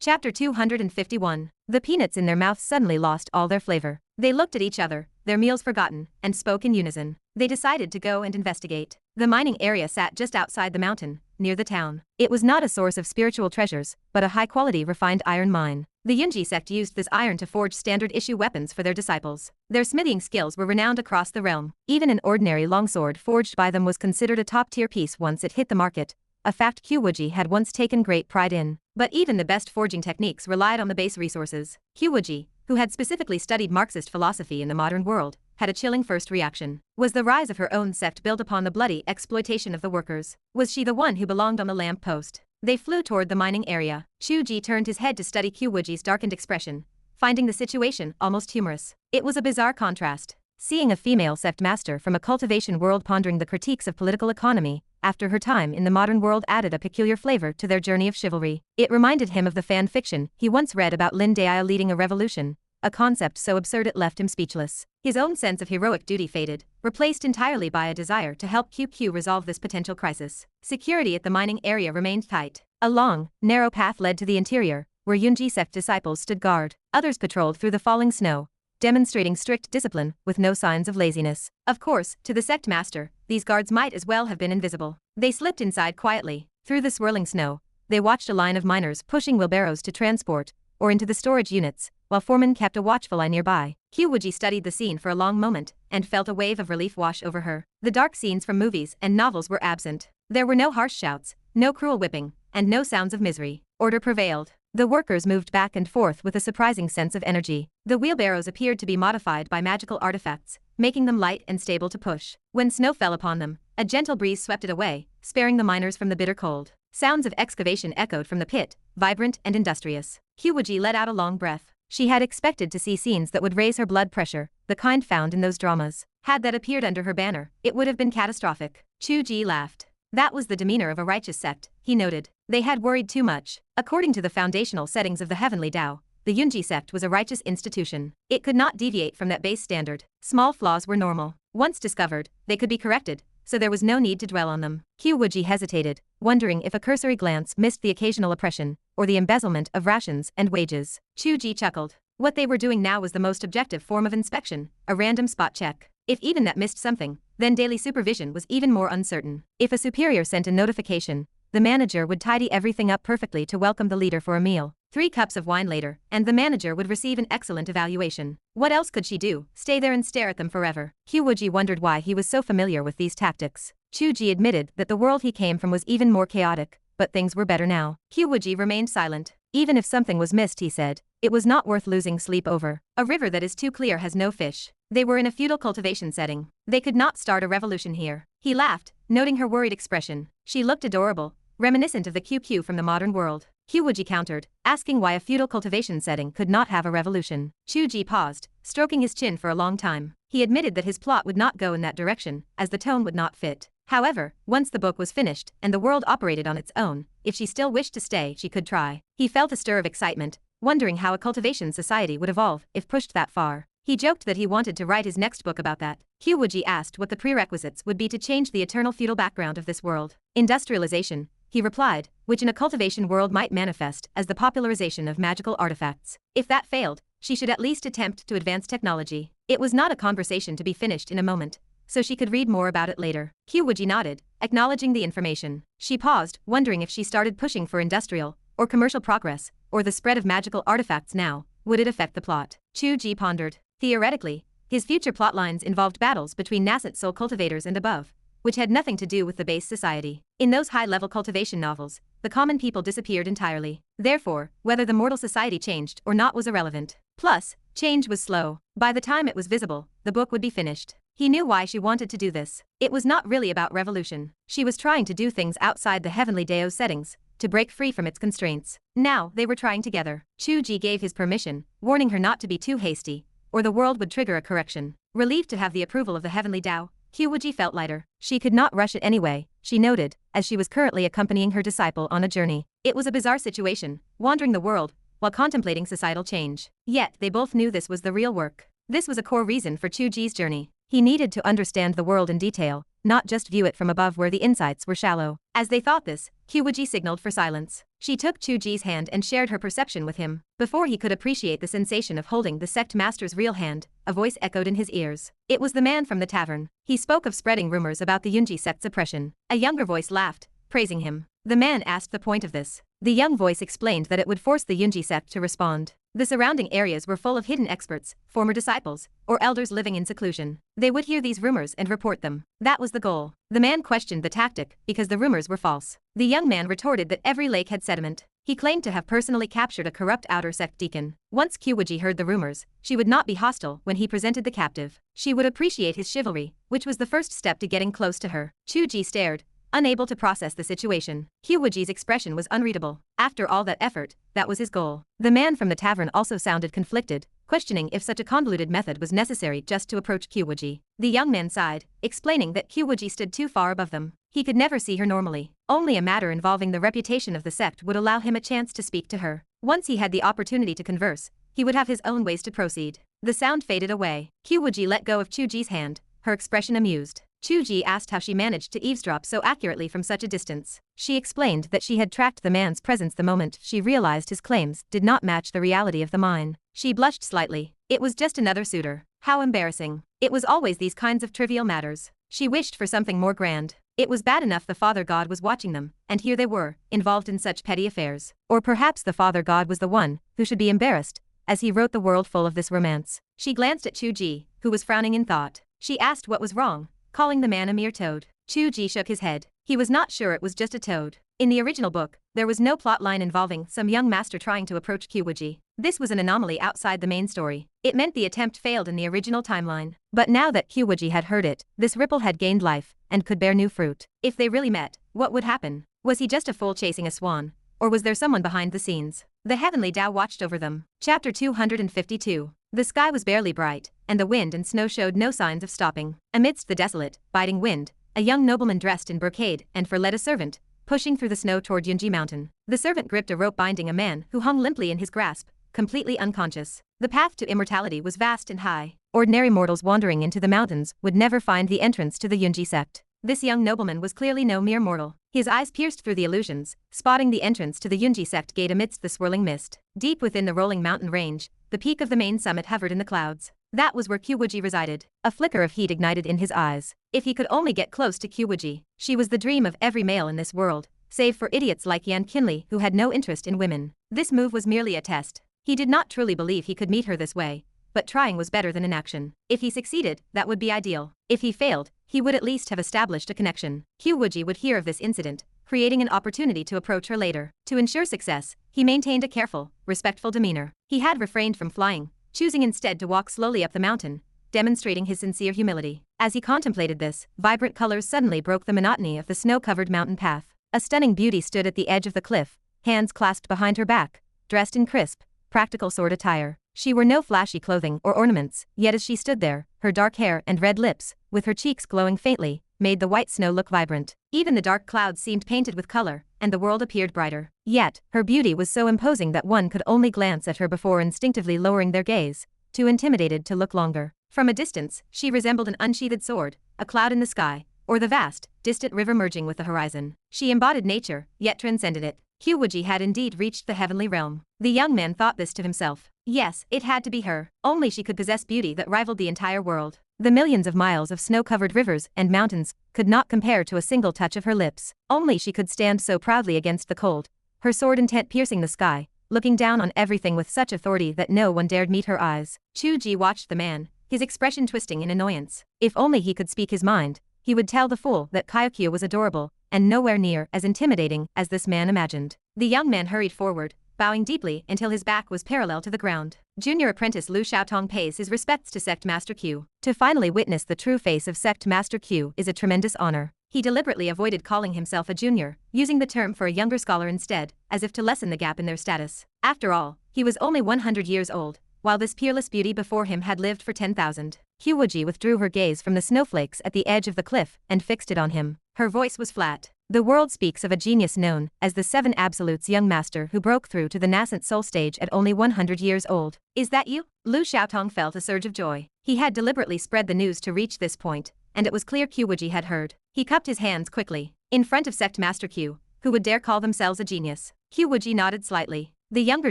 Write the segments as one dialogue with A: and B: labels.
A: Chapter 251. The peanuts in their mouths suddenly lost all their flavor. They looked at each other, their meals forgotten, and spoke in unison. They decided to go and investigate. The mining area sat just outside the mountain, near the town. It was not a source of spiritual treasures, but a high-quality refined iron mine. The Yunji sect used this iron to forge standard-issue weapons for their disciples. Their smithing skills were renowned across the realm. Even an ordinary longsword forged by them was considered a top-tier piece once it hit the market, a fact Qiu Wuji had once taken great pride in. But even the best forging techniques relied on the base resources. Qiu Wuji, who had specifically studied Marxist philosophy in the modern world, had a chilling first reaction. Was the rise of her own sect built upon the bloody exploitation of the workers? Was she the one who belonged on the lamp post? They flew toward the mining area. Qiu Ji turned his head to study Qiu Wuji's darkened expression, finding the situation almost humorous. It was a bizarre contrast. Seeing a female sect master from a cultivation world pondering the critiques of political economy, after her time in the modern world added a peculiar flavor to their journey of chivalry. It reminded him of the fan fiction he once read about Lin Dao leading a revolution, a concept so absurd it left him speechless. His own sense of heroic duty faded, replaced entirely by a desire to help QQ resolve this potential crisis. Security at the mining area remained tight. A long, narrow path led to the interior, where Yunji sect disciples stood guard. Others patrolled through the falling snow, demonstrating strict discipline with no signs of laziness. Of course, to the sect master, these guards might as well have been invisible. They slipped inside quietly. Through the swirling snow, they watched a line of miners pushing wheelbarrows to transport, or into the storage units, while foremen kept a watchful eye nearby. Qiu Wuji studied the scene for a long moment, and felt a wave of relief wash over her. The dark scenes from movies and novels were absent. There were no harsh shouts, no cruel whipping, and no sounds of misery. Order prevailed. The workers moved back and forth with a surprising sense of energy. The wheelbarrows appeared to be modified by magical artifacts, making them light and stable to push. When snow fell upon them, a gentle breeze swept it away, sparing the miners from the bitter cold. Sounds of excavation echoed from the pit, vibrant and industrious. Qiu Wuji let out a long breath. She had expected to see scenes that would raise her blood pressure, the kind found in those dramas. Had that appeared under her banner, it would have been catastrophic. Qiu Ji laughed. That was the demeanor of a righteous sect, he noted. They had worried too much. According to the foundational settings of the Heavenly Dao, the Yunji sect was a righteous institution. It could not deviate from that base standard. Small flaws were normal. Once discovered, they could be corrected, so there was no need to dwell on them. Qiu Wuji hesitated, wondering if a cursory glance missed the occasional oppression, or the embezzlement of rations and wages. Qiu Ji chuckled. What they were doing now was the most objective form of inspection, a random spot check. If even that missed something, then daily supervision was even more uncertain. If a superior sent a notification, the manager would tidy everything up perfectly to welcome the leader for a meal. 3 cups of wine later, and the manager would receive an excellent evaluation. What else could she do? Stay there and stare at them forever? Qiu Wuji wondered why he was so familiar with these tactics. Qiu Ji admitted that the world he came from was even more chaotic, but things were better now. Qiu Wuji remained silent. Even if something was missed, he said, it was not worth losing sleep over. A river that is too clear has no fish. They were in a feudal cultivation setting. They could not start a revolution here. He laughed, noting her worried expression. She looked adorable, reminiscent of the QQ from the modern world. Qiu Wuji countered, asking why a feudal cultivation setting could not have a revolution. Qiu Ji paused, stroking his chin for a long time. He admitted that his plot would not go in that direction, as the tone would not fit. However, once the book was finished and the world operated on its own, if she still wished to stay, she could try. He felt a stir of excitement, wondering how a cultivation society would evolve if pushed that far. He joked that he wanted to write his next book about that. Qiu Wuji asked what the prerequisites would be to change the eternal feudal background of this world. Industrialization, he replied, which in a cultivation world might manifest as the popularization of magical artifacts. If that failed, she should at least attempt to advance technology. It was not a conversation to be finished in a moment, so she could read more about it later. Qiu Wuji nodded, acknowledging the information. She paused, wondering if she started pushing for industrial or commercial progress, or the spread of magical artifacts now, would it affect the plot? Qiu Ji pondered. Theoretically, his future plotlines involved battles between nascent soul cultivators and above, which had nothing to do with the base society. In those high-level cultivation novels, the common people disappeared entirely. Therefore, whether the mortal society changed or not was irrelevant. Plus, change was slow. By the time it was visible, the book would be finished. He knew why she wanted to do this. It was not really about revolution. She was trying to do things outside the Heavenly Dao's settings, to break free from its constraints. Now, they were trying together. Qiu Ji gave his permission, warning her not to be too hasty, or the world would trigger a correction. Relieved to have the approval of the Heavenly Dao, Qiu Wuji felt lighter. She could not rush it anyway, she noted, as she was currently accompanying her disciple on a journey. It was a bizarre situation, wandering the world, while contemplating societal change. Yet, they both knew this was the real work. This was a core reason for Qiu Ji's journey. He needed to understand the world in detail, not just view it from above where the insights were shallow. As they thought this, Qiu Wuji signaled for silence. She took Qiu Ji's hand and shared her perception with him. Before he could appreciate the sensation of holding the sect master's real hand, a voice echoed in his ears. It was the man from the tavern. He spoke of spreading rumors about the Yunji sect's oppression. A younger voice laughed, praising him. The man asked the point of this. The young voice explained that it would force the Yunji sect to respond. The surrounding areas were full of hidden experts, former disciples, or elders living in seclusion. They would hear these rumors and report them. That was the goal. The man questioned the tactic because the rumors were false. The young man retorted that every lake had sediment. He claimed to have personally captured a corrupt outer sect deacon. Once Qiu Wuji heard the rumors, she would not be hostile when he presented the captive. She would appreciate his chivalry, which was the first step to getting close to her. Qiu Ji stared, unable to process the situation. Qiu Wuji's expression was unreadable. After all that effort, that was his goal. The man from the tavern also sounded conflicted, questioning if such a convoluted method was necessary just to approach Qiu Wuji. The young man sighed, explaining that Qiu Wuji stood too far above them. He could never see her normally. Only a matter involving the reputation of the sect would allow him a chance to speak to her. Once he had the opportunity to converse, he would have his own ways to proceed. The sound faded away. Qiu Wuji let go of Qiu Ji's hand, her expression amused. Qiu Ji asked how she managed to eavesdrop so accurately from such a distance. She explained that she had tracked the man's presence the moment she realized his claims did not match the reality of the mine. She blushed slightly. It was just another suitor. How embarrassing. It was always these kinds of trivial matters. She wished for something more grand. It was bad enough the Father God was watching them, and here they were, involved in such petty affairs. Or perhaps the Father God was the one who should be embarrassed, as he wrote the world full of this romance. She glanced at Qiu Ji, who was frowning in thought. She asked what was wrong, calling the man a mere toad. Qiu Ji shook his head. He was not sure it was just a toad. In the original book, there was no plot line involving some young master trying to approach Qiu Wuji. This was an anomaly outside the main story. It meant the attempt failed in the original timeline. But now that Qiu Wuji had heard it, this ripple had gained life, and could bear new fruit. If they really met, what would happen? Was he just a fool chasing a swan? Or was there someone behind the scenes? The Heavenly Dao watched over them. Chapter 252. The sky was barely bright, and the wind and snow showed no signs of stopping. Amidst the desolate, biting wind, a young nobleman dressed in brocade and fur led a servant, pushing through the snow toward Yunji Mountain. The servant gripped a rope binding a man who hung limply in his grasp, completely unconscious. The path to immortality was vast and high. Ordinary mortals wandering into the mountains would never find the entrance to the Yunji sect. This young nobleman was clearly no mere mortal. His eyes pierced through the illusions, spotting the entrance to the Yunji sect gate amidst the swirling mist. Deep within the rolling mountain range, the peak of the main summit hovered in the clouds. That was where Qiu Wuji resided. A flicker of heat ignited in his eyes. If he could only get close to Qiu Wuji. She was the dream of every male in this world, save for idiots like Yan Qianlie who had no interest in women. This move was merely a test. He did not truly believe he could meet her this way, but trying was better than inaction. If he succeeded, that would be ideal. If he failed, he would at least have established a connection. Qiu Wuji would hear of this incident, creating an opportunity to approach her later. To ensure success, he maintained a careful, respectful demeanor. He had refrained from flying, choosing instead to walk slowly up the mountain, demonstrating his sincere humility. As he contemplated this, vibrant colors suddenly broke the monotony of the snow-covered mountain path. A stunning beauty stood at the edge of the cliff, hands clasped behind her back, dressed in crisp, practical sword attire. She wore no flashy clothing or ornaments, yet as she stood there, her dark hair and red lips, with her cheeks glowing faintly, made the white snow look vibrant. Even the dark clouds seemed painted with color, and the world appeared brighter. Yet, her beauty was so imposing that one could only glance at her before instinctively lowering their gaze, too intimidated to look longer. From a distance, she resembled an unsheathed sword, a cloud in the sky, or the vast, distant river merging with the horizon. She embodied nature, yet transcended it. Qiu Wuji had indeed reached the heavenly realm. The young man thought this to himself. Yes, it had to be her. Only she could possess beauty that rivaled the entire world. The millions of miles of snow-covered rivers and mountains could not compare to a single touch of her lips. Only she could stand so proudly against the cold, her sword intent piercing the sky, looking down on everything with such authority that no one dared meet her eyes. Qiu Ji watched the man, his expression twisting in annoyance. If only he could speak his mind, he would tell the fool that Qiu was adorable, and nowhere near as intimidating as this man imagined. The young man hurried forward, bowing deeply until his back was parallel to the ground. Junior apprentice Lu Xiaotong pays his respects to Sect Master Qiu. To finally witness the true face of Sect Master Qiu is a tremendous honor. He deliberately avoided calling himself a junior, using the term for a younger scholar instead, as if to lessen the gap in their status. After all, he was only 100 years old, while this peerless beauty before him had lived for 10,000. Qiu Wuji withdrew her gaze from the snowflakes at the edge of the cliff and fixed it on him. Her voice was flat. The world speaks of a genius known as the Seven Absolutes young master who broke through to the nascent soul stage at only 100 years old. Is that you? Lu Xiaotong felt a surge of joy. He had deliberately spread the news to reach this point, and it was clear Qiu Wuji had heard. He cupped his hands quickly, in front of Sect Master Qiu, who would dare call themselves a genius. Qiu Wuji nodded slightly. The younger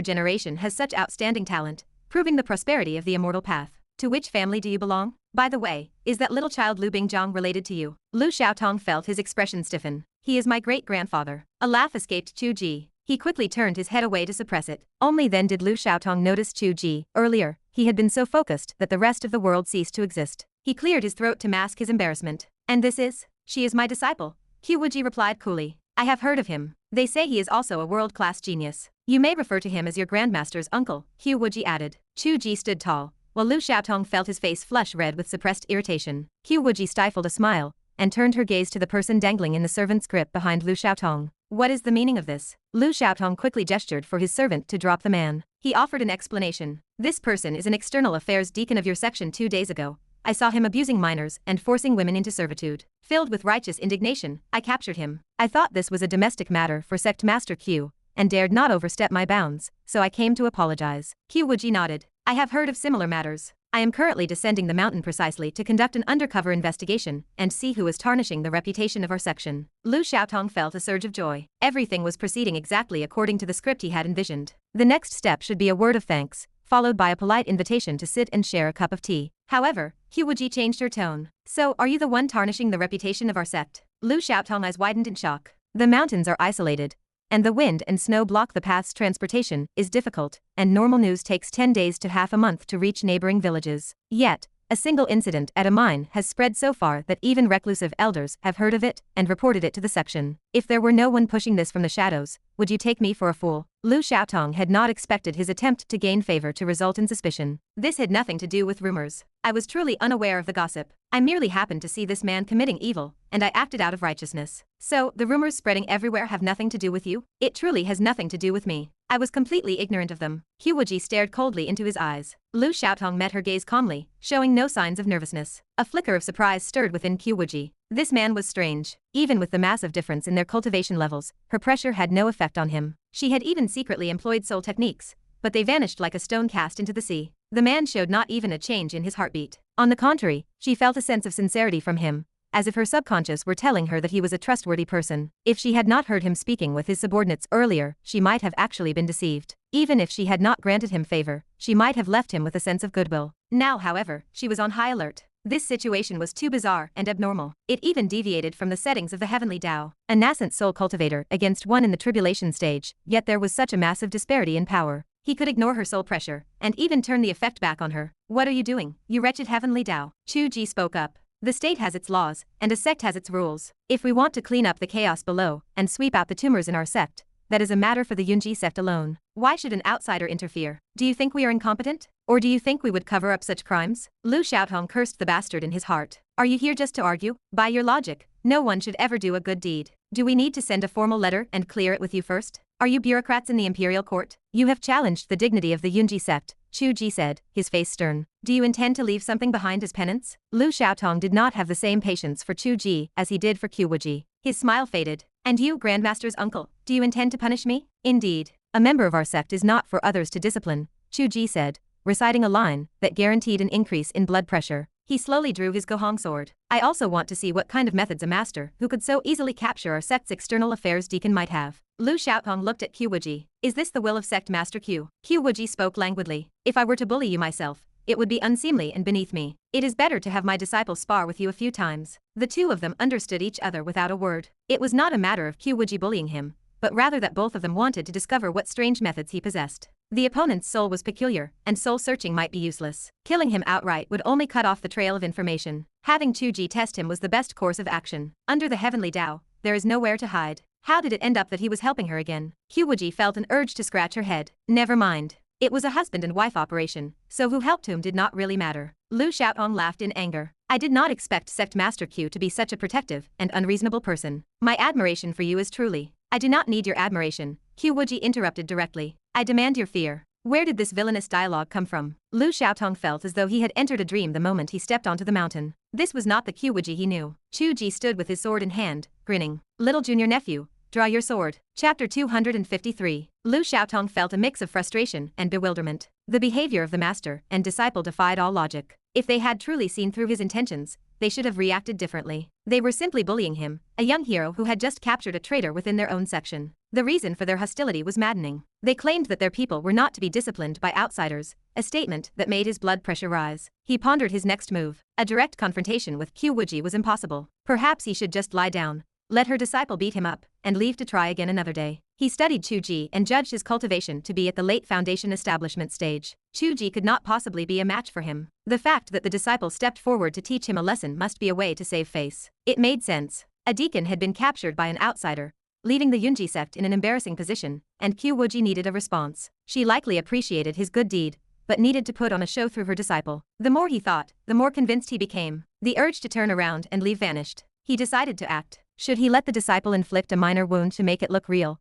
A: generation has such outstanding talent, proving the prosperity of the immortal path. To which family do you belong? By the way, is that little child Lu Bingjiang related to you? Lu Xiaotong felt his expression stiffen. He is my great-grandfather. A laugh escaped Qiu Ji. He quickly turned his head away to suppress it. Only then did Lu Xiaotong notice Qiu Ji. Earlier, he had been so focused that the rest of the world ceased to exist. He cleared his throat to mask his embarrassment. And this is? She is my disciple. Qiu Wuji replied coolly. I have heard of him. They say he is also a world-class genius. You may refer to him as your grandmaster's uncle, Qiu Wuji added. Qiu Ji stood tall, while Lu Xiaotong felt his face flush red with suppressed irritation. Qiu Wuji stifled a smile, and turned her gaze to the person dangling in the servant's grip behind Lu Xiaotong. What is the meaning of this? Lu Xiaotong quickly gestured for his servant to drop the man. He offered an explanation. This person is an external affairs deacon of your section 2 days ago. I saw him abusing minors and forcing women into servitude. Filled with righteous indignation, I captured him. I thought this was a domestic matter for Sect Master Qiu, and dared not overstep my bounds, so I came to apologize. Qiu Wuji nodded. I have heard of similar matters. I am currently descending the mountain precisely to conduct an undercover investigation and see who is tarnishing the reputation of our section. Lu Xiaotong felt a surge of joy. Everything was proceeding exactly according to the script he had envisioned. The next step should be a word of thanks, followed by a polite invitation to sit and share a cup of tea. However, Qiu Wuji changed her tone. So, are you the one tarnishing the reputation of our sect? Lu Xiaotong eyes widened in shock. The mountains are isolated, and the wind and snow block the path's transportation is difficult, and normal news takes 10 days to half a month to reach neighboring villages. Yet, a single incident at a mine has spread so far that even reclusive elders have heard of it and reported it to the section. If there were no one pushing this from the shadows, would you take me for a fool? Lu Xiaotong had not expected his attempt to gain favor to result in suspicion. This had nothing to do with rumors. I was truly unaware of the gossip. I merely happened to see this man committing evil, and I acted out of righteousness. So, the rumors spreading everywhere have nothing to do with you? It truly has nothing to do with me. I was completely ignorant of them. Qiu Wuji stared coldly into his eyes. Lu Xiaotong met her gaze calmly, showing no signs of nervousness. A flicker of surprise stirred within Qiu Wuji. This man was strange. Even with the massive difference in their cultivation levels, her pressure had no effect on him. She had even secretly employed soul techniques, but they vanished like a stone cast into the sea. The man showed not even a change in his heartbeat. On the contrary, she felt a sense of sincerity from him, as if her subconscious were telling her that he was a trustworthy person. If she had not heard him speaking with his subordinates earlier, she might have actually been deceived. Even if she had not granted him favor, she might have left him with a sense of goodwill. Now, however, she was on high alert. This situation was too bizarre and abnormal. It even deviated from the settings of the Heavenly Dao. A nascent soul cultivator against one in the tribulation stage, yet there was such a massive disparity in power. He could ignore her soul pressure, and even turn the effect back on her. What are you doing, you wretched Heavenly Dao? Qiu Ji spoke up. The state has its laws, and a sect has its rules. If we want to clean up the chaos below, and sweep out the tumors in our sect, that is a matter for the Yunji sect alone. Why should an outsider interfere? Do you think we are incompetent? Or do you think we would cover up such crimes? Lu Xiaotong cursed the bastard in his heart. Are you here just to argue? By your logic, no one should ever do a good deed. Do we need to send a formal letter and clear it with you first? Are you bureaucrats in the imperial court? You have challenged the dignity of the Yunji sect, Qiu Ji said, his face stern. Do you intend to leave something behind as penance? Lu Xiaotong did not have the same patience for Qiu Ji as he did for Qiu Wuji. His smile faded. And you, Grandmaster's uncle, do you intend to punish me? Indeed. A member of our sect is not for others to discipline, Qiu Ji said, reciting a line that guaranteed an increase in blood pressure. He slowly drew his Gohong sword. I also want to see what kind of methods a master who could so easily capture our sect's external affairs deacon might have. Lu Xiaotong looked at Qiu Wuji. Is this the will of Sect Master Qiu? Qiu Wuji spoke languidly. If I were to bully you myself, it would be unseemly and beneath me. It is better to have my disciple spar with you a few times. The two of them understood each other without a word. It was not a matter of Qiu Wuji bullying him, but rather that both of them wanted to discover what strange methods he possessed. The opponent's soul was peculiar, and soul-searching might be useless. Killing him outright would only cut off the trail of information. Having Qiu Ji test him was the best course of action. Under the Heavenly Dao, there is nowhere to hide. How did it end up that he was helping her again? Qiu Wuji felt an urge to scratch her head. Never mind. It was a husband and wife operation, so who helped whom did not really matter. Lu Xiaotong laughed in anger. I did not expect Sect Master Qiu to be such a protective and unreasonable person. My admiration for you is truly. I do not need your admiration, Qiu Wuji interrupted directly. I demand your fear. Where did this villainous dialogue come from? Lu Xiaotong felt as though he had entered a dream the moment he stepped onto the mountain. This was not the Qiu Wuji he knew. Qiu Ji stood with his sword in hand, grinning. Little junior nephew, draw your sword. Chapter 253. Lu Xiaotong felt a mix of frustration and bewilderment. The behavior of the master and disciple defied all logic. If they had truly seen through his intentions, they should have reacted differently. They were simply bullying him, a young hero who had just captured a traitor within their own section. The reason for their hostility was maddening. They claimed that their people were not to be disciplined by outsiders, a statement that made his blood pressure rise. He pondered his next move. A direct confrontation with Qiu Wuji was impossible. Perhaps he should just lie down, let her disciple beat him up, and leave to try again another day. He studied Qiu Wuji and judged his cultivation to be at the late foundation establishment stage. Qiu Wuji could not possibly be a match for him. The fact that the disciple stepped forward to teach him a lesson must be a way to save face. It made sense. A deacon had been captured by an outsider, leaving the Yunji sect in an embarrassing position, and Qiu Wuji needed a response. She likely appreciated his good deed, but needed to put on a show through her disciple. The more he thought, the more convinced he became. The urge to turn around and leave vanished. He decided to act. Should he let the disciple inflict a minor wound to make it look real?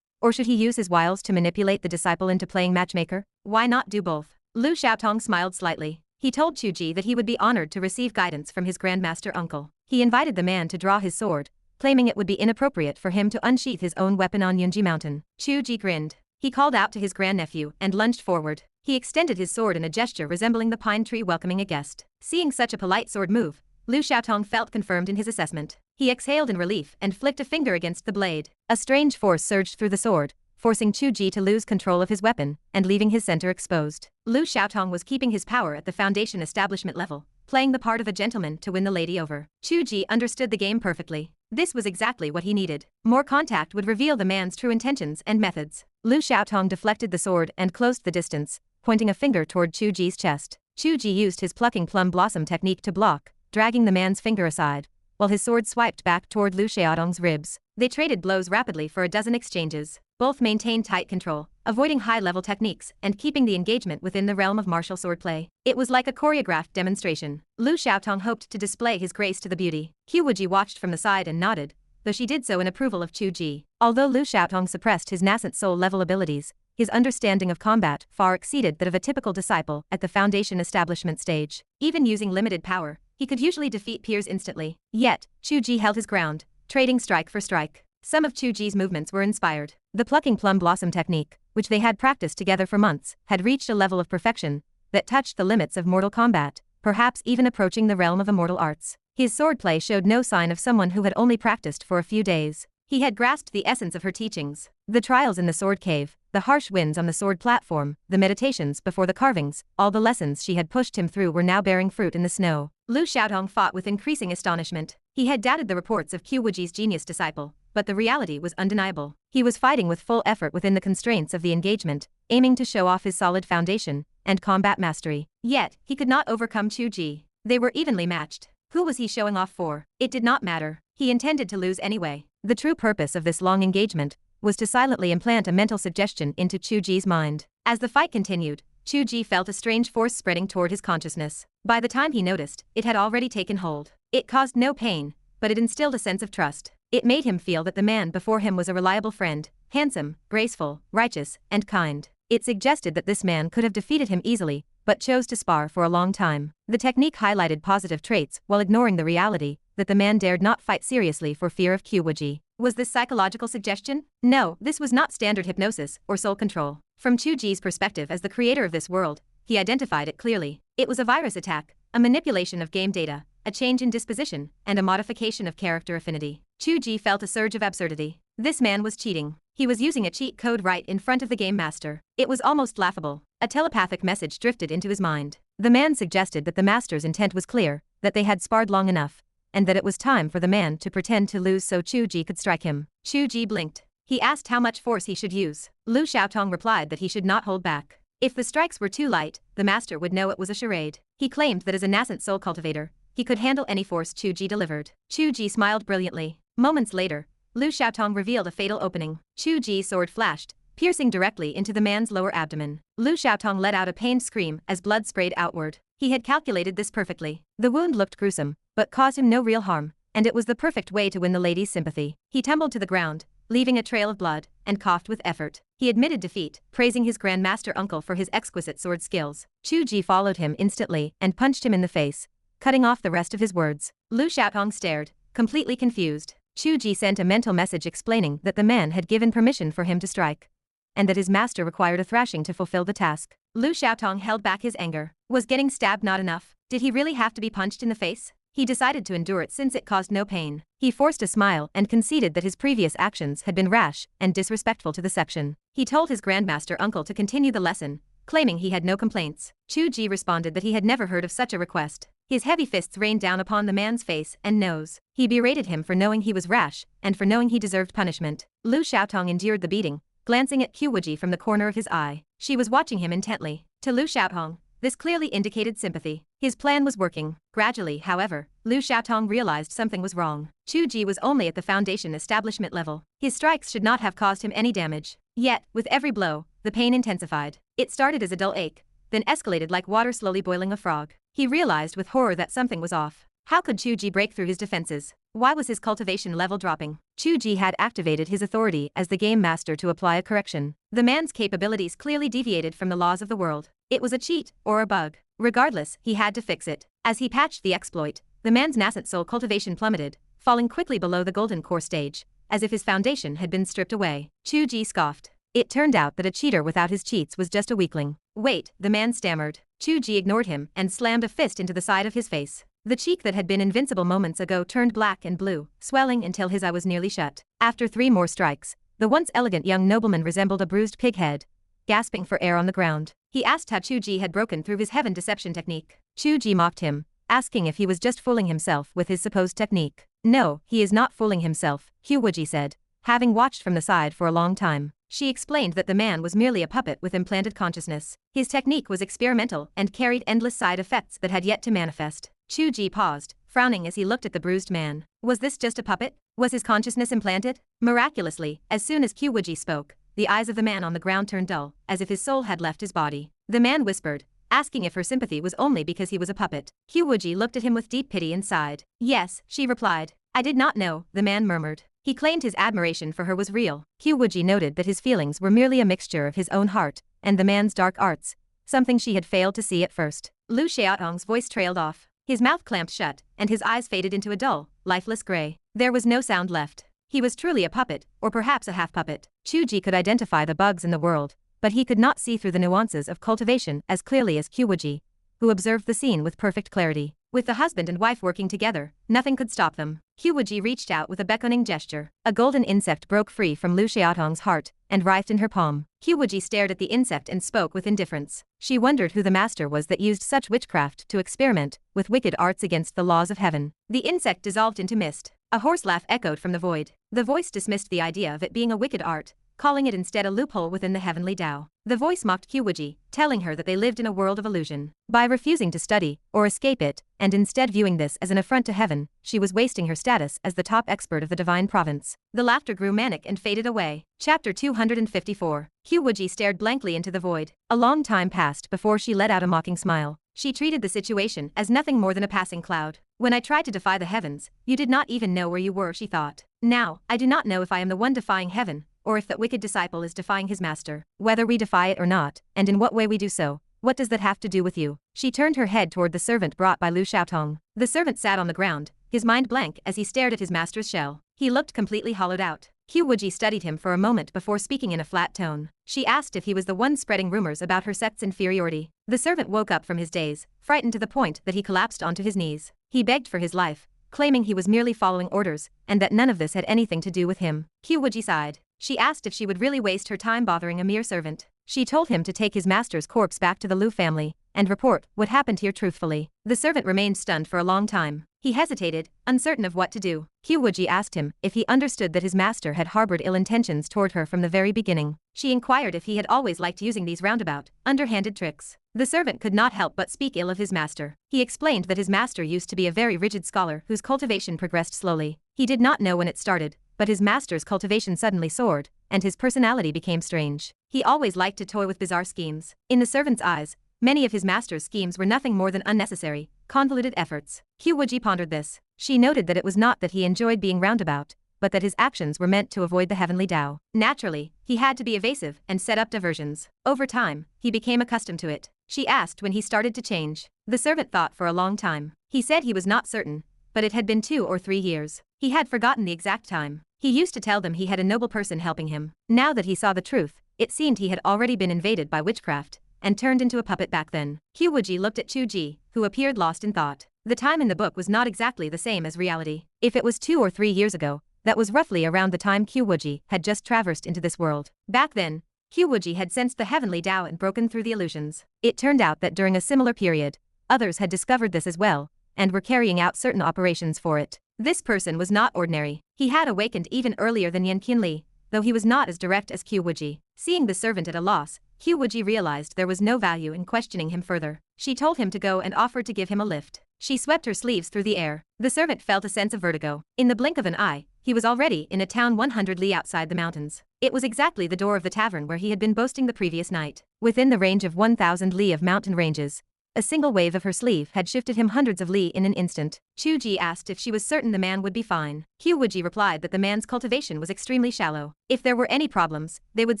A: Or should he use his wiles to manipulate the disciple into playing matchmaker? Why not do both? Lu Xiaotong smiled slightly. He told Qiu Wuji that he would be honored to receive guidance from his grandmaster uncle. He invited the man to draw his sword, claiming it would be inappropriate for him to unsheath his own weapon on Yunji Mountain. Qiu Wuji grinned. He called out to his grandnephew and lunged forward. He extended his sword in a gesture resembling the pine tree welcoming a guest. Seeing such a polite sword move, Lu Xiaotong felt confirmed in his assessment. He exhaled in relief and flicked a finger against the blade. A strange force surged through the sword, forcing Qiu Wuji to lose control of his weapon and leaving his center exposed. Lu Xiaotong was keeping his power at the foundation establishment level, playing the part of a gentleman to win the lady over. Qiu Wuji understood the game perfectly. This was exactly what he needed. More contact would reveal the man's true intentions and methods. Lu Xiaotong deflected the sword and closed the distance, pointing a finger toward Qiu Wuji's chest. Qiu Wuji used his plucking plum blossom technique to block, dragging the man's finger aside, while his sword swiped back toward Lu Xiaotong's ribs. They traded blows rapidly for a dozen exchanges. Both maintained tight control, avoiding high-level techniques and keeping the engagement within the realm of martial swordplay. It was like a choreographed demonstration. Lu Xiaotong hoped to display his grace to the beauty. Qiu Wuji watched from the side and nodded, though she did so in approval of Qiu Wuji. Although Lu Xiaotong suppressed his nascent soul-level abilities, his understanding of combat far exceeded that of a typical disciple at the foundation establishment stage. Even using limited power, he could usually defeat peers instantly. Yet, Qiu Wuji held his ground, trading strike for strike. Some of Qiu Wuji's movements were inspired. The plucking plum blossom technique, which they had practiced together for months, had reached a level of perfection that touched the limits of mortal combat, perhaps even approaching the realm of immortal arts. His swordplay showed no sign of someone who had only practiced for a few days. He had grasped the essence of her teachings. The trials in the sword cave, the harsh winds on the sword platform, the meditations before the carvings, all the lessons she had pushed him through were now bearing fruit in the snow. Lu Xiaotong fought with increasing astonishment. He had doubted the reports of Qiu Wuji's genius disciple, but the reality was undeniable. He was fighting with full effort within the constraints of the engagement, aiming to show off his solid foundation and combat mastery. Yet, he could not overcome Qiu Wuji. They were evenly matched. Who was he showing off for? It did not matter. He intended to lose anyway. The true purpose of this long engagement was to silently implant a mental suggestion into Qiu Wuji's mind. As the fight continued, Qiu Wuji felt a strange force spreading toward his consciousness. By the time he noticed, it had already taken hold. It caused no pain, but it instilled a sense of trust. It made him feel that the man before him was a reliable friend, handsome, graceful, righteous, and kind. It suggested that this man could have defeated him easily, but chose to spar for a long time. The technique highlighted positive traits while ignoring the reality that the man dared not fight seriously for fear of Qiu Wuji. Was this psychological suggestion? No, this was not standard hypnosis or soul control. From Qiu Wuji's perspective as the creator of this world, he identified it clearly. It was a virus attack, a manipulation of game data, a change in disposition, and a modification of character affinity. Qiu Wuji felt a surge of absurdity. This man was cheating. He was using a cheat code right in front of the game master. It was almost laughable. A telepathic message drifted into his mind. The man suggested that the master's intent was clear, that they had sparred long enough, and that it was time for the man to pretend to lose so Qiu Wuji could strike him. Qiu Wuji blinked. He asked how much force he should use. Lu Xiaotong replied that he should not hold back. If the strikes were too light, the master would know it was a charade. He claimed that as a nascent soul cultivator, he could handle any force Qiu Wuji delivered. Qiu Wuji smiled brilliantly. Moments later, Lu Xiaotong revealed a fatal opening. Qiu Wuji's sword flashed, piercing directly into the man's lower abdomen. Lu Xiaotong let out a pained scream as blood sprayed outward. He had calculated this perfectly. The wound looked gruesome, but caused him no real harm, and it was the perfect way to win the lady's sympathy. He tumbled to the ground, leaving a trail of blood, and coughed with effort. He admitted defeat, praising his grandmaster uncle for his exquisite sword skills. Qiu Wuji followed him instantly and punched him in the face, cutting off the rest of his words. Lu Xiaotong stared, completely confused. Qiu Wuji sent a mental message explaining that the man had given permission for him to strike, and that his master required a thrashing to fulfill the task. Lu Xiaotong held back his anger. Was getting stabbed not enough? Did he really have to be punched in the face? He decided to endure it since it caused no pain. He forced a smile and conceded that his previous actions had been rash and disrespectful to the section. He told his grandmaster uncle to continue the lesson, claiming he had no complaints. Qiu Wuji responded that he had never heard of such a request. His heavy fists rained down upon the man's face and nose. He berated him for knowing he was rash and for knowing he deserved punishment. Lu Xiaotong endured the beating, glancing at Qiu Wuji from the corner of his eye. She was watching him intently. To Lu Xiaotong, this clearly indicated sympathy. His plan was working. Gradually, however, Lu Xiaotong realized something was wrong. Qiu Wuji was only at the foundation establishment level. His strikes should not have caused him any damage. Yet, with every blow, the pain intensified. It started as a dull ache, then escalated like water slowly boiling a frog. He realized with horror that something was off. How could Qiu Wuji break through his defenses? Why was his cultivation level dropping? Qiu Wuji had activated his authority as the game master to apply a correction. The man's capabilities clearly deviated from the laws of the world. It was a cheat or a bug. Regardless, he had to fix it. As he patched the exploit, the man's nascent soul cultivation plummeted, falling quickly below the golden core stage, as if his foundation had been stripped away. Qiu Wuji scoffed. It turned out that a cheater without his cheats was just a weakling. Wait, the man stammered. Qiu Wuji ignored him and slammed a fist into the side of his face. The cheek that had been invincible moments ago turned black and blue, swelling until his eye was nearly shut. After 3 more strikes, the once elegant young nobleman resembled a bruised pig head, gasping for air on the ground. He asked how Qiu Wuji had broken through his heaven deception technique. Qiu Wuji mocked him, asking if he was just fooling himself with his supposed technique. No, he is not fooling himself, Qiu Wuji said, having watched from the side for a long time. She explained that the man was merely a puppet with implanted consciousness. His technique was experimental and carried endless side effects that had yet to manifest. Qiu Wuji paused, frowning as he looked at the bruised man. Was this just a puppet? Was his consciousness implanted? Miraculously, as soon as Qiu Wuji spoke, the eyes of the man on the ground turned dull, as if his soul had left his body. The man whispered, asking if her sympathy was only because he was a puppet. Qiu Wuji looked at him with deep pity and sighed. Yes, she replied. I did not know, the man murmured. He claimed his admiration for her was real. Qiu Wuji noted that his feelings were merely a mixture of his own heart and the man's dark arts, something she had failed to see at first. Lu Xiaotong's voice trailed off. His mouth clamped shut, and his eyes faded into a dull, lifeless gray. There was no sound left. He was truly a puppet, or perhaps a half-puppet. Qiu Wuji could identify the bugs in the world, but he could not see through the nuances of cultivation as clearly as Qiu Wuji, who observed the scene with perfect clarity. With the husband and wife working together, nothing could stop them. Qiu Wuji reached out with a beckoning gesture. A golden insect broke free from Lu Xiaotong's heart and writhed in her palm. Qiu Wuji stared at the insect and spoke with indifference. She wondered who the master was that used such witchcraft to experiment with wicked arts against the laws of heaven. The insect dissolved into mist. A hoarse laugh echoed from the void. The voice dismissed the idea of it being a wicked art, calling it instead a loophole within the Heavenly Dao. The voice mocked Qiu Wuji, telling her that they lived in a world of illusion. By refusing to study or escape it, and instead viewing this as an affront to heaven, she was wasting her status as the top expert of the divine province. The laughter grew manic and faded away. Chapter 254. Qiu Wuji stared blankly into the void. A long time passed before she let out a mocking smile. She treated the situation as nothing more than a passing cloud. When I tried to defy the heavens, you did not even know where you were, she thought. Now, I do not know if I am the one defying heaven, or if that wicked disciple is defying his master. Whether we defy it or not, and in what way we do so, what does that have to do with you? She turned her head toward the servant brought by Lu Xiaotong. The servant sat on the ground, his mind blank as he stared at his master's shell. He looked completely hollowed out. Qiu Wuji studied him for a moment before speaking in a flat tone. She asked if he was the one spreading rumors about her sect's inferiority. The servant woke up from his daze, frightened to the point that he collapsed onto his knees. He begged for his life, claiming he was merely following orders, and that none of this had anything to do with him. Qiu Wuji sighed. She asked if she would really waste her time bothering a mere servant. She told him to take his master's corpse back to the Lu family and report what happened here truthfully. The servant remained stunned for a long time. He hesitated, uncertain of what to do. Qiu Wuji asked him if he understood that his master had harbored ill intentions toward her from the very beginning. She inquired if he had always liked using these roundabout, underhanded tricks. The servant could not help but speak ill of his master. He explained that his master used to be a very rigid scholar whose cultivation progressed slowly. He did not know when it started, but his master's cultivation suddenly soared, and his personality became strange. He always liked to toy with bizarre schemes. In the servant's eyes, many of his master's schemes were nothing more than unnecessary, convoluted efforts. Qiu Wuji pondered this. She noted that it was not that he enjoyed being roundabout, but that his actions were meant to avoid the Heavenly Dao. Naturally, he had to be evasive and set up diversions. Over time, he became accustomed to it. She asked when he started to change. The servant thought for a long time. He said he was not certain, but it had been 2 or 3 years. He had forgotten the exact time. He used to tell them he had a noble person helping him. Now that he saw the truth, it seemed he had already been invaded by witchcraft and turned into a puppet back then. Qiu Wuji looked at Qiu Wuji, who appeared lost in thought. The time in the book was not exactly the same as reality. If it was 2 or 3 years ago, that was roughly around the time Qiu Wuji had just traversed into this world. Back then, Qiu Wuji had sensed the Heavenly Dao and broken through the illusions. It turned out that during a similar period, others had discovered this as well, and were carrying out certain operations for it. This person was not ordinary. He had awakened even earlier than Yan Qianlie, though he was not as direct as Qiu Wuji. Seeing the servant at a loss, Qiu Wuji realized there was no value in questioning him further. She told him to go and offered to give him a lift. She swept her sleeves through the air. The servant felt a sense of vertigo. In the blink of an eye, he was already in a town 100 li outside the mountains. It was exactly the door of the tavern where he had been boasting the previous night. Within the range of 1,000 li of mountain ranges, a single wave of her sleeve had shifted him hundreds of li in an instant. Qiu Wuji asked if she was certain the man would be fine. Qiu Wuji replied that the man's cultivation was extremely shallow. If there were any problems, they would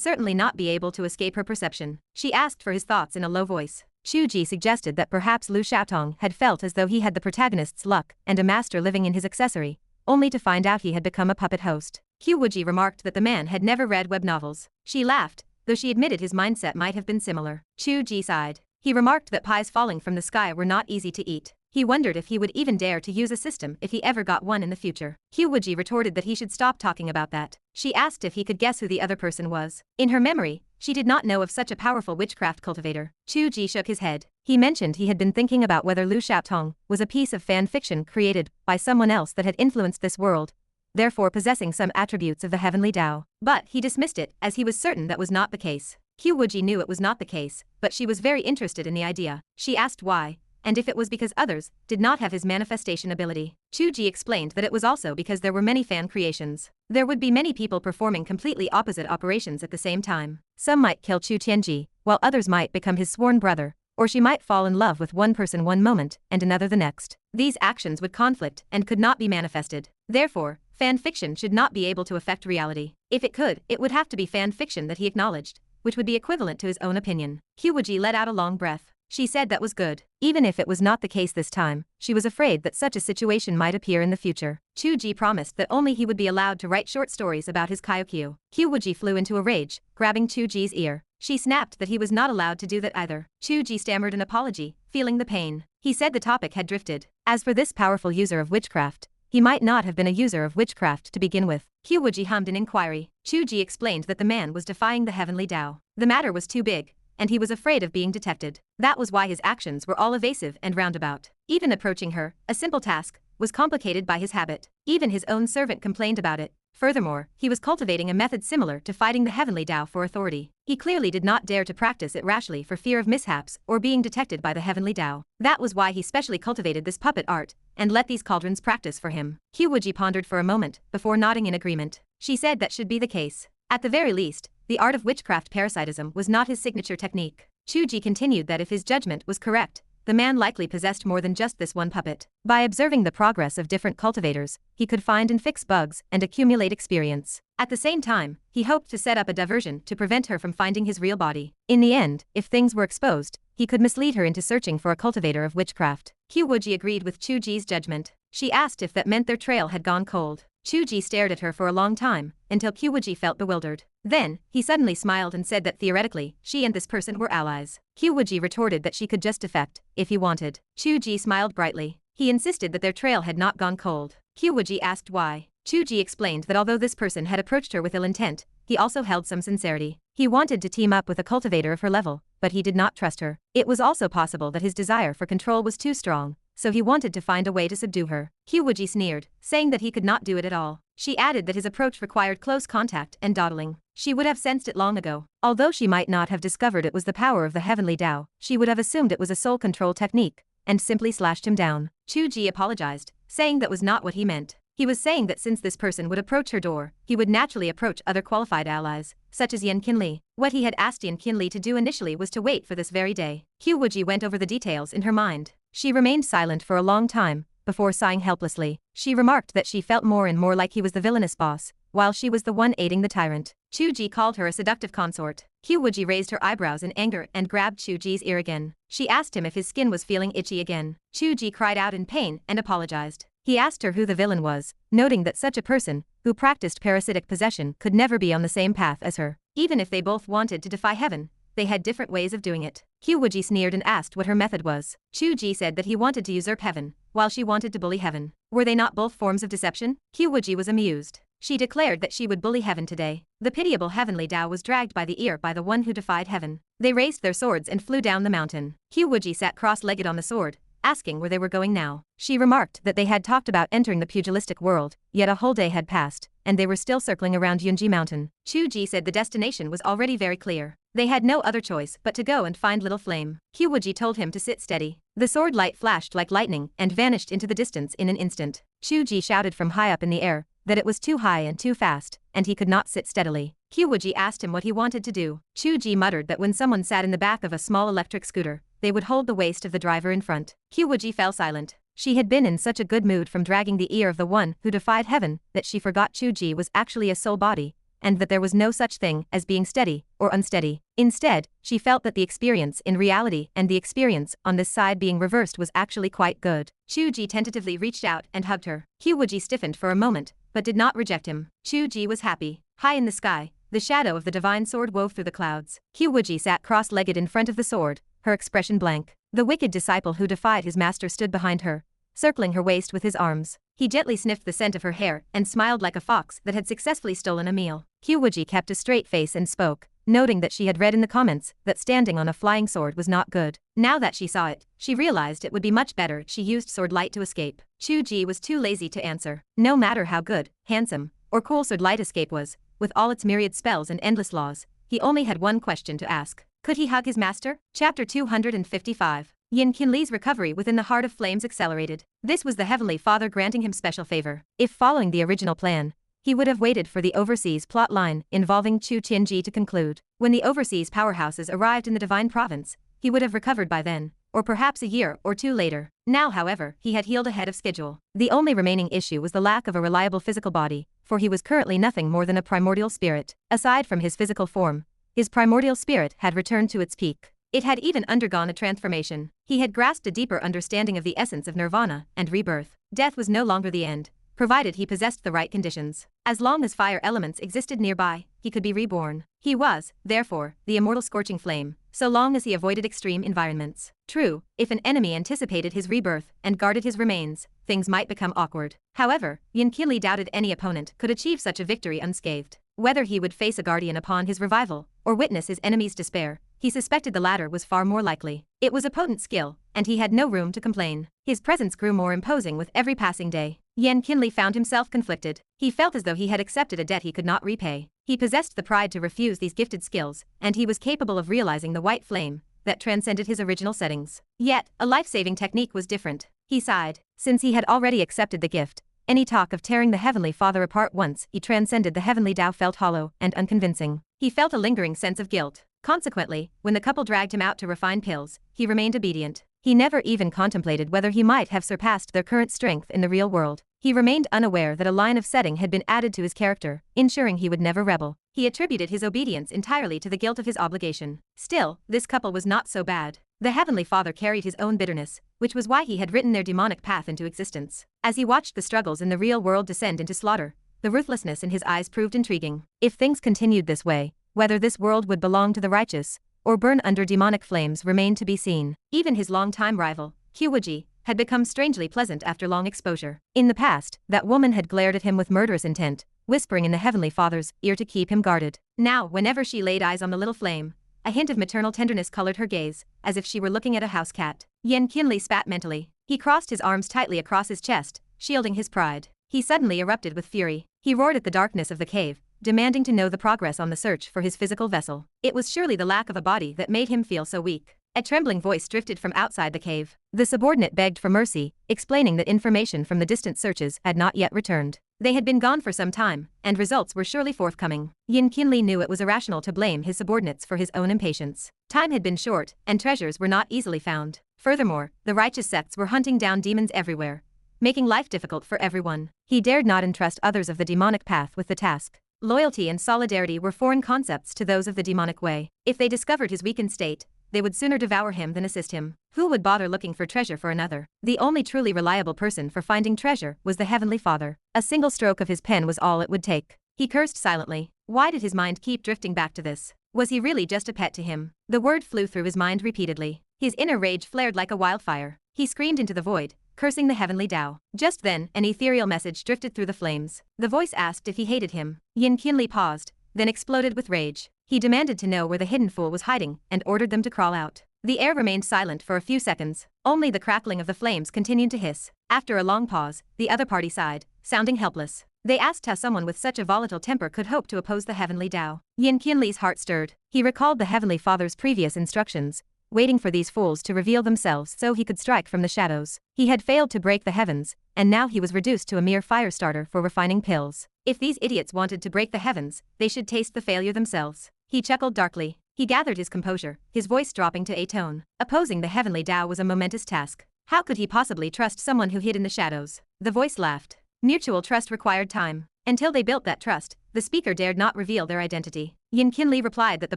A: certainly not be able to escape her perception. She asked for his thoughts in a low voice. Qiu Wuji suggested that perhaps Lu Xiaotong had felt as though he had the protagonist's luck and a master living in his accessory, only to find out he had become a puppet host. Qiu Wuji remarked that the man had never read web novels. She laughed, though she admitted his mindset might have been similar. Qiu Wuji sighed. He remarked that pies falling from the sky were not easy to eat. He wondered if he would even dare to use a system if he ever got one in the future. Qiu Wuji retorted that he should stop talking about that. She asked if he could guess who the other person was. In her memory, she did not know of such a powerful witchcraft cultivator. Qiu Wuji shook his head. He mentioned he had been thinking about whether Lu Xiaotong was a piece of fan fiction created by someone else that had influenced this world, therefore possessing some attributes of the Heavenly Dao. But he dismissed it as he was certain that was not the case. Qiu Wuji knew it was not the case, but she was very interested in the idea. She asked why, and if it was because others did not have his manifestation ability. Qiu Wuji explained that it was also because there were many fan creations. There would be many people performing completely opposite operations at the same time. Some might kill Chu Tianji, while others might become his sworn brother, or she might fall in love with one person one moment and another the next. These actions would conflict and could not be manifested. Therefore, fan fiction should not be able to affect reality. If it could, it would have to be fan fiction that he acknowledged, which would be equivalent to his own opinion. Qiu Wuji let out a long breath. She said that was good. Even if it was not the case this time, she was afraid that such a situation might appear in the future. Qiu Wuji promised that only he would be allowed to write short stories about his Kaiokyu. Qiu Wuji flew into a rage, grabbing Qiu Wuji's ear. She snapped that he was not allowed to do that either. Qiu Wuji stammered an apology, feeling the pain. He said the topic had drifted. As for this powerful user of witchcraft, he might not have been a user of witchcraft to begin with. Qiu Wuji hummed an inquiry. Qiu Wuji explained that the man was defying the Heavenly Dao. The matter was too big, and he was afraid of being detected. That was why his actions were all evasive and roundabout. Even approaching her, a simple task, was complicated by his habit. Even his own servant complained about it. Furthermore, he was cultivating a method similar to fighting the Heavenly Dao for authority. He clearly did not dare to practice it rashly for fear of mishaps or being detected by the Heavenly Dao. That was why he specially cultivated this puppet art and let these cauldrons practice for him. Qiu Wuji pondered for a moment before nodding in agreement. She said that should be the case. At the very least, the art of witchcraft parasitism was not his signature technique. Qiu Wuji continued that if his judgment was correct, the man likely possessed more than just this one puppet. By observing the progress of different cultivators, he could find and fix bugs and accumulate experience. At the same time, he hoped to set up a diversion to prevent her from finding his real body. In the end, if things were exposed, he could mislead her into searching for a cultivator of witchcraft. Qiu Wuji agreed with Qiu Wuji's judgment. She asked if that meant their trail had gone cold. Qiu Wuji stared at her for a long time, until Qiu Wuji felt bewildered. Then, he suddenly smiled and said that theoretically, she and this person were allies. Qiu Wuji retorted that she could just defect, if he wanted. Qiu Wuji smiled brightly. He insisted that their trail had not gone cold. Qiu Wuji asked why. Qiu Wuji explained that although this person had approached her with ill intent, he also held some sincerity. He wanted to team up with a cultivator of her level, but he did not trust her. It was also possible that his desire for control was too strong, so he wanted to find a way to subdue her. Qiu Wuji sneered, saying that he could not do it at all. She added that his approach required close contact and dawdling. She would have sensed it long ago. Although she might not have discovered it was the power of the Heavenly Dao, she would have assumed it was a soul control technique, and simply slashed him down. Qiu Wuji apologized, saying that was not what he meant. He was saying that since this person would approach her door, he would naturally approach other qualified allies, such as Yan Qianlie. What he had asked Yan Qianlie to do initially was to wait for this very day. Qiu Wuji went over the details in her mind. She remained silent for a long time, before sighing helplessly. She remarked that she felt more and more like he was the villainous boss, while she was the one aiding the tyrant. Qiu Wuji called her a seductive consort. Qiu Wuji raised her eyebrows in anger and grabbed Qiu Wuji's ear again. She asked him if his skin was feeling itchy again. Qiu Wuji cried out in pain and apologized. He asked her who the villain was, noting that such a person, who practiced parasitic possession, could never be on the same path as her. Even if they both wanted to defy heaven, they had different ways of doing it. Qiu Wuji sneered and asked what her method was. Qiu Ji said that he wanted to usurp heaven, while she wanted to bully heaven. Were they not both forms of deception? Qiu Wuji was amused. She declared that she would bully heaven today. The pitiable Heavenly Dao was dragged by the ear by the one who defied heaven. They raised their swords and flew down the mountain. Qiu Wuji sat cross-legged on the sword, asking where they were going now. She remarked that they had talked about entering the pugilistic world, yet a whole day had passed, and they were still circling around Yunji Mountain. Qiu Ji said the destination was already very clear. They had no other choice but to go and find Little Flame. Qiu Wuji told him to sit steady. The sword light flashed like lightning and vanished into the distance in an instant. Qiu Ji shouted from high up in the air that it was too high and too fast, and he could not sit steadily. Qiu Wuji asked him what he wanted to do. Qiu Ji muttered that when someone sat in the back of a small electric scooter, they would hold the waist of the driver in front. Qiu Wuji fell silent. She had been in such a good mood from dragging the ear of the one who defied heaven that she forgot Qiu Ji was actually a soul body, and that there was no such thing as being steady or unsteady. Instead, she felt that the experience in reality and the experience on this side being reversed was actually quite good. Qiu Ji tentatively reached out and hugged her. Qiu Wuji stiffened for a moment, but did not reject him. Qiu Ji was happy. High in the sky, the shadow of the divine sword wove through the clouds. Qiu Wuji sat cross-legged in front of the sword, her expression blank. The wicked disciple who defied his master stood behind her, circling her waist with his arms. He gently sniffed the scent of her hair and smiled like a fox that had successfully stolen a meal. Qiu Wuji kept a straight face and spoke, noting that she had read in the comments that standing on a flying sword was not good. Now that she saw it, she realized it would be much better she used sword light to escape. Qiu Ji was too lazy to answer. No matter how good, handsome, or cool sword light escape was, with all its myriad spells and endless laws, he only had one question to ask. Could he hug his master? Chapter 255. Yan Qianlie's recovery within the heart of flames accelerated. This was the Heavenly Father granting him special favor. If following the original plan, he would have waited for the overseas plot line involving Chu Qianji to conclude. When the overseas powerhouses arrived in the Divine Province, he would have recovered by then, or perhaps a year or two later. Now, however, he had healed ahead of schedule. The only remaining issue was the lack of a reliable physical body, for he was currently nothing more than a primordial spirit. Aside from his physical form, his primordial spirit had returned to its peak. It had even undergone a transformation. He had grasped a deeper understanding of the essence of nirvana and rebirth. Death was no longer the end, provided he possessed the right conditions. As long as fire elements existed nearby, he could be reborn. He was, therefore, the immortal scorching flame, so long as he avoided extreme environments. True, if an enemy anticipated his rebirth and guarded his remains, things might become awkward. However, Yan Qianlie doubted any opponent could achieve such a victory unscathed. Whether he would face a guardian upon his revival, or witness his enemy's despair, he suspected the latter was far more likely. It was a potent skill, and he had no room to complain. His presence grew more imposing with every passing day. Yan Qianlie found himself conflicted. He felt as though he had accepted a debt he could not repay. He possessed the pride to refuse these gifted skills, and he was capable of realizing the white flame that transcended his original settings. Yet, a life-saving technique was different. He sighed. Since he had already accepted the gift, any talk of tearing the Heavenly Father apart once he transcended the Heavenly Dao felt hollow and unconvincing. He felt a lingering sense of guilt. Consequently, when the couple dragged him out to refine pills, he remained obedient. He never even contemplated whether he might have surpassed their current strength in the real world. He remained unaware that a line of setting had been added to his character, ensuring he would never rebel. He attributed his obedience entirely to the guilt of his obligation. Still, this couple was not so bad. The Heavenly Father carried his own bitterness, which was why he had written their demonic path into existence. As he watched the struggles in the real world descend into slaughter, the ruthlessness in his eyes proved intriguing. If things continued this way, whether this world would belong to the righteous or burn under demonic flames remained to be seen. Even his longtime rival, Qiu Wuji, had become strangely pleasant after long exposure. In the past, that woman had glared at him with murderous intent, whispering in the Heavenly Father's ear to keep him guarded. Now, whenever she laid eyes on the little flame, a hint of maternal tenderness colored her gaze, as if she were looking at a house cat. Yan Qianlie spat mentally. He crossed his arms tightly across his chest, shielding his pride. He suddenly erupted with fury. He roared at the darkness of the cave, demanding to know the progress on the search for his physical vessel. It was surely the lack of a body that made him feel so weak. A trembling voice drifted from outside the cave. The subordinate begged for mercy, explaining that information from the distant searches had not yet returned. They had been gone for some time, and results were surely forthcoming. Yan Qianlie knew it was irrational to blame his subordinates for his own impatience. Time had been short, and treasures were not easily found. Furthermore, the righteous sects were hunting down demons everywhere, making life difficult for everyone. He dared not entrust others of the demonic path with the task. Loyalty and solidarity were foreign concepts to those of the demonic way. If they discovered his weakened state, they would sooner devour him than assist him. Who would bother looking for treasure for another? The only truly reliable person for finding treasure was the Heavenly Father. A single stroke of his pen was all it would take. He cursed silently. Why did his mind keep drifting back to this? Was he really just a pet to him? The word flew through his mind repeatedly. His inner rage flared like a wildfire. He screamed into the void, cursing the Heavenly Dao. Just then, an ethereal message drifted through the flames. The voice asked if he hated him. Yan Qianlie paused, then exploded with rage. He demanded to know where the hidden fool was hiding and ordered them to crawl out. The air remained silent for a few seconds. Only the crackling of the flames continued to hiss. After a long pause, the other party sighed, sounding helpless. They asked how someone with such a volatile temper could hope to oppose the Heavenly Dao. Yan Qianlie's heart stirred. He recalled the Heavenly Father's previous instructions, waiting for these fools to reveal themselves so he could strike from the shadows. He had failed to break the heavens, and now he was reduced to a mere fire starter for refining pills. If these idiots wanted to break the heavens, they should taste the failure themselves. He chuckled darkly. He gathered his composure, his voice dropping to a tone. Opposing the Heavenly Dao was a momentous task. How could he possibly trust someone who hid in the shadows? The voice laughed. Mutual trust required time. Until they built that trust, the speaker dared not reveal their identity. Yan Qianlie replied that the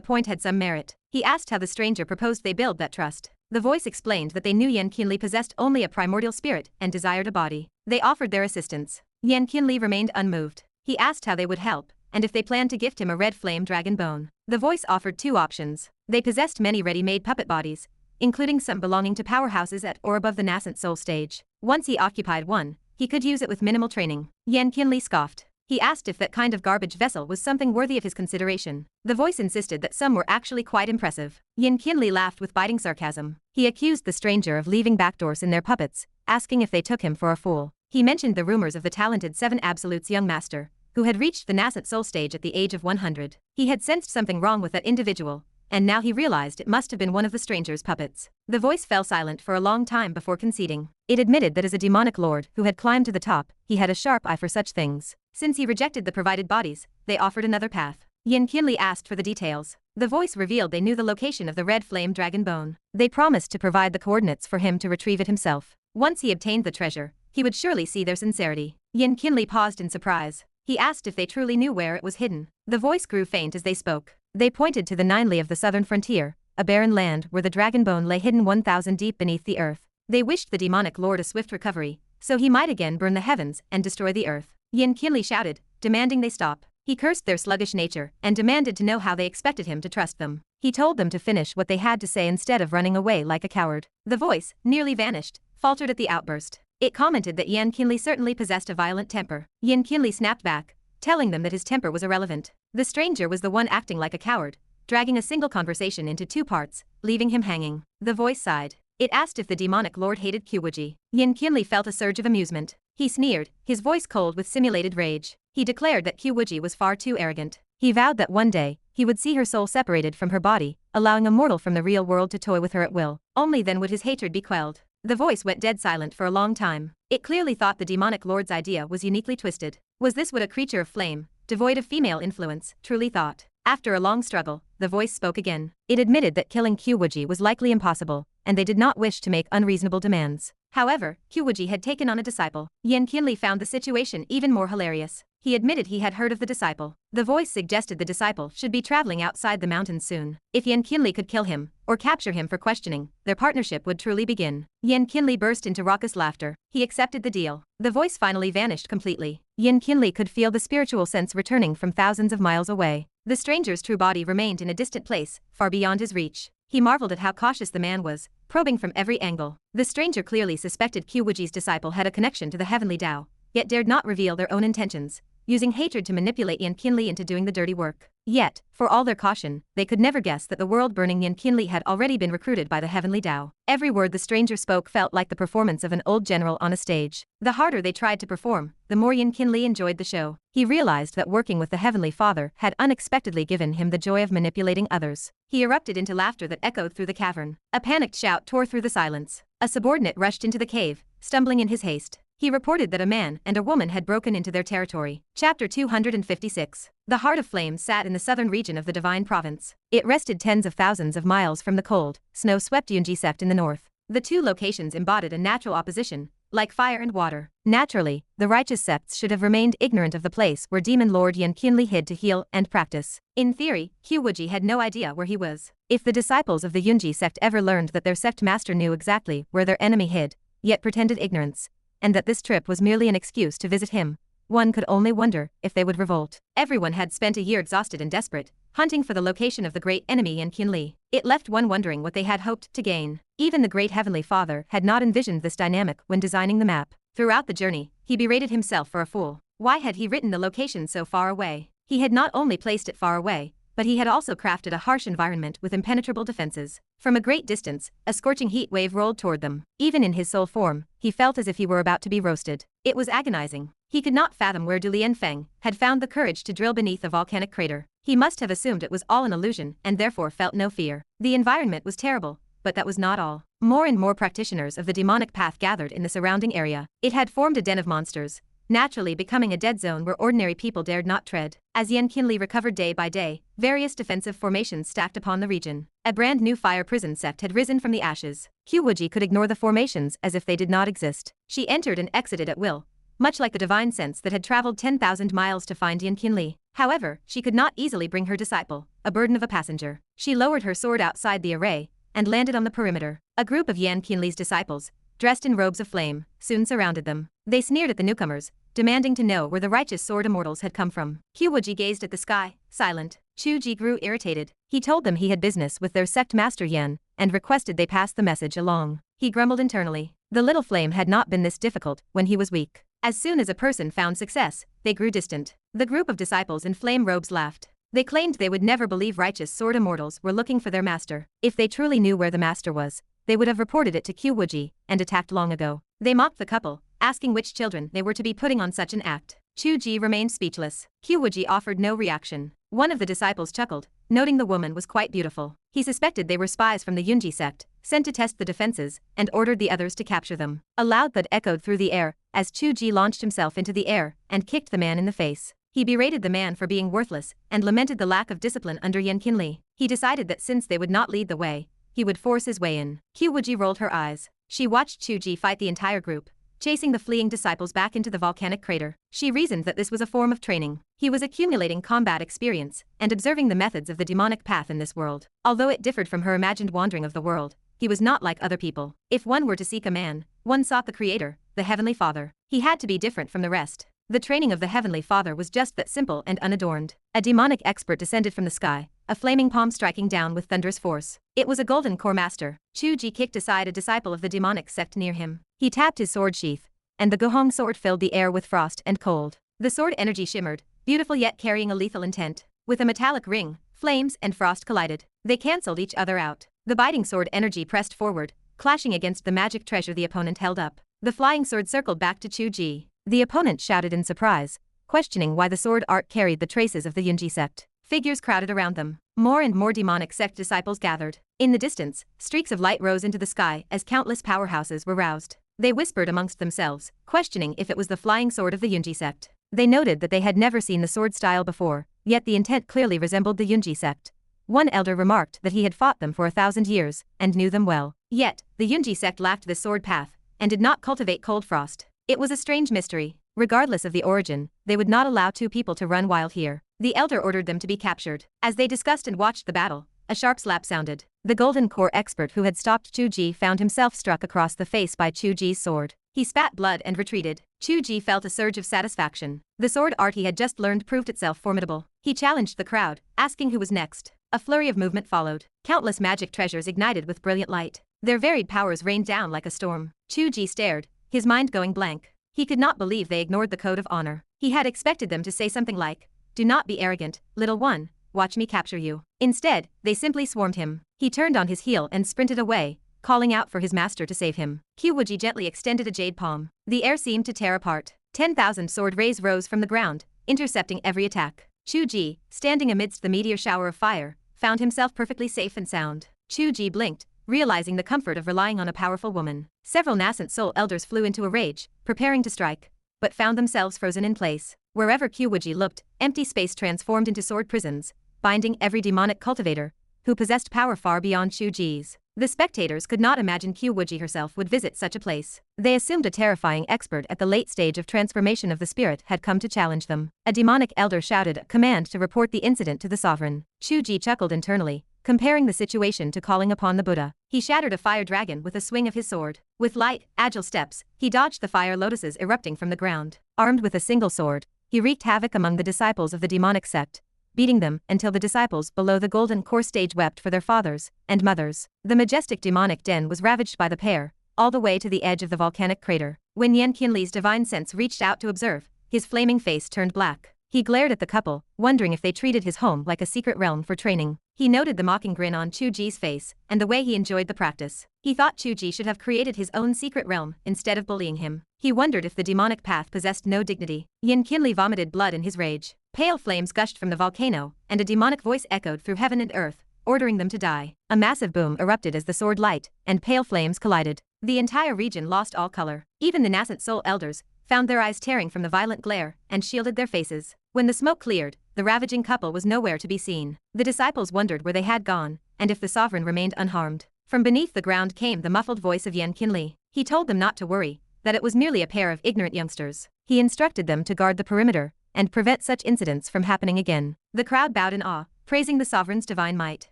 A: point had some merit. He asked how the stranger proposed they build that trust. The voice explained that they knew Yan Qianlie possessed only a primordial spirit and desired a body. They offered their assistance. Yan Qianlie remained unmoved. He asked how they would help, and if they planned to gift him a red flame dragon bone. The voice offered two options. They possessed many ready-made puppet bodies, including some belonging to powerhouses at or above the nascent soul stage. Once he occupied one, he could use it with minimal training. Yan Qianlie scoffed. He asked if that kind of garbage vessel was something worthy of his consideration. The voice insisted that some were actually quite impressive. Yan Qianlie laughed with biting sarcasm. He accused the stranger of leaving backdoors in their puppets, asking if they took him for a fool. He mentioned the rumors of the talented Seven Absolutes young master, who had reached the nascent soul stage at the age of 100. He had sensed something wrong with that individual, and now he realized it must have been one of the stranger's puppets. The voice fell silent for a long time before conceding. It admitted that as a demonic lord who had climbed to the top, he had a sharp eye for such things. Since he rejected the provided bodies, they offered another path. Yan Qianlie asked for the details. The voice revealed they knew the location of the red flame dragon bone. They promised to provide the coordinates for him to retrieve it himself. Once he obtained the treasure, he would surely see their sincerity. Yan Qianlie paused in surprise. He asked if they truly knew where it was hidden. The voice grew faint as they spoke. They pointed to the Ninely of the southern frontier, a barren land where the dragon bone lay hidden 1,000 deep beneath the earth. They wished the demonic lord a swift recovery, so he might again burn the heavens and destroy the earth. Yan Qianlie shouted, demanding they stop. He cursed their sluggish nature and demanded to know how they expected him to trust them. He told them to finish what they had to say instead of running away like a coward. The voice, nearly vanished, faltered at the outburst. It commented that Yan Qianlie certainly possessed a violent temper. Yan Qianlie snapped back, telling them that his temper was irrelevant. The stranger was the one acting like a coward, dragging a single conversation into two parts, leaving him hanging. The voice sighed. It asked if the demonic lord hated Qiu Wuji. Yan Qianlie felt a surge of amusement. He sneered, his voice cold with simulated rage. He declared that Qiu Wuji was far too arrogant. He vowed that one day, he would see her soul separated from her body, allowing a mortal from the real world to toy with her at will. Only then would his hatred be quelled. The voice went dead silent for a long time. It clearly thought the demonic lord's idea was uniquely twisted. Was this what a creature of flame, devoid of female influence, truly thought? After a long struggle, the voice spoke again. It admitted that killing Qiu Wuji was likely impossible, and they did not wish to make unreasonable demands. However, Qiu Wuji had taken on a disciple. Yan Qianlie found the situation even more hilarious. He admitted he had heard of the disciple. The voice suggested the disciple should be traveling outside the mountains soon. If Yan Qianlie could kill him, or capture him for questioning, their partnership would truly begin. Yan Qianlie burst into raucous laughter. He accepted the deal. The voice finally vanished completely. Yan Qianlie could feel the spiritual sense returning from thousands of miles away. The stranger's true body remained in a distant place, far beyond his reach. He marveled at how cautious the man was, probing from every angle. The stranger clearly suspected Qiu Wuji's disciple had a connection to the Heavenly Dao, yet dared not reveal their own intentions, using hatred to manipulate Yan Qianlie into doing the dirty work. Yet, for all their caution, they could never guess that the world-burning Yan Qianlie had already been recruited by the Heavenly Dao. Every word the stranger spoke felt like the performance of an old general on a stage. The harder they tried to perform, the more Yan Qianlie enjoyed the show. He realized that working with the Heavenly Father had unexpectedly given him the joy of manipulating others. He erupted into laughter that echoed through the cavern. A panicked shout tore through the silence. A subordinate rushed into the cave, stumbling in his haste. He reported that a man and a woman had broken into their territory. Chapter 256. The Heart of Flame sat in the southern region of the Divine Province. It rested tens of thousands of miles from the cold, snow-swept Yunji sect in the north. The two locations embodied a natural opposition, like fire and water. Naturally, the righteous sects should have remained ignorant of the place where Demon Lord Yan Qianlie hid to heal and practice. In theory, Qiu Wuji had no idea where he was. If the disciples of the Yunji sect ever learned that their sect master knew exactly where their enemy hid, yet pretended ignorance, and that this trip was merely an excuse to visit him, one could only wonder if they would revolt. Everyone had spent a year exhausted and desperate, hunting for the location of the great enemy Yan Qianlie. It left one wondering what they had hoped to gain. Even the great Heavenly Father had not envisioned this dynamic when designing the map. Throughout the journey, he berated himself for a fool. Why had he written the location so far away? He had not only placed it far away, but he had also crafted a harsh environment with impenetrable defenses. From a great distance, a scorching heat wave rolled toward them. Even in his soul form, he felt as if he were about to be roasted. It was agonizing. He could not fathom where Du Lianfeng had found the courage to drill beneath a volcanic crater. He must have assumed it was all an illusion and therefore felt no fear. The environment was terrible, but that was not all. More and more practitioners of the demonic path gathered in the surrounding area. It had formed a den of monsters, naturally becoming a dead zone where ordinary people dared not tread. As Yan Qianlie recovered day by day, various defensive formations stacked upon the region. A brand new fire prison sect had risen from the ashes. Qiu Wuji could ignore the formations as if they did not exist. She entered and exited at will, much like the divine sense that had traveled 10,000 miles to find Yan Qianlie. However, she could not easily bring her disciple, a burden of a passenger. She lowered her sword outside the array and landed on the perimeter. A group of Yan Qianlie's disciples, dressed in robes of flame, soon surrounded them. They sneered at the newcomers, demanding to know where the righteous sword immortals had come from. Qiu Wuji gazed at the sky, silent. Qiu Ji grew irritated. He told them he had business with their sect master Yan, and requested they pass the message along. He grumbled internally. The little flame had not been this difficult when he was weak. As soon as a person found success, they grew distant. The group of disciples in flame robes laughed. They claimed they would never believe righteous sword immortals were looking for their master. If they truly knew where the master was, they would have reported it to Qiu Wuji and attacked long ago. They mocked the couple, asking which children they were to be putting on such an act. Qiu Ji remained speechless. Qiu Wuji offered no reaction. One of the disciples chuckled, noting the woman was quite beautiful. He suspected they were spies from the Yunji sect, sent to test the defenses, and ordered the others to capture them. A loud thud echoed through the air as Qiu Ji launched himself into the air and kicked the man in the face. He berated the man for being worthless and lamented the lack of discipline under Yan Qianlie. He decided that since they would not lead the way, he would force his way in. Qiu Wuji rolled her eyes. She watched Qiu Ji fight the entire group, chasing the fleeing disciples back into the volcanic crater. She reasoned that this was a form of training. He was accumulating combat experience and observing the methods of the demonic path in this world. Although it differed from her imagined wandering of the world, he was not like other people. If one were to seek a man, one sought the Creator, the Heavenly Father. He had to be different from the rest. The training of the Heavenly Father was just that simple and unadorned. A demonic expert descended from the sky, a flaming palm striking down with thunderous force. It was a golden core master. Qiu Ji kicked aside a disciple of the demonic sect near him. He tapped his sword sheath, and the Gohong sword filled the air with frost and cold. The sword energy shimmered, beautiful yet carrying a lethal intent. With a metallic ring, flames and frost collided. They cancelled each other out. The biting sword energy pressed forward, clashing against the magic treasure the opponent held up. The flying sword circled back to Qiu Ji. The opponent shouted in surprise, questioning why the sword art carried the traces of the Yunji sect. Figures crowded around them. More and more demonic sect disciples gathered. In the distance, streaks of light rose into the sky as countless powerhouses were roused. They whispered amongst themselves, questioning if it was the flying sword of the Yunji sect. They noted that they had never seen the sword style before, yet the intent clearly resembled the Yunji sect. One elder remarked that he had fought them for 1,000 years and knew them well. Yet, the Yunji sect lacked this sword path and did not cultivate cold frost. It was a strange mystery. Regardless of the origin, they would not allow two people to run wild here. The elder ordered them to be captured. As they discussed and watched the battle, a sharp slap sounded. The golden core expert who had stopped Qiu Ji found himself struck across the face by Qiu Ji's sword. He spat blood and retreated. Qiu Ji felt a surge of satisfaction. The sword art he had just learned proved itself formidable. He challenged the crowd, asking who was next. A flurry of movement followed. Countless magic treasures ignited with brilliant light. Their varied powers rained down like a storm. Qiu Ji stared, his mind going blank. He could not believe they ignored the code of honor. He had expected them to say something like, "Do not be arrogant, little one, watch me capture you." Instead, they simply swarmed him. He turned on his heel and sprinted away, calling out for his master to save him. Qiu Wuji gently extended a jade palm. The air seemed to tear apart. 10,000 sword rays rose from the ground, intercepting every attack. Qiu Ji, standing amidst the meteor shower of fire, found himself perfectly safe and sound. Qiu Ji blinked, realizing the comfort of relying on a powerful woman. Several nascent soul elders flew into a rage, preparing to strike, but found themselves frozen in place. Wherever Qiu Wuji looked, empty space transformed into sword prisons, binding every demonic cultivator who possessed power far beyond Qiu Ji's. The spectators could not imagine Qiu Wuji herself would visit such a place. They assumed a terrifying expert at the late stage of transformation of the spirit had come to challenge them. A demonic elder shouted a command to report the incident to the sovereign. Qiu Ji chuckled internally, comparing the situation to calling upon the Buddha. He shattered a fire dragon with a swing of his sword. With light, agile steps, he dodged the fire lotuses erupting from the ground. Armed with a single sword, he wreaked havoc among the disciples of the demonic sect, beating them until the disciples below the golden core stage wept for their fathers and mothers. The majestic demonic den was ravaged by the pair, all the way to the edge of the volcanic crater. When Yan Qianlie's divine sense reached out to observe, his flaming face turned black. He glared at the couple, wondering if they treated his home like a secret realm for training. He noted the mocking grin on Qiu Wuji's face and the way he enjoyed the practice. He thought Qiu Wuji should have created his own secret realm instead of bullying him. He wondered if the demonic path possessed no dignity. Yan Qianlie vomited blood in his rage. Pale flames gushed from the volcano, and a demonic voice echoed through heaven and earth, ordering them to die. A massive boom erupted as the sword light and pale flames collided. The entire region lost all color. Even the nascent soul elders found their eyes tearing from the violent glare and shielded their faces. When the smoke cleared, the ravaging couple was nowhere to be seen. The disciples wondered where they had gone, and if the sovereign remained unharmed. From beneath the ground came the muffled voice of Yan Qianlie. He told them not to worry, that it was merely a pair of ignorant youngsters. He instructed them to guard the perimeter and prevent such incidents from happening again. The crowd bowed in awe, praising the sovereign's divine might.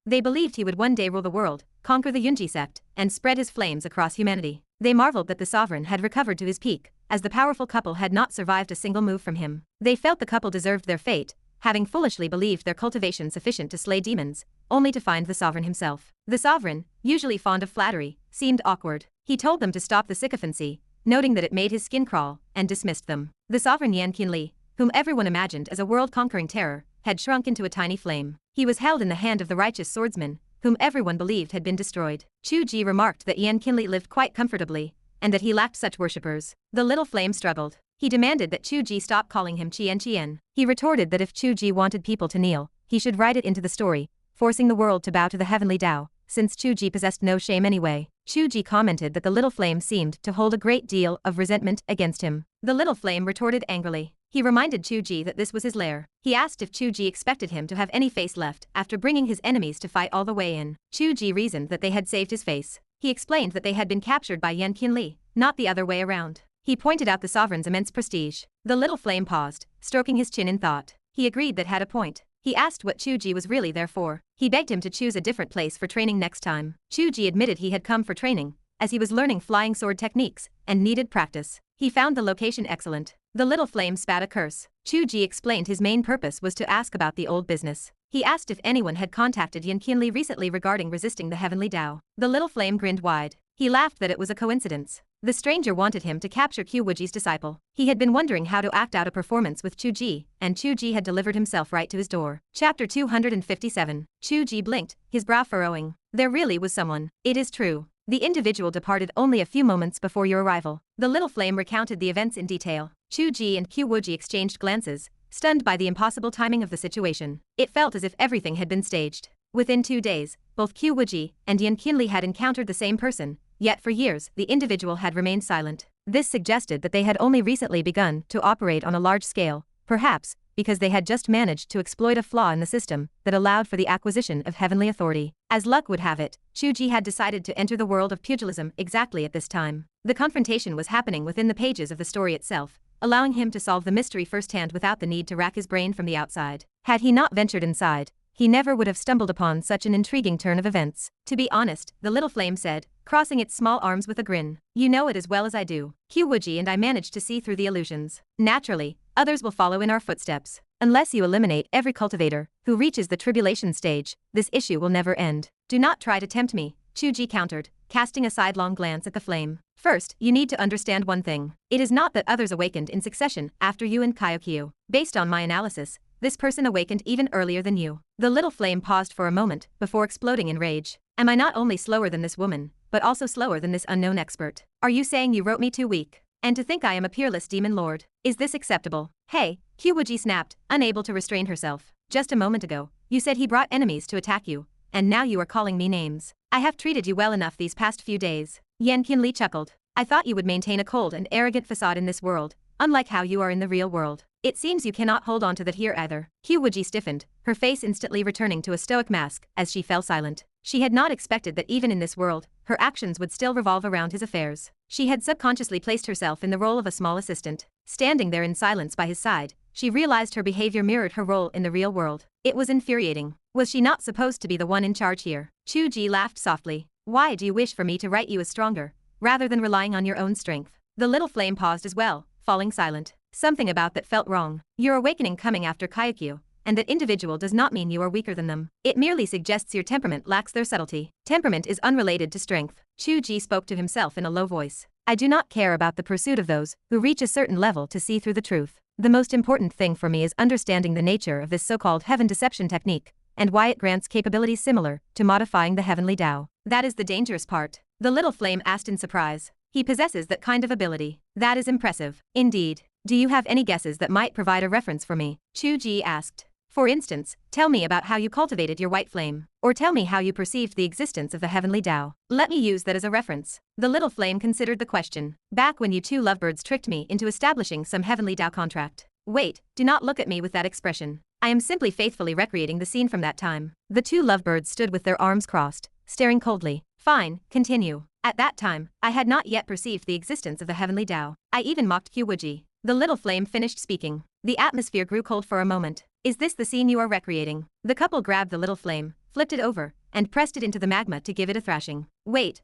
A: They believed he would one day rule the world, conquer the Yunji sect, and spread his flames across humanity. They marveled that the sovereign had recovered to his peak, as the powerful couple had not survived a single move from him. They felt the couple deserved their fate, having foolishly believed their cultivation sufficient to slay demons, only to find the sovereign himself. The sovereign, usually fond of flattery, seemed awkward. He told them to stop the sycophancy, noting that it made his skin crawl, and dismissed them. The sovereign Yan Qianlie, whom everyone imagined as a world-conquering terror, had shrunk into a tiny flame. He was held in the hand of the righteous swordsman, whom everyone believed had been destroyed. Qiu Wuji remarked that Yan Qianlie lived quite comfortably, and that he lacked such worshippers. The little flame struggled. He demanded that Qiu Wuji stop calling him Qian. He retorted that if Qiu Wuji wanted people to kneel, he should write it into the story, forcing the world to bow to the Heavenly Dao, since Qiu Wuji possessed no shame anyway. Qiu Wuji commented that the little flame seemed to hold a great deal of resentment against him. The little flame retorted angrily. He reminded Qiu Wuji that this was his lair. He asked if Qiu Wuji expected him to have any face left after bringing his enemies to fight all the way in. Qiu Wuji reasoned that they had saved his face. He explained that they had been captured by Yan Qianlie, not the other way around. He pointed out the sovereign's immense prestige. The little flame paused, stroking his chin in thought. He agreed that had a point. He asked what Qiu Wuji was really there for. He begged him to choose a different place for training next time. Qiu Wuji admitted he had come for training, as he was learning flying sword techniques and needed practice. He found the location excellent. The little flame spat a curse. Qiu Wuji explained his main purpose was to ask about the old business. He asked if anyone had contacted Yan Qianlie recently regarding resisting the Heavenly Dao. The little flame grinned wide. He laughed that it was a coincidence. The stranger wanted him to capture Qiu Wuji's disciple. He had been wondering how to act out a performance with Qiu Wuji, and Qiu Wuji had delivered himself right to his door. Chapter 257. Qiu Wuji blinked, his brow furrowing. There really was someone. It is true. The individual departed only a few moments before your arrival. The little flame recounted the events in detail. Qiu Wuji and Qiu Wuji exchanged glances, stunned by the impossible timing of the situation. It felt as if everything had been staged. Within 2 days, both Qiu Wuji and Yan Qianlie had encountered the same person, yet for years the individual had remained silent. This suggested that they had only recently begun to operate on a large scale, perhaps because they had just managed to exploit a flaw in the system that allowed for the acquisition of heavenly authority. As luck would have it, Qiu Wuji had decided to enter the world of pugilism exactly at this time. The confrontation was happening within the pages of the story itself, allowing him to solve the mystery firsthand without the need to rack his brain from the outside. Had he not ventured inside, he never would have stumbled upon such an intriguing turn of events. To be honest, the little flame said, crossing its small arms with a grin. You know it as well as I do. Qiu Wuji and I managed to see through the illusions. Naturally, others will follow in our footsteps. Unless you eliminate every cultivator who reaches the tribulation stage, this issue will never end. Do not try to tempt me, Qiu Wuji countered, casting a sidelong glance at the flame. First, you need to understand one thing. It is not that others awakened in succession after you and Qiu. Based on my analysis, this person awakened even earlier than you. The little flame paused for a moment before exploding in rage. Am I not only slower than this woman, but also slower than this unknown expert? Are you saying you wrote me too weak? And to think I am a peerless demon lord? Is this acceptable? Hey, Qiu Wuji snapped, unable to restrain herself. Just a moment ago, you said he brought enemies to attack you, and now you are calling me names. I have treated you well enough these past few days. Yan Qianlie chuckled. I thought you would maintain a cold and arrogant facade in this world, unlike how you are in the real world. It seems you cannot hold on to that here either. Qiu Wuji stiffened, her face instantly returning to a stoic mask as she fell silent. She had not expected that even in this world, her actions would still revolve around his affairs. She had subconsciously placed herself in the role of a small assistant. Standing there in silence by his side, she realized her behavior mirrored her role in the real world. It was infuriating. Was she not supposed to be the one in charge here? Qiu Wuji laughed softly. Why do you wish for me to write you as stronger, rather than relying on your own strength? The little flame paused as well, falling silent. Something about that felt wrong. Your awakening coming after Kaiokyu, and that individual does not mean you are weaker than them. It merely suggests your temperament lacks their subtlety. Temperament is unrelated to strength. Qiu Wuji spoke to himself in a low voice. I do not care about the pursuit of those who reach a certain level to see through the truth. The most important thing for me is understanding the nature of this so-called heaven deception technique, and why it grants capabilities similar to modifying the Heavenly Dao. That is the dangerous part. The little flame asked in surprise. He possesses that kind of ability. That is impressive. Indeed. Do you have any guesses that might provide a reference for me? Qiu Wuji asked. For instance, tell me about how you cultivated your white flame, or tell me how you perceived the existence of the Heavenly Dao. Let me use that as a reference. The little flame considered the question. Back when you two lovebirds tricked me into establishing some Heavenly Dao contract. Wait, do not look at me with that expression. I am simply faithfully recreating the scene from that time. The two lovebirds stood with their arms crossed, staring coldly. Fine, continue. At that time, I had not yet perceived the existence of the Heavenly Dao. I even mocked Qiu Wuji. The little flame finished speaking. The atmosphere grew cold for a moment. Is this the scene you are recreating? The couple grabbed the little flame, flipped it over, and pressed it into the magma to give it a thrashing. Wait,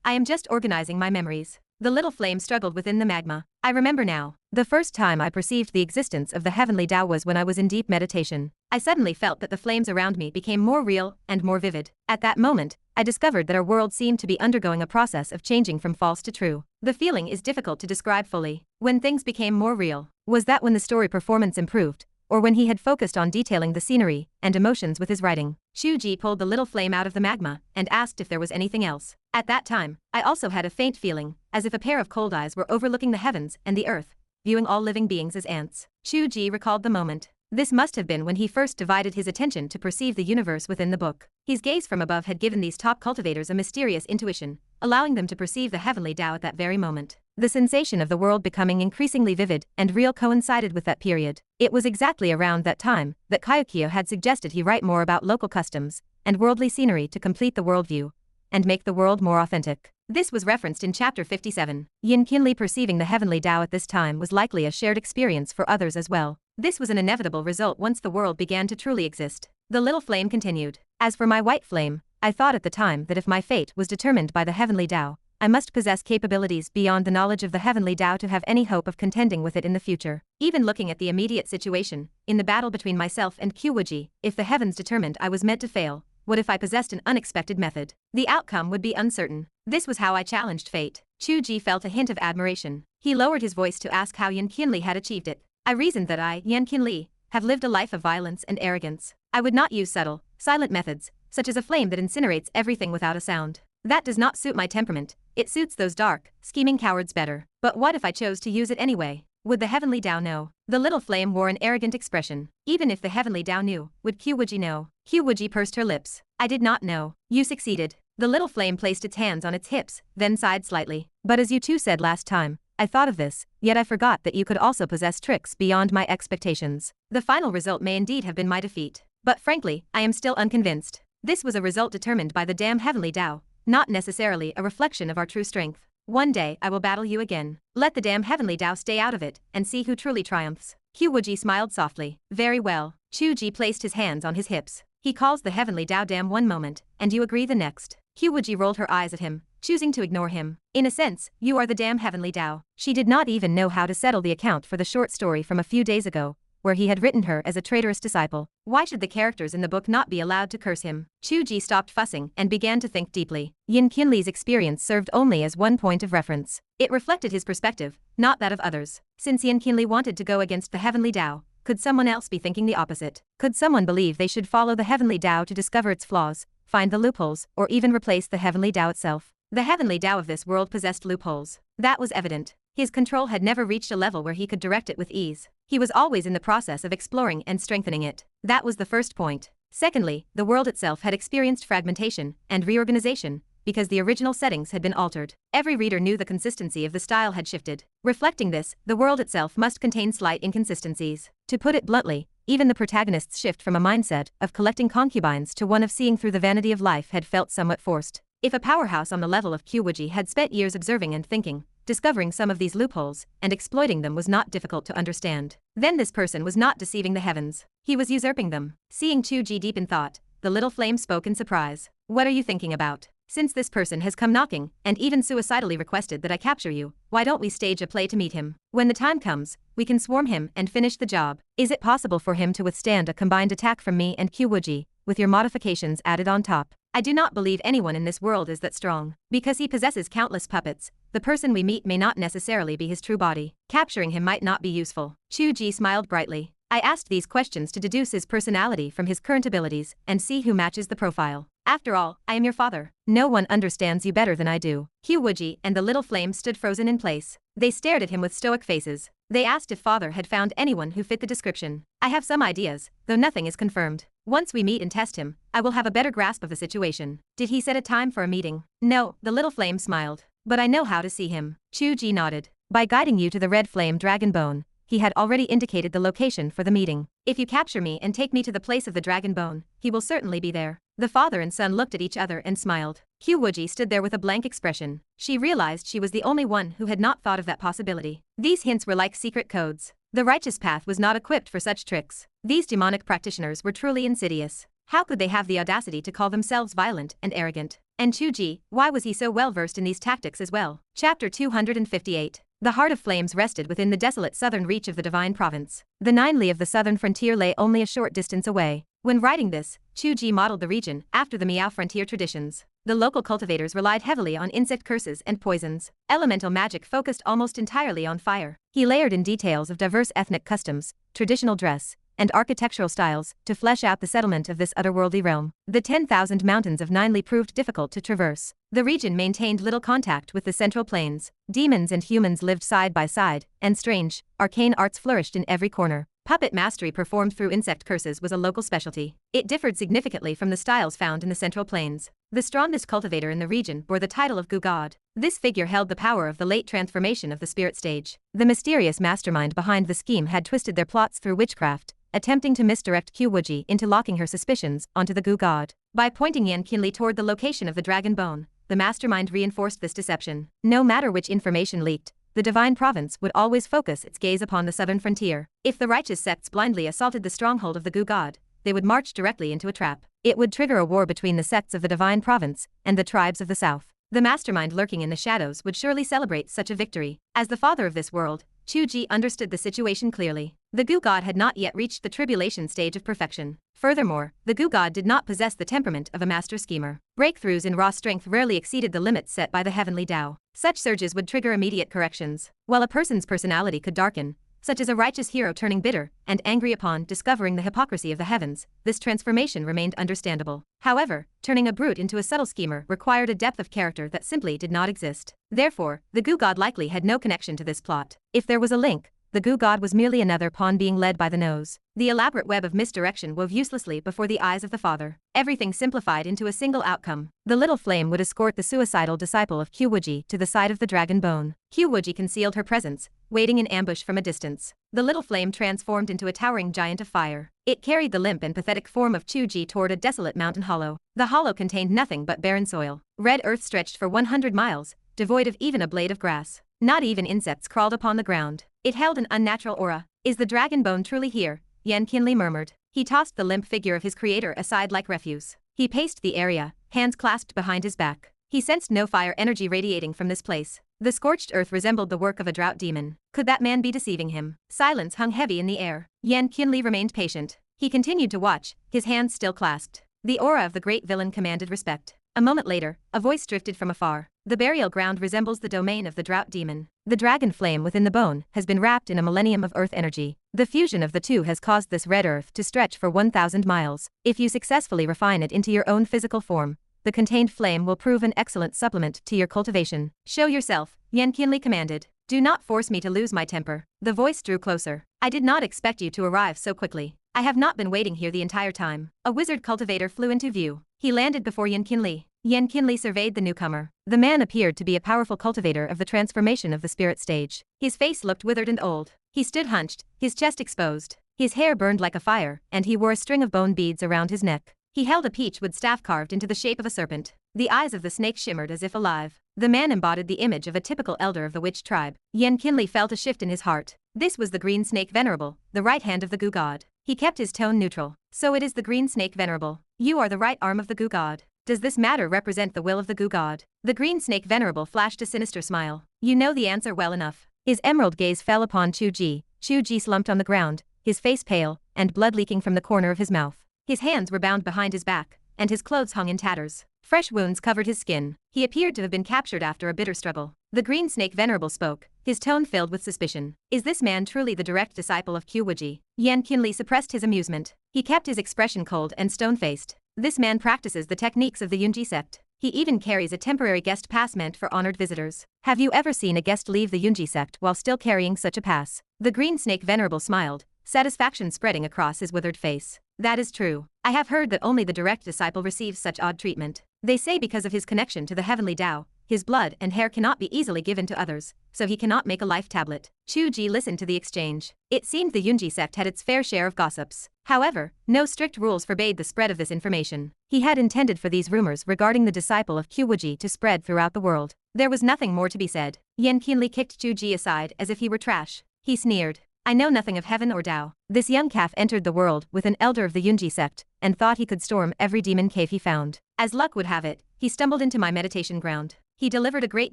A: I am just organizing my memories. The little flame struggled within the magma. I remember now. The first time I perceived the existence of the Heavenly Dao was when I was in deep meditation. I suddenly felt that the flames around me became more real and more vivid. At that moment, I discovered that our world seemed to be undergoing a process of changing from false to true. The feeling is difficult to describe fully. When things became more real, was that when the story performance improved, or when he had focused on detailing the scenery and emotions with his writing? Qiu Wuji pulled the little flame out of the magma and asked if there was anything else. At that time, I also had a faint feeling, as if a pair of cold eyes were overlooking the heavens and the earth, viewing all living beings as ants. Qiu Wuji recalled the moment. This must have been when he first divided his attention to perceive the universe within the book. His gaze from above had given these top cultivators a mysterious intuition, allowing them to perceive the Heavenly Dao at that very moment. The sensation of the world becoming increasingly vivid and real coincided with that period. It was exactly around that time that Kaiokyu had suggested he write more about local customs and worldly scenery to complete the worldview and make the world more authentic. This was referenced in chapter 57. Yan Qianlie perceiving the Heavenly Dao at this time was likely a shared experience for others as well. This was an inevitable result once the world began to truly exist. The little flame continued. As for my white flame, I thought at the time that if my fate was determined by the Heavenly Dao, I must possess capabilities beyond the knowledge of the Heavenly Dao to have any hope of contending with it in the future. Even looking at the immediate situation, in the battle between myself and Qiu Wuji, if the heavens determined I was meant to fail, what if I possessed an unexpected method? The outcome would be uncertain. This was how I challenged fate. Qiu Wuji felt a hint of admiration. He lowered his voice to ask how Yan Qianlie had achieved it. I reasoned that I, Yan Qianlie, have lived a life of violence and arrogance. I would not use subtle, silent methods, such as a flame that incinerates everything without a sound. That does not suit my temperament. It suits those dark, scheming cowards better. But what if I chose to use it anyway? Would the Heavenly Dao know? The little flame wore an arrogant expression. Even if the Heavenly Dao knew, would Qiu Wuji know? Qiu Wuji pursed her lips. I did not know. You succeeded. The little flame placed its hands on its hips, then sighed slightly. But as you two said last time, I thought of this, yet I forgot that you could also possess tricks beyond my expectations. The final result may indeed have been my defeat. But frankly, I am still unconvinced. This was a result determined by the damn Heavenly Dao, not necessarily a reflection of our true strength. One day I will battle you again. Let the damn Heavenly Dao stay out of it, and see who truly triumphs. Qiu Wuji smiled softly. Very well. Qiu Wuji placed his hands on his hips. He calls the Heavenly Dao damn one moment, and you agree the next. Qiu Wuji rolled her eyes at him, choosing to ignore him. In a sense, you are the damn Heavenly Dao. She did not even know how to settle the account for the short story from a few days ago, where he had written her as a traitorous disciple. Why should the characters in the book not be allowed to curse him? Qiu Wuji stopped fussing and began to think deeply. Yan Qianlie's experience served only as one point of reference. It reflected his perspective, not that of others. Since Yan Qianlie wanted to go against the Heavenly Dao, could someone else be thinking the opposite? Could someone believe they should follow the Heavenly Dao to discover its flaws, find the loopholes, or even replace the Heavenly Dao itself? The Heavenly Dao of this world possessed loopholes. That was evident. His control had never reached a level where he could direct it with ease. He was always in the process of exploring and strengthening it. That was the first point. Secondly, the world itself had experienced fragmentation and reorganization, because the original settings had been altered. Every reader knew the consistency of the style had shifted. Reflecting this, the world itself must contain slight inconsistencies. To put it bluntly, even the protagonist's shift from a mindset of collecting concubines to one of seeing through the vanity of life had felt somewhat forced. If a powerhouse on the level of Qiu Wuji had spent years observing and thinking, discovering some of these loopholes and exploiting them was not difficult to understand, then this person was not deceiving the heavens. He was usurping them. Seeing Qiu Wuji deep in thought, the little flame spoke in surprise. What are you thinking about? Since this person has come knocking, and even suicidally requested that I capture you, why don't we stage a play to meet him? When the time comes, we can swarm him and finish the job. Is it possible for him to withstand a combined attack from me and Qiu Wuji, with your modifications added on top? I do not believe anyone in this world is that strong. Because he possesses countless puppets, the person we meet may not necessarily be his true body. Capturing him might not be useful. Qiu Ji smiled brightly. I asked these questions to deduce his personality from his current abilities and see who matches the profile. After all, I am your father. No one understands you better than I do. Qiu Wuji and the little flame stood frozen in place. They stared at him with stoic faces. They asked if father had found anyone who fit the description. I have some ideas, though nothing is confirmed. Once we meet and test him, I will have a better grasp of the situation. Did he set a time for a meeting? No, the little flame smiled. But I know how to see him. Qiu Ji nodded. By guiding you to the red flame dragon bone, he had already indicated the location for the meeting. If you capture me and take me to the place of the dragon bone, he will certainly be there. The father and son looked at each other and smiled. Qiu Wuji stood there with a blank expression. She realized she was the only one who had not thought of that possibility. These hints were like secret codes. The righteous path was not equipped for such tricks. These demonic practitioners were truly insidious. How could they have the audacity to call themselves violent and arrogant? And Qiu Ji, why was he so well versed in these tactics as well? Chapter 258. The heart of flames rested within the desolate southern reach of the divine province. The Nine Li of the southern frontier lay only a short distance away. When writing this, Qiu Ji modeled the region after the Miao frontier traditions. The local cultivators relied heavily on insect curses and poisons. Elemental magic focused almost entirely on fire. He layered in details of diverse ethnic customs, traditional dress, and architectural styles to flesh out the settlement of this otherworldly realm. The 10,000 mountains of Ninely proved difficult to traverse. The region maintained little contact with the central plains. Demons and humans lived side by side, and strange, arcane arts flourished in every corner. Puppet mastery performed through insect curses was a local specialty. It differed significantly from the styles found in the central plains. The strongest cultivator in the region bore the title of Gu God. This figure held the power of the late transformation of the spirit stage. The mysterious mastermind behind the scheme had twisted their plots through witchcraft, attempting to misdirect Qiu Wuji into locking her suspicions onto the Gu God. By pointing Yan Qianlie toward the location of the dragon bone, the mastermind reinforced this deception. No matter which information leaked, the divine province would always focus its gaze upon the southern frontier. If the righteous sects blindly assaulted the stronghold of the Gu God, they would march directly into a trap. It would trigger a war between the sects of the divine province and the tribes of the south. The mastermind lurking in the shadows would surely celebrate such a victory. As the father of this world, Qiu Ji understood the situation clearly. The Gu God had not yet reached the tribulation stage of perfection. Furthermore, the Gu God did not possess the temperament of a master schemer. Breakthroughs in raw strength rarely exceeded the limits set by the Heavenly Dao. Such surges would trigger immediate corrections. While a person's personality could darken, such as a righteous hero turning bitter and angry upon discovering the hypocrisy of the heavens, this transformation remained understandable. However, turning a brute into a subtle schemer required a depth of character that simply did not exist. Therefore, the Gu God likely had no connection to this plot. If there was a link, the Gu God was merely another pawn being led by the nose. The elaborate web of misdirection wove uselessly before the eyes of the father. Everything simplified into a single outcome. The little flame would escort the suicidal disciple of Qiu Wuji to the side of the dragon bone. Qiu Wuji concealed her presence, waiting in ambush from a distance. The little flame transformed into a towering giant of fire. It carried the limp and pathetic form of Qiu Ji toward a desolate mountain hollow. The hollow contained nothing but barren soil. Red earth stretched for 100 miles, devoid of even a blade of grass. Not even insects crawled upon the ground. It held an unnatural aura. Is the dragon bone truly here? Yan Qianlie murmured. He tossed the limp figure of his creator aside like refuse. He paced the area, hands clasped behind his back. He sensed no fire energy radiating from this place. The scorched earth resembled the work of a drought demon. Could that man be deceiving him? Silence hung heavy in the air. Yan Qianlie remained patient. He continued to watch, his hands still clasped. The aura of the great villain commanded respect. A moment later, a voice drifted from afar. The burial ground resembles the domain of the drought demon. The dragon flame within the bone has been wrapped in a millennium of earth energy. The fusion of the two has caused this red earth to stretch for 1,000 miles. If you successfully refine it into your own physical form, the contained flame will prove an excellent supplement to your cultivation. Show yourself, Yan Qianlie commanded. Do not force me to lose my temper. The voice drew closer. I did not expect you to arrive so quickly. I have not been waiting here the entire time. A wizard cultivator flew into view. He landed before Yan Qianlie. Yan Qianlie surveyed the newcomer. The man appeared to be a powerful cultivator of the transformation of the spirit stage. His face looked withered and old. He stood hunched, his chest exposed. His hair burned like a fire, and he wore a string of bone beads around his neck. He held a peachwood staff carved into the shape of a serpent. The eyes of the snake shimmered as if alive. The man embodied the image of a typical elder of the witch tribe. Yan Qianlie felt a shift in his heart. This was the green snake venerable, the right hand of the Gu God. He kept his tone neutral. So it is the green snake venerable. You are the right arm of the Gu god. Does this matter represent the will of the Gu god? The green snake venerable flashed a sinister smile. You know the answer well enough. His emerald gaze fell upon Qiu Wuji. Qiu Wuji slumped on the ground, his face pale, and blood leaking from the corner of his mouth. His hands were bound behind his back, and his clothes hung in tatters. Fresh wounds covered his skin. He appeared to have been captured after a bitter struggle. The green snake venerable spoke, his tone filled with suspicion. Is this man truly the direct disciple of Qiu Wuji? Yan Qianlie suppressed his amusement. He kept his expression cold and stone-faced. This man practices the techniques of the Yunji sect. He even carries a temporary guest pass meant for honored visitors. Have you ever seen a guest leave the Yunji sect while still carrying such a pass? The green snake venerable smiled, satisfaction spreading across his withered face. That is true. I have heard that only the direct disciple receives such odd treatment. They say because of his connection to the Heavenly Dao, his blood and hair cannot be easily given to others, so he cannot make a life tablet. Qiu Wuji listened to the exchange. It seemed the Yunji sect had its fair share of gossips. However, no strict rules forbade the spread of this information. He had intended for these rumors regarding the disciple of Qiu Wuji to spread throughout the world. There was nothing more to be said. Yan Qianlie kicked Qiu Wuji aside as if he were trash. He sneered. I know nothing of heaven or Dao. This young calf entered the world with an elder of the Yunji sect, and thought he could storm every demon cave he found. As luck would have it, he stumbled into my meditation ground. He delivered a great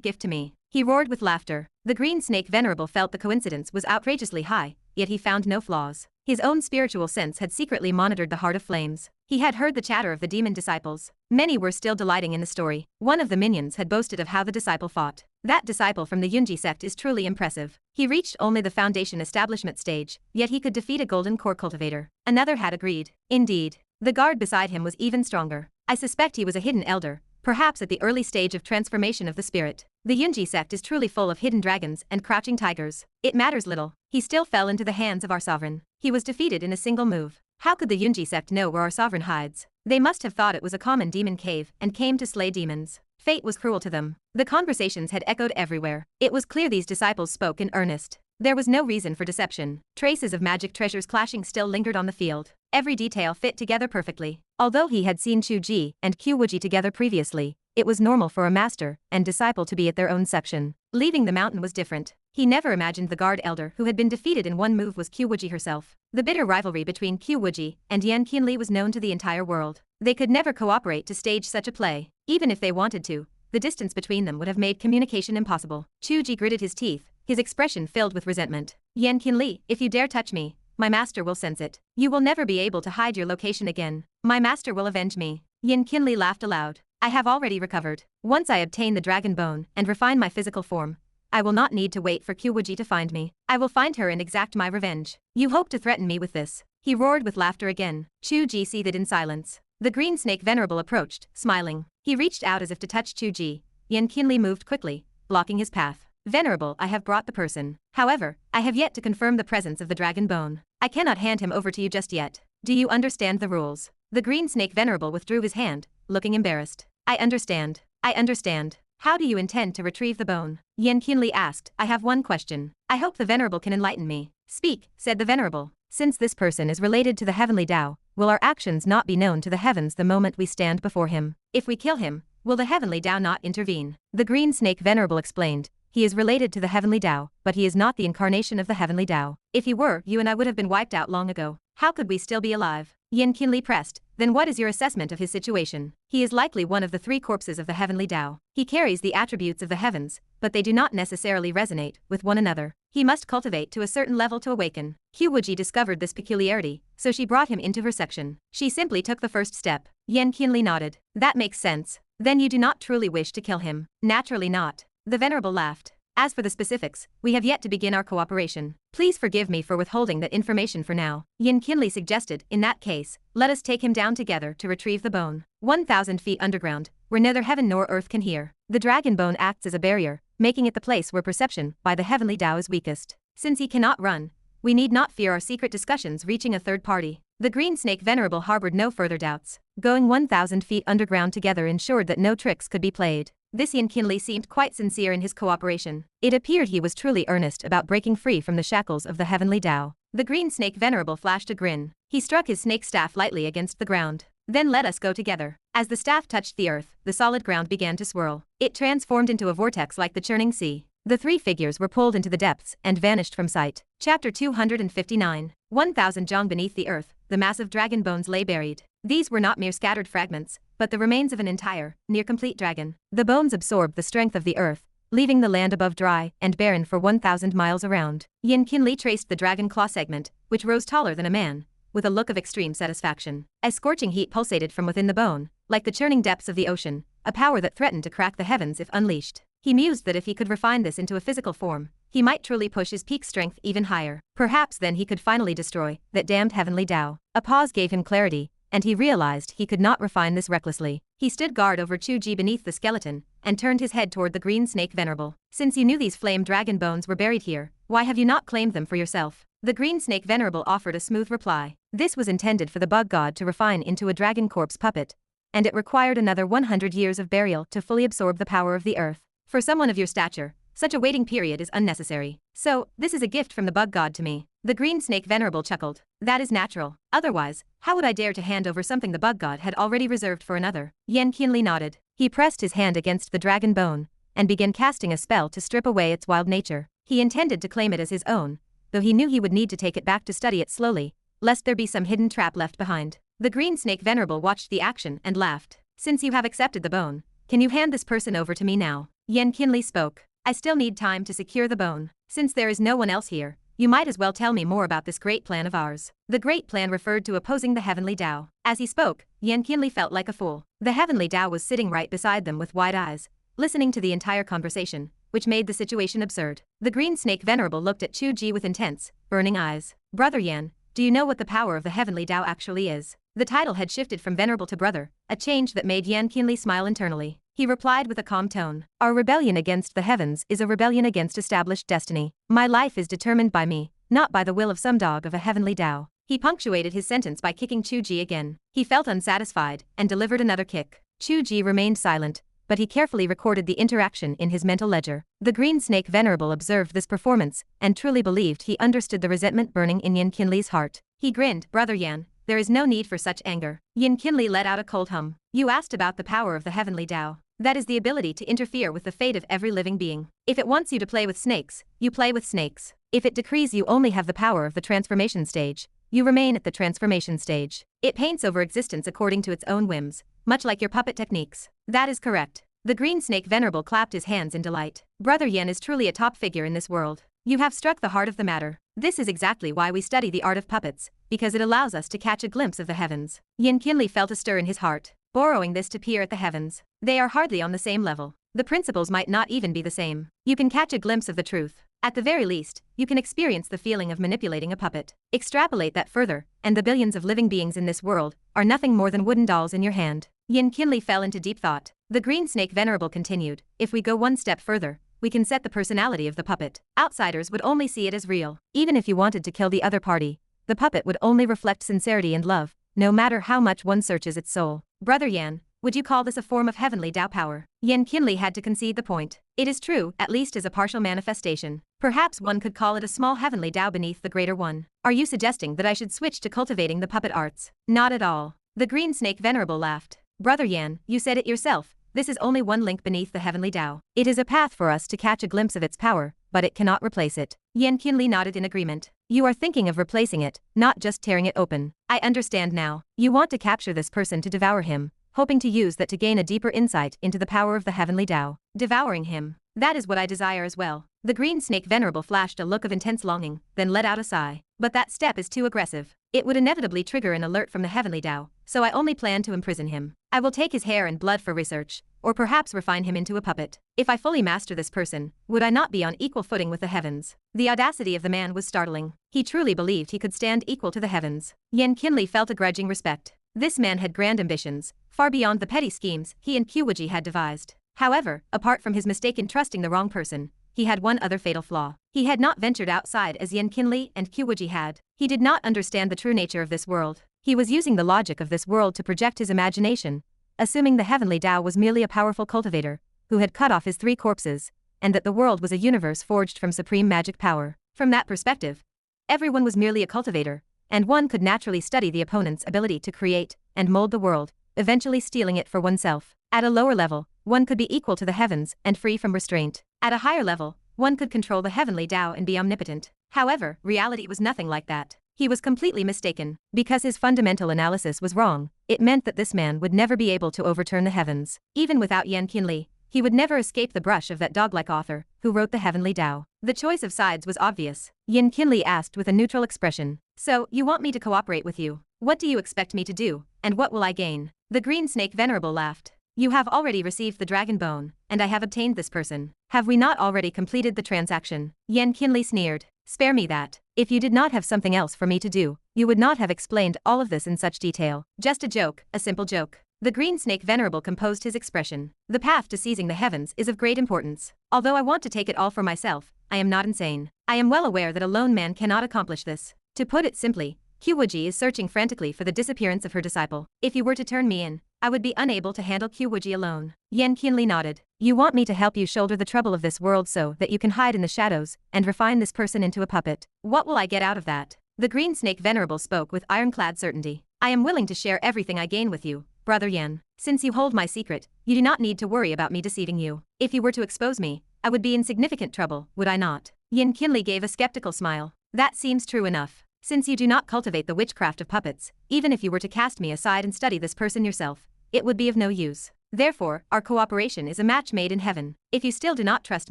A: gift to me. He roared with laughter. The green snake venerable felt the coincidence was outrageously high, yet he found no flaws. His own spiritual sense had secretly monitored the heart of flames. He had heard the chatter of the demon disciples. Many were still delighting in the story. One of the minions had boasted of how the disciple fought. That disciple from the Yunji sect is truly impressive. He reached only the foundation establishment stage, yet he could defeat a golden core cultivator. Another had agreed. Indeed. The guard beside him was even stronger. I suspect he was a hidden elder, perhaps at the early stage of transformation of the spirit. The Yunji sect is truly full of hidden dragons and crouching tigers. It matters little. He still fell into the hands of our sovereign. He was defeated in a single move. How could the Yunji sect know where our sovereign hides? They must have thought it was a common demon cave and came to slay demons. Fate was cruel to them. The conversations had echoed everywhere. It was clear these disciples spoke in earnest. There was no reason for deception. Traces of magic treasures clashing still lingered on the field. Every detail fit together perfectly. Although he had seen Qiu Wuji and Qiu Wuji together previously, it was normal for a master and disciple to be at their own section. Leaving the mountain was different. He never imagined the guard elder who had been defeated in one move was Qiu Wuji herself. The bitter rivalry between Qiu Wuji and Yan Qianlie was known to the entire world. They could never cooperate to stage such a play. Even if they wanted to, the distance between them would have made communication impossible. Qiu Wuji gritted his teeth, his expression filled with resentment. Yan Qianlie, if you dare touch me, my master will sense it. You will never be able to hide your location again. My master will avenge me. Yan Qianlie laughed aloud. I have already recovered. Once I obtain the dragon bone and refine my physical form, I will not need to wait for Qiu Wuji to find me. I will find her and exact my revenge. You hope to threaten me with this. He roared with laughter again. Qiu Wuji seethed in silence. The green snake venerable approached, smiling. He reached out as if to touch Qiu Wuji. Yan Qianlie moved quickly, blocking his path. Venerable, I have brought the person. However, I have yet to confirm the presence of the dragon bone. I cannot hand him over to you just yet. Do you understand the rules? The green snake venerable withdrew his hand, looking embarrassed. I understand. I understand. How do you intend to retrieve the bone? Yan Qianlie asked. I have one question. I hope the venerable can enlighten me. Speak, said the venerable. Since this person is related to the Heavenly Dao, will our actions not be known to the heavens the moment we stand before him? If we kill him, will the Heavenly Dao not intervene? The green snake venerable explained. He is related to the Heavenly Dao, but he is not the incarnation of the Heavenly Dao. If he were, you and I would have been wiped out long ago. How could we still be alive? Yan Qianlie pressed. Then what is your assessment of his situation? He is likely one of the three corpses of the Heavenly Dao. He carries the attributes of the heavens, but they do not necessarily resonate with one another. He must cultivate to a certain level to awaken. Qiu Wuji discovered this peculiarity, so she brought him into her section. She simply took the first step. Yan Qianlie nodded. That makes sense. Then you do not truly wish to kill him. Naturally not. The Venerable laughed. As for the specifics, we have yet to begin our cooperation. Please forgive me for withholding that information for now. Yan Qianlie suggested, in that case, let us take him down together to retrieve the bone. 1,000 feet underground, where neither heaven nor earth can hear. The dragon bone acts as a barrier, making it the place where perception by the Heavenly Dao is weakest. Since he cannot run, we need not fear our secret discussions reaching a third party. The Green Snake Venerable harbored no further doubts. Going 1,000 feet underground together ensured that no tricks could be played. This Yan Qianlie seemed quite sincere in his cooperation. It appeared he was truly earnest about breaking free from the shackles of the Heavenly Dao. The Green Snake Venerable flashed a grin. He struck his snake staff lightly against the ground. Then let us go together. As the staff touched the earth, the solid ground began to swirl. It transformed into a vortex like the churning sea. The three figures were pulled into the depths and vanished from sight. Chapter 259. 1,000 zhang beneath the earth, the massive dragon bones lay buried. These were not mere scattered fragments, but the remains of an entire, near-complete dragon. The bones absorbed the strength of the earth, leaving the land above dry and barren for 1,000 miles around. Yan Qianlie traced the dragon claw segment, which rose taller than a man, with a look of extreme satisfaction. A scorching heat pulsated from within the bone, like the churning depths of the ocean, a power that threatened to crack the heavens if unleashed. He mused that if he could refine this into a physical form, he might truly push his peak strength even higher. Perhaps then he could finally destroy that damned Heavenly Dao. A pause gave him clarity, and he realized he could not refine this recklessly. He stood guard over Qiu Wuji beneath the skeleton, and turned his head toward the green snake venerable. Since you knew these flame dragon bones were buried here, why have you not claimed them for yourself? The green snake venerable offered a smooth reply. This was intended for the bug god to refine into a dragon corpse puppet, and it required another 100 years of burial to fully absorb the power of the earth. For someone of your stature, such a waiting period is unnecessary. So, this is a gift from the bug god to me. The green snake venerable chuckled. That is natural. Otherwise, how would I dare to hand over something the bug god had already reserved for another? Yan Qianlie nodded. He pressed his hand against the dragon bone, and began casting a spell to strip away its wild nature. He intended to claim it as his own, though he knew he would need to take it back to study it slowly, lest there be some hidden trap left behind. The green snake venerable watched the action and laughed. Since you have accepted the bone, can you hand this person over to me now? Yan Qianlie spoke. I still need time to secure the bone. Since there is no one else here, you might as well tell me more about this great plan of ours. The great plan referred to opposing the Heavenly Dao. As he spoke, Yan Qianlie felt like a fool. The Heavenly Dao was sitting right beside them with wide eyes, listening to the entire conversation, which made the situation absurd. The green snake venerable looked at Qiu Wuji with intense, burning eyes. Brother Yan, do you know what the power of the Heavenly Dao actually is? The title had shifted from venerable to brother, a change that made Yan Qianlie smile internally. He replied with a calm tone. Our rebellion against the heavens is a rebellion against established destiny. My life is determined by me, not by the will of some dog of a Heavenly Dao. He punctuated his sentence by kicking Qiu Wuji again. He felt unsatisfied and delivered another kick. Qiu Wuji remained silent, but he carefully recorded the interaction in his mental ledger. The green snake venerable observed this performance and truly believed he understood the resentment burning in Yan Qianlie's heart. He grinned. Brother Yan, there is no need for such anger. Yan Qianlie let out a cold hum. You asked about the power of the Heavenly Dao. That is the ability to interfere with the fate of every living being. If it wants you to play with snakes, you play with snakes. If it decrees you only have the power of the transformation stage, you remain at the transformation stage. It paints over existence according to its own whims, much like your puppet techniques. That is correct. The green snake venerable clapped his hands in delight. Brother Yan is truly a top figure in this world. You have struck the heart of the matter. This is exactly why we study the art of puppets, because it allows us to catch a glimpse of the heavens. Yan Qianlie felt a stir in his heart. Borrowing this to peer at the heavens. They are hardly on the same level. The principles might not even be the same. You can catch a glimpse of the truth. At the very least, you can experience the feeling of manipulating a puppet. Extrapolate that further, and the billions of living beings in this world are nothing more than wooden dolls in your hand. Yan Qianlie fell into deep thought. The green snake venerable continued. If we go one step further, we can set the personality of the puppet. Outsiders would only see it as real. Even if you wanted to kill the other party, the puppet would only reflect sincerity and love, no matter how much one searches its soul. Brother Yan, would you call this a form of Heavenly Dao power? Yan Qianlie had to concede the point. It is true, at least as a partial manifestation. Perhaps one could call it a small Heavenly Dao beneath the greater one. Are you suggesting that I should switch to cultivating the puppet arts? Not at all. The green snake venerable laughed. Brother Yan, you said it yourself. This is only one link beneath the Heavenly Dao. It is a path for us to catch a glimpse of its power, but it cannot replace it. Yan Qianlie nodded in agreement. You are thinking of replacing it, not just tearing it open. I understand now. You want to capture this person to devour him, hoping to use that to gain a deeper insight into the power of the Heavenly Dao. Devouring him. That is what I desire as well. The green snake venerable flashed a look of intense longing, then let out a sigh. But that step is too aggressive. It would inevitably trigger an alert from the Heavenly Dao, so I only plan to imprison him. I will take his hair and blood for research, or perhaps refine him into a puppet. If I fully master this person, would I not be on equal footing with the heavens? The audacity of the man was startling. He truly believed he could stand equal to the heavens. Yan Qianlie felt a grudging respect. This man had grand ambitions, far beyond the petty schemes he and Qiu Wuji had devised. However, apart from his mistake in trusting the wrong person, he had one other fatal flaw. He had not ventured outside as Yan Qianlie and Qiu Wuji had. He did not understand the true nature of this world. He was using the logic of this world to project his imagination, assuming the Heavenly Dao was merely a powerful cultivator, who had cut off his 3 corpses, and that the world was a universe forged from supreme magic power. From that perspective, everyone was merely a cultivator, and one could naturally study the opponent's ability to create and mold the world, eventually stealing it for oneself. At a lower level, one could be equal to the heavens and free from restraint. At a higher level, one could control the Heavenly Dao and be omnipotent. However, reality was nothing like that. He was completely mistaken. Because his fundamental analysis was wrong, it meant that this man would never be able to overturn the heavens. Even without Yan Qianlie, he would never escape the brush of that dog-like author who wrote the Heavenly Dao. The choice of sides was obvious. Yan Qianlie asked with a neutral expression. So, you want me to cooperate with you? What do you expect me to do, and what will I gain? The green snake venerable laughed. You have already received the dragon bone, and I have obtained this person. Have we not already completed the transaction? Yan Qianlie sneered. Spare me that. If you did not have something else for me to do, you would not have explained all of this in such detail. Just a joke, a simple joke. The green snake venerable composed his expression. The path to seizing the heavens is of great importance. Although I want to take it all for myself, I am not insane. I am well aware that a lone man cannot accomplish this. To put it simply, Qiu Wuji is searching frantically for the disappearance of her disciple. If you were to turn me in, I would be unable to handle Qiu Wuji alone. Yan Qianlie nodded. You want me to help you shoulder the trouble of this world so that you can hide in the shadows and refine this person into a puppet. What will I get out of that? The green snake venerable spoke with ironclad certainty. I am willing to share everything I gain with you, Brother Yan. Since you hold my secret, you do not need to worry about me deceiving you. If you were to expose me, I would be in significant trouble, would I not? Yan Qianlie gave a skeptical smile. That seems true enough. Since you do not cultivate the witchcraft of puppets, even if you were to cast me aside and study this person yourself, it would be of no use. Therefore, our cooperation is a match made in heaven. If you still do not trust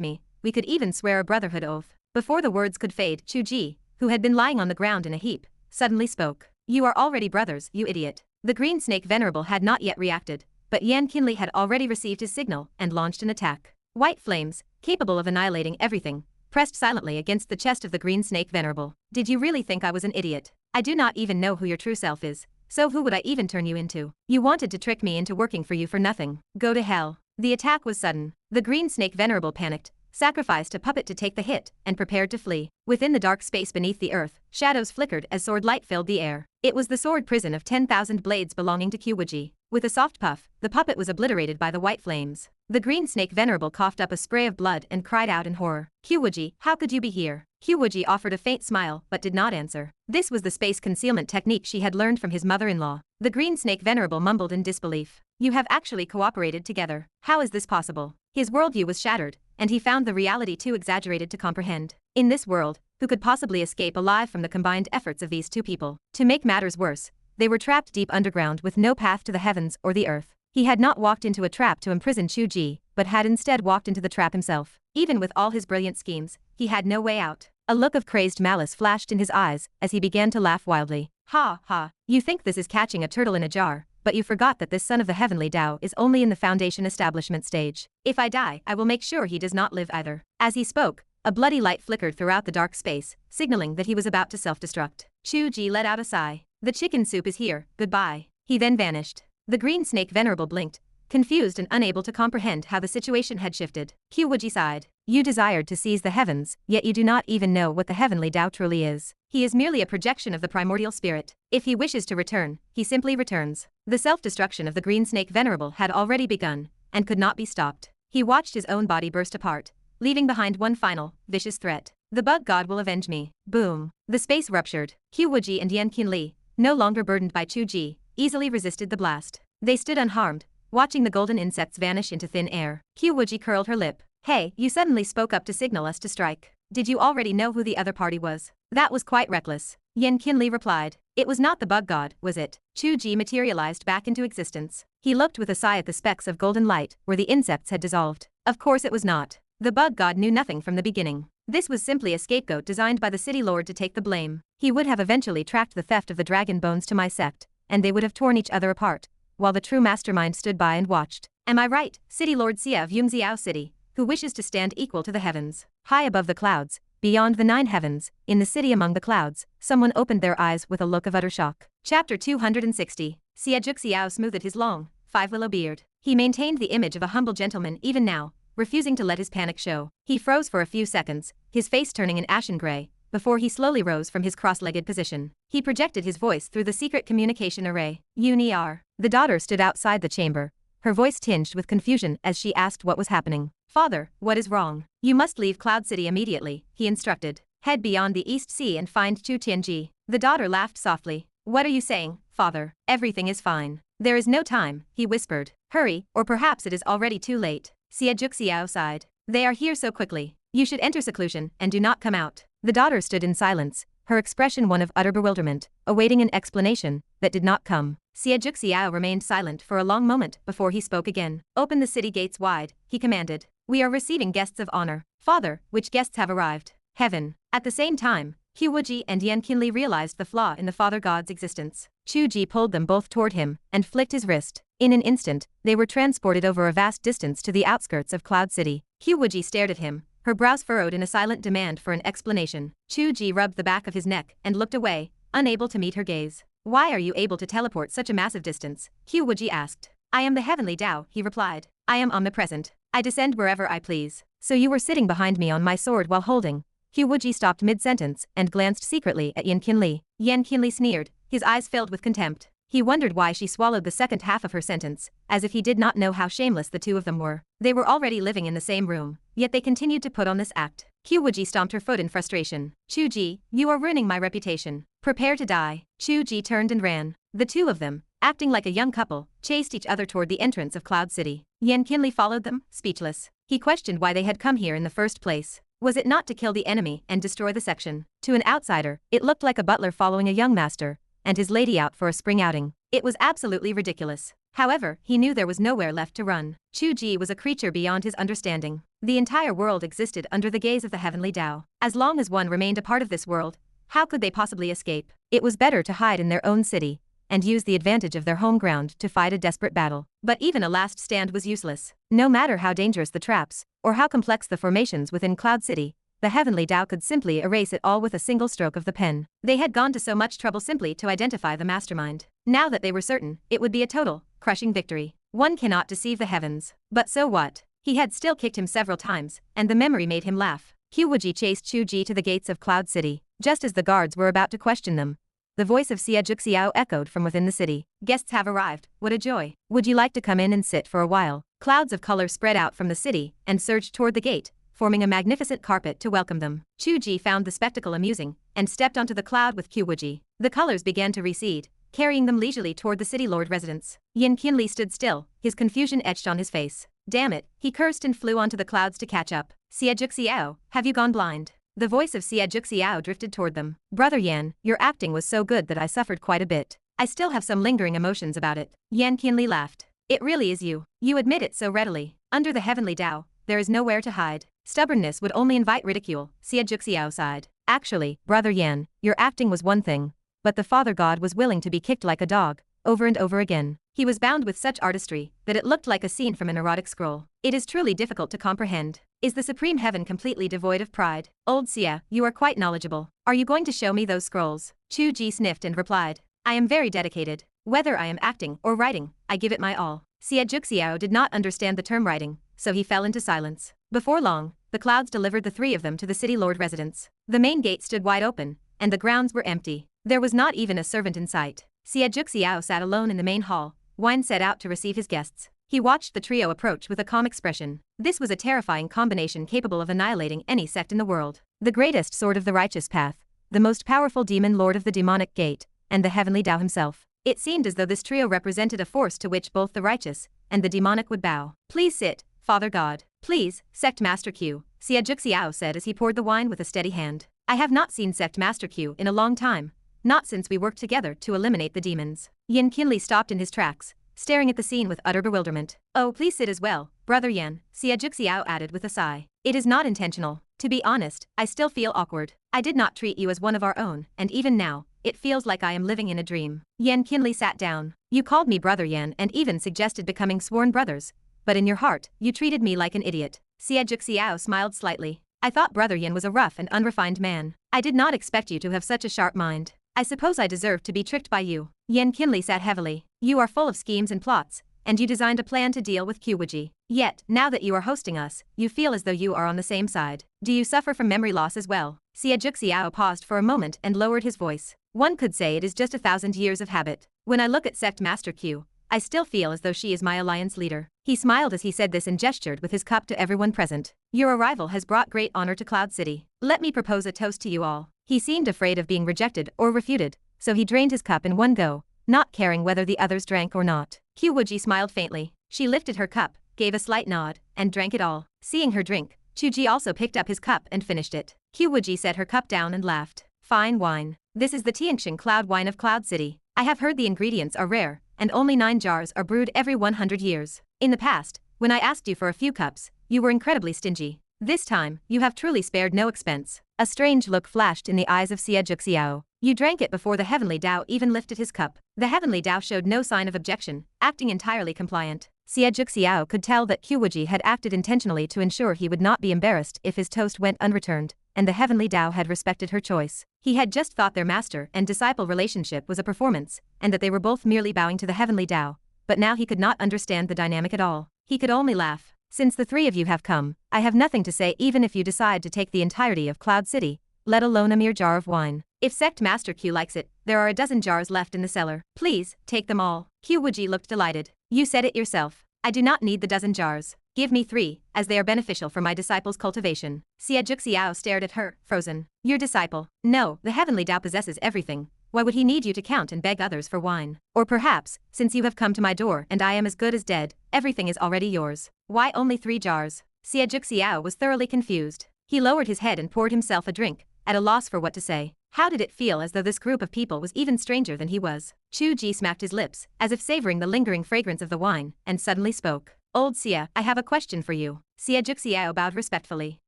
A: me, we could even swear a brotherhood oath. Before the words could fade, Qiu Wuji, who had been lying on the ground in a heap, suddenly spoke. You are already brothers, you idiot. The green snake venerable had not yet reacted, but Yan Qianlie had already received his signal and launched an attack. White flames, capable of annihilating everything, pressed silently against the chest of the green snake venerable. Did you really think I was an idiot? I do not even know who your true self is, so who would I even turn you into? You wanted to trick me into working for you for nothing. Go to hell. The attack was sudden. The green snake venerable panicked, sacrificed a puppet to take the hit, and prepared to flee. Within the dark space beneath the earth, shadows flickered as sword light filled the air. It was the sword prison of 10,000 blades belonging to Qiu Wuji. With a soft puff, the puppet was obliterated by the white flames. The green snake venerable coughed up a spray of blood and cried out in horror. Qiu Wuji, how could you be here? Qiu Wuji offered a faint smile but did not answer. This was the space concealment technique she had learned from his mother-in-law. The green snake venerable mumbled in disbelief. You have actually cooperated together. How is this possible? His worldview was shattered, and he found the reality too exaggerated to comprehend. In this world, who could possibly escape alive from the combined efforts of these two people? To make matters worse, they were trapped deep underground with no path to the heavens or the earth. He had not walked into a trap to imprison Qiu Wuji, but had instead walked into the trap himself. Even with all his brilliant schemes, he had no way out. A look of crazed malice flashed in his eyes as he began to laugh wildly. Ha ha, you think this is catching a turtle in a jar, but you forgot that this son of the Heavenly Dao is only in the foundation establishment stage. If I die, I will make sure he does not live either. As he spoke, a bloody light flickered throughout the dark space, signaling that he was about to self-destruct. Qiu Wuji let out a sigh. The chicken soup is here, goodbye. He then vanished. The green snake venerable blinked, confused and unable to comprehend how the situation had shifted. Qiu Wuji sighed. You desired to seize the heavens, yet you do not even know what the Heavenly Dao truly is. He is merely a projection of the primordial spirit. If he wishes to return, he simply returns. The self-destruction of the green snake venerable had already begun, and could not be stopped. He watched his own body burst apart, leaving behind one final, vicious threat. The bug god will avenge me. Boom. The space ruptured. Qiu Wuji and Yan Qianlie, no longer burdened by Qiu Wuji, easily resisted the blast. They stood unharmed, watching the golden insects vanish into thin air. Qiu Wuji curled her lip. Hey, you suddenly spoke up to signal us to strike. Did you already know who the other party was? That was quite reckless. Yan Qianlie replied. It was not the bug god, was it? Qiu Wuji materialized back into existence. He looked with a sigh at the specks of golden light where the insects had dissolved. Of course it was not. The bug god knew nothing from the beginning. This was simply a scapegoat designed by the city lord to take the blame. He would have eventually tracked the theft of the dragon bones to my sect, and they would have torn each other apart, while the true mastermind stood by and watched. Am I right, City Lord Xia of Yungxiao City, who wishes to stand equal to the heavens? High above the clouds, beyond the 9 heavens, in the city among the clouds, someone opened their eyes with a look of utter shock. Chapter 260. Xia Zhuxiao smoothed his long, 5-willow beard. He maintained the image of a humble gentleman even now, refusing to let his panic show. He froze for a few seconds, his face turning an ashen gray, before he slowly rose from his cross-legged position. He projected his voice through the secret communication array. Yuni-R. The daughter stood outside the chamber, her voice tinged with confusion as she asked what was happening. Father, what is wrong? You must leave Cloud City immediately, he instructed. Head beyond the East Sea and find Chu Tianji. The daughter laughed softly. What are you saying, father? Everything is fine. There is no time, he whispered. Hurry, or perhaps it is already too late. Xia Zhuxiao sighed. They are here so quickly. You should enter seclusion and do not come out. The daughter stood in silence, her expression one of utter bewilderment, awaiting an explanation that did not come. Xie Xiao remained silent for a long moment before he spoke again. Open the city gates wide, he commanded. We are receiving guests of honor. Father, which guests have arrived? Heaven. At the same time, Qiu Wuji and Yan Qianlie realized the flaw in the father god's existence. Qiu Ji pulled them both toward him and flicked his wrist. In an instant, they were transported over a vast distance to the outskirts of Cloud City. Qiu Wuji stared at him, her brows furrowed in a silent demand for an explanation. Qiu Ji rubbed the back of his neck and looked away, unable to meet her gaze. Why are you able to teleport such a massive distance? Qiu Wuji asked. I am the Heavenly Dao, he replied. I am omnipresent. I descend wherever I please. So you were sitting behind me on my sword while holding. Qiu Wuji stopped mid-sentence and glanced secretly at Yan Qianlie. Yan Qianlie sneered, his eyes filled with contempt. He wondered why she swallowed the second half of her sentence, as if he did not know how shameless the two of them were. They were already living in the same room, yet they continued to put on this act. Qiu Wuji stomped her foot in frustration. Qiu Ji, you are ruining my reputation. Prepare to die. Qiu Ji turned and ran. The two of them, acting like a young couple, chased each other toward the entrance of Cloud City. Yan Qianlie followed them, speechless. He questioned why they had come here in the first place. Was it not to kill the enemy and destroy the section? To an outsider, it looked like a butler following a young master, and his lady out for a spring outing. It was absolutely ridiculous. However, he knew there was nowhere left to run. Qiu Ji was a creature beyond his understanding. The entire world existed under the gaze of the Heavenly Dao. As long as one remained a part of this world, how could they possibly escape? It was better to hide in their own city and use the advantage of their home ground to fight a desperate battle. But even a last stand was useless. No matter how dangerous the traps, or how complex the formations within Cloud City, the Heavenly Dao could simply erase it all with a single stroke of the pen. They had gone to so much trouble simply to identify the mastermind. Now that they were certain, it would be a total, crushing victory. One cannot deceive the heavens. But so what? He had still kicked him several times, and the memory made him laugh. Qiu Wuji chased Qiu Ji to the gates of Cloud City. Just as the guards were about to question them, the voice of Xie Xiao echoed from within the city. Guests have arrived, what a joy. Would you like to come in and sit for a while? Clouds of color spread out from the city and surged toward the gate, forming a magnificent carpet to welcome them. Qiu Ji found the spectacle amusing and stepped onto the cloud with Qiu Wuji. The colors began to recede, carrying them leisurely toward the city lord residence. Yan Qianlie stood still, his confusion etched on his face. Damn it, he cursed and flew onto the clouds to catch up. Xie Xiao, have you gone blind? The voice of Xie Xiao drifted toward them. Brother Yan, your acting was so good that I suffered quite a bit. I still have some lingering emotions about it. Yan Qianlie laughed. It really is you. You admit it so readily. Under the Heavenly Dao, there is nowhere to hide. Stubbornness would only invite ridicule, Xie Xiao sighed. Actually, Brother Yan, your acting was one thing, but the Father God was willing to be kicked like a dog, over and over again. He was bound with such artistry that it looked like a scene from an erotic scroll. It is truly difficult to comprehend. Is the Supreme Heaven completely devoid of pride? Old Xie, you are quite knowledgeable. Are you going to show me those scrolls? Qiu Ji sniffed and replied. I am very dedicated. Whether I am acting or writing, I give it my all. Xie Xiao did not understand the term writing, so he fell into silence. Before long, the clouds delivered the three of them to the city lord residence. The main gate stood wide open, and the grounds were empty. There was not even a servant in sight. Xie Xiao sat alone in the main hall. Wine set out to receive his guests. He watched the trio approach with a calm expression. This was a terrifying combination capable of annihilating any sect in the world. The greatest sword of the righteous path, the most powerful demon lord of the demonic gate, and the Heavenly Dao himself. It seemed as though this trio represented a force to which both the righteous and the demonic would bow. Please sit, Father God. Please, Sect Master Qiu, Xie Xiao said as he poured the wine with a steady hand. I have not seen Sect Master Qiu in a long time, not since we worked together to eliminate the demons. Yan Qianlie stopped in his tracks, staring at the scene with utter bewilderment. Oh, please sit as well, Brother Yan, Xie Xiao added with a sigh. It is not intentional. To be honest, I still feel awkward. I did not treat you as one of our own, and even now, it feels like I am living in a dream. Yan Qianlie sat down. You called me Brother Yan and even suggested becoming sworn brothers, but in your heart, you treated me like an idiot. Xie Xiao smiled slightly. I thought Brother Yan was a rough and unrefined man. I did not expect you to have such a sharp mind. I suppose I deserve to be tricked by you. Yan Qianlie sat heavily. You are full of schemes and plots, and you designed a plan to deal with Qiu Wuji. Yet, now that you are hosting us, you feel as though you are on the same side. Do you suffer from memory loss as well? Xie Xiao paused for a moment and lowered his voice. One could say it is just 1,000 years of habit. When I look at Sect Master Qiu, I still feel as though she is my alliance leader. He smiled as he said this and gestured with his cup to everyone present. Your arrival has brought great honor to Cloud City. Let me propose a toast to you all. He seemed afraid of being rejected or refuted, so he drained his cup in one go, not caring whether the others drank or not. Qiu Wuji smiled faintly. She lifted her cup, gave a slight nod, and drank it all. Seeing her drink, Qiu Ji also picked up his cup and finished it. Qiu Wuji set her cup down and laughed. Fine wine. This is the Tianxing Cloud wine of Cloud City. I have heard the ingredients are rare, and only 9 jars are brewed every 100 years. In the past, when I asked you for a few cups, you were incredibly stingy. This time, you have truly spared no expense. A strange look flashed in the eyes of Xie Zhixiao. You drank it before the Heavenly Dao even lifted his cup. The Heavenly Dao showed no sign of objection, acting entirely compliant. Xie Zhixiao could tell that Qiu Wuji had acted intentionally to ensure he would not be embarrassed if his toast went unreturned, and the Heavenly Dao had respected her choice. He had just thought their master and disciple relationship was a performance, and that they were both merely bowing to the Heavenly Dao, but now he could not understand the dynamic at all. He could only laugh. Since the three of you have come, I have nothing to say even if you decide to take the entirety of Cloud City, let alone a mere jar of wine. If Sect Master Qiu likes it, there are a dozen jars left in the cellar. Please, take them all. Qiu Wuji looked delighted. You said it yourself. I do not need the dozen jars. Give me 3, as they are beneficial for my disciple's cultivation. Xie Zhixiao stared at her, frozen. Your disciple? No, the Heavenly Dao possesses everything. Why would he need you to count and beg others for wine? Or perhaps, since you have come to my door and I am as good as dead, everything is already yours. Why only 3 jars? Xie Zhixiao was thoroughly confused. He lowered his head and poured himself a drink, at a loss for what to say. How did it feel as though this group of people was even stranger than he was? Chu Ji smacked his lips, as if savoring the lingering fragrance of the wine, and suddenly spoke. Old Xie, I have a question for you. Xie Zhixiao bowed respectfully.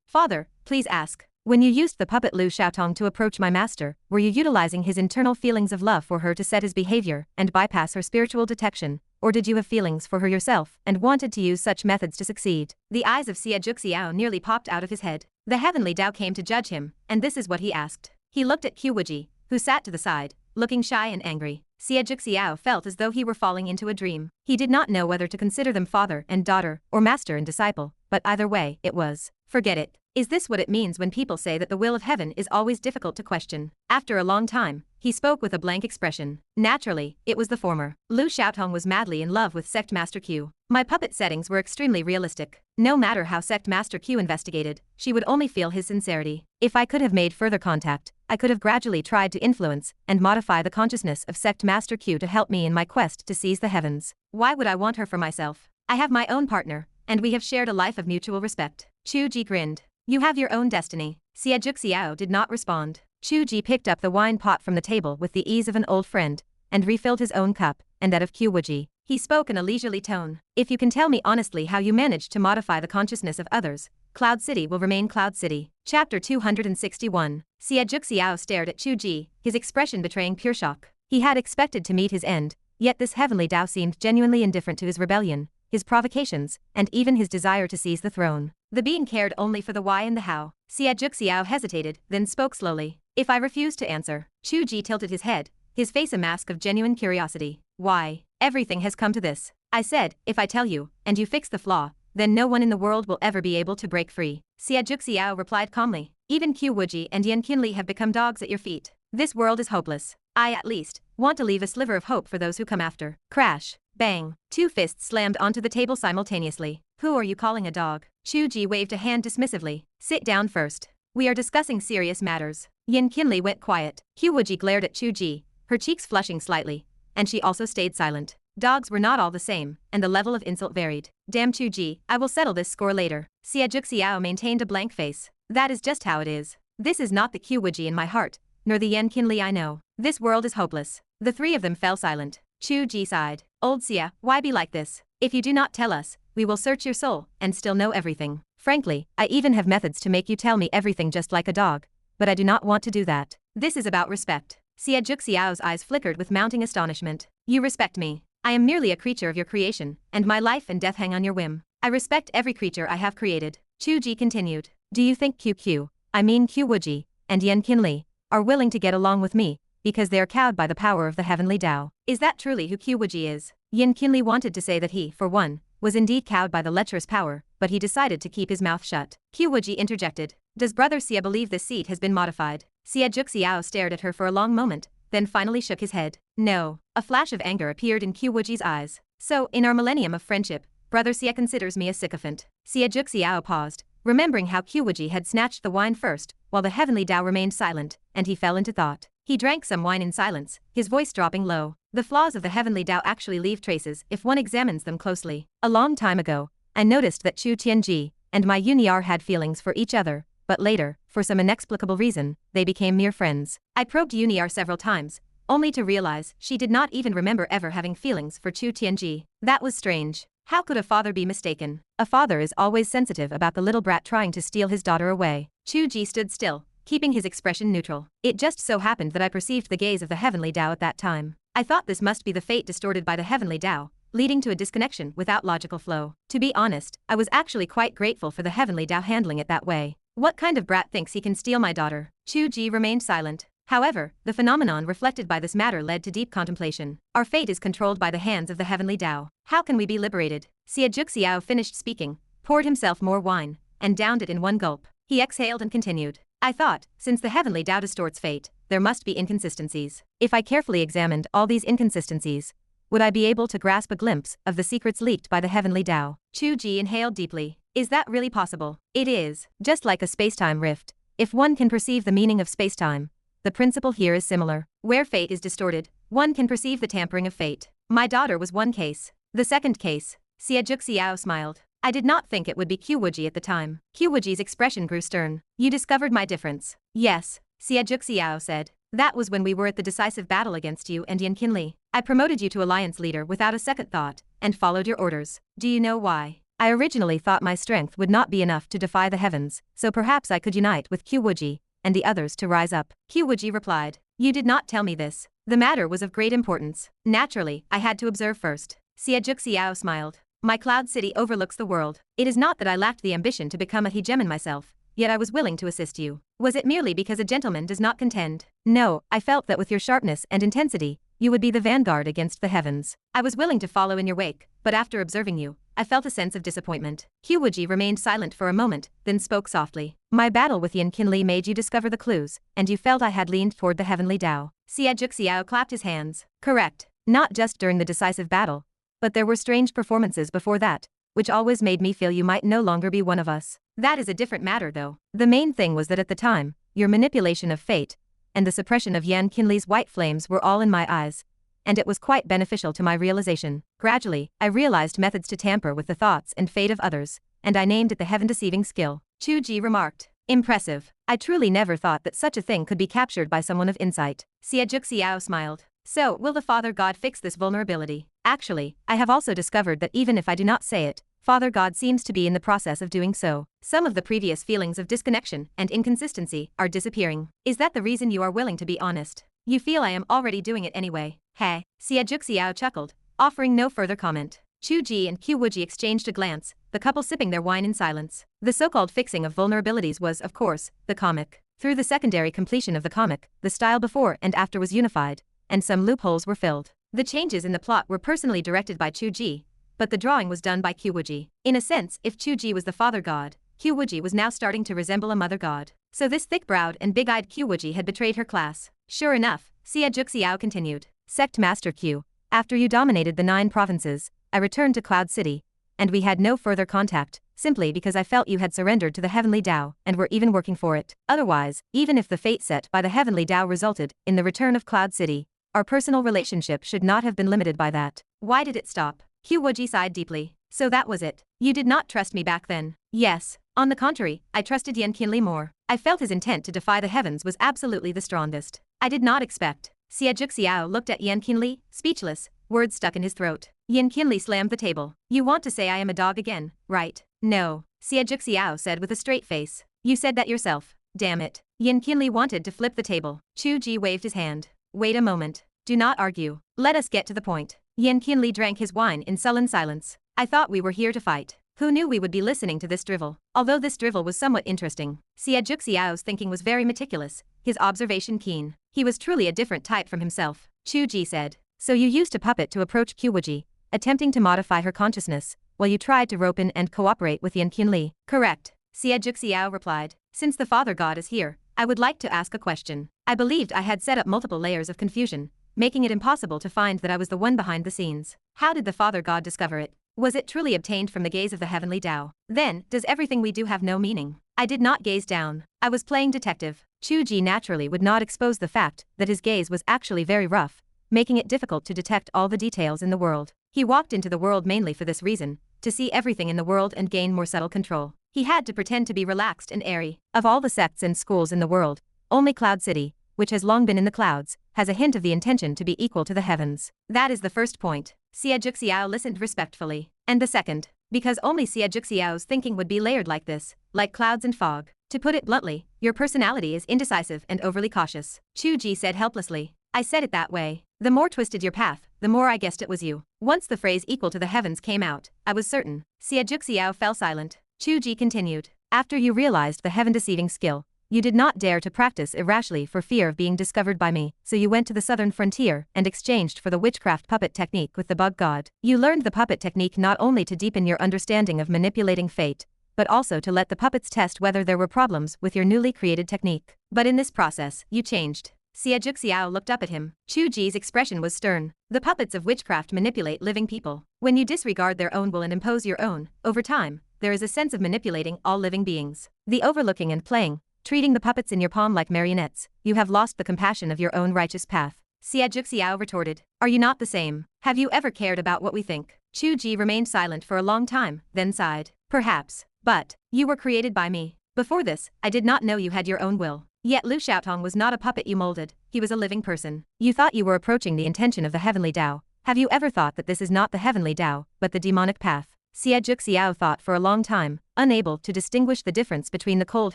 A: Father, please ask. When you used the puppet Lu Xiaotong to approach my master, were you utilizing his internal feelings of love for her to set his behavior and bypass her spiritual detection, or did you have feelings for her yourself and wanted to use such methods to succeed? The eyes of Xie Zhixiao nearly popped out of his head. The Heavenly Dao came to judge him, and this is what he asked. He looked at Qiu Wuji, who sat to the side, looking shy and angry. Xie Zhixiao felt as though he were falling into a dream. He did not know whether to consider them father and daughter, or master and disciple, but either way, it was. Forget it. Is this what it means when people say that the will of heaven is always difficult to question? After a long time, he spoke with a blank expression. Naturally, it was the former. Lu Xiaotong was madly in love with Sect Master Qiu. My puppet settings were extremely realistic. No matter how Sect Master Qiu investigated, she would only feel his sincerity. If I could have made further contact, I could have gradually tried to influence and modify the consciousness of Sect Master Qiu to help me in my quest to seize the heavens. Why would I want her for myself? I have my own partner, and we have shared a life of mutual respect. Chu Ji grinned. You have your own destiny. Xie Zhixiao did not respond. Chu Ji picked up the wine pot from the table with the ease of an old friend, and refilled his own cup, and that of Qiu Wuji. He spoke in a leisurely tone. If you can tell me honestly how you managed to modify the consciousness of others, Cloud City will remain Cloud City. Chapter 261. Xie Zhixiao stared at Chu Ji, his expression betraying pure shock. He had expected to meet his end, yet this Heavenly Dao seemed genuinely indifferent to his rebellion, his provocations, and even his desire to seize the throne. The being cared only for the why and the how. Xie Zhixiao hesitated, then spoke slowly. If I refuse to answer. Chu Ji tilted his head, his face a mask of genuine curiosity. Why? Everything has come to this. I said, if I tell you, and you fix the flaw, then no one in the world will ever be able to break free. Xie Zhixiao replied calmly. Even Qiu Wuji and Yan Qianlie have become dogs at your feet. This world is hopeless. I, at least, want to leave a sliver of hope for those who come after. Crash. Bang. 2 fists slammed onto the table simultaneously. Who are you calling a dog? Chu Ji waved a hand dismissively. Sit down first. We are discussing serious matters. Yan Qianlie went quiet. Qiu Wuji glared at Chu Ji, her cheeks flushing slightly, and she also stayed silent. Dogs were not all the same, and the level of insult varied. Damn Chu Ji, I will settle this score later. Xie Zhixiao maintained a blank face. That is just how it is. This is not the Qiu Wuji in my heart, nor the Yan Qianlie I know. This world is hopeless. The 3 of them fell silent. Chu Ji sighed. Old Xie, why be like this? If you do not tell us, we will search your soul, and still know everything. Frankly, I even have methods to make you tell me everything just like a dog, but I do not want to do that. This is about respect. Xie Zhixiao's eyes flickered with mounting astonishment. You respect me. I am merely a creature of your creation, and my life and death hang on your whim. I respect every creature I have created. Chu Ji continued. Do you think Qiu Wuji, and Yan Qianlie, are willing to get along with me, because they are cowed by the power of the Heavenly Dao? Is that truly who Qiu Wuji is? Yan Qianlie wanted to say that he, for one, was indeed cowed by the lecherous power, but he decided to keep his mouth shut. Qiu Wuji interjected. Does Brother Xie believe this seat has been modified? Xie Zhixiao stared at her for a long moment, then finally shook his head. No. A flash of anger appeared in Qiu Wuji's eyes. So, in our millennium of friendship, Brother Xie considers me a sycophant. Xie Zhixiao paused, remembering how Qiu Wuji had snatched the wine first, while the Heavenly Dao remained silent, and he fell into thought. He drank some wine in silence, his voice dropping low. The flaws of the Heavenly Dao actually leave traces if one examines them closely. A long time ago, I noticed that Chu Tianji and my Uniar had feelings for each other, but later, for some inexplicable reason, they became mere friends. I probed Uniar several times, only to realize she did not even remember ever having feelings for Chu Tianji. That was strange. How could a father be mistaken? A father is always sensitive about the little brat trying to steal his daughter away. Chu Ji stood still, keeping his expression neutral. It just so happened that I perceived the gaze of the Heavenly Dao at that time. I thought this must be the fate distorted by the Heavenly Dao, leading to a disconnection without logical flow. To be honest, I was actually quite grateful for the Heavenly Dao handling it that way. What kind of brat thinks he can steal my daughter? Chu Ji remained silent. However, the phenomenon reflected by this matter led to deep contemplation. Our fate is controlled by the hands of the Heavenly Dao. How can we be liberated? Xiao finished speaking, poured himself more wine, and downed it in one gulp. He exhaled and continued. I thought, since the Heavenly Dao distorts fate, there must be inconsistencies. If I carefully examined all these inconsistencies, would I be able to grasp a glimpse of the secrets leaked by the Heavenly Dao? Chu Ji inhaled deeply. Is that really possible? It is. Just like a spacetime rift. If one can perceive the meaning of spacetime, the principle here is similar. Where fate is distorted, one can perceive the tampering of fate. My daughter was one case. The second case. Xiao smiled. I did not think it would be Qiu Wuji at the time. Qiu Wuji's expression grew stern. You discovered my difference. Yes, Xiao said. That was when we were at the decisive battle against you and Yan Qianlie. I promoted you to alliance leader without a second thought, and followed your orders. Do you know why? I originally thought my strength would not be enough to defy the heavens, so perhaps I could unite with Qiu Wuji and the others to rise up. Qiu Wuji replied. You did not tell me this. The matter was of great importance. Naturally, I had to observe first. Xiao smiled. My cloud city overlooks the world. It is not that I lacked the ambition to become a hegemon myself, yet I was willing to assist you. Was it merely because a gentleman does not contend? No, I felt that with your sharpness and intensity, you would be the vanguard against the heavens. I was willing to follow in your wake, but after observing you, I felt a sense of disappointment. Qiu Wuji remained silent for a moment, then spoke softly. My battle with Yan Qianlie made you discover the clues, and you felt I had leaned toward the Heavenly Dao. Xiao clapped his hands. Correct. Not just during the decisive battle, but there were strange performances before that, which always made me feel you might no longer be one of us. That is a different matter though. The main thing was that at the time, your manipulation of fate, and the suppression of Yan Qianlie's white flames were all in my eyes, and it was quite beneficial to my realization. Gradually, I realized methods to tamper with the thoughts and fate of others, and I named it the heaven-deceiving skill. Chu Ji remarked. Impressive. I truly never thought that such a thing could be captured by someone of insight. Xiao smiled. So, will the Father God fix this vulnerability? Actually, I have also discovered that even if I do not say it, Father God seems to be in the process of doing so. Some of the previous feelings of disconnection and inconsistency are disappearing. Is that the reason you are willing to be honest? You feel I am already doing it anyway. Hey, Xiao chuckled, offering no further comment. Chu Ji and Qiu Wuji exchanged a glance, the couple sipping their wine in silence. The so-called fixing of vulnerabilities was, of course, the comic. Through the secondary completion of the comic, the style before and after was unified, and some loopholes were filled. The changes in the plot were personally directed by Chu Ji, but the drawing was done by Qiu Wuji. In a sense, if Chu Ji was the father god, Qiu Wuji was now starting to resemble a mother god. So this thick-browed and big-eyed Qiu Wuji had betrayed her class. Sure enough, Xiao continued. Sect Master Qiu, after you dominated the 9 provinces, I returned to Cloud City, and we had no further contact, simply because I felt you had surrendered to the Heavenly Dao and were even working for it. Otherwise, even if the fate set by the Heavenly Dao resulted in the return of Cloud City, our personal relationship should not have been limited by that. Why did it stop? Qiu Wuji sighed deeply. So that was it. You did not trust me back then. Yes. On the contrary, I trusted Yan Qianlie more. I felt his intent to defy the heavens was absolutely the strongest. I did not expect. Xiao looked at Yan Qianlie, speechless, words stuck in his throat. Yan Qianlie slammed the table. You want to say I am a dog again, right? No. Xiao said with a straight face. You said that yourself. Damn it. Yan Qianlie wanted to flip the table. Chu Ji waved his hand. Wait a moment. Do not argue. Let us get to the point. Yan Qianlie drank his wine in sullen silence. I thought we were here to fight. Who knew we would be listening to this drivel? Although this drivel was somewhat interesting, Xiao's thinking was very meticulous, his observation keen. He was truly a different type from himself. Chu Ji said. So you used a puppet to approach Qiu Wuji, attempting to modify her consciousness, while you tried to rope in and cooperate with Yan Qianlie. Correct. Xiao replied. Since the Father God is here, I would like to ask a question. I believed I had set up multiple layers of confusion, making it impossible to find that I was the one behind the scenes. How did the Father God discover it? Was it truly obtained from the gaze of the Heavenly Dao? Then, does everything we do have no meaning? I did not gaze down. I was playing detective. Chu Ji naturally would not expose the fact that his gaze was actually very rough, making it difficult to detect all the details in the world. He walked into the world mainly for this reason, to see everything in the world and gain more subtle control. He had to pretend to be relaxed and airy. Of all the sects and schools in the world, only Cloud City, which has long been in the clouds, has a hint of the intention to be equal to the heavens. That is the first point. Xie Zhixiao listened respectfully. And the second, because only Xie Zhixiao's thinking would be layered like this, like clouds and fog. To put it bluntly, your personality is indecisive and overly cautious. Qiu Ji said helplessly. I said it that way. The more twisted your path, the more I guessed it was you. Once the phrase equal to the heavens came out, I was certain. Xie Zhixiao fell silent. Qiu Ji continued. After you realized the heaven-deceiving skill, you did not dare to practice irrationally for fear of being discovered by me, so you went to the southern frontier and exchanged for the witchcraft puppet technique with the bug god. You learned the puppet technique not only to deepen your understanding of manipulating fate, but also to let the puppets test whether there were problems with your newly created technique. But in this process, you changed. Xie Zhixiao looked up at him. Qiu Ji's expression was stern. The puppets of witchcraft manipulate living people. When you disregard their own will and impose your own, over time, there is a sense of manipulating all living beings. The overlooking and playing, treating the puppets in your palm like marionettes, you have lost the compassion of your own righteous path. Xie Zhixiao retorted. Are you not the same? Have you ever cared about what we think? Qiu Ji remained silent for a long time, then sighed. Perhaps. But, you were created by me. Before this, I did not know you had your own will. Yet Lu Xiaotong was not a puppet you molded, he was a living person. You thought you were approaching the intention of the Heavenly Dao. Have you ever thought that this is not the Heavenly Dao, but the demonic path? Xie Zhixiao thought for a long time, unable to distinguish the difference between the cold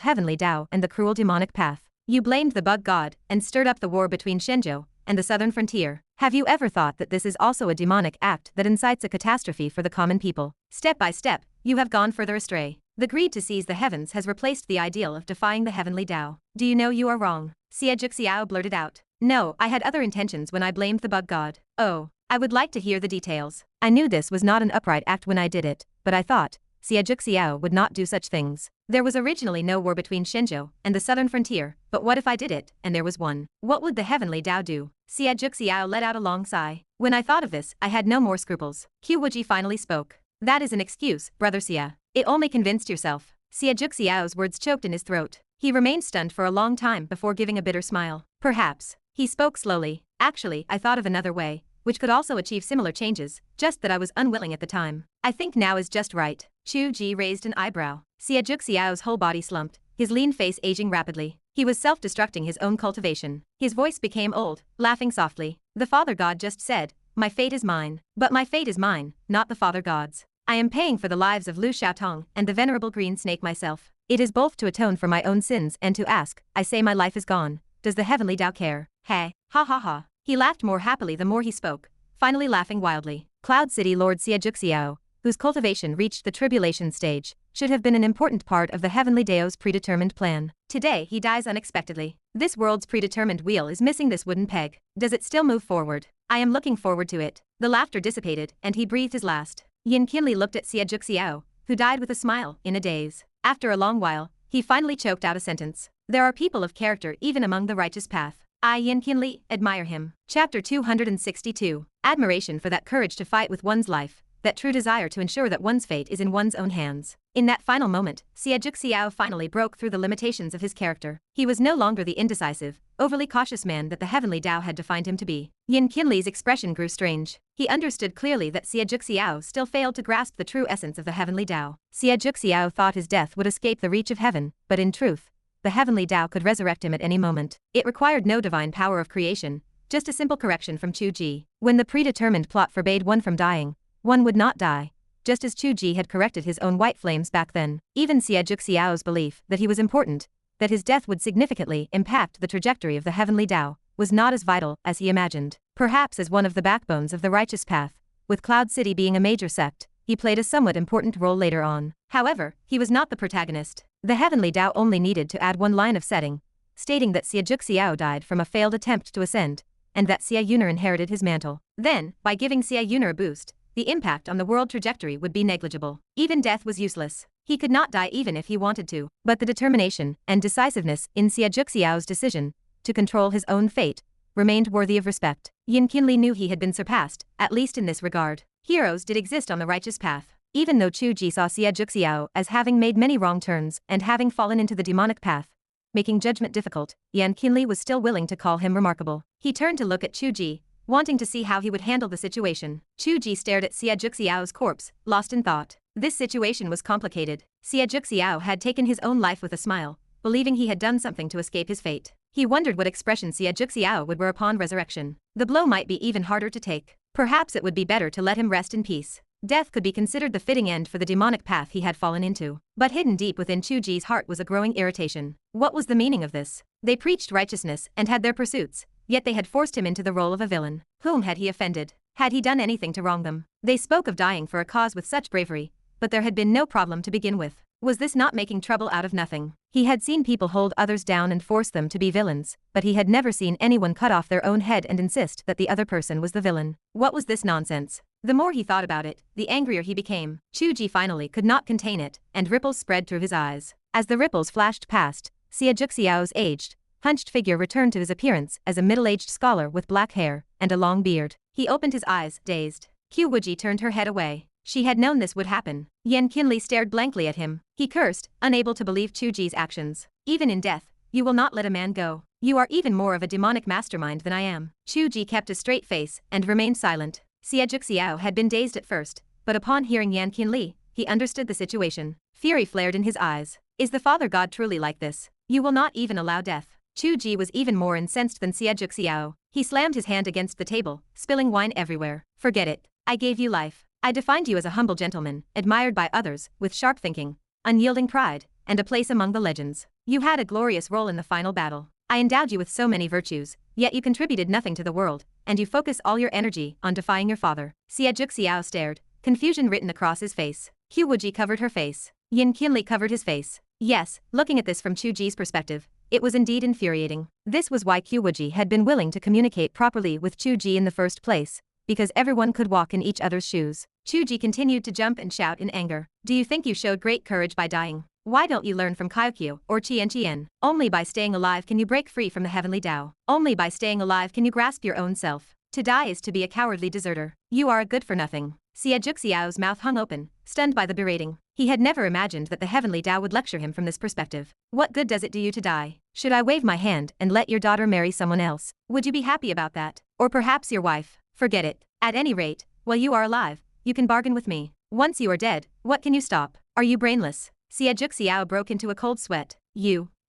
A: Heavenly Dao and the cruel demonic path. You blamed the bug god, and stirred up the war between Shenzhou and the southern frontier. Have you ever thought that this is also a demonic act that incites a catastrophe for the common people? Step by step, you have gone further astray. The greed to seize the heavens has replaced the ideal of defying the Heavenly Dao. Do you know you are wrong? Xie Zhixiao blurted out. No, I had other intentions when I blamed the bug god. Oh, I would like to hear the details. I knew this was not an upright act when I did it, but I thought Xie Zhixiao would not do such things. There was originally no war between Shenzhou and the southern frontier, but what if I did it, and there was one? What would the Heavenly Dao do? Xie Zhixiao let out a long sigh. When I thought of this, I had no more scruples. Qiu Wuji finally spoke. That is an excuse, brother Xie. It only convinced yourself. Xie Zhixiao's words choked in his throat. He remained stunned for a long time before giving a bitter smile. Perhaps. He spoke slowly. Actually, I thought of another way, which could also achieve similar changes, just that I was unwilling at the time. I think now is just right. Qiu Ji raised an eyebrow. Xie Zhixiao's whole body slumped, his lean face aging rapidly. He was self-destructing his own cultivation. His voice became old, laughing softly. The Father God just said, my fate is mine. But my fate is mine, not the Father God's. I am paying for the lives of Lu Xiaotong and the Venerable Green Snake myself. It is both to atone for my own sins and to ask, I say my life is gone. Does the Heavenly Dao care? Hey, ha ha ha. He laughed more happily the more he spoke, finally laughing wildly. Cloud City Lord Xie Zhixiao, whose cultivation reached the tribulation stage, should have been an important part of the Heavenly Dao's predetermined plan. Today he dies unexpectedly. This world's predetermined wheel is missing this wooden peg. Does it still move forward? I am looking forward to it. The laughter dissipated, and he breathed his last. Yan Qianlie looked at Xie Zhixiao, who died with a smile, in a daze. After a long while, he finally choked out a sentence. There are people of character even among the righteous path. I, Yan Qianlie, admire him. Chapter 262. Admiration for that courage to fight with one's life, that true desire to ensure that one's fate is in one's own hands. In that final moment, Xie Zhixiao finally broke through the limitations of his character. He was no longer the indecisive, overly cautious man that the Heavenly Dao had defined him to be. Yan Qianlie's expression grew strange. He understood clearly that Xie Zhixiao still failed to grasp the true essence of the Heavenly Dao. Xie Zhixiao thought his death would escape the reach of heaven, but in truth, the Heavenly Dao could resurrect him at any moment. It required no divine power of creation, just a simple correction from Qiu Ji. When the predetermined plot forbade one from dying, one would not die, just as Qiu Ji had corrected his own white flames back then. Even Xie Zhixiao's belief that he was important, that his death would significantly impact the trajectory of the Heavenly Dao, was not as vital as he imagined. Perhaps as one of the backbones of the righteous path, with Cloud City being a major sect, he played a somewhat important role later on. However, he was not the protagonist. The Heavenly Dao only needed to add one line of setting, stating that Xie Zhixiao died from a failed attempt to ascend, and that Xie Yuner inherited his mantle. Then, by giving Xie Yuner a boost, the impact on the world trajectory would be negligible. Even death was useless. He could not die even if he wanted to. But the determination and decisiveness in Xie Zhixiao's decision to control his own fate remained worthy of respect. Yan Qianlie knew he had been surpassed, at least in this regard. Heroes did exist on the righteous path. Even though Qiu Ji saw Xie Zhixiao as having made many wrong turns and having fallen into the demonic path, making judgment difficult, Yan Qianlie was still willing to call him remarkable. He turned to look at Qiu Ji, wanting to see how he would handle the situation. Qiu Ji stared at Xie Zhixiao's corpse, lost in thought. This situation was complicated. Xie Zhixiao had taken his own life with a smile, believing he had done something to escape his fate. He wondered what expression Xie Zhixiao would wear upon resurrection. The blow might be even harder to take. Perhaps it would be better to let him rest in peace. Death could be considered the fitting end for the demonic path he had fallen into. But hidden deep within Qiu Wuji's heart was a growing irritation. What was the meaning of this? They preached righteousness and had their pursuits, yet they had forced him into the role of a villain. Whom had he offended? Had he done anything to wrong them? They spoke of dying for a cause with such bravery, but there had been no problem to begin with. Was this not making trouble out of nothing? He had seen people hold others down and force them to be villains, but he had never seen anyone cut off their own head and insist that the other person was the villain. What was this nonsense? The more he thought about it, the angrier he became. Qiu Wuji finally could not contain it, and ripples spread through his eyes. As the ripples flashed past, Xie Zhixiao's aged, hunched figure returned to his appearance as a middle-aged scholar with black hair and a long beard. He opened his eyes, dazed. Qiu Wuji turned her head away. She had known this would happen. Yan Qianlie stared blankly at him. He cursed, unable to believe Qiu Wuji's actions. Even in death, you will not let a man go. You are even more of a demonic mastermind than I am. Qiu Wuji kept a straight face and remained silent. Xie Zhixiao had been dazed at first, but upon hearing Yan Qianlie, he understood the situation. Fury flared in his eyes. Is the Father God truly like this? You will not even allow death. Qiu Wuji was even more incensed than Xie Zhixiao. He slammed his hand against the table, spilling wine everywhere. Forget it. I gave you life. I defined you as a humble gentleman, admired by others, with sharp thinking, unyielding pride, and a place among the legends. You had a glorious role in the final battle. I endowed you with so many virtues, yet you contributed nothing to the world, and you focus all your energy on defying your father. Xie Zhixiao stared, confusion written across his face. Qiu Wuji covered her face. Yan Qianlie covered his face. Yes, looking at this from Qiu Wuji's perspective, it was indeed infuriating. This was why Qiu Wuji had been willing to communicate properly with Qiu Wuji in the first place, because everyone could walk in each other's shoes. Qiu Wuji continued to jump and shout in anger. Do you think you showed great courage by dying? Why don't you learn from Qiu or Qian? Only by staying alive can you break free from the Heavenly Dao. Only by staying alive can you grasp your own self. To die is to be a cowardly deserter. You are a good-for-nothing. Xie Zhixiao's mouth hung open, stunned by the berating. He had never imagined that the Heavenly Dao would lecture him from this perspective. What good does it do you to die? Should I wave my hand and let your daughter marry someone else? Would you be happy about that? Or perhaps your wife? Forget it. At any rate, while you are alive, you can bargain with me. Once you are dead, what can you stop? Are you brainless? Xie Zhixiao broke into a cold sweat.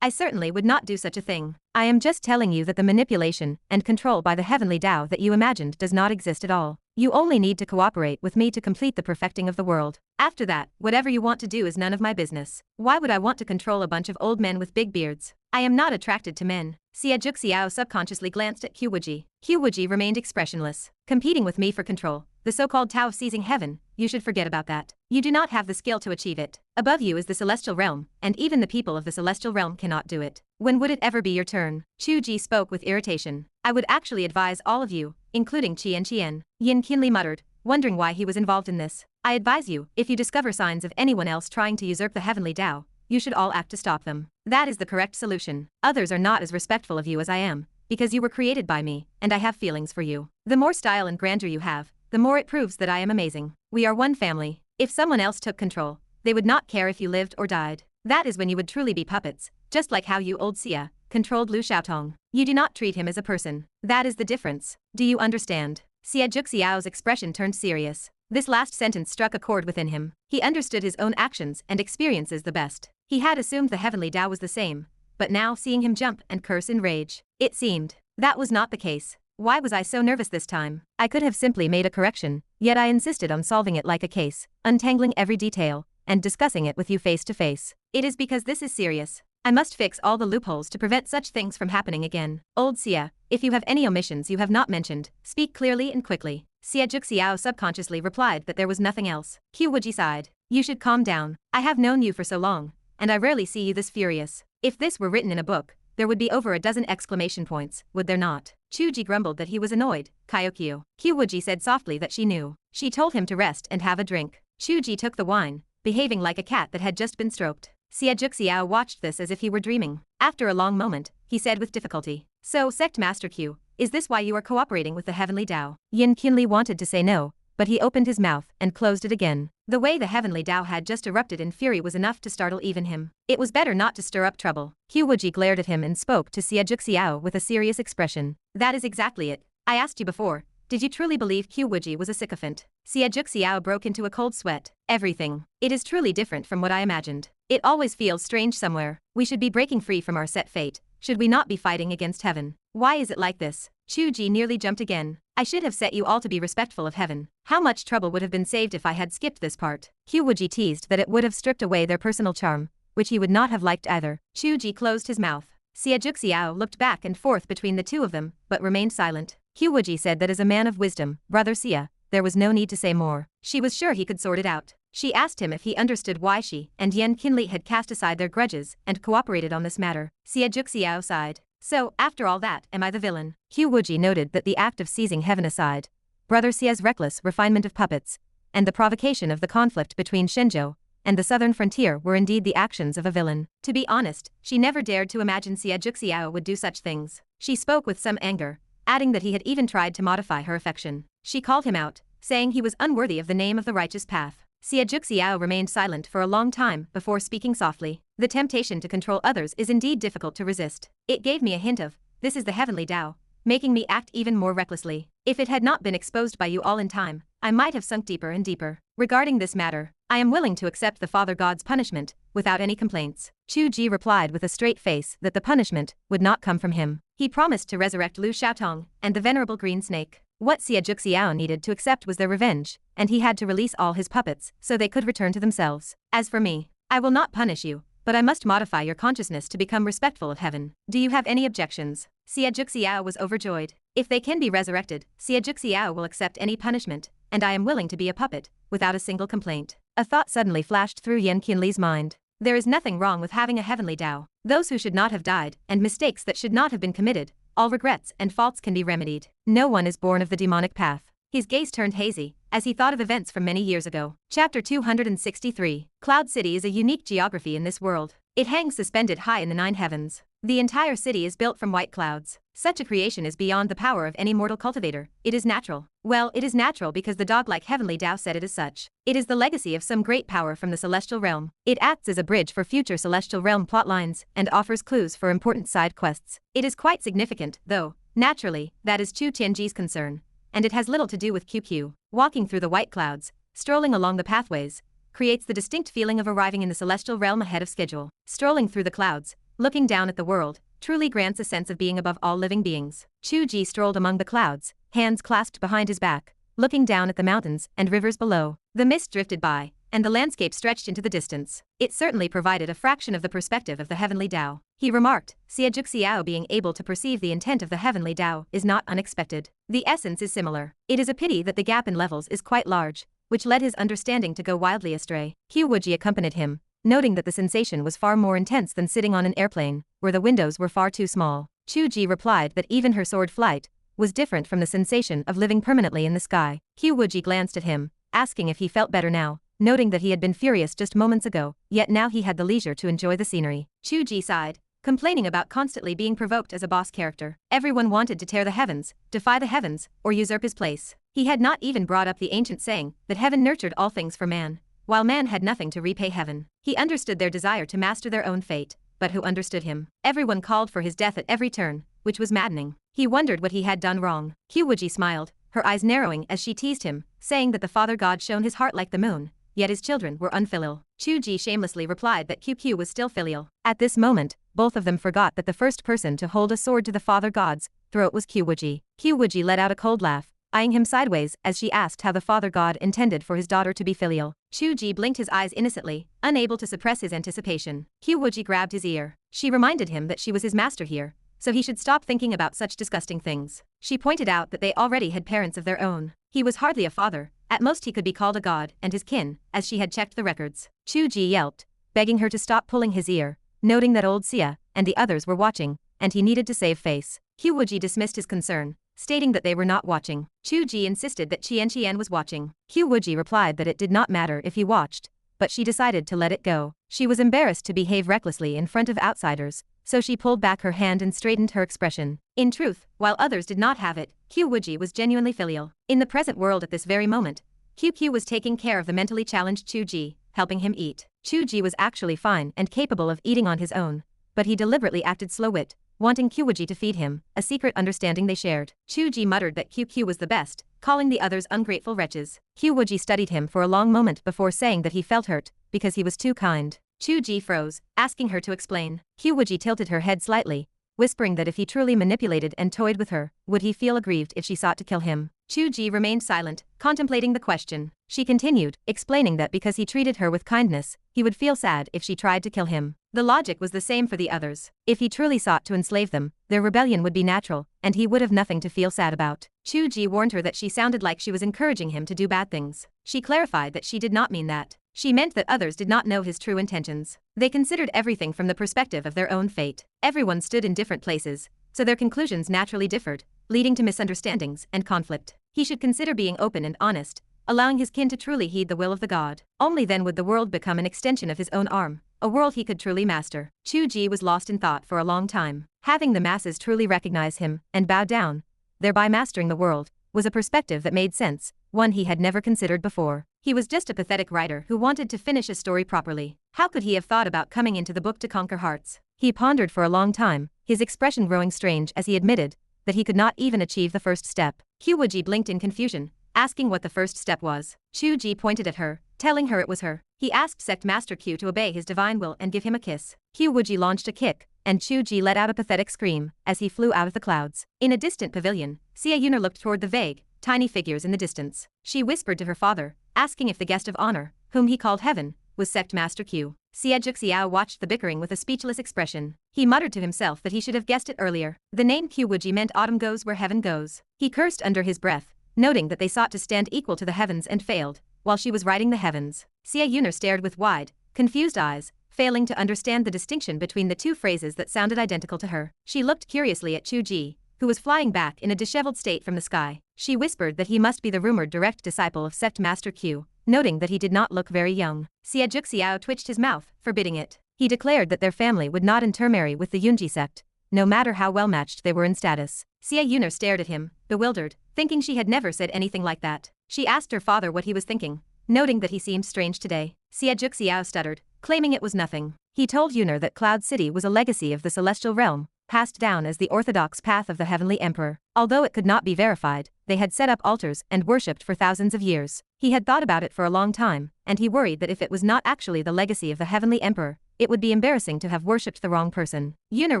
A: I certainly would not do such a thing. I am just telling you that the manipulation and control by the Heavenly Dao that you imagined does not exist at all. You only need to cooperate with me to complete the perfecting of the world. After that, whatever you want to do is none of my business. Why would I want to control a bunch of old men with big beards? I am not attracted to men. Xie Zhixiao subconsciously glanced at Qiu Wuji. Qiu Wuji remained expressionless. Competing with me for control, the so-called Tao of seizing heaven, you should forget about that. You do not have the skill to achieve it. Above you is the celestial realm, and even the people of the celestial realm cannot do it. When would it ever be your turn? Qiu Wuji spoke with irritation. I would actually advise all of you, including Qian. Yan Qianlie muttered, wondering why he was involved in this. I advise you, if you discover signs of anyone else trying to usurp the Heavenly Dao, you should all act to stop them. That is the correct solution. Others are not as respectful of you as I am, because you were created by me, and I have feelings for you. The more style and grandeur you have, the more it proves that I am amazing. We are one family. If someone else took control, they would not care if you lived or died. That is when you would truly be puppets, just like how you old Xia controlled Lu Xiaotong. You do not treat him as a person. That is the difference. Do you understand? Xie Zhixiao's expression turned serious. This last sentence struck a chord within him. He understood his own actions and experiences the best. He had assumed the Heavenly Dao was the same, but now seeing him jump and curse in rage, it seemed that was not the case. Why was I so nervous this time? I could have simply made a correction, yet I insisted on solving it like a case, untangling every detail, and discussing it with you face to face. It is because this is serious. I must fix all the loopholes to prevent such things from happening again. Old Xia, if you have any omissions you have not mentioned, speak clearly and quickly. Xie Zhixiao subconsciously replied that there was nothing else. Qiu Wuji sighed. You should calm down. I have known you for so long, and I rarely see you this furious. If this were written in a book, there would be over a dozen exclamation points, would there not? Qiu Wuji grumbled that he was annoyed. Qiu Wuji said softly that she knew. She told him to rest and have a drink. Qiu Wuji took the wine, behaving like a cat that had just been stroked. Xie Zhixiao watched this as if he were dreaming. After a long moment, he said with difficulty, So, Sect Master Qiu, is this why you are cooperating with the Heavenly Dao? Yan Qianlie wanted to say no, but he opened his mouth and closed it again. The way the Heavenly Dao had just erupted in fury was enough to startle even him. It was better not to stir up trouble. Qiu Wuji glared at him and spoke to Xie Zhixiao with a serious expression. That is exactly it. I asked you before, did you truly believe Qiu Wuji was a sycophant? Xie Zhixiao broke into a cold sweat. Everything. It is truly different from what I imagined. It always feels strange somewhere. We should be breaking free from our set fate. Should we not be fighting against heaven? Why is it like this? Qiu Wuji nearly jumped again. I should have set you all to be respectful of heaven. How much trouble would have been saved if I had skipped this part? Qiu Wuji teased that it would have stripped away their personal charm, which he would not have liked either. Qiu Wuji closed his mouth. Xie Juxiao looked back and forth between the two of them, but remained silent. Qiu Wuji said that as a man of wisdom, Brother Xie, there was no need to say more. She was sure he could sort it out. She asked him if he understood why she and Yan Qianlie had cast aside their grudges and cooperated on this matter. Xie Juxiao sighed. So, after all that, am I the villain? Qiu Wuji noted that the act of seizing heaven aside, Brother Xie's reckless refinement of puppets, and the provocation of the conflict between Shenzhou and the southern frontier were indeed the actions of a villain. To be honest, she never dared to imagine Xie Juxiao would do such things. She spoke with some anger, adding that he had even tried to modify her affection. She called him out, saying he was unworthy of the name of the righteous path. Xie Juxiao remained silent for a long time before speaking softly. The temptation to control others is indeed difficult to resist. It gave me a hint of, this is the Heavenly Dao, making me act even more recklessly. If it had not been exposed by you all in time, I might have sunk deeper and deeper. Regarding this matter, I am willing to accept the Father God's punishment, without any complaints. Qiu Ji replied with a straight face that the punishment would not come from him. He promised to resurrect Lu Xiaotong and the Venerable Green Snake. What Xie Juxiao needed to accept was their revenge, and he had to release all his puppets so they could return to themselves. As for me, I will not punish you, but I must modify your consciousness to become respectful of heaven. Do you have any objections? Xie Juxiao was overjoyed. If they can be resurrected, Xie Juxiao will accept any punishment, and I am willing to be a puppet, without a single complaint. A thought suddenly flashed through Yan Qianlie's mind. There is nothing wrong with having a heavenly Dao. Those who should not have died, and mistakes that should not have been committed, all regrets and faults can be remedied. No one is born of the demonic path. His gaze turned hazy, as he thought of events from many years ago. Chapter 263. Cloud City is a unique geography in this world. It hangs suspended high in the 9 heavens. The entire city is built from white clouds. Such a creation is beyond the power of any mortal cultivator. It is natural. Well, it is natural because the dog-like Heavenly Dao said it as such. It is the legacy of some great power from the celestial realm. It acts as a bridge for future celestial realm plotlines and offers clues for important side quests. It is quite significant, though. Naturally, that is Chu Tianji's concern. And it has little to do with QQ. Walking through the white clouds, strolling along the pathways, creates the distinct feeling of arriving in the celestial realm ahead of schedule. Strolling through the clouds, looking down at the world, truly grants a sense of being above all living beings. Qiu Ji strolled among the clouds, hands clasped behind his back, looking down at the mountains and rivers below. The mist drifted by, and the landscape stretched into the distance. It certainly provided a fraction of the perspective of the Heavenly Dao. He remarked, Xie Juxiao being able to perceive the intent of the Heavenly Dao is not unexpected. The essence is similar. It is a pity that the gap in levels is quite large, which led his understanding to go wildly astray. Qiu Wuji accompanied him, noting that the sensation was far more intense than sitting on an airplane, where the windows were far too small. Qiu Ji replied that even her sword flight was different from the sensation of living permanently in the sky. Qiu Wuji glanced at him, asking if he felt better now, noting that he had been furious just moments ago, yet now he had the leisure to enjoy the scenery. Qiu Ji sighed, complaining about constantly being provoked as a boss character. Everyone wanted to tear the heavens, defy the heavens, or usurp his place. He had not even brought up the ancient saying that heaven nurtured all things for man, while man had nothing to repay heaven. He understood their desire to master their own fate, but who understood him? Everyone called for his death at every turn, which was maddening. He wondered what he had done wrong. Qiu Wuji smiled, her eyes narrowing as she teased him, saying that the Father God shone his heart like the moon, yet his children were unfilial. Qiu Ji shamelessly replied that QQ was still filial. At this moment, both of them forgot that the first person to hold a sword to the Father God's throat was Qiu Wuji. Qiu Wuji let out a cold laugh, eyeing him sideways as she asked how the Father God intended for his daughter to be filial. Qiu Ji blinked his eyes innocently, unable to suppress his anticipation. Qiu Wuji grabbed his ear. She reminded him that she was his master here, so he should stop thinking about such disgusting things. She pointed out that they already had parents of their own. He was hardly a father, at most he could be called a god and his kin, as she had checked the records. Qiu Ji yelped, begging her to stop pulling his ear, noting that old Xia and the others were watching, and he needed to save face. Qiu Wuji dismissed his concern, stating that they were not watching. Qiu Ji insisted that Qian was watching. Qiu Wuji replied that it did not matter if he watched, but she decided to let it go. She was embarrassed to behave recklessly in front of outsiders, so she pulled back her hand and straightened her expression. In truth, while others did not have it, Qiu Wuji was genuinely filial. In the present world at this very moment, QQ was taking care of the mentally challenged Qiu Ji, helping him eat. Qiu Ji was actually fine and capable of eating on his own, but he deliberately acted slow-wit, wanting Qiu Wuji to feed him, a secret understanding they shared. Qiu Ji muttered that QQ was the best, calling the others ungrateful wretches. Qiu Wuji studied him for a long moment before saying that he felt hurt, because he was too kind. Qiu Wuji froze, asking her to explain. Qiu Wuji tilted her head slightly, whispering that if he truly manipulated and toyed with her, would he feel aggrieved if she sought to kill him? Qiu Wuji remained silent, contemplating the question. She continued, explaining that because he treated her with kindness, he would feel sad if she tried to kill him. The logic was the same for the others. If he truly sought to enslave them, their rebellion would be natural, and he would have nothing to feel sad about. Qiu Wuji warned her that she sounded like she was encouraging him to do bad things. She clarified that she did not mean that. She meant that others did not know his true intentions. They considered everything from the perspective of their own fate. Everyone stood in different places, so their conclusions naturally differed, leading to misunderstandings and conflict. He should consider being open and honest, allowing his kin to truly heed the will of the god. Only then would the world become an extension of his own arm, a world he could truly master. Qiu Wuji was lost in thought for a long time. Having the masses truly recognize him and bow down, thereby mastering the world, was a perspective that made sense, one he had never considered before. He was just a pathetic writer who wanted to finish a story properly. How could he have thought about coming into the book to conquer hearts? He pondered for a long time, his expression growing strange as he admitted that he could not even achieve the first step. Qiu Wuji blinked in confusion, asking what the first step was. Qiu Wuji pointed at her, telling her it was her. He asked Sect Master Qiu to obey his divine will and give him a kiss. Qiu Wuji launched a kick, and Qiu Wuji let out a pathetic scream as he flew out of the clouds. In a distant pavilion, Heroine looked toward the vague, tiny figures in the distance. She whispered to her father, asking if the guest of honor, whom he called Heaven, was Sect Master Qiu. Xiao watched the bickering with a speechless expression. He muttered to himself that he should have guessed it earlier. The name Qiu Wuji meant autumn goes where heaven goes. He cursed under his breath, noting that they sought to stand equal to the heavens and failed, while she was writing the heavens. Heroine stared with wide, confused eyes, failing to understand the distinction between the two phrases that sounded identical to her. She looked curiously at Qiu Wuji, who was flying back in a disheveled state from the sky. She whispered that he must be the rumored direct disciple of Sect Master Qiu, noting that he did not look very young. Xiao twitched his mouth, forbidding it. He declared that their family would not intermarry with the Yunji sect, no matter how well-matched they were in status. Heroine stared at him, bewildered, thinking she had never said anything like that. She asked her father what he was thinking, noting that he seemed strange today. Xiao stuttered, claiming it was nothing. He told Yuner that Cloud City was a legacy of the celestial realm, passed down as the orthodox path of the Heavenly Emperor. Although it could not be verified, they had set up altars and worshipped for thousands of years. He had thought about it for a long time, and he worried that if it was not actually the legacy of the Heavenly Emperor, it would be embarrassing to have worshipped the wrong person. Yuner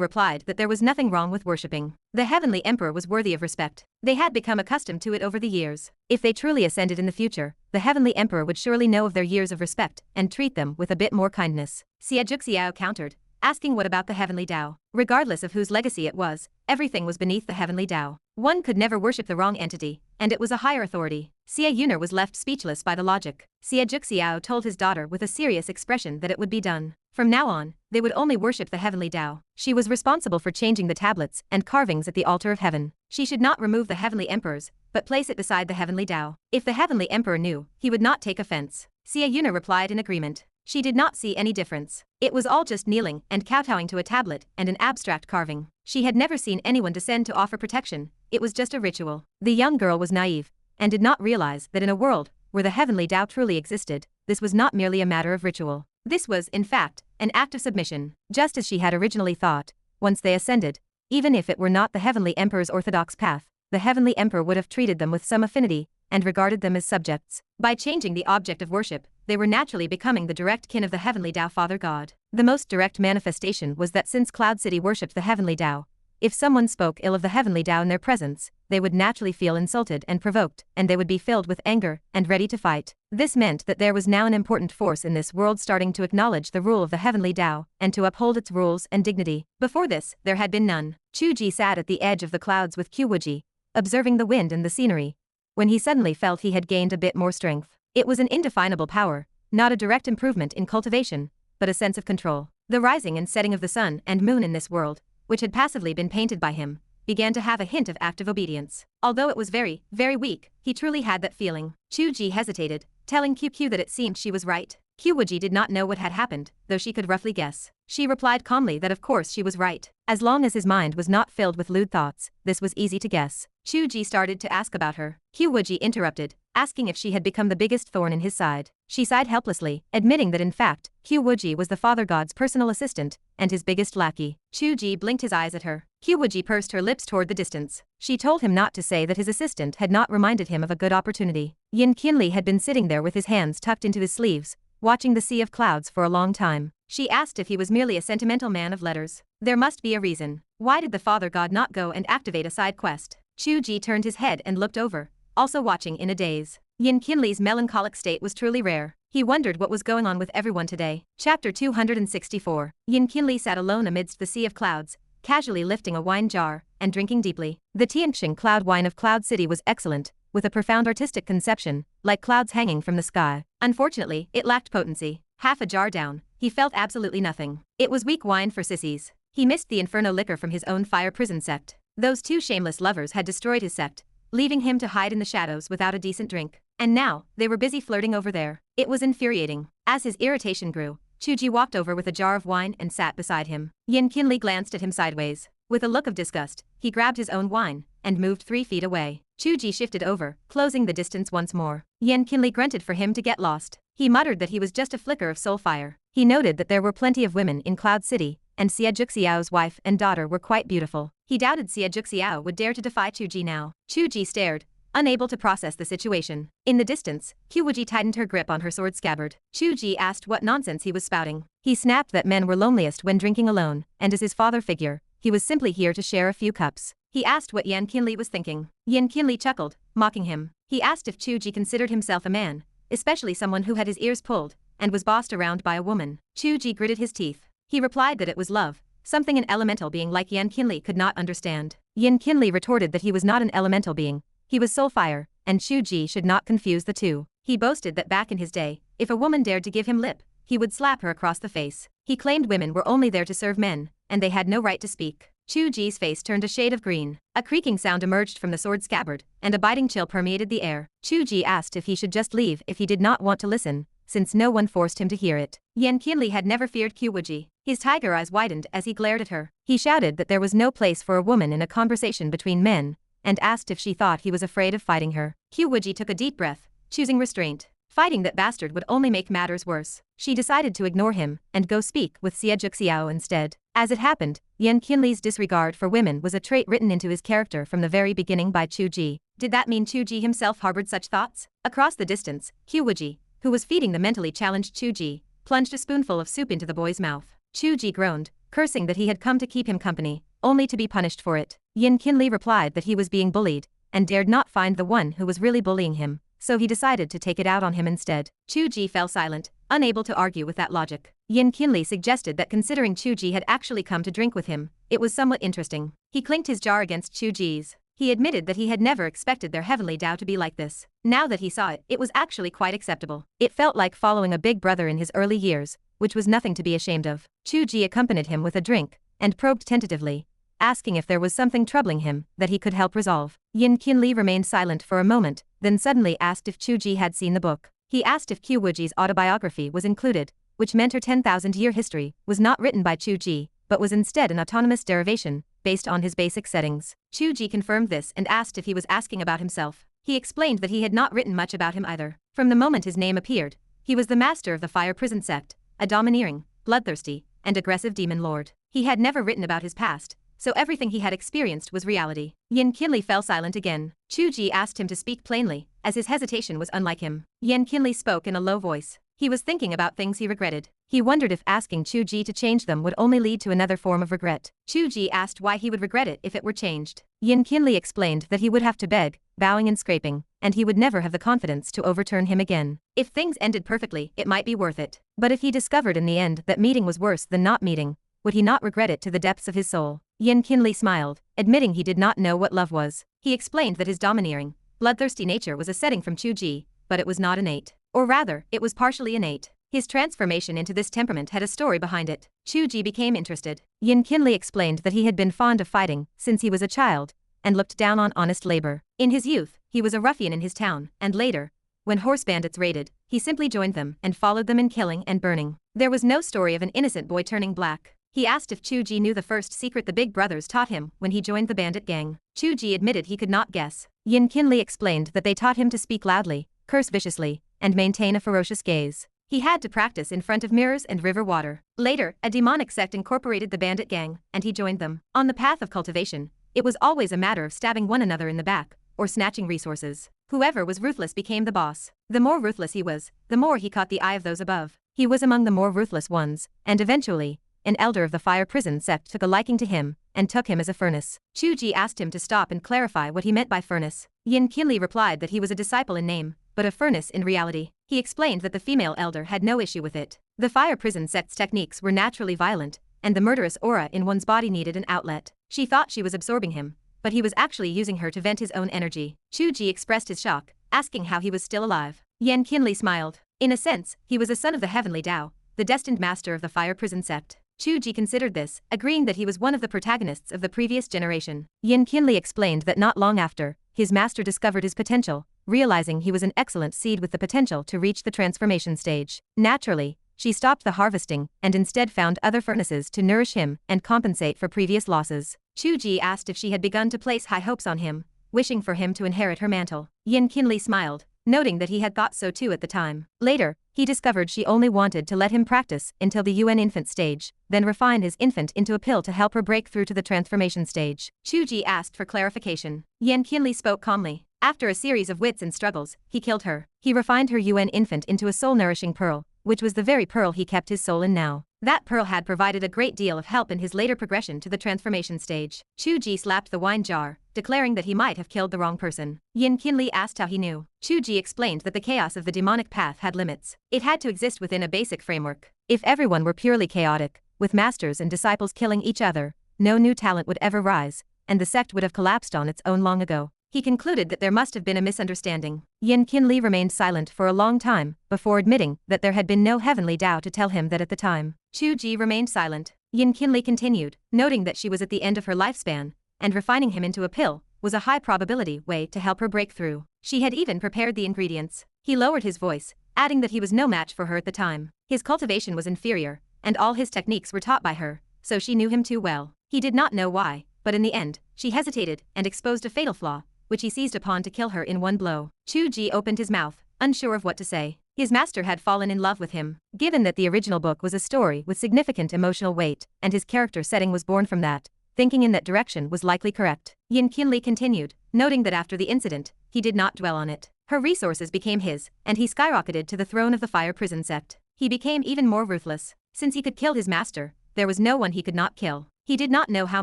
A: replied that there was nothing wrong with worshipping. The Heavenly Emperor was worthy of respect. They had become accustomed to it over the years. If they truly ascended in the future, the Heavenly Emperor would surely know of their years of respect and treat them with a bit more kindness. Xiao countered, asking what about the Heavenly Dao. Regardless of whose legacy it was, everything was beneath the Heavenly Dao. One could never worship the wrong entity, and it was a higher authority. Yuner was left speechless by the logic. Xiao told his daughter with a serious expression that it would be done. From now on, they would only worship the Heavenly Dao. She was responsible for changing the tablets and carvings at the altar of heaven. She should not remove the Heavenly Emperors, but place it beside the Heavenly Dao. If the Heavenly Emperor knew, he would not take offense. Yuner replied in agreement. She did not see any difference. It was all just kneeling and kowtowing to a tablet and an abstract carving. She had never seen anyone descend to offer protection. It was just a ritual. The young girl was naive and did not realize that in a world where the Heavenly Dao truly existed, this was not merely a matter of ritual. This was, in fact, an act of submission, just as she had originally thought. Once they ascended, even if it were not the Heavenly Emperor's orthodox path, the Heavenly Emperor would have treated them with some affinity and regarded them as subjects. By changing the object of worship, they were naturally becoming the direct kin of the Heavenly Dao Father God. The most direct manifestation was that since Cloud City worshipped the Heavenly Dao, if someone spoke ill of the Heavenly Dao in their presence, they would naturally feel insulted and provoked, and they would be filled with anger and ready to fight. This meant that there was now an important force in this world starting to acknowledge the rule of the Heavenly Dao and to uphold its rules and dignity. Before this, there had been none. Qiu Wuji sat at the edge of the clouds with Qiu Wuji, observing the wind and the scenery, when he suddenly felt he had gained a bit more strength. It was an indefinable power, not a direct improvement in cultivation, but a sense of control. The rising and setting of the sun and moon in this world, which had passively been painted by him, began to have a hint of active obedience. Although it was very, very weak, he truly had that feeling. Qiu Wuji hesitated, telling Qiu that it seemed she was right. Qiu Wuji did not know what had happened, though she could roughly guess. She replied calmly that of course she was right. As long as his mind was not filled with lewd thoughts, this was easy to guess. Qiu Wuji started to ask about her. Qiu Wuji interrupted, asking if she had become the biggest thorn in his side. She sighed helplessly, admitting that in fact, Qiu Wuji was the Father God's personal assistant and his biggest lackey. Qiu Wuji blinked his eyes at her. Qiu Wuji pursed her lips toward the distance. She told him not to say that his assistant had not reminded him of a good opportunity. Yan Qianlie had been sitting there with his hands tucked into his sleeves, watching the sea of clouds for a long time. She asked if he was merely a sentimental man of letters. There must be a reason. Why did the Father God not go and activate a side quest? Qiu Wuji turned his head and looked over, also watching in a daze. Yan Qianlie's melancholic state was truly rare. He wondered what was going on with everyone today. Chapter 264. Yan Qianlie sat alone amidst the sea of clouds, casually lifting a wine jar and drinking deeply. The Tianxing cloud wine of Cloud City was excellent, with a profound artistic conception, like clouds hanging from the sky. Unfortunately, it lacked potency. Half a jar down, he felt absolutely nothing. It was weak wine for sissies. He missed the inferno liquor from his own fire prison sect. Those two shameless lovers had destroyed his sect, leaving him to hide in the shadows without a decent drink. And now, they were busy flirting over there. It was infuriating. As his irritation grew, Qiu Wuji walked over with a jar of wine and sat beside him. Yan Qianlie glanced at him sideways. With a look of disgust, he grabbed his own wine and moved 3 feet away. Qiu Wuji shifted over, closing the distance once more. Yan Qianlie grunted for him to get lost. He muttered that he was just a flicker of soul fire. He noted that there were plenty of women in Cloud City, and Xie Zhuxiao's wife and daughter were quite beautiful. He doubted Xie Zhuxiao would dare to defy Qiu Wuji now. Qiu Wuji stared, unable to process the situation. In the distance, Qiu Wuji tightened her grip on her sword scabbard. Qiu Wuji asked what nonsense he was spouting. He snapped that men were loneliest when drinking alone, and as his father figure, he was simply here to share a few cups. He asked what Yan Qianlie was thinking. Yan Qianlie chuckled, mocking him. He asked if Qiu Wuji considered himself a man, especially someone who had his ears pulled and was bossed around by a woman. Qiu Wuji gritted his teeth. He replied that it was love, something an elemental being like Yan Qianlie could not understand. Yan Qianlie retorted that he was not an elemental being. He was soul fire, and Qiu Wuji should not confuse the two. He boasted that back in his day, if a woman dared to give him lip, he would slap her across the face. He claimed women were only there to serve men, and they had no right to speak. Qiu Wuji's face turned a shade of green. A creaking sound emerged from the sword scabbard, and a biting chill permeated the air. Qiu Wuji asked if he should just leave if he did not want to listen, since no one forced him to hear it. Yan Qianlie had never feared Qiu Wuji. His tiger eyes widened as he glared at her. He shouted that there was no place for a woman in a conversation between men, and asked if she thought he was afraid of fighting her. Qiu Wuji took a deep breath, choosing restraint. Fighting that bastard would only make matters worse. She decided to ignore him and go speak with Xie Zhuxiao instead. As it happened, Yan Qianlie's disregard for women was a trait written into his character from the very beginning by Qiu Wuji. Did that mean Qiu Wuji himself harbored such thoughts? Across the distance, Qiu Wuji, who was feeding the mentally challenged Qiu Wuji, plunged a spoonful of soup into the boy's mouth. Qiu Wuji groaned, cursing that he had come to keep him company, only to be punished for it. Yan Qianlie replied that he was being bullied, and dared not find the one who was really bullying him, so he decided to take it out on him instead. Qiu Wuji fell silent, unable to argue with that logic. Yan Qianlie suggested that considering Qiu Wuji had actually come to drink with him, it was somewhat interesting. He clinked his jar against Qiu Wuji's. He admitted that he had never expected their Heavenly Dao to be like this. Now that he saw it, it was actually quite acceptable. It felt like following a big brother in his early years, which was nothing to be ashamed of. Qiu Wuji accompanied him with a drink, and probed tentatively, asking if there was something troubling him that he could help resolve. Yan Qianlie remained silent for a moment, then suddenly asked if Qiu Wuji had seen the book. He asked if Qiu Wuji's autobiography was included, which meant her 10,000-year history was not written by Qiu Wuji, but was instead an autonomous derivation, based on his basic settings. Qiu Wuji confirmed this and asked if he was asking about himself. He explained that he had not written much about him either. From the moment his name appeared, he was the master of the Fire Prison sect, a domineering, bloodthirsty, and aggressive demon lord. He had never written about his past, so everything he had experienced was reality. Yan Qianlie fell silent again. Qiu Wuji asked him to speak plainly, as his hesitation was unlike him. Yan Qianlie spoke in a low voice. He was thinking about things he regretted. He wondered if asking Qiu Wuji to change them would only lead to another form of regret. Qiu Wuji asked why he would regret it if it were changed. Yan Qianlie explained that he would have to beg, bowing and scraping, and he would never have the confidence to overturn him again. If things ended perfectly, it might be worth it. But if he discovered in the end that meeting was worse than not meeting, would he not regret it to the depths of his soul? Yan Qianlie smiled, admitting he did not know what love was. He explained that his domineering, bloodthirsty nature was a setting from Qiu Wuji, but it was not innate. Or rather, it was partially innate. His transformation into this temperament had a story behind it. Qiu Wuji became interested. Yan Qianlie explained that he had been fond of fighting since he was a child, and looked down on honest labor. In his youth, he was a ruffian in his town, and later, when horse bandits raided, he simply joined them and followed them in killing and burning. There was no story of an innocent boy turning black. He asked if Qiu Wuji knew the first secret the big brothers taught him when he joined the bandit gang. Qiu Wuji admitted he could not guess. Yan Qianlie explained that they taught him to speak loudly, curse viciously, and maintain a ferocious gaze. He had to practice in front of mirrors and river water. Later, a demonic sect incorporated the bandit gang, and he joined them. On the path of cultivation, it was always a matter of stabbing one another in the back, or snatching resources. Whoever was ruthless became the boss. The more ruthless he was, the more he caught the eye of those above. He was among the more ruthless ones, and eventually, an elder of the fire prison sect took a liking to him, and took him as a furnace. Qiu Wuji asked him to stop and clarify what he meant by furnace. Yan Qianlie replied that he was a disciple in name, but a furnace in reality. He explained that the female elder had no issue with it. The fire prison sect's techniques were naturally violent, and the murderous aura in one's body needed an outlet. She thought she was absorbing him, but he was actually using her to vent his own energy. Qiu Wuji expressed his shock, asking how he was still alive. Yan Qianlie smiled. In a sense, he was a son of the Heavenly Dao, the destined master of the fire prison sect. Qiu Wuji considered this, agreeing that he was one of the protagonists of the previous generation. Yan Qianlie explained that not long after, his master discovered his potential, realizing he was an excellent seed with the potential to reach the transformation stage. Naturally, she stopped the harvesting and instead found other furnaces to nourish him and compensate for previous losses. Qiu Wuji asked if she had begun to place high hopes on him, wishing for him to inherit her mantle. Yan Qianlie smiled, noting that he had thought so too at the time. Later, he discovered she only wanted to let him practice until the UN infant stage, then refine his infant into a pill to help her break through to the transformation stage. Qiu Wuji asked for clarification. Yan Qianlie spoke calmly. After a series of wits and struggles, he killed her. He refined her UN infant into a soul-nourishing pearl, which was the very pearl he kept his soul in now. That pearl had provided a great deal of help in his later progression to the transformation stage. Qiu Wuji slapped the wine jar, declaring that he might have killed the wrong person. Yan Qianlie asked how he knew. Qiu Wuji explained that the chaos of the demonic path had limits. It had to exist within a basic framework. If everyone were purely chaotic, with masters and disciples killing each other, no new talent would ever rise, and the sect would have collapsed on its own long ago. He concluded that there must have been a misunderstanding. Yan Qianlie remained silent for a long time, before admitting that there had been no Heavenly Dao to tell him that at the time. Qiu Wuji remained silent. Yan Qianlie continued, noting that she was at the end of her lifespan, and refining him into a pill was a high-probability way to help her break through. She had even prepared the ingredients. He lowered his voice, adding that he was no match for her at the time. His cultivation was inferior, and all his techniques were taught by her, so she knew him too well. He did not know why, but in the end, she hesitated and exposed a fatal flaw, which he seized upon to kill her in one blow. Qiu Wuji opened his mouth, unsure of what to say. His master had fallen in love with him. Given that the original book was a story with significant emotional weight, and his character setting was born from that, thinking in that direction was likely correct. Yan Qianlie continued, noting that after the incident, he did not dwell on it. Her resources became his, and he skyrocketed to the throne of the fire prison sect. He became even more ruthless. Since he could kill his master, there was no one he could not kill. He did not know how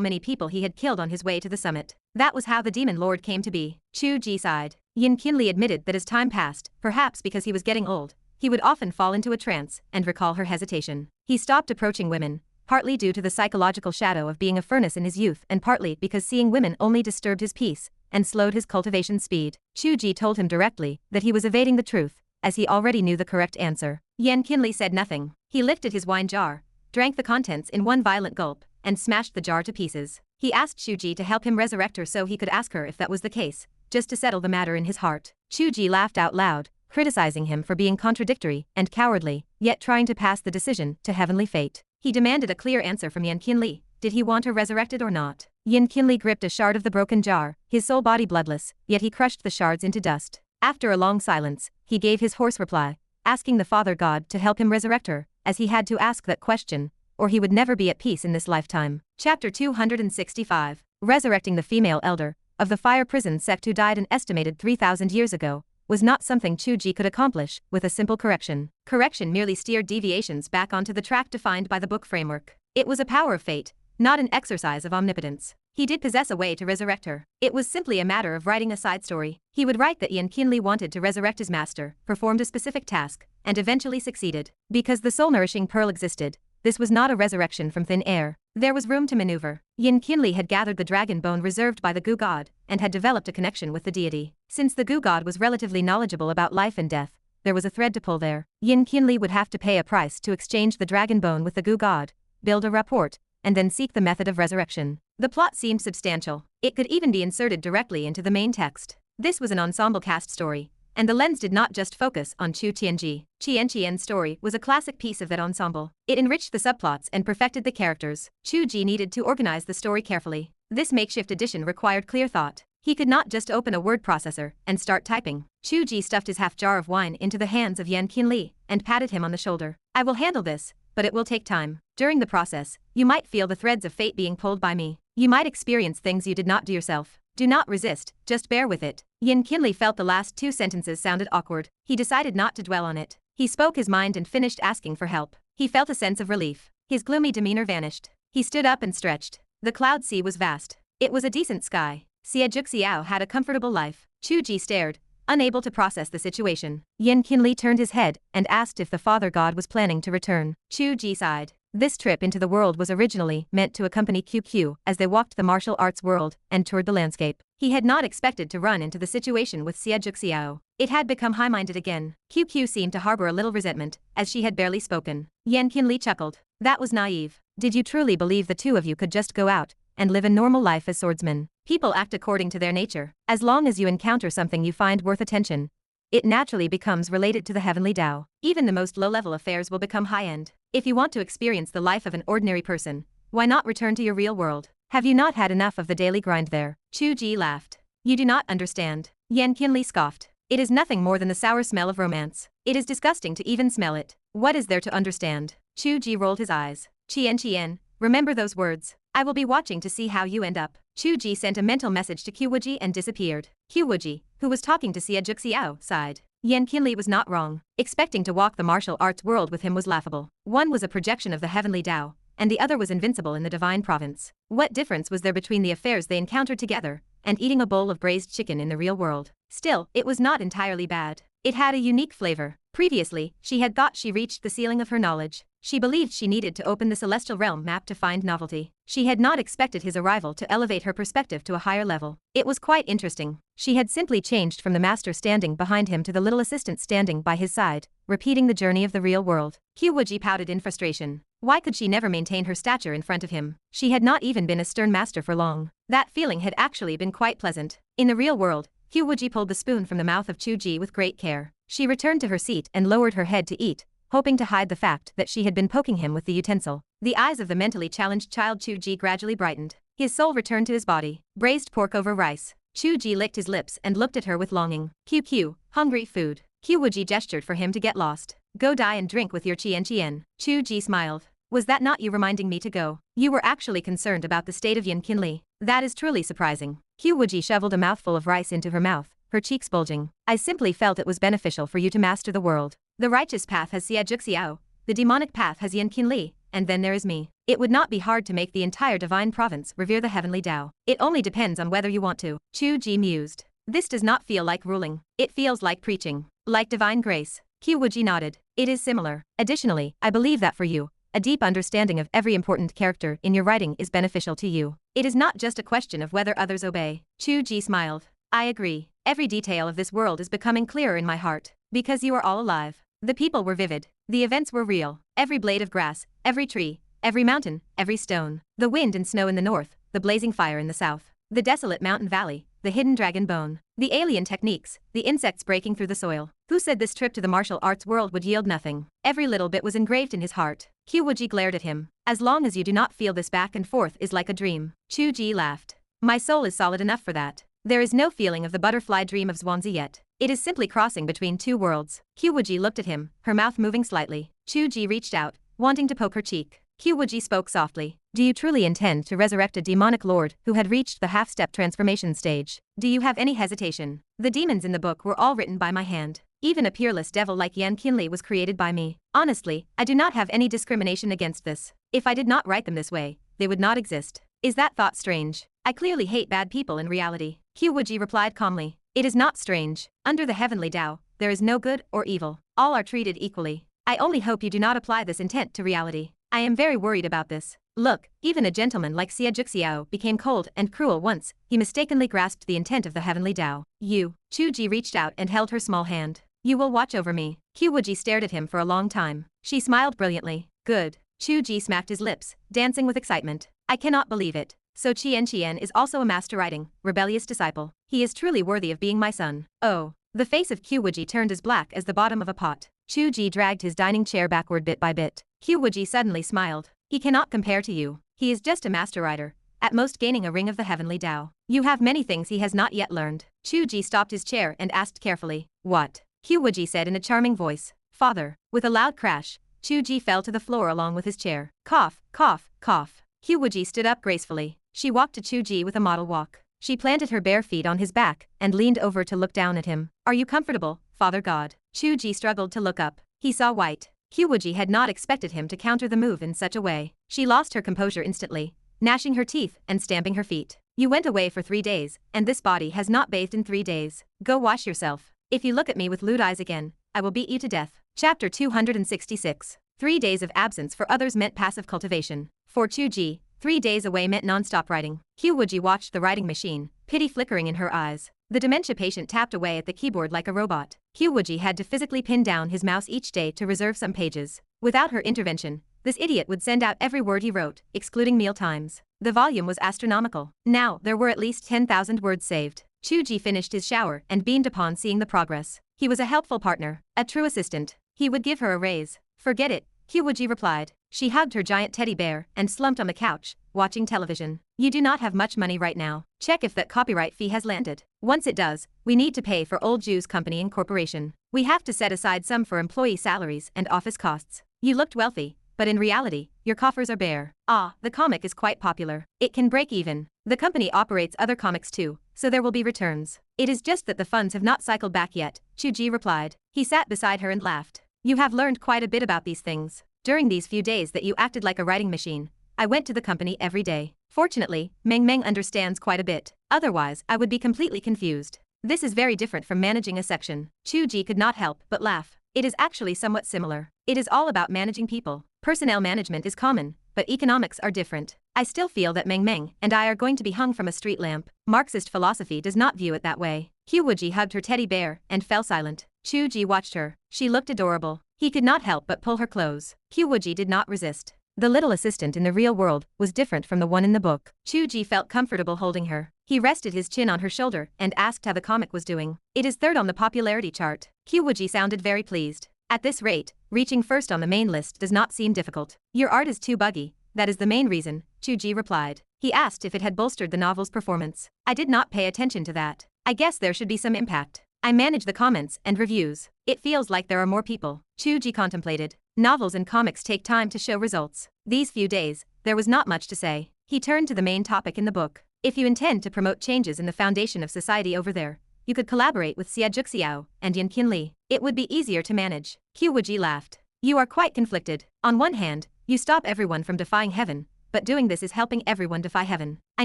A: many people he had killed on his way to the summit. That was how the Demon Lord came to be. Qiu Wuji sighed. Yan Qianlie admitted that as time passed, perhaps because he was getting old, he would often fall into a trance and recall her hesitation. He stopped approaching women, partly due to the psychological shadow of being a furnace in his youth and partly because seeing women only disturbed his peace and slowed his cultivation speed. Qiu Wuji told him directly that he was evading the truth, as he already knew the correct answer. Yan Qianlie said nothing. He lifted his wine jar, drank the contents in one violent gulp, and smashed the jar to pieces. He asked Qiu Wuji to help him resurrect her so he could ask her if that was the case, just to settle the matter in his heart. Qiu Wuji laughed out loud, criticizing him for being contradictory and cowardly, yet trying to pass the decision to heavenly fate. He demanded a clear answer from Yan Qianlie. Did he want her resurrected or not? Yan Qianlie gripped a shard of the broken jar, his soul body bloodless, yet he crushed the shards into dust. After a long silence, he gave his hoarse reply, asking the Father God to help him resurrect her, as he had to ask that question, or he would never be at peace in this lifetime. Chapter 265. Resurrecting the female elder of the fire prison sect who died an estimated 3,000 years ago was not something Qiu Wuji could accomplish with a simple correction. Correction merely steered deviations back onto the track defined by the book framework. It was a power of fate, not an exercise of omnipotence. He did possess a way to resurrect her. It was simply a matter of writing a side story. He would write that Yan Qianlie wanted to resurrect his master, performed a specific task, and eventually succeeded. Because the soul-nourishing pearl existed, this was not a resurrection from thin air. There was room to maneuver. Yan Qianlie had gathered the dragon bone reserved by the Gu god, and had developed a connection with the deity. Since the Gu god was relatively knowledgeable about life and death, there was a thread to pull there. Yan Qianlie would have to pay a price to exchange the dragon bone with the Gu god, build a rapport, and then seek the method of resurrection. The plot seemed substantial. It could even be inserted directly into the main text. This was an ensemble cast story, and the lens did not just focus on Qiu Tianji's story was a classic piece of that ensemble. It enriched the subplots and perfected the characters. Qiu Wuji needed to organize the story carefully. This makeshift edition required clear thought. He could not just open a word processor and start typing. Qiu Wuji stuffed his half jar of wine into the hands of Yan Qianlie and patted him on the shoulder. I will handle this, but it will take time. During the process, you might feel the threads of fate being pulled by me. You might experience things you did not do yourself. Do not resist, just bear with it. Yan Qianlie felt the last two sentences sounded awkward. He decided not to dwell on it. He spoke his mind and finished asking for help. He felt a sense of relief. His gloomy demeanor vanished. He stood up and stretched. The cloud sea was vast. It was a decent sky. Xie Zhixiao had a comfortable life. Qiu Wuji stared, unable to process the situation. Yan Qianlie turned his head and asked if the Father God was planning to return. Qiu Wuji sighed. This trip into the world was originally meant to accompany QQ as they walked the martial arts world and toured the landscape. He had not expected to run into the situation with Xie Zhixiao. It had become high-minded again. QQ seemed to harbor a little resentment, as she had barely spoken. Yan Qianlie chuckled. That was naive. Did you truly believe the two of you could just go out and live a normal life as swordsmen? People act according to their nature. As long as you encounter something you find worth attention, it naturally becomes related to the Heavenly Dao. Even the most low-level affairs will become high-end. If you want to experience the life of an ordinary person, why not return to your real world? Have you not had enough of the daily grind there? Qiu Wuji laughed. You do not understand. Yan Qianlie scoffed. It is nothing more than the sour smell of romance. It is disgusting to even smell it. What is there to understand? Qiu Wuji rolled his eyes. Qian, remember those words. I will be watching to see how you end up. Qiu Wuji sent a mental message to Qiu Wuji and disappeared. Qiu Wuji, who was talking to Xie Zhixiao, sighed. Yan Qianlie was not wrong. Expecting to walk the martial arts world with him was laughable. One was a projection of the Heavenly Dao, and the other was invincible in the divine province. What difference was there between the affairs they encountered together and eating a bowl of braised chicken in the real world? Still, it was not entirely bad. It had a unique flavor. Previously, she had thought she reached the ceiling of her knowledge. She believed she needed to open the celestial realm map to find novelty. She had not expected his arrival to elevate her perspective to a higher level. It was quite interesting. She had simply changed from the master standing behind him to the little assistant standing by his side, repeating the journey of the real world. Qiu Wuji pouted in frustration. Why could she never maintain her stature in front of him? She had not even been a stern master for long. That feeling had actually been quite pleasant. In the real world, Qiu Wuji pulled the spoon from the mouth of Qiu Wuji with great care. She returned to her seat and lowered her head to eat, hoping to hide the fact that she had been poking him with the utensil. The eyes of the mentally challenged child Qiu Wuji gradually brightened. His soul returned to his body. Braised pork over rice. Qiu Wuji licked his lips and looked at her with longing. QQ, hungry food. Qiu Wuji gestured for him to get lost. Go die and drink with your Qiu Wuji smiled. Was that not you reminding me to go? You were actually concerned about the state of Yan Qianlie. That is truly surprising. Qiu Wuji shoveled a mouthful of rice into her mouth, her cheeks bulging. I simply felt it was beneficial for you to master the world. The righteous path has Xie Zhixiao, the demonic path has Yan Qianlie, and then there is me. It would not be hard to make the entire divine province revere the Heavenly Dao. It only depends on whether you want to. Qiu Wuji mused. This does not feel like ruling. It feels like preaching. Like divine grace. Qiu Wuji nodded. It is similar. Additionally, I believe that for you, a deep understanding of every important character in your writing is beneficial to you. It is not just a question of whether others obey. Qiu Wuji smiled. I agree. Every detail of this world is becoming clearer in my heart. Because you are all alive. The people were vivid. The events were real. Every blade of grass, every tree, every mountain, every stone. The wind and snow in the north, the blazing fire in the south. The desolate mountain valley, the hidden dragon bone. The alien techniques, the insects breaking through the soil. Who said this trip to the martial arts world would yield nothing? Every little bit was engraved in his heart. Qiu Wuji glared at him. As long as you do not feel this back and forth is like a dream. Qiu Wuji laughed. My soul is solid enough for that. There is no feeling of the butterfly dream of Zhuangzi yet. It is simply crossing between two worlds. Qiu Wuji looked at him, her mouth moving slightly. Qiu Wuji reached out, wanting to poke her cheek. Qiu Wuji spoke softly. Do you truly intend to resurrect a demonic lord who had reached the half-step transformation stage? Do you have any hesitation? The demons in the book were all written by my hand. Even a peerless devil like Yan Qianlie was created by me. Honestly, I do not have any discrimination against this. If I did not write them this way, they would not exist. Is that thought strange? I clearly hate bad people in reality. Qiu Wuji replied calmly. It is not strange. Under the Heavenly Dao, there is no good or evil. All are treated equally. I only hope you do not apply this intent to reality. I am very worried about this. Look, even a gentleman like Xie Zhixiao became cold and cruel once he mistakenly grasped the intent of the Heavenly Dao. You. Qiu Wuji reached out and held her small hand. You will watch over me. Qiu Wuji stared at him for a long time. She smiled brilliantly. Good. Qiu Wuji smacked his lips, dancing with excitement. I cannot believe it. So Qian is also a master writing, rebellious disciple. He is truly worthy of being my son. Oh. The face of Qiu Wuji turned as black as the bottom of a pot. Qiu Wuji dragged his dining chair backward bit by bit. Qiu Wuji suddenly smiled. He cannot compare to you. He is just a master writer, at most gaining a ring of the Heavenly Dao. You have many things he has not yet learned. Qiu Wuji stopped his chair and asked carefully. What? Qiu Wuji said in a charming voice. Father. With a loud crash, Qiu Wuji fell to the floor along with his chair. Cough, cough, cough. Qiu Wuji stood up gracefully. She walked to Qiu Wuji with a model walk. She planted her bare feet on his back and leaned over to look down at him. Are you comfortable, Father God? Qiu Wuji struggled to look up. He saw white. Qiu Wuji had not expected him to counter the move in such a way. She lost her composure instantly, gnashing her teeth and stamping her feet. You went away for 3 days, and this body has not bathed in 3 days. Go wash yourself. If you look at me with lewd eyes again, I will beat you to death. Chapter 266. 3 days of absence for others meant passive cultivation. For Qiu Wuji, 3 days away meant non-stop writing. Qiu Wuji watched the writing machine, pity flickering in her eyes. The dementia patient tapped away at the keyboard like a robot. Qiu Wuji had to physically pin down his mouse each day to reserve some pages. Without her intervention, this idiot would send out every word he wrote, excluding meal times. The volume was astronomical. Now, there were at least 10,000 words saved. Qiu Wuji finished his shower and beamed upon seeing the progress. He was a helpful partner, a true assistant. He would give her a raise. Forget it, Qiu Wuji replied. She hugged her giant teddy bear and slumped on the couch, watching television. You do not have much money right now. Check if that copyright fee has landed. Once it does, we need to pay for Old Jew's company and corporation. We have to set aside some for employee salaries and office costs. You looked wealthy, but in reality, your coffers are bare. Ah, the comic is quite popular. It can break even. The company operates other comics too, so there will be returns. It is just that the funds have not cycled back yet, Qiu Wuji replied. He sat beside her and laughed. You have learned quite a bit about these things. During these few days that you acted like a writing machine, I went to the company every day. Fortunately, Meng Meng understands quite a bit. Otherwise, I would be completely confused. This is very different from managing a section. Qiu Wuji could not help but laugh. It is actually somewhat similar. It is all about managing people. Personnel management is common, but economics are different. I still feel that Meng Meng and I are going to be hung from a street lamp. Marxist philosophy does not view it that way. Qiu Wuji hugged her teddy bear and fell silent. Qiu Wuji watched her. She looked adorable. He could not help but pull her clothes. Qiu Wuji did not resist. The little assistant in the real world was different from the one in the book. Qiu Wuji felt comfortable holding her. He rested his chin on her shoulder and asked how the comic was doing. It is third on the popularity chart. Qiu Wuji sounded very pleased. At this rate, reaching first on the main list does not seem difficult. Your art is too buggy. That is the main reason, Qiu Wuji replied. He asked if it had bolstered the novel's performance. I did not pay attention to that. I guess there should be some impact. I manage the comments and reviews. It feels like there are more people. Qiu Wuji contemplated. Novels and comics take time to show results. These few days, there was not much to say. He turned to the main topic in the book. If you intend to promote changes in the foundation of society over there, you could collaborate with Xiao and Yan Qianlie. It would be easier to manage. Qiu Wuji laughed. You are quite conflicted. On one hand, you stop everyone from defying heaven, but doing this is helping everyone defy heaven. I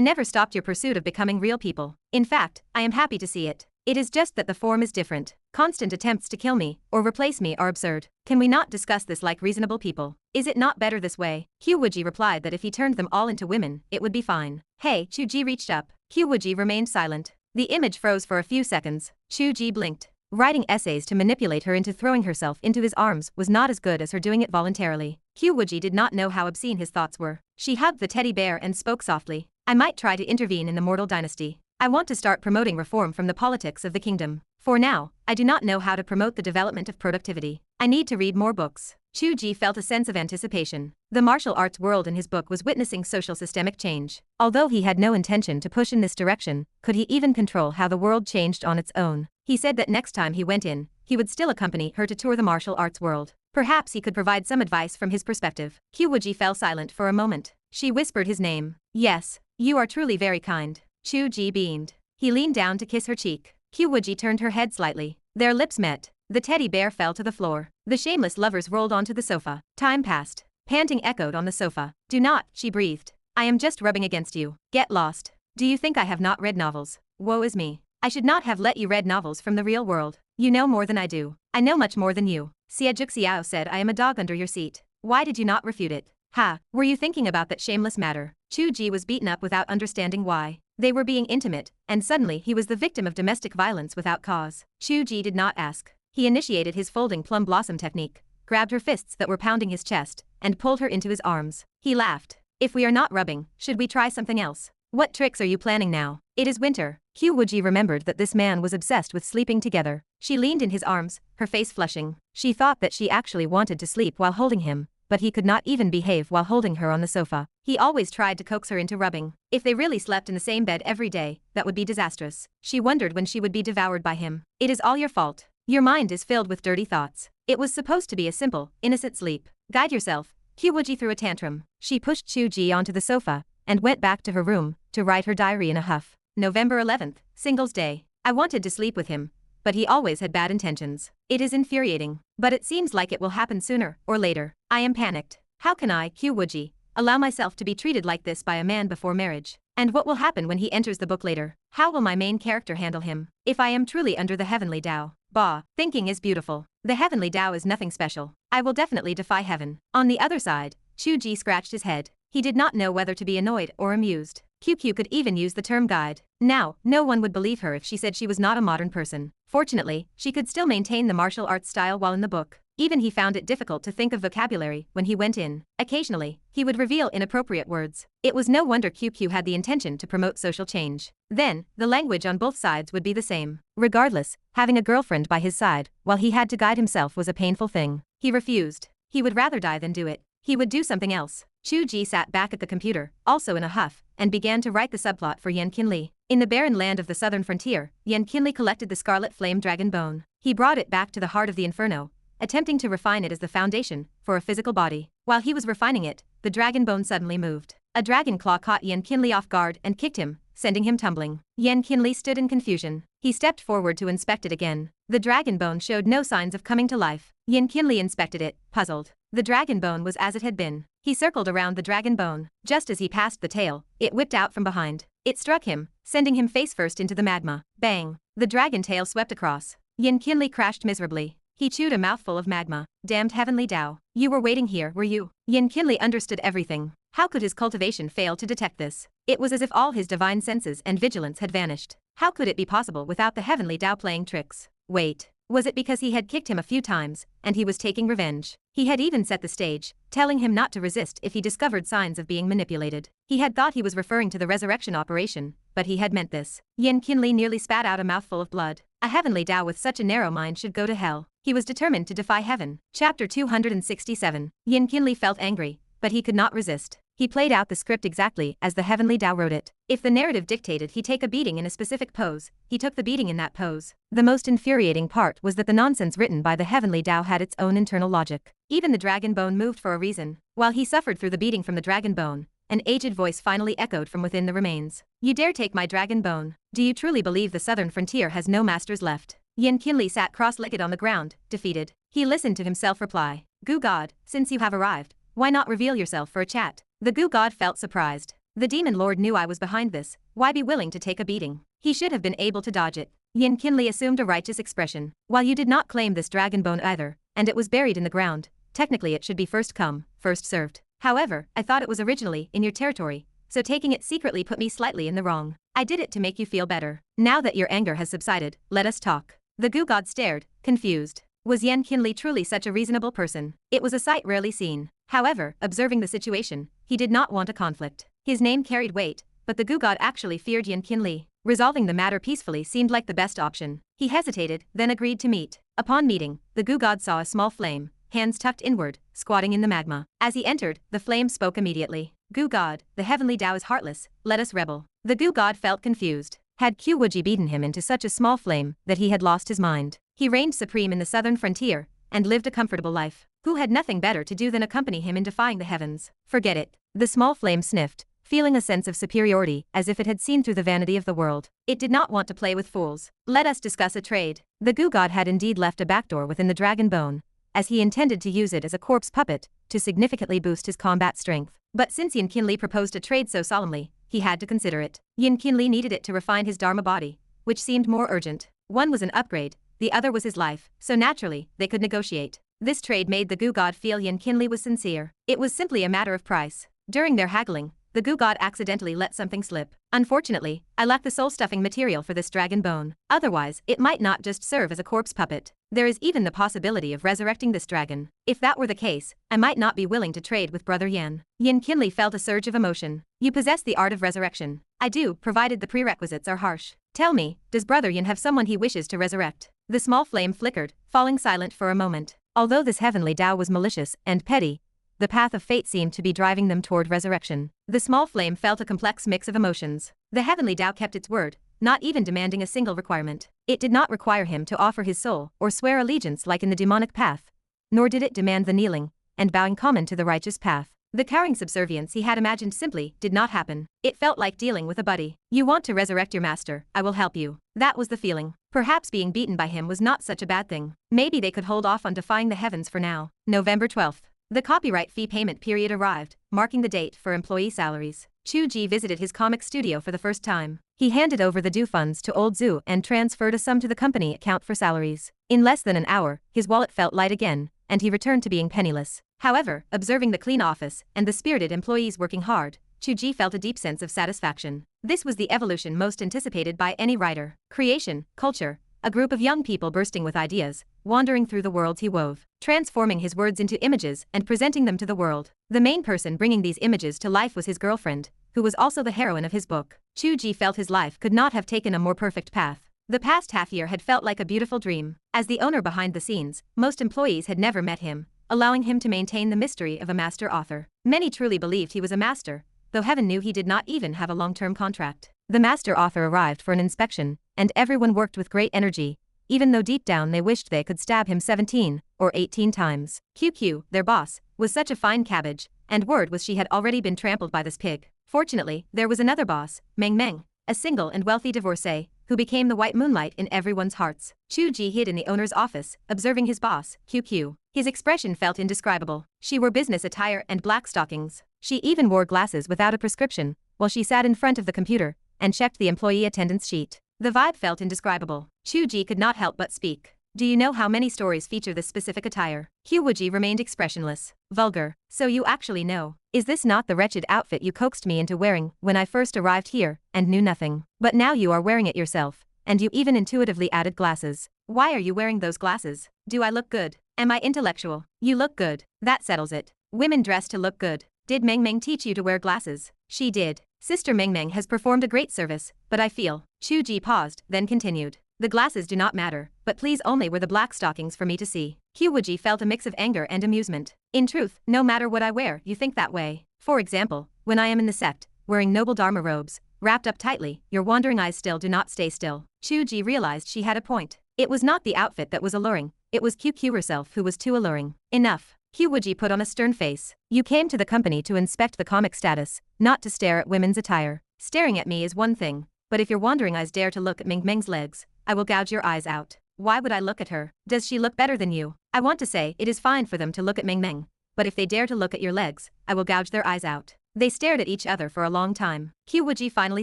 A: never stopped your pursuit of becoming real people. In fact, I am happy to see it. It is just that the form is different. Constant attempts to kill me or replace me are absurd. Can we not discuss this like reasonable people? Is it not better this way? Qiu Wuji replied that if he turned them all into women, it would be fine. Hey, Qiu Wuji reached up. Qiu Wuji remained silent. The image froze for a few seconds. Qiu Wuji blinked. Writing essays to manipulate her into throwing herself into his arms was not as good as her doing it voluntarily. Qiu Wuji did not know how obscene his thoughts were. She hugged the teddy bear and spoke softly. I might try to intervene in the mortal dynasty. I want to start promoting reform from the politics of the kingdom. For now, I do not know how to promote the development of productivity. I need to read more books. Qiu Wuji felt a sense of anticipation. The martial arts world in his book was witnessing social systemic change. Although he had no intention to push in this direction, could he even control how the world changed on its own? He said that next time he went in, he would still accompany her to tour the martial arts world. Perhaps he could provide some advice from his perspective. Qiu Wuji fell silent for a moment. She whispered his name. Yes, you are truly very kind. Qiu Wuji beamed. He leaned down to kiss her cheek. Qiu Wuji turned her head slightly. Their lips met. The teddy bear fell to the floor. The shameless lovers rolled onto the sofa. Time passed. Panting echoed on the sofa. Do not, she breathed. I am just rubbing against you. Get lost. Do you think I have not read novels? Woe is me. I should not have let you read novels from the real world. You know more than I do. I know much more than you. Xiao said I am a dog under your seat. Why did you not refute it? Ha, were you thinking about that shameless matter? Qiu Wuji was beaten up without understanding why. They were being intimate, and suddenly he was the victim of domestic violence without cause. Qiu Wuji did not ask. He initiated his folding plum blossom technique, grabbed her fists that were pounding his chest, and pulled her into his arms. He laughed. If we are not rubbing, should we try something else? What tricks are you planning now? It is winter. Qiu Wuji remembered that this man was obsessed with sleeping together. She leaned in his arms, her face flushing. She thought that she actually wanted to sleep while holding him, but he could not even behave while holding her on the sofa. He always tried to coax her into rubbing. If they really slept in the same bed every day, that would be disastrous. She wondered when she would be devoured by him. It is all your fault. Your mind is filled with dirty thoughts. It was supposed to be a simple, innocent sleep. Guide yourself. Qiu Wuji threw a tantrum. She pushed Qiu Wuji onto the sofa and went back to her room to write her diary in a huff. November 11th, Singles Day. I wanted to sleep with him, but he always had bad intentions. It is infuriating, but it seems like it will happen sooner or later. I am panicked. How can I, Qiu Wuji, allow myself to be treated like this by a man before marriage? And what will happen when he enters the book later? How will my main character handle him? If I am truly under the Heavenly Dao. Bah, thinking is beautiful. The Heavenly Dao is nothing special. I will definitely defy heaven. On the other side, Qiu Ji scratched his head. He did not know whether to be annoyed or amused. QQ could even use the term guide. Now, no one would believe her if she said she was not a modern person. Fortunately, she could still maintain the martial arts style while in the book. Even he found it difficult to think of vocabulary when he went in. Occasionally, he would reveal inappropriate words. It was no wonder QQ had the intention to promote social change. Then, the language on both sides would be the same. Regardless, having a girlfriend by his side while he had to guide himself was a painful thing. He refused. He would rather die than do it. He would do something else. Qiu Ji sat back at the computer, also in a huff, and began to write the subplot for Yan Qianlie. In the barren land of the southern frontier, Yan Qianlie collected the scarlet flame dragon bone. He brought it back to the heart of the inferno, attempting to refine it as the foundation for a physical body. While he was refining it, the dragon bone suddenly moved. A dragon claw caught Yan Qianlie off guard and kicked him, sending him tumbling. Yan Qianlie stood in confusion. He stepped forward to inspect it again. The dragon bone showed no signs of coming to life. Yan Qianlie inspected it, puzzled. The dragon bone was as it had been. He circled around the dragon bone. Just as he passed the tail, it whipped out from behind. It struck him, sending him face first into the magma. Bang! The dragon tail swept across. Yan Qianlie crashed miserably. He chewed a mouthful of magma. Damned Heavenly Dao. You were waiting here, were you? Yan Qianlie understood everything. How could his cultivation fail to detect this? It was as if all his divine senses and vigilance had vanished. How could it be possible without the Heavenly Dao playing tricks? Wait. Was it because he had kicked him a few times, and he was taking revenge? He had even set the stage, telling him not to resist if he discovered signs of being manipulated. He had thought he was referring to the resurrection operation, but he had meant this. Yan Qianlie nearly spat out a mouthful of blood. A Heavenly Dao with such a narrow mind should go to hell. He was determined to defy heaven. Chapter 267. Yan Qianlie felt angry, but he could not resist. He played out the script exactly as the Heavenly Dao wrote it. If the narrative dictated he take a beating in a specific pose, he took the beating in that pose. The most infuriating part was that the nonsense written by the Heavenly Dao had its own internal logic. Even the dragon bone moved for a reason. While he suffered through the beating from the dragon bone, an aged voice finally echoed from within the remains. You dare take my dragon bone? Do you truly believe the southern frontier has no masters left? Yan Qianlie sat cross-legged on the ground, defeated. He listened to himself reply. Gu God, since you have arrived, why not reveal yourself for a chat? The Gu God felt surprised. The Demon Lord knew I was behind this. Why be willing to take a beating? He should have been able to dodge it. Yan Qianlie assumed a righteous expression. While you did not claim this dragon bone either, and it was buried in the ground, technically it should be first come, first served. However, I thought it was originally in your territory, so taking it secretly put me slightly in the wrong. I did it to make you feel better. Now that your anger has subsided, let us talk. The Gu God stared, confused. Was Yan Qianlie truly such a reasonable person? It was a sight rarely seen. However, observing the situation, he did not want a conflict. His name carried weight, but the Gu God actually feared Yan Qianlie. Resolving the matter peacefully seemed like the best option. He hesitated, then agreed to meet. Upon meeting, the Gu God saw a small flame, hands tucked inward, squatting in the magma. As he entered, the flame spoke immediately. Gu God, the Heavenly Dao is heartless, let us rebel. The Gu God felt confused. Had Qiu Wuji beaten him into such a small flame that he had lost his mind? He reigned supreme in the southern frontier, and lived a comfortable life. Who had nothing better to do than accompany him in defying the heavens? Forget it. The small flame sniffed, feeling a sense of superiority as if it had seen through the vanity of the world. It did not want to play with fools. Let us discuss a trade. The Gu God had indeed left a backdoor within the dragon bone, as he intended to use it as a corpse puppet to significantly boost his combat strength. But since Yan Qianlie proposed a trade so solemnly, he had to consider it. Yan Qianlie needed it to refine his Dharma body, which seemed more urgent. One was an upgrade, the other was his life, so naturally, they could negotiate. This trade made the Gu God feel Yan Qianlie was sincere. It was simply a matter of price. During their haggling, the Gu God accidentally let something slip. Unfortunately, I lack the soul-stuffing material for this dragon bone. Otherwise, it might not just serve as a corpse puppet. There is even the possibility of resurrecting this dragon. If that were the case, I might not be willing to trade with Brother Yan. Yan Qianlie felt a surge of emotion. You possess the art of resurrection. I do, provided the prerequisites are harsh. Tell me, does Brother Yan have someone he wishes to resurrect? The small flame flickered, falling silent for a moment. Although this Heavenly Dao was malicious and petty, the path of fate seemed to be driving them toward resurrection. The small flame felt a complex mix of emotions. The Heavenly Dao kept its word, not even demanding a single requirement. It did not require him to offer his soul or swear allegiance like in the demonic path, nor did it demand the kneeling and bowing common to the righteous path. The cowering subservience he had imagined simply did not happen. It felt like dealing with a buddy. You want to resurrect your master, I will help you. That was the feeling. Perhaps being beaten by him was not such a bad thing. Maybe they could hold off on defying the heavens for now. November 12th. The copyright fee payment period arrived, marking the date for employee salaries. Qiu Wuji visited his comic studio for the first time. He handed over the due funds to old Zhu and transferred a sum to the company account for salaries. In less than an hour, his wallet felt light again, and he returned to being penniless. However, observing the clean office and the spirited employees working hard, Qiu Wuji felt a deep sense of satisfaction. This was the evolution most anticipated by any writer. Creation, culture, a group of young people bursting with ideas, wandering through the worlds he wove, transforming his words into images and presenting them to the world. The main person bringing these images to life was his girlfriend, who was also the heroine of his book. Qiu Wuji felt his life could not have taken a more perfect path. The past half year had felt like a beautiful dream. As the owner behind the scenes, most employees had never met him, allowing him to maintain the mystery of a master author. Many truly believed he was a master, though heaven knew he did not even have a long-term contract. The master author arrived for an inspection, and everyone worked with great energy, even though deep down they wished they could stab him 17 or 18 times. Qiu, their boss, was such a fine cabbage, and word was she had already been trampled by this pig. Fortunately, there was another boss, Meng, a single and wealthy divorcee, who became the white moonlight in everyone's hearts. Qiu Wuji hid in the owner's office, observing his boss, Qiu. His expression felt indescribable. She wore business attire and black stockings. She even wore glasses without a prescription, while she sat in front of the computer and checked the employee attendance sheet. The vibe felt indescribable. Qiu Wuji could not help but speak. Do you know how many stories feature this specific attire? Qiu Wuji remained expressionless. Vulgar. So you actually know. Is this not the wretched outfit you coaxed me into wearing when I first arrived here and knew nothing? But now you are wearing it yourself, and you even intuitively added glasses. Why are you wearing those glasses? Do I look good? Am I intellectual? You look good. That settles it. Women dress to look good. Did Meng teach you to wear glasses? She did. Sister Meng has performed a great service, but I feel. Qiu Wuji paused, then continued. The glasses do not matter, but please only wear the black stockings for me to see. Qiu Wuji felt a mix of anger and amusement. In truth, no matter what I wear, you think that way. For example, when I am in the sect, wearing noble dharma robes, wrapped up tightly, your wandering eyes still do not stay still. Qiu Wuji realized she had a point. It was not the outfit that was alluring, it was Qiu herself who was too alluring. Enough. Qiu Wuji put on a stern face. You came to the company to inspect the comic status, not to stare at women's attire. Staring at me is one thing, but if your wandering eyes dare to look at Meng's legs, I will gouge your eyes out. Why would I look at her? Does she look better than you? I want to say it is fine for them to look at Meng, but if they dare to look at your legs, I will gouge their eyes out. They stared at each other for a long time. Qiu Wuji finally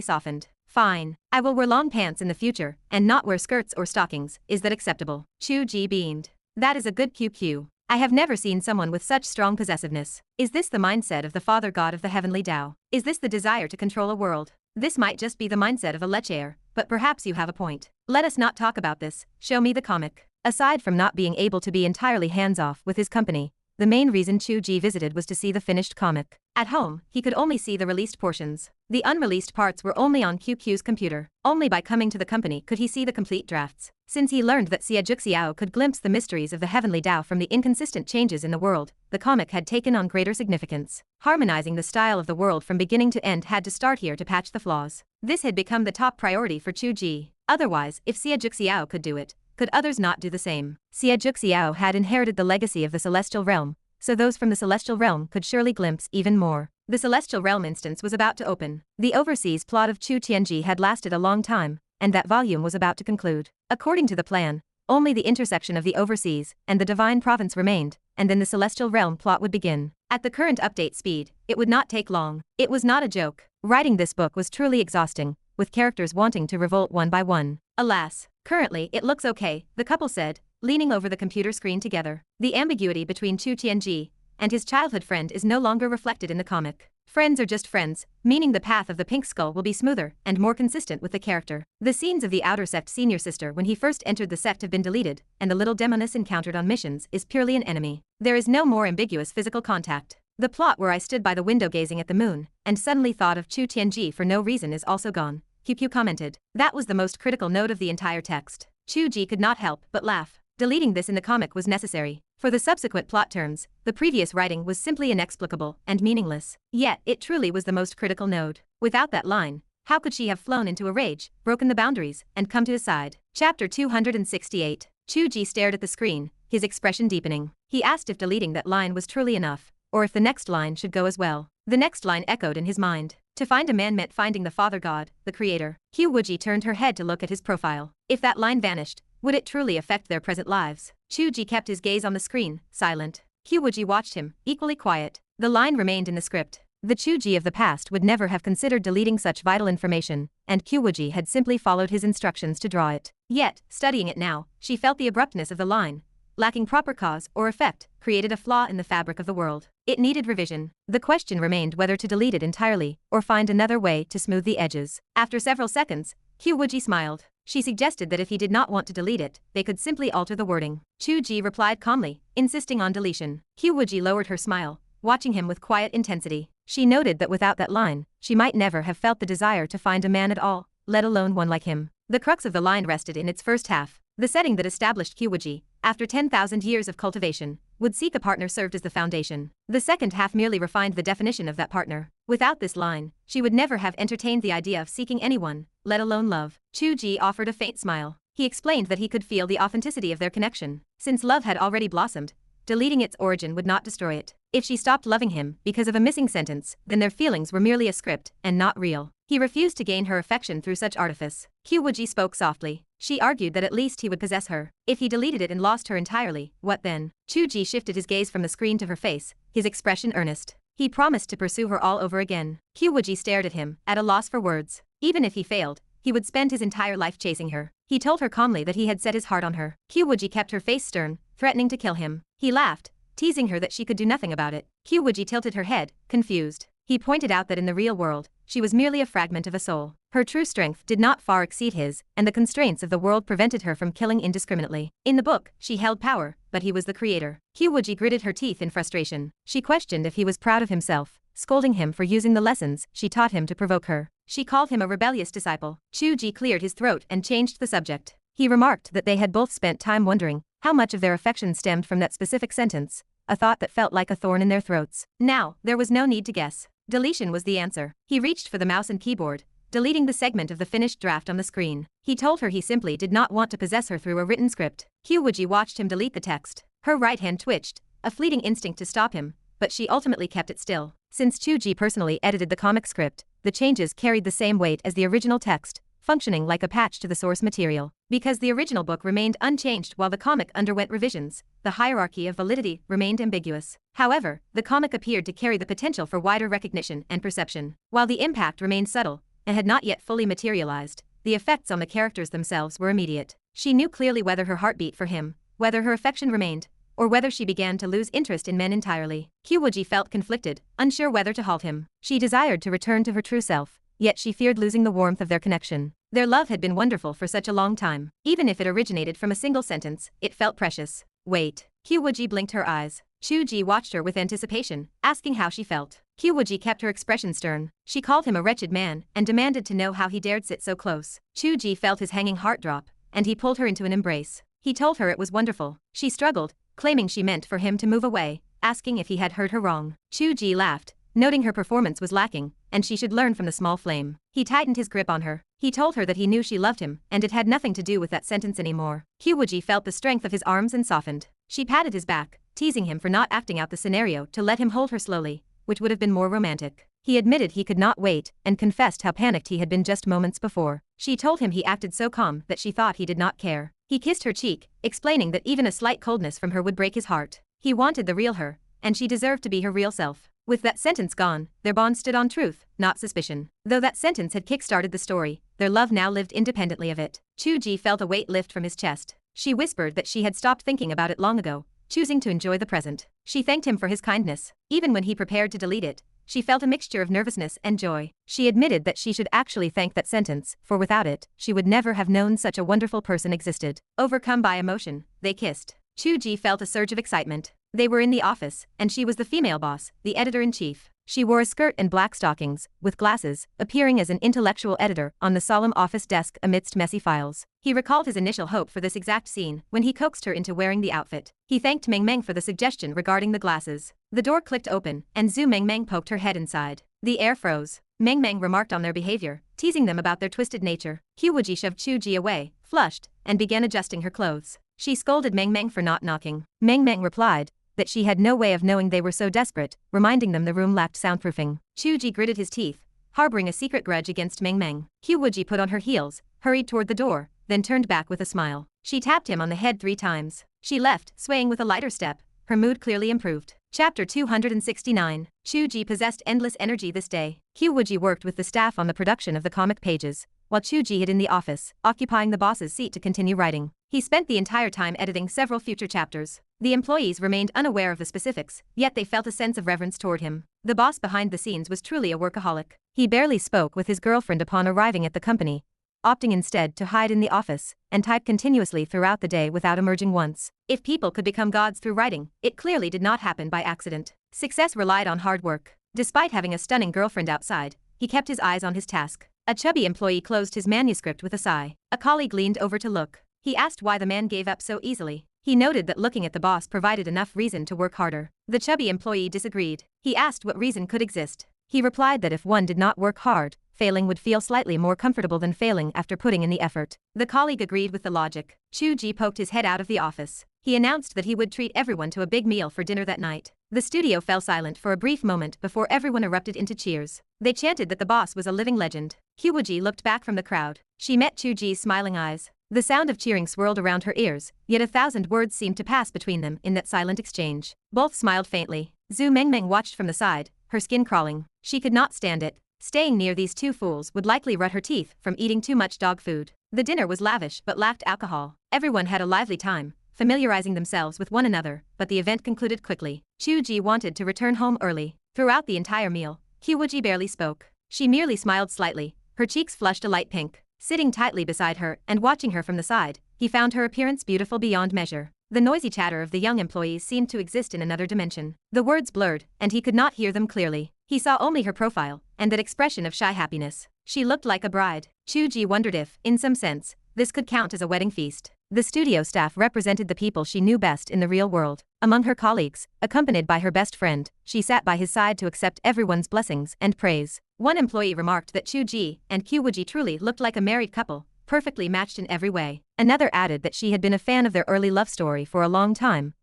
A: softened. Fine. I will wear long pants in the future, and not wear skirts or stockings. Is that acceptable? Qiu Wuji beamed. That is a good Qiu. I have never seen someone with such strong possessiveness. Is this the mindset of the father god of the Heavenly Dao? Is this the desire to control a world? This might just be the mindset of a lecher, but perhaps you have a point. Let us not talk about this, show me the comic. Aside from not being able to be entirely hands-off with his company, the main reason Qiu Wuji visited was to see the finished comic. At home, he could only see the released portions. The unreleased parts were only on Qiu's computer. Only by coming to the company could he see the complete drafts. Since he learned that Xiao could glimpse the mysteries of the Heavenly Dao from the inconsistent changes in the world, the comic had taken on greater significance. Harmonizing the style of the world from beginning to end had to start here to patch the flaws. This had become the top priority for Qiu Wuji. Otherwise, if Xiao could do it, could others not do the same? Xiao had inherited the legacy of the Celestial Realm, so those from the Celestial Realm could surely glimpse even more. The Celestial Realm instance was about to open. The overseas plot of Chu Tianji had lasted a long time, and that volume was about to conclude. According to the plan, only the intersection of the overseas and the divine province remained, and then the Celestial Realm plot would begin. At the current update speed, it would not take long. It was not a joke. Writing this book was truly exhausting, with characters wanting to revolt one by one. Alas, currently it looks okay, the couple said, leaning over the computer screen together. The ambiguity between Chu Tianji and his childhood friend is no longer reflected in the comic. Friends are just friends, meaning the path of the pink skull will be smoother and more consistent with the character. The scenes of the outer sect senior sister when he first entered the sect have been deleted, and the little demoness encountered on missions is purely an enemy. There is no more ambiguous physical contact. The plot where I stood by the window gazing at the moon, and suddenly thought of Chu Tianji for no reason is also gone. Qiu commented. That was the most critical note of the entire text. Qiu Wuji could not help but laugh. Deleting this in the comic was necessary. For the subsequent plot terms, the previous writing was simply inexplicable and meaningless. Yet, it truly was the most critical node. Without that line, how could she have flown into a rage, broken the boundaries, and come to his side? Chapter 268. Qiu Wuji stared at the screen, his expression deepening. He asked if deleting that line was truly enough, or if the next line should go as well. The next line echoed in his mind. To find a man meant finding the Father God, the Creator. Qiu Wuji turned her head to look at his profile. If that line vanished, would it truly affect their present lives? Qiu Ji kept his gaze on the screen, silent. Qiu Wuji watched him, equally quiet. The line remained in the script. The Qiu Ji of the past would never have considered deleting such vital information, and Qiu Wuji had simply followed his instructions to draw it. Yet, studying it now, she felt the abruptness of the line, lacking proper cause or effect, created a flaw in the fabric of the world. It needed revision. The question remained whether to delete it entirely, or find another way to smooth the edges. After several seconds, Qiu Wuji smiled. She suggested that if he did not want to delete it, they could simply alter the wording. Qiu Ji replied calmly, insisting on deletion. Qiu Wuji lowered her smile, watching him with quiet intensity. She noted that without that line, she might never have felt the desire to find a man at all, let alone one like him. The crux of the line rested in its first half. The setting that established Qiu Wuji, after 10,000 years of cultivation, would seek a partner served as the foundation. The second half merely refined the definition of that partner. Without this line, she would never have entertained the idea of seeking anyone, let alone love. Qiu Ji offered a faint smile. He explained that he could feel the authenticity of their connection. Since love had already blossomed, deleting its origin would not destroy it. If she stopped loving him because of a missing sentence, then their feelings were merely a script and not real. He refused to gain her affection through such artifice. Qiu Wuji spoke softly. She argued that at least he would possess her. If he deleted it and lost her entirely, what then? Qiu Ji shifted his gaze from the screen to her face, his expression earnest. He promised to pursue her all over again. Qiu Wuji stared at him, at a loss for words. Even if he failed, he would spend his entire life chasing her. He told her calmly that he had set his heart on her. Qiu Wuji kept her face stern, threatening to kill him. He laughed, teasing her that she could do nothing about it. Qiu Wuji tilted her head, confused. He pointed out that in the real world, she was merely a fragment of a soul. Her true strength did not far exceed his, and the constraints of the world prevented her from killing indiscriminately. In the book, she held power, but he was the creator. Qiu Wuji gritted her teeth in frustration. She questioned if he was proud of himself, scolding him for using the lessons she taught him to provoke her. She called him a rebellious disciple. Qiu Ji cleared his throat and changed the subject. He remarked that they had both spent time wondering how much of their affection stemmed from that specific sentence, a thought that felt like a thorn in their throats. Now, there was no need to guess. Deletion was the answer. He reached for the mouse and keyboard, deleting the segment of the finished draft on the screen. He told her he simply did not want to possess her through a written script. Qiu Wuji watched him delete the text. Her right hand twitched, a fleeting instinct to stop him, but she ultimately kept it still. Since Qiu Ji personally edited the comic script, the changes carried the same weight as the original text, functioning like a patch to the source material. Because the original book remained unchanged while the comic underwent revisions, the hierarchy of validity remained ambiguous. However, the comic appeared to carry the potential for wider recognition and perception. While the impact remained subtle and had not yet fully materialized, the effects on the characters themselves were immediate. She knew clearly whether her heart beat for him, whether her affection remained, or whether she began to lose interest in men entirely. Qiu Wuji felt conflicted, unsure whether to halt him. She desired to return to her true self, yet she feared losing the warmth of their connection. Their love had been wonderful for such a long time. Even if it originated from a single sentence, it felt precious. Wait. Qiu Wuji blinked her eyes. Qiu Ji watched her with anticipation, asking how she felt. Qiu Wuji kept her expression stern. She called him a wretched man and demanded to know how he dared sit so close. Qiu Ji felt his hanging heart drop, and he pulled her into an embrace. He told her it was wonderful. She struggled, claiming she meant for him to move away, asking if he had hurt her wrong. Qiu Ji laughed, noting her performance was lacking, and she should learn from the small flame. He tightened his grip on her. He told her that he knew she loved him, and it had nothing to do with that sentence anymore. Qiu Wuji felt the strength of his arms and softened. She patted his back, teasing him for not acting out the scenario to let him hold her slowly, which would have been more romantic. He admitted he could not wait and confessed how panicked he had been just moments before. She told him he acted so calm that she thought he did not care. He kissed her cheek, explaining that even a slight coldness from her would break his heart. He wanted the real her, and she deserved to be her real self. With that sentence gone, their bond stood on truth, not suspicion. Though that sentence had kick-started the story, their love now lived independently of it. Qiu Ji felt a weight lift from his chest. She whispered that she had stopped thinking about it long ago, choosing to enjoy the present. She thanked him for his kindness. Even when he prepared to delete it, she felt a mixture of nervousness and joy. She admitted that she should actually thank that sentence, for without it, she would never have known such a wonderful person existed. Overcome by emotion, they kissed. Qiu Ji felt a surge of excitement. They were in the office, and she was the female boss, the editor-in-chief. She wore a skirt and black stockings, with glasses, appearing as an intellectual editor on the solemn office desk amidst messy files. He recalled his initial hope for this exact scene when he coaxed her into wearing the outfit. He thanked Meng Meng for the suggestion regarding the glasses. The door clicked open, and Zhu Meng Meng poked her head inside. The air froze. Meng Meng remarked on their behavior, teasing them about their twisted nature. Qiu Wuji shoved Qiu Ji away, flushed, and began adjusting her clothes. She scolded Meng Meng for not knocking. Meng Meng replied, that she had no way of knowing they were so desperate, reminding them the room lacked soundproofing. Qiu Wuji gritted his teeth, harboring a secret grudge against Meng Meng. Qiu Wuji put on her heels, hurried toward the door, then turned back with a smile. She tapped him on the head 3 times. She left, swaying with a lighter step. Her mood clearly improved. Chapter 269. Qiu Wuji possessed endless energy this day. Qiu Wuji worked with the staff on the production of the comic pages, while Qiu Wuji hid in the office, occupying the boss's seat to continue writing. He spent the entire time editing several future chapters. The employees remained unaware of the specifics, yet they felt a sense of reverence toward him. The boss behind the scenes was truly a workaholic. He barely spoke with his girlfriend upon arriving at the company, opting instead to hide in the office and type continuously throughout the day without emerging once. If people could become gods through writing, it clearly did not happen by accident. Success relied on hard work. Despite having a stunning girlfriend outside, he kept his eyes on his task. A chubby employee closed his manuscript with a sigh. A colleague leaned over to look. He asked why the man gave up so easily. He noted that looking at the boss provided enough reason to work harder. The chubby employee disagreed. He asked what reason could exist. He replied that if one did not work hard, failing would feel slightly more comfortable than failing after putting in the effort. The colleague agreed with the logic. Qiu Wuji poked his head out of the office. He announced that he would treat everyone to a big meal for dinner that night. The studio fell silent for a brief moment before everyone erupted into cheers. They chanted that the boss was a living legend. Qiu Wuji looked back from the crowd. She met Qiu Wuji's smiling eyes. The sound of cheering swirled around her ears, yet 1,000 words seemed to pass between them in that silent exchange. Both smiled faintly. Zhu Mengmeng watched from the side, her skin crawling. She could not stand it. Staying near these two fools would likely rot her teeth from eating too much dog food. The dinner was lavish but lacked alcohol. Everyone had a lively time, familiarizing themselves with one another, but the event concluded quickly. Qiu Wuji wanted to return home early. Throughout the entire meal, Qiu Wuji barely spoke. She merely smiled slightly, her cheeks flushed a light pink. Sitting tightly beside her and watching her from the side, he found her appearance beautiful beyond measure. The noisy chatter of the young employees seemed to exist in another dimension. The words blurred, and he could not hear them clearly. He saw only her profile, and that expression of shy happiness. She looked like a bride. Qiu Wuji wondered if, in some sense, this could count as a wedding feast. The studio staff represented the people she knew best in the real world. Among her colleagues, accompanied by her best friend, she sat by his side to accept everyone's blessings and praise. One employee remarked that Qiu Wuji and Qiu Wuji truly looked like a married couple, perfectly matched in every way. Another added that she had been a fan of their early love story for a long time,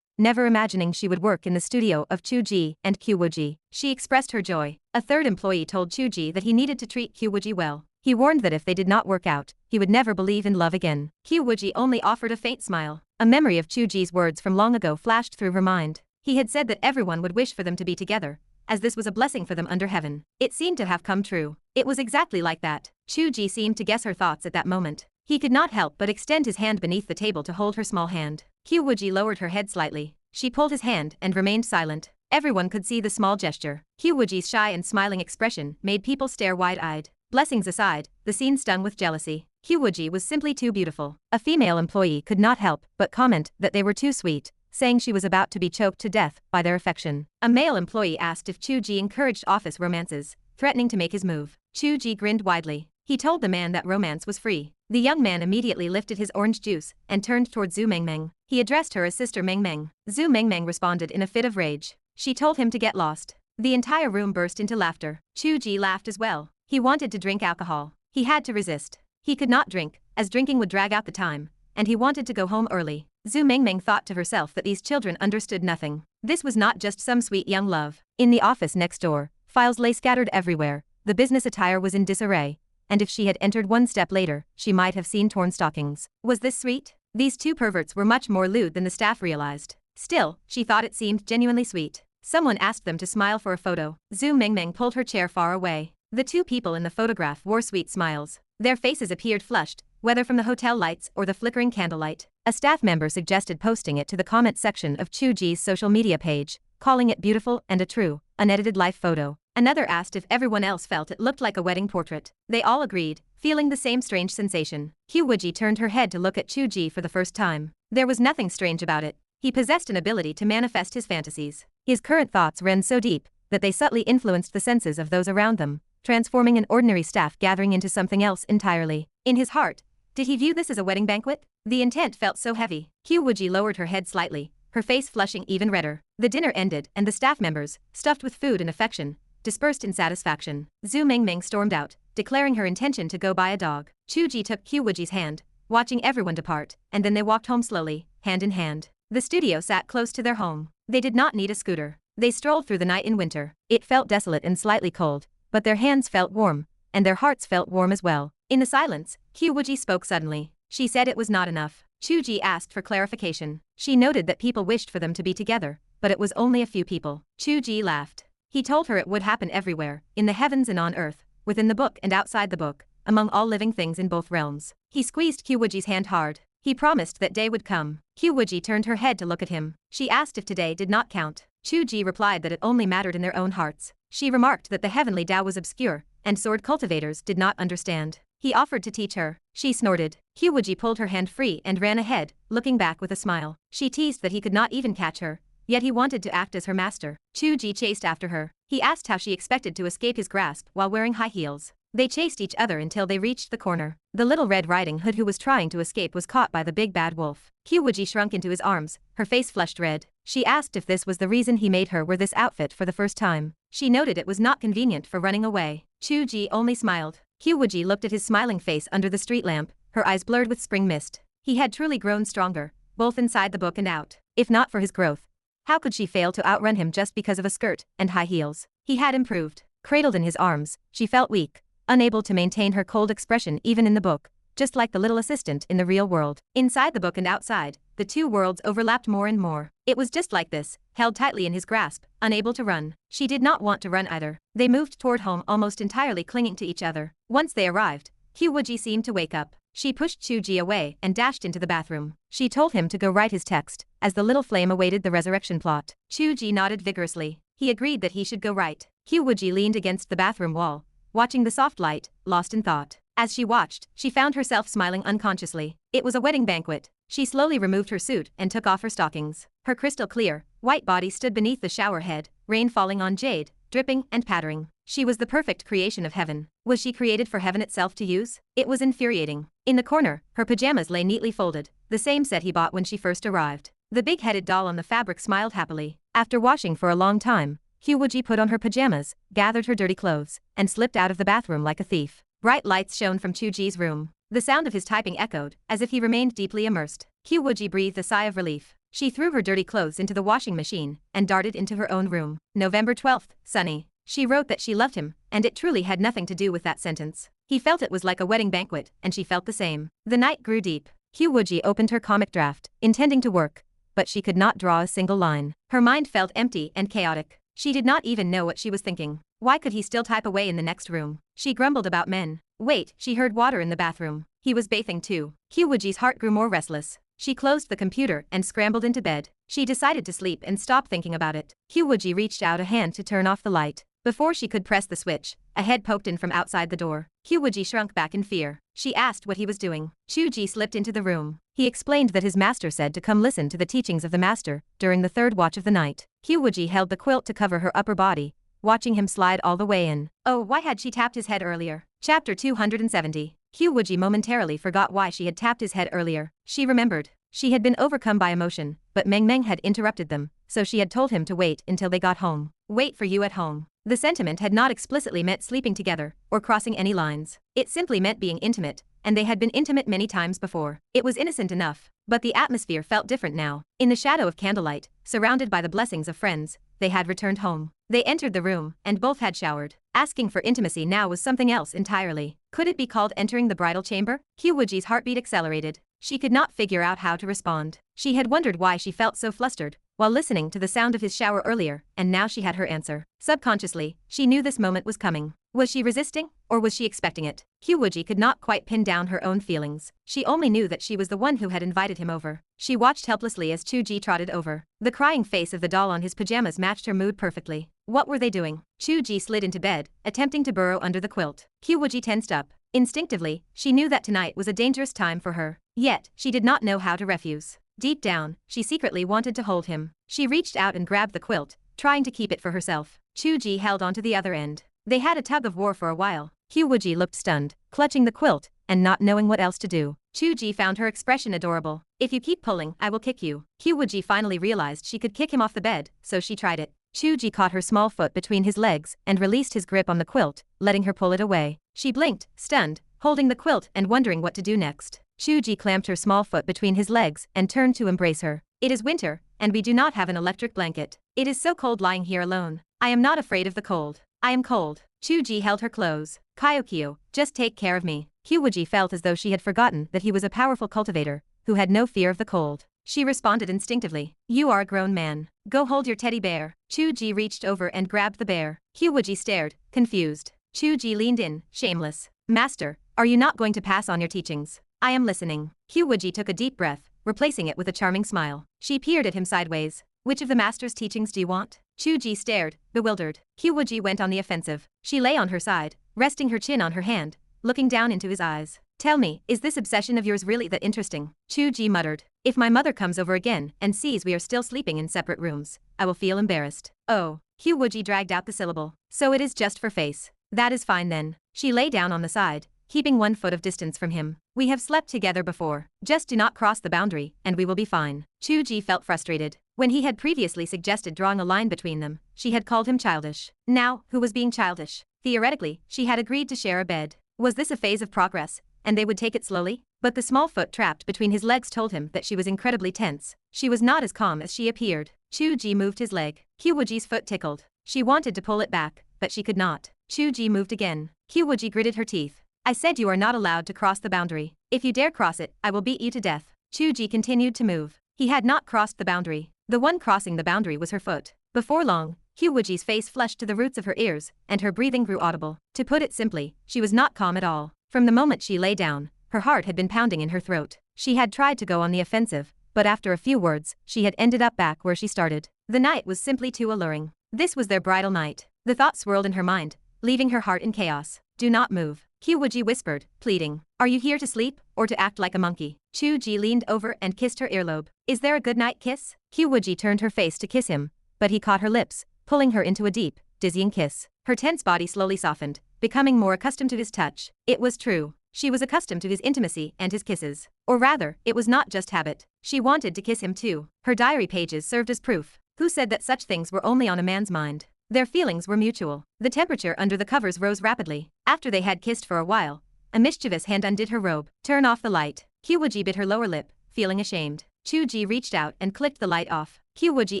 A: never imagining she would work in the studio of Qiu Wuji and Qiu Wuji. She expressed her joy. A third employee told Qiu Wuji that he needed to treat Qiu Wuji well. He warned that if they did not work out, he would never believe in love again. Qiu Wuji only offered a faint smile. A memory of Qiu Wuji's words from long ago flashed through her mind. He had said that everyone would wish for them to be together, as this was a blessing for them under heaven. It seemed to have come true. It was exactly like that. Qiu Wuji seemed to guess her thoughts at that moment. He could not help but extend his hand beneath the table to hold her small hand. Qiu Wuji lowered her head slightly. She pulled his hand and remained silent. Everyone could see the small gesture. Qiu Wuji's shy and smiling expression made people stare wide-eyed. Blessings aside, the scene stung with jealousy. Qiu Wuji was simply too beautiful. A female employee could not help but comment that they were too sweet, saying she was about to be choked to death by their affection. A male employee asked if Qiu Wuji encouraged office romances, threatening to make his move. Qiu Wuji grinned widely. He told the man that romance was free. The young man immediately lifted his orange juice and turned toward Zhu Mengmeng. He addressed her as Sister Mengmeng. Zhu Mengmeng responded in a fit of rage. She told him to get lost. The entire room burst into laughter. Qiu Wuji laughed as well. He wanted to drink alcohol. He had to resist. He could not drink, as drinking would drag out the time, and he wanted to go home early. Zhu Mengmeng thought to herself that these children understood nothing. This was not just some sweet young love. In the office next door, files lay scattered everywhere, the business attire was in disarray, and if she had entered one step later, she might have seen torn stockings. Was this sweet? These two perverts were much more lewd than the staff realized. Still, she thought it seemed genuinely sweet. Someone asked them to smile for a photo. Zhu Mengmeng pulled her chair far away. The two people in the photograph wore sweet smiles. Their faces appeared flushed, whether from the hotel lights or the flickering candlelight. A staff member suggested posting it to the comment section of Qiu Wuji's social media page, calling it beautiful and a true, unedited life photo. Another asked if everyone else felt it looked like a wedding portrait. They all agreed, feeling the same strange sensation. Qiu Wuji turned her head to look at Qiu Wuji for the first time. There was nothing strange about it. He possessed an ability to manifest his fantasies. His current thoughts ran so deep that they subtly influenced the senses of those around them, transforming an ordinary staff gathering into something else entirely. In his heart, did he view this as a wedding banquet? The intent felt so heavy. Qiu Wuji lowered her head slightly, her face flushing even redder. The dinner ended and the staff members, stuffed with food and affection, dispersed in satisfaction. Zhu Mengmeng stormed out, declaring her intention to go buy a dog. Qiu Wuji took Qiu Wuji's hand, watching everyone depart, and then they walked home slowly, hand in hand. The studio sat close to their home. They did not need a scooter. They strolled through the night in winter. It felt desolate and slightly cold, but their hands felt warm, and their hearts felt warm as well. In the silence, Qiu Wuji spoke suddenly. She said it was not enough. Chuji asked for clarification. She noted that people wished for them to be together, but it was only a few people. Chuji laughed. He told her it would happen everywhere, in the heavens and on earth, within the book and outside the book, among all living things in both realms. He squeezed Qiu Wuji's hand hard. He promised that day would come. Qiu Wuji turned her head to look at him. She asked if today did not count. Chuji replied that it only mattered in their own hearts. She remarked that the Heavenly Dao was obscure, and sword cultivators did not understand. He offered to teach her. She snorted. Qiu Wuji pulled her hand free and ran ahead, looking back with a smile. She teased that he could not even catch her, yet he wanted to act as her master. Chuji chased after her. He asked how she expected to escape his grasp while wearing high heels. They chased each other until they reached the corner. The little Red Riding Hood who was trying to escape was caught by the big bad wolf. Qiu Wuji shrunk into his arms, her face flushed red. She asked if this was the reason he made her wear this outfit for the first time. She noted it was not convenient for running away. Chuji only smiled. Qiu Wuji looked at his smiling face under the street lamp, her eyes blurred with spring mist. He had truly grown stronger, both inside the book and out. If not for his growth, how could she fail to outrun him just because of a skirt and high heels? He had improved. Cradled in his arms, she felt weak, unable to maintain her cold expression even in the book, just like the little assistant in the real world. Inside the book and outside, the two worlds overlapped more and more. It was just like this, held tightly in his grasp, unable to run. She did not want to run either. They moved toward home almost entirely clinging to each other. Once they arrived, Qiu Wuji seemed to wake up. She pushed Chuji away and dashed into the bathroom. She told him to go write his text, as the little flame awaited the resurrection plot. Chuji nodded vigorously. He agreed that he should go write. Qiu Wuji leaned against the bathroom wall, watching the soft light, lost in thought. As she watched, she found herself smiling unconsciously. It was a wedding banquet. She slowly removed her suit and took off her stockings. Her crystal clear, white body stood beneath the shower head, rain falling on jade, dripping and pattering. She was the perfect creation of heaven. Was she created for heaven itself to use? It was infuriating. In the corner, her pajamas lay neatly folded, the same set he bought when she first arrived. The big-headed doll on the fabric smiled happily. After washing for a long time, Qiu Wuji put on her pajamas, gathered her dirty clothes, and slipped out of the bathroom like a thief. Bright lights shone from Chuji's room. The sound of his typing echoed, as if he remained deeply immersed. Qiu Wuji breathed a sigh of relief. She threw her dirty clothes into the washing machine and darted into her own room. November 12th, sunny. She wrote that she loved him, and it truly had nothing to do with that sentence. He felt it was like a wedding banquet, and she felt the same. The night grew deep. Qiu Wuji opened her comic draft, intending to work, but she could not draw a single line. Her mind felt empty and chaotic. She did not even know what she was thinking. Why could he still type away in the next room? She grumbled about men. Wait, she heard water in the bathroom. He was bathing too. Qiu Wuji's heart grew more restless. She closed the computer and scrambled into bed. She decided to sleep and stop thinking about it. Qiu Wuji reached out a hand to turn off the light. Before she could press the switch, a head poked in from outside the door. Qiu Wuji shrunk back in fear. She asked what he was doing. Chuji slipped into the room. He explained that his master said to come listen to the teachings of the master during the third watch of the night. Qiu Wuji held the quilt to cover her upper body, watching him slide all the way in. Oh, why had she tapped his head earlier? Chapter 270. Qiu Wuji momentarily forgot why she had tapped his head earlier. She remembered. She had been overcome by emotion, but Meng Meng had interrupted them, so she had told him to wait until they got home. Wait for you at home. The sentiment had not explicitly meant sleeping together or crossing any lines. It simply meant being intimate, and they had been intimate many times before. It was innocent enough, but the atmosphere felt different now. In the shadow of candlelight, surrounded by the blessings of friends, they had returned home. They entered the room, and both had showered. Asking for intimacy now was something else entirely. Could it be called entering the bridal chamber? Qiu Wuji's heartbeat accelerated. She could not figure out how to respond. She had wondered why she felt so flustered while listening to the sound of his shower earlier, and now she had her answer. Subconsciously, she knew this moment was coming. Was she resisting, or was she expecting it? Qiu Wuji could not quite pin down her own feelings. She only knew that she was the one who had invited him over. She watched helplessly as Chuji trotted over. The crying face of the doll on his pajamas matched her mood perfectly. What were they doing? Chuji slid into bed, attempting to burrow under the quilt. Qiu Wuji tensed up. Instinctively, she knew that tonight was a dangerous time for her. Yet, she did not know how to refuse. Deep down, she secretly wanted to hold him. She reached out and grabbed the quilt, trying to keep it for herself. Chuji held onto the other end. They had a tug of war for a while. Qiu Wuji looked stunned, clutching the quilt, and not knowing what else to do. Chuji found her expression adorable. If you keep pulling, I will kick you. Qiu Wuji finally realized she could kick him off the bed, so she tried it. Chuji caught her small foot between his legs and released his grip on the quilt, letting her pull it away. She blinked, stunned, holding the quilt and wondering what to do next. Chuji clamped her small foot between his legs and turned to embrace her. It is winter, and we do not have an electric blanket. It is so cold lying here alone. I am not afraid of the cold. I am cold. Qiu Wuji held her close. Qiu, just take care of me. Qiu Wuji felt as though she had forgotten that he was a powerful cultivator, who had no fear of the cold. She responded instinctively. You are a grown man. Go hold your teddy bear. Qiu Wuji reached over and grabbed the bear. Qiu Wuji stared, confused. Qiu Wuji leaned in, shameless. Master, are you not going to pass on your teachings? I am listening. Qiu Wuji took a deep breath, replacing it with a charming smile. She peered at him sideways. Which of the master's teachings do you want? Qiu Wuji stared, bewildered. Qiu Wuji went on the offensive. She lay on her side, resting her chin on her hand, looking down into his eyes. Tell me, is this obsession of yours really that interesting? Qiu Wuji muttered. If my mother comes over again and sees we are still sleeping in separate rooms, I will feel embarrassed. Oh. Qiu Wuji dragged out the syllable. So it is just for face. That is fine then. She lay down on the side, keeping 1 foot of distance from him. We have slept together before. Just do not cross the boundary, and we will be fine. Qiu Wuji felt frustrated. When he had previously suggested drawing a line between them, she had called him childish. Now, who was being childish? Theoretically, she had agreed to share a bed. Was this a phase of progress, and they would take it slowly? But the small foot trapped between his legs told him that she was incredibly tense. She was not as calm as she appeared. Qiu Wuji moved his leg. Qiu Wuji's foot tickled. She wanted to pull it back, but she could not. Qiu Wuji moved again. Qiu Wuji gritted her teeth. I said you are not allowed to cross the boundary. If you dare cross it, I will beat you to death. Qiu Wuji continued to move. He had not crossed the boundary. The one crossing the boundary was her foot. Before long, Qiu Wuji's face flushed to the roots of her ears, and her breathing grew audible. To put it simply, she was not calm at all. From the moment she lay down, her heart had been pounding in her throat. She had tried to go on the offensive, but after a few words, she had ended up back where she started. The night was simply too alluring. This was their bridal night. The thought swirled in her mind, leaving her heart in chaos. Do not move. Qiu Wuji whispered, pleading. Are you here to sleep, or to act like a monkey? Qiu Wuji leaned over and kissed her earlobe. Is there a goodnight kiss? Qiu Wuji turned her face to kiss him, but he caught her lips, pulling her into a deep, dizzying kiss. Her tense body slowly softened, becoming more accustomed to his touch. It was true. She was accustomed to his intimacy and his kisses. Or rather, it was not just habit. She wanted to kiss him too. Her diary pages served as proof. Who said that such things were only on a man's mind? Their feelings were mutual. The temperature under the covers rose rapidly. After they had kissed for a while, a mischievous hand undid her robe. Turn off the light. Qiu Wuji bit her lower lip, feeling ashamed. Qiu Wuji reached out and clicked the light off. Qiu Wuji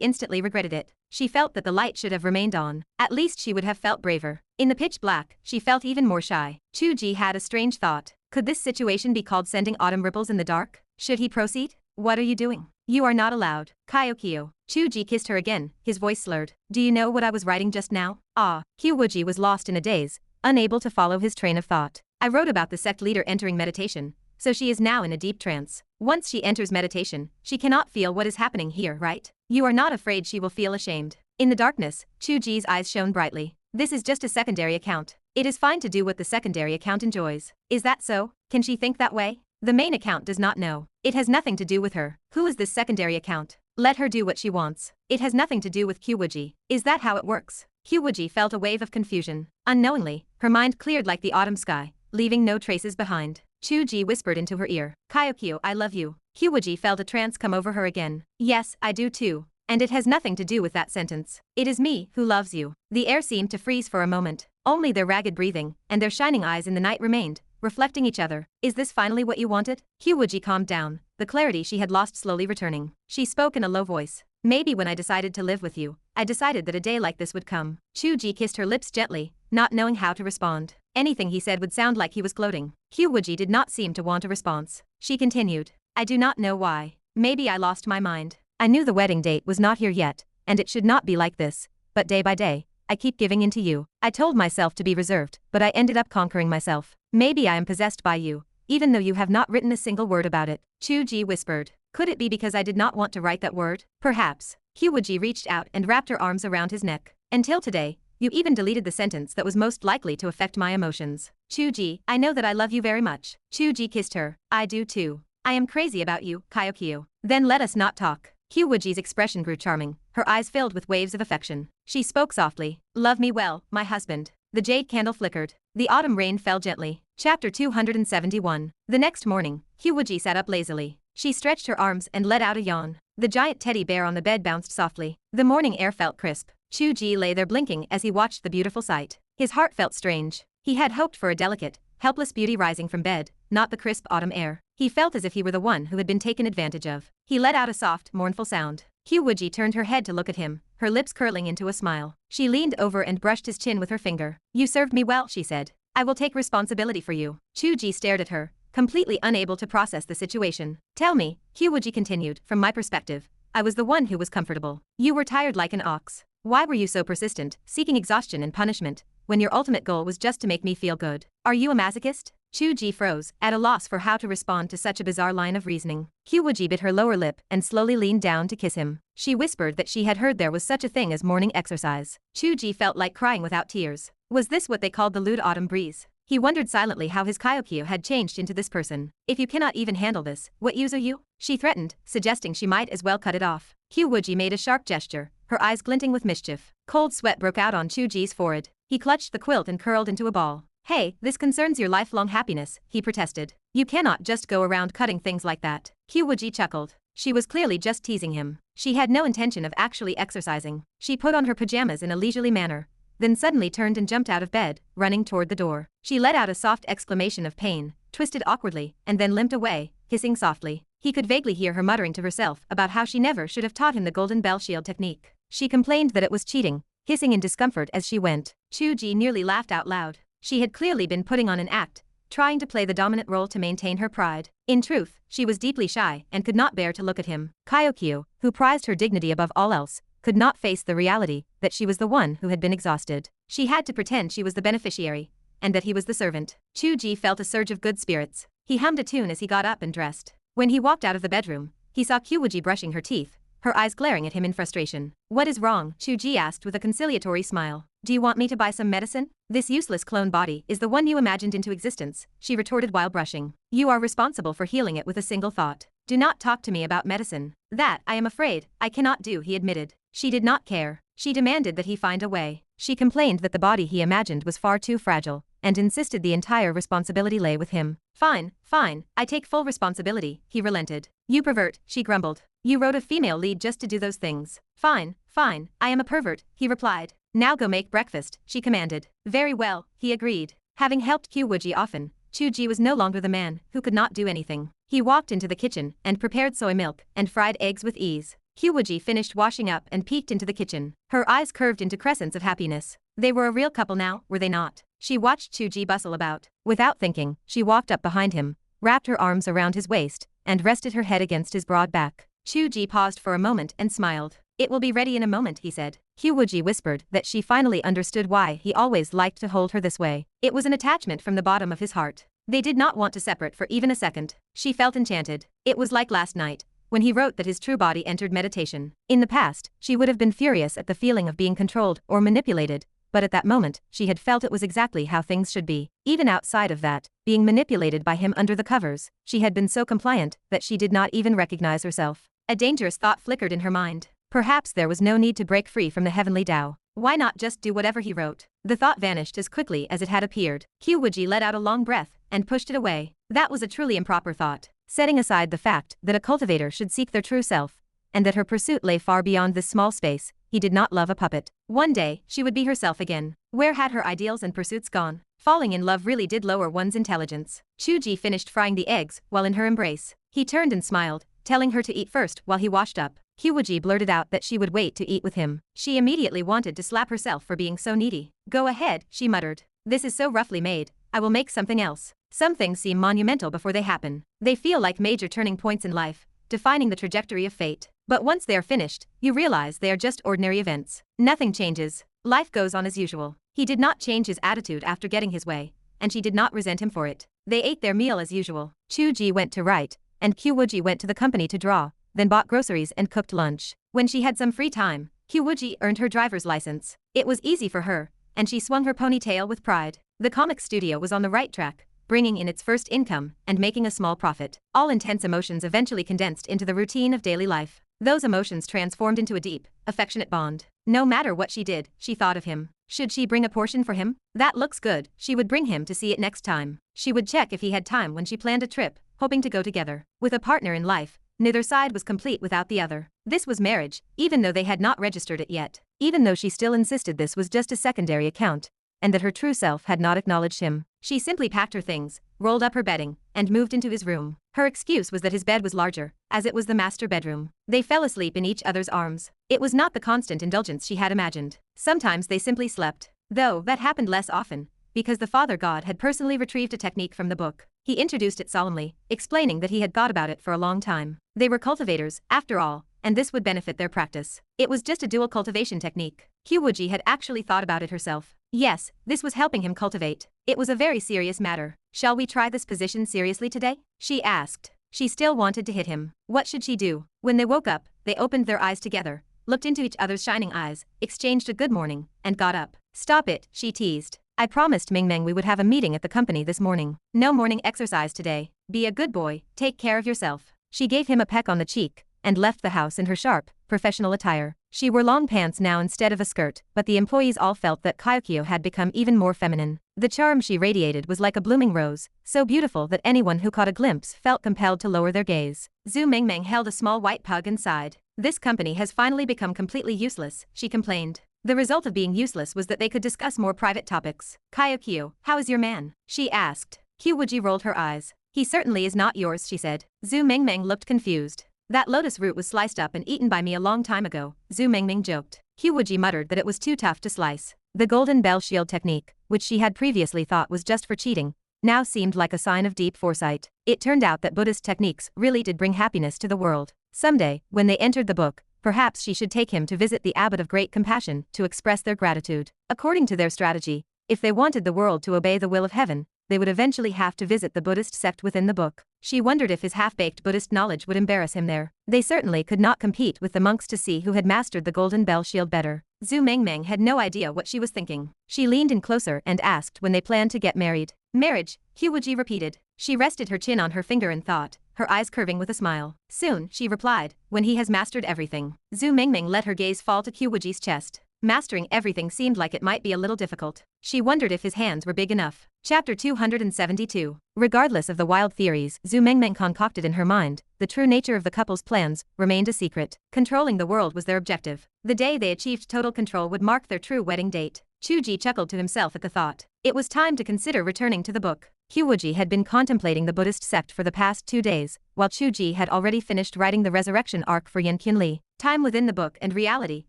A: instantly regretted it. She felt that the light should have remained on. At least she would have felt braver. In the pitch black, she felt even more shy. Qiu Wuji had a strange thought. Could this situation be called sending autumn ripples in the dark? Should he proceed? What are you doing? You are not allowed. Qiu. Qiu Wuji kissed her again, his voice slurred. Do you know what I was writing just now? Ah. Qiu Wuji was lost in a daze, unable to follow his train of thought. I wrote about the sect leader entering meditation, so she is now in a deep trance. Once she enters meditation, she cannot feel what is happening here, right? You are not afraid she will feel ashamed. In the darkness, Qiu Wuji's eyes shone brightly. This is just a secondary account. It is fine to do what the secondary account enjoys. Is that so? Can she think that way? The main account does not know. It has nothing to do with her. Who is this secondary account? Let her do what she wants. It has nothing to do with Qiu Wuji. Is that how it works? Qiu Wuji felt a wave of confusion. Unknowingly, her mind cleared like the autumn sky, leaving no traces behind. Qiu Wuji whispered into her ear. Qiu, I love you. Qiu Wuji felt a trance come over her again. Yes, I do too. And it has nothing to do with that sentence. It is me who loves you. The air seemed to freeze for a moment. Only their ragged breathing and their shining eyes in the night remained, reflecting each other. Is this finally what you wanted? Qiu Wuji calmed down, the clarity she had lost slowly returning. She spoke in a low voice. Maybe when I decided to live with you, I decided that a day like this would come. Qiu Wuji kissed her lips gently, not knowing how to respond. Anything he said would sound like he was gloating. Qiu Wuji did not seem to want a response. She continued. I do not know why. Maybe I lost my mind. I knew the wedding date was not here yet, and it should not be like this, but day by day, I keep giving in to you. I told myself to be reserved, but I ended up conquering myself. Maybe I am possessed by you, even though you have not written a single word about it. Qiu Wuji whispered. Could it be because I did not want to write that word? Perhaps. Qiu Wuji reached out and wrapped her arms around his neck. Until today, you even deleted the sentence that was most likely to affect my emotions. Qiu Wuji, I know that I love you very much. Qiu Wuji kissed her. I do too. I am crazy about you, Qiu. Then let us not talk. Qiu Wuji's expression grew charming, her eyes filled with waves of affection. She spoke softly. Love me well, my husband. The jade candle flickered. The autumn rain fell gently. Chapter 271. The next morning, Qiu Wuji sat up lazily. She stretched her arms and let out a yawn. The giant teddy bear on the bed bounced softly. The morning air felt crisp. Qiu Wuji lay there blinking as he watched the beautiful sight. His heart felt strange. He had hoped for a delicate, helpless beauty rising from bed, not the crisp autumn air. He felt as if he were the one who had been taken advantage of. He let out a soft, mournful sound. Qiu Wuji turned her head to look at him, her lips curling into a smile. She leaned over and brushed his chin with her finger. "You served me well," she said. "I will take responsibility for you." Qiu Ji stared at her, completely unable to process the situation. "Tell me," Qiu Wuji continued, "from my perspective, I was the one who was comfortable. You were tired like an ox. Why were you so persistent, seeking exhaustion and punishment, when your ultimate goal was just to make me feel good? Are you a masochist?" Qiu Ji froze, at a loss for how to respond to such a bizarre line of reasoning. Qiu Wuji bit her lower lip and slowly leaned down to kiss him. She whispered that she had heard there was such a thing as morning exercise. Qiu Ji felt like crying without tears. Was this what they called the lewd autumn breeze? He wondered silently how his Kyokyo had changed into this person. "If you cannot even handle this, what use are you?" she threatened, suggesting she might as well cut it off. Qiu Wuji made a sharp gesture, her eyes glinting with mischief. Cold sweat broke out on Qiu Ji's forehead. He clutched the quilt and curled into a ball. "Hey, this concerns your lifelong happiness," he protested. "You cannot just go around cutting things like that." Qiu Wuji chuckled. She was clearly just teasing him. She had no intention of actually exercising. She put on her pajamas in a leisurely manner, then suddenly turned and jumped out of bed, running toward the door. She let out a soft exclamation of pain, twisted awkwardly, and then limped away, hissing softly. He could vaguely hear her muttering to herself about how she never should have taught him the golden bell shield technique. She complained that it was cheating, hissing in discomfort as she went. Qiu Ji nearly laughed out loud. She had clearly been putting on an act, trying to play the dominant role to maintain her pride. In truth, she was deeply shy and could not bear to look at him. Kyokyo, who prized her dignity above all else, could not face the reality that she was the one who had been exhausted. She had to pretend she was the beneficiary, and that he was the servant. Qiu Ji felt a surge of good spirits. He hummed a tune as he got up and dressed. When he walked out of the bedroom, he saw Qiu Wuji brushing her teeth, her eyes glaring at him in frustration. "What is wrong?" Qiu Ji asked with a conciliatory smile. "Do you want me to buy some medicine?" "This useless clone body is the one you imagined into existence," she retorted while brushing. "You are responsible for healing it with a single thought. Do not talk to me about medicine." "That, I am afraid, I cannot do," he admitted. She did not care. She demanded that he find a way. She complained that the body he imagined was far too fragile, and insisted the entire responsibility lay with him. "Fine, fine, I take full responsibility," he relented. "You pervert," she grumbled. "You wrote a female lead just to do those things." "Fine, fine, I am a pervert," he replied. "Now go make breakfast," she commanded. "Very well," he agreed. Having helped Qiu Wuji often, Qiu Ji was no longer the man who could not do anything. He walked into the kitchen and prepared soy milk and fried eggs with ease. Qiu Wuji finished washing up and peeked into the kitchen. Her eyes curved into crescents of happiness. They were a real couple now, were they not? She watched Qiu Ji bustle about. Without thinking, she walked up behind him, wrapped her arms around his waist, and rested her head against his broad back. Qiu Ji paused for a moment and smiled. "It will be ready in a moment," he said. Qiu Wuji whispered that she finally understood why he always liked to hold her this way. It was an attachment from the bottom of his heart. They did not want to separate for even a second. She felt enchanted. It was like last night, when he wrote that his true body entered meditation. In the past, she would have been furious at the feeling of being controlled or manipulated, but at that moment, she had felt it was exactly how things should be. Even outside of that, being manipulated by him under the covers, she had been so compliant that she did not even recognize herself. A dangerous thought flickered in her mind. Perhaps there was no need to break free from the Heavenly Dao. Why not just do whatever he wrote? The thought vanished as quickly as it had appeared. Qiu Wuji let out a long breath and pushed it away. That was a truly improper thought. Setting aside the fact that a cultivator should seek their true self, and that her pursuit lay far beyond this small space, he did not love a puppet. One day, she would be herself again. Where had her ideals and pursuits gone? Falling in love really did lower one's intelligence. Qiu Ji finished frying the eggs while in her embrace. He turned and smiled, telling her to eat first while he washed up. Qiu Wuji blurted out that she would wait to eat with him. She immediately wanted to slap herself for being so needy. "Go ahead," she muttered. "This is so roughly made. I will make something else." Some things seem monumental before they happen. They feel like major turning points in life, defining the trajectory of fate. But once they are finished, you realize they are just ordinary events. Nothing changes. Life goes on as usual. He did not change his attitude after getting his way, and she did not resent him for it. They ate their meal as usual. Qiu Ji went to write, and Qiu Wuji went to the company to draw, then bought groceries and cooked lunch. When she had some free time, Qiu Wuji earned her driver's license. It was easy for her, and she swung her ponytail with pride. The comic studio was on the right track, bringing in its first income and making a small profit. All intense emotions eventually condensed into the routine of daily life. Those emotions transformed into a deep, affectionate bond. No matter what she did, she thought of him. Should she bring a portion for him? That looks good. She would bring him to see it next time. She would check if he had time when she planned a trip, hoping to go together. With a partner in life, neither side was complete without the other. This was marriage, even though they had not registered it yet. Even though she still insisted this was just a secondary account, and that her true self had not acknowledged him. She simply packed her things, rolled up her bedding, and moved into his room. Her excuse was that his bed was larger, as it was the master bedroom. They fell asleep in each other's arms. It was not the constant indulgence she had imagined. Sometimes they simply slept. Though that happened less often, because the Father God had personally retrieved a technique from the book. He introduced it solemnly, explaining that he had thought about it for a long time. They were cultivators, after all, and this would benefit their practice. It was just a dual cultivation technique. Qiu Wuji had actually thought about it herself. Yes, this was helping him cultivate. It was a very serious matter. Shall we try this position seriously today? She asked. She still wanted to hit him. What should she do? When they woke up, they opened their eyes together, looked into each other's shining eyes, exchanged a good morning, and got up. Stop it, she teased. I promised Ming Meng we would have a meeting at the company this morning. No morning exercise today. Be a good boy, take care of yourself. She gave him a peck on the cheek, and left the house in her sharp, professional attire. She wore long pants now instead of a skirt, but the employees all felt that Qiu had become even more feminine. The charm she radiated was like a blooming rose, so beautiful that anyone who caught a glimpse felt compelled to lower their gaze. Zhu Mengmeng held a small white pug and sighed. This company has finally become completely useless, she complained. The result of being useless was that they could discuss more private topics. Qiu, how is your man? She asked. Qiu Wuji rolled her eyes. He certainly is not yours, she said. Zhu Mengmeng looked confused. That lotus root was sliced up and eaten by me a long time ago, Zhu Mengmeng joked. Qiu Wuji muttered that it was too tough to slice. The golden bell shield technique, which she had previously thought was just for cheating, now seemed like a sign of deep foresight. It turned out that Buddhist techniques really did bring happiness to the world. Someday, when they entered the book, perhaps she should take him to visit the abbot of great compassion to express their gratitude. According to their strategy, if they wanted the world to obey the will of heaven, they would eventually have to visit the Buddhist sect within the book. She wondered if his half-baked Buddhist knowledge would embarrass him there. They certainly could not compete with the monks to see who had mastered the golden bell shield better. Zhu Mengmeng had no idea what she was thinking. She leaned in closer and asked when they planned to get married. Marriage, Qiu Wuji repeated. She rested her chin on her finger and thought, her eyes curving with a smile. Soon, she replied, when he has mastered everything. Zhu Mengmeng let her gaze fall to Qiu Wuji's chest. Mastering everything seemed like it might be a little difficult. She wondered if his hands were big enough. Chapter 272. Regardless of the wild theories Zhu Mengmeng concocted in her mind, the true nature of the couple's plans remained a secret. Controlling the world was their objective. The day they achieved total control would mark their true wedding date. Qiu Ji chuckled to himself at the thought. It was time to consider returning to the book. Qiu Wuji had been contemplating the Buddhist sect for the past 2 days, while Qiu Ji had already finished writing the resurrection arc for Yan Qianlie. Time within the book and reality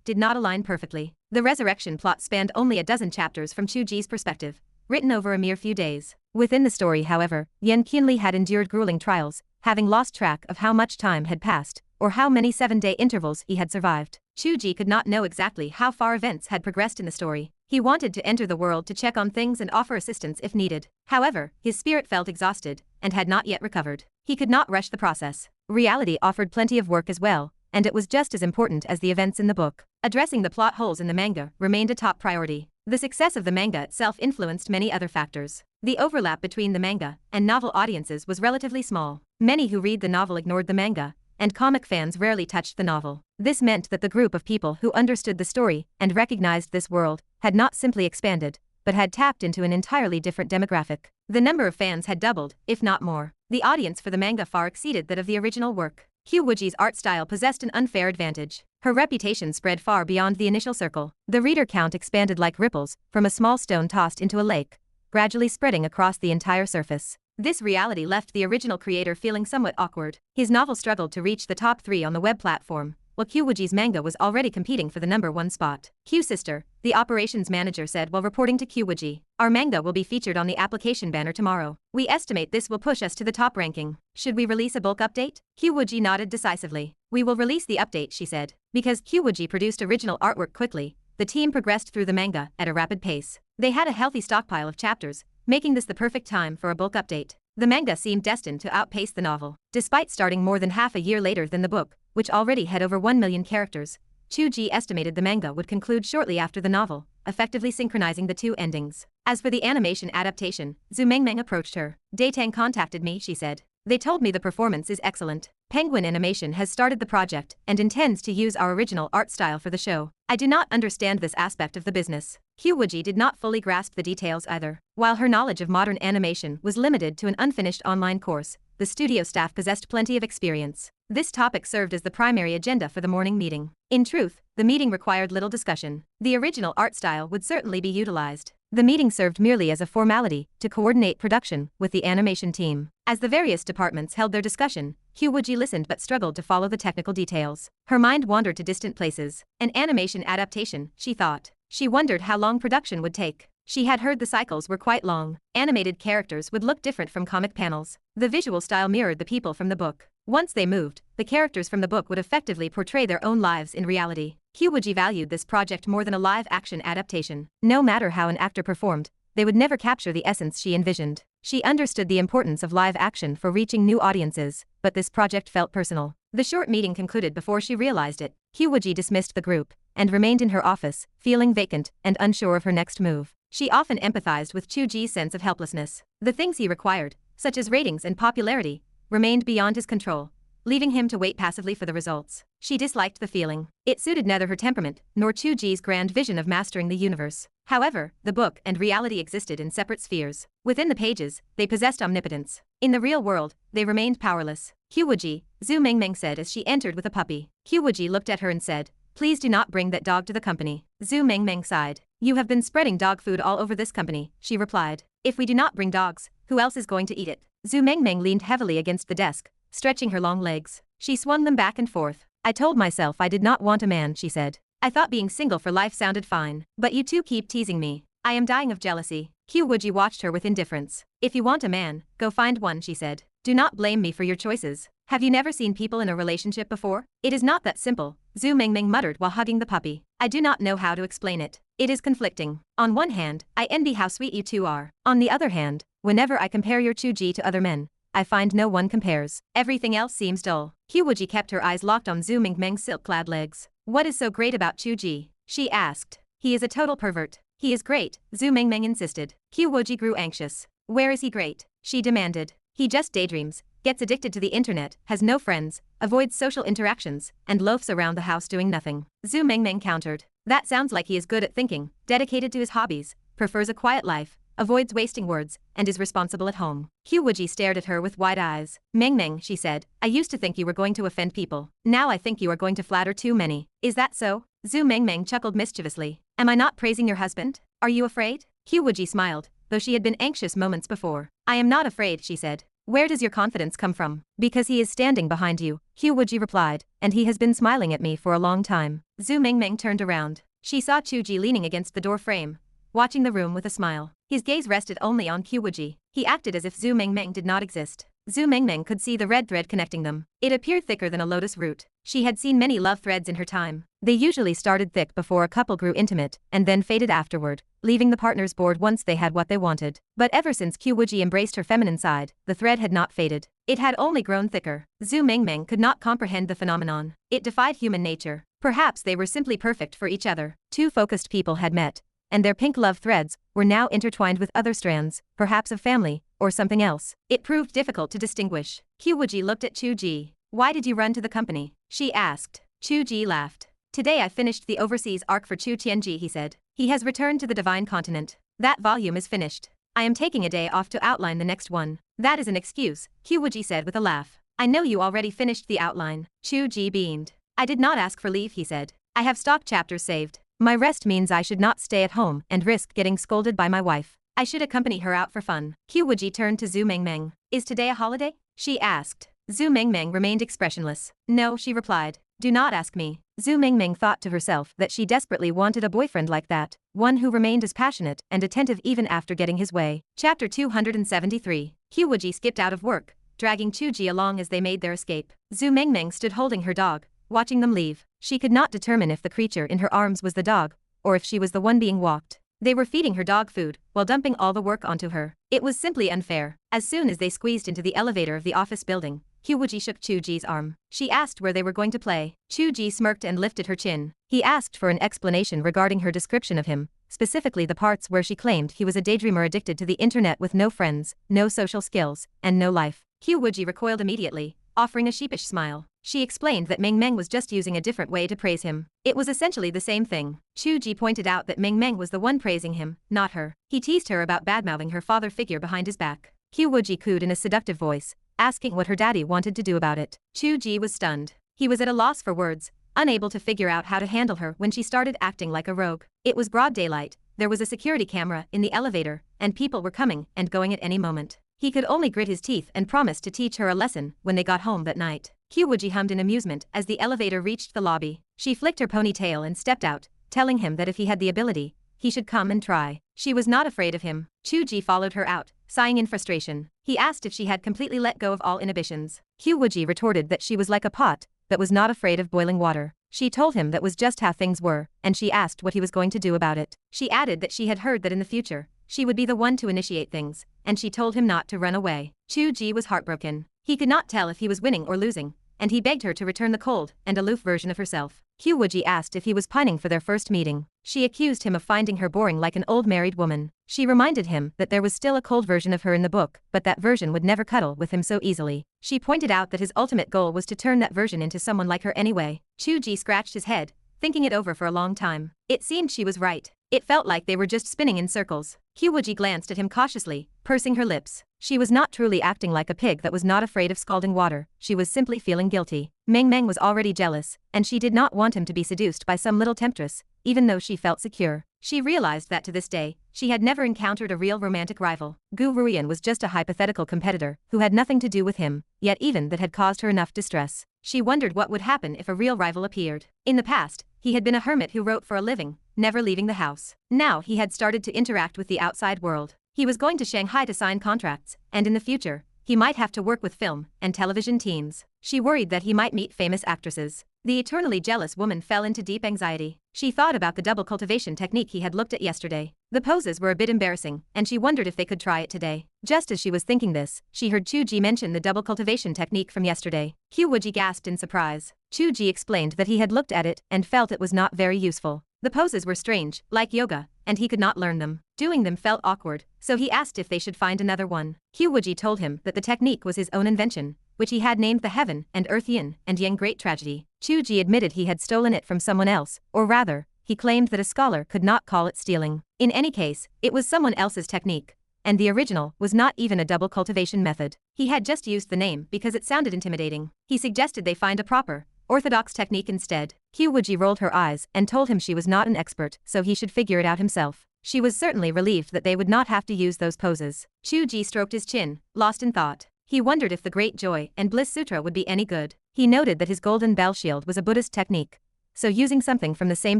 A: did not align perfectly. The resurrection plot spanned only a dozen chapters from Qiu Ji's perspective, written over a mere few days. Within the story, however, Yan Qianlie had endured grueling trials, having lost track of how much time had passed, or how many 7-day intervals he had survived. Qiu Ji could not know exactly how far events had progressed in the story. He wanted to enter the world to check on things and offer assistance if needed. However, his spirit felt exhausted, and had not yet recovered. He could not rush the process. Reality offered plenty of work as well, and it was just as important as the events in the book. Addressing the plot holes in the manga remained a top priority. The success of the manga itself influenced many other factors. The overlap between the manga and novel audiences was relatively small. Many who read the novel ignored the manga, and comic fans rarely touched the novel. This meant that the group of people who understood the story and recognized this world had not simply expanded, but had tapped into an entirely different demographic. The number of fans had doubled, if not more. The audience for the manga far exceeded that of the original work. Qiu Wuji's art style possessed an unfair advantage. Her reputation spread far beyond the initial circle. The reader count expanded like ripples from a small stone tossed into a lake, gradually spreading across the entire surface. This reality left the original creator feeling somewhat awkward. His novel struggled to reach the top 3 on the web platform, while Qiu Wuji's manga was already competing for the number 1 spot. Qiu sister, the operations manager said while reporting to Qiu Wuji, our manga will be featured on the application banner tomorrow. We estimate this will push us to the top ranking. Should we release a bulk update? Qiu Wuji nodded decisively. We will release the update, she said. Because Qiu Wuji produced original artwork quickly, the team progressed through the manga at a rapid pace. They had a healthy stockpile of chapters, making this the perfect time for a bulk update. The manga seemed destined to outpace the novel. Despite starting more than half a year later than the book, which already had over 1 million characters, Qiu Ji estimated the manga would conclude shortly after the novel, effectively synchronizing the 2 endings. As for the animation adaptation, Zhu Mengmeng approached her. Datang contacted me, she said. They told me the performance is excellent. Penguin Animation has started the project and intends to use our original art style for the show. I do not understand this aspect of the business. Qiu Wuji did not fully grasp the details either. While her knowledge of modern animation was limited to an unfinished online course, the studio staff possessed plenty of experience. This topic served as the primary agenda for the morning meeting. In truth, the meeting required little discussion. The original art style would certainly be utilized. The meeting served merely as a formality to coordinate production with the animation team. As the various departments held their discussion, Qiu Wuji listened but struggled to follow the technical details. Her mind wandered to distant places. An animation adaptation, she thought. She wondered how long production would take. She had heard the cycles were quite long. Animated characters would look different from comic panels. The visual style mirrored the people from the book. Once they moved, the characters from the book would effectively portray their own lives in reality. Qiu Wuji valued this project more than a live-action adaptation. No matter how an actor performed, they would never capture the essence she envisioned. She understood the importance of live action for reaching new audiences, but this project felt personal. The short meeting concluded before she realized it. Qiu Wuji dismissed the group and remained in her office, feeling vacant and unsure of her next move. She often empathized with Qiu Wuji's sense of helplessness. The things he required, such as ratings and popularity, remained beyond his control, leaving him to wait passively for the results. She disliked the feeling. It suited neither her temperament nor Qiu Wuji's grand vision of mastering the universe. However, the book and reality existed in separate spheres. Within the pages, they possessed omnipotence. In the real world, they remained powerless. Qiu Wuji, Zhu Mengmeng said as she entered with a puppy. Qiu Wuji looked at her and said, "Please do not bring that dog to the company." Zhu Mengmeng sighed. "You have been spreading dog food all over this company," she replied. "If we do not bring dogs, who else is going to eat it?" Zhu Mengmeng leaned heavily against the desk, stretching her long legs. She swung them back and forth. "I told myself I did not want a man," she said. "I thought being single for life sounded fine. But you two keep teasing me. I am dying of jealousy." Qiu Wuji watched her with indifference. "If you want a man, go find one," she said. "Do not blame me for your choices. Have you never seen people in a relationship before? It is not that simple," Zhu Mengmeng muttered while hugging the puppy. "I do not know how to explain it. It is conflicting. On one hand, I envy how sweet you two are. On the other hand, whenever I compare your Qiu Wuji to other men, I find no one compares. Everything else seems dull." Qiu Wuji kept her eyes locked on Zhu Mengmeng's silk-clad legs. "What is so great about Qiu Wuji?" she asked. "He is a total pervert." "He is great," Zhu Mengmeng insisted. Qiu Wuji grew anxious. "Where is he great?" she demanded. "He just daydreams, gets addicted to the internet, has no friends, avoids social interactions, and loafs around the house doing nothing." Zhu Mengmeng countered. "That sounds like he is good at thinking, dedicated to his hobbies, prefers a quiet life, avoids wasting words, and is responsible at home." Qiu Wuji stared at her with wide eyes. "Mengmeng," she said, "I used to think you were going to offend people. Now I think you are going to flatter too many. Is that so?" Zhu Mengmeng chuckled mischievously. "Am I not praising your husband? Are you afraid?" Qiu Wuji smiled, though she had been anxious moments before. "I am not afraid," she said. "Where does your confidence come from?" "Because he is standing behind you," Qiu Wuji replied, "and he has been smiling at me for a long time." Zhu Mengmeng turned around. She saw Qiu Wuji leaning against the door frame, watching the room with a smile. His gaze rested only on Qiu Wuji. He acted as if Zhu Mengmeng did not exist. Zhu Mengmeng could see the red thread connecting them. It appeared thicker than a lotus root. She had seen many love threads in her time. They usually started thick before a couple grew intimate, and then faded afterward, leaving the partners bored once they had what they wanted. But ever since Qiu Wuji embraced her feminine side, the thread had not faded. It had only grown thicker. Zhu Mengmeng could not comprehend the phenomenon. It defied human nature. Perhaps they were simply perfect for each other. Two focused people had met, and their pink love threads were now intertwined with other strands, perhaps of family, or something else. It proved difficult to distinguish. Qiu Wuji looked at Qiu Wuji. "Why did you run to the company?" she asked. Qiu Wuji laughed. "Today I finished the overseas arc for Qiu Tianji," he said. "He has returned to the divine continent. That volume is finished. I am taking a day off to outline the next one." "That is an excuse," Qiu Wuji said with a laugh. "I know you already finished the outline." Qiu Wuji beamed. "I did not ask for leave," he said. "I have stock chapters saved. My rest means I should not stay at home and risk getting scolded by my wife. I should accompany her out for fun." Qiu Wuji turned to Zhu Mengmeng. "Is today a holiday?" she asked. Zhu Mengmeng remained expressionless. "No," she replied. "Do not ask me." Zhu Mengmeng thought to herself that she desperately wanted a boyfriend like that, one who remained as passionate and attentive even after getting his way. Chapter 273. Qiu Wuji skipped out of work, dragging Qiu Wuji along as they made their escape. Zhu Mengmeng stood holding her dog, watching them leave. She could not determine if the creature in her arms was the dog, or if she was the one being walked. They were feeding her dog food, while dumping all the work onto her. It was simply unfair. As soon as they squeezed into the elevator of the office building, Qiu Wuji shook Qiu Wuji's arm. She asked where they were going to play. Qiu Wuji smirked and lifted her chin. He asked for an explanation regarding her description of him, specifically the parts where she claimed he was a daydreamer addicted to the internet with no friends, no social skills, and no life. Qiu Wuji recoiled immediately, offering a sheepish smile. She explained that Mengmeng was just using a different way to praise him. It was essentially the same thing. Qiu Wuji pointed out that Mengmeng was the one praising him, not her. He teased her about badmouthing her father figure behind his back. Qiu Wuji cooed in a seductive voice, asking what her daddy wanted to do about it. Qiu Wuji was stunned. He was at a loss for words, unable to figure out how to handle her when she started acting like a rogue. It was broad daylight, there was a security camera in the elevator, and people were coming and going at any moment. He could only grit his teeth and promise to teach her a lesson when they got home that night. Qiu Wuji hummed in amusement as the elevator reached the lobby. She flicked her ponytail and stepped out, telling him that if he had the ability, he should come and try. She was not afraid of him. Qiu Ji followed her out, sighing in frustration. He asked if she had completely let go of all inhibitions. Qiu Wuji retorted that she was like a pot that was not afraid of boiling water. She told him that was just how things were, and she asked what he was going to do about it. She added that she had heard that in the future, she would be the one to initiate things, and she told him not to run away. Qiu Ji was heartbroken. He could not tell if he was winning or losing, and he begged her to return the cold and aloof version of herself. Qiu Wuji asked if he was pining for their first meeting. She accused him of finding her boring like an old married woman. She reminded him that there was still a cold version of her in the book, but that version would never cuddle with him so easily. She pointed out that his ultimate goal was to turn that version into someone like her anyway. Qiu Ji scratched his head, thinking it over for a long time. It seemed she was right. It felt like they were just spinning in circles. Qiu Wuji glanced at him cautiously, pursing her lips. She was not truly acting like a pig that was not afraid of scalding water, she was simply feeling guilty. Meng Meng was already jealous, and she did not want him to be seduced by some little temptress, even though she felt secure. She realized that to this day, she had never encountered a real romantic rival. Grueling was just a hypothetical competitor who had nothing to do with him, yet even that had caused her enough distress. She wondered what would happen if a real rival appeared. In the past, he had been a hermit who wrote for a living, never leaving the house. Now he had started to interact with the outside world. He was going to Shanghai to sign contracts, and in the future, he might have to work with film and television teams. She worried that he might meet famous actresses. The eternally jealous woman fell into deep anxiety. She thought about the double cultivation technique he had looked at yesterday. The poses were a bit embarrassing, and she wondered if they could try it today. Just as she was thinking this, she heard Qiu Ji mention the double cultivation technique from yesterday. Qiu Wuji gasped in surprise. Qiu Ji explained that he had looked at it and felt it was not very useful. The poses were strange, like yoga, and he could not learn them. Doing them felt awkward, so he asked if they should find another one. Qiu Wuji told him that the technique was his own invention, which he had named the Heaven and Earth Yin and Yang Great Tragedy. Qiu Ji admitted he had stolen it from someone else, or rather, he claimed that a scholar could not call it stealing. In any case, it was someone else's technique, and the original was not even a double cultivation method. He had just used the name because it sounded intimidating. He suggested they find a proper, orthodox technique instead. Qiu Wuji rolled her eyes and told him she was not an expert, so he should figure it out himself. She was certainly relieved that they would not have to use those poses. Qiu Ji stroked his chin, lost in thought. He wondered if the Great Joy and Bliss Sutra would be any good. He noted that his golden bell shield was a Buddhist technique, so using something from the same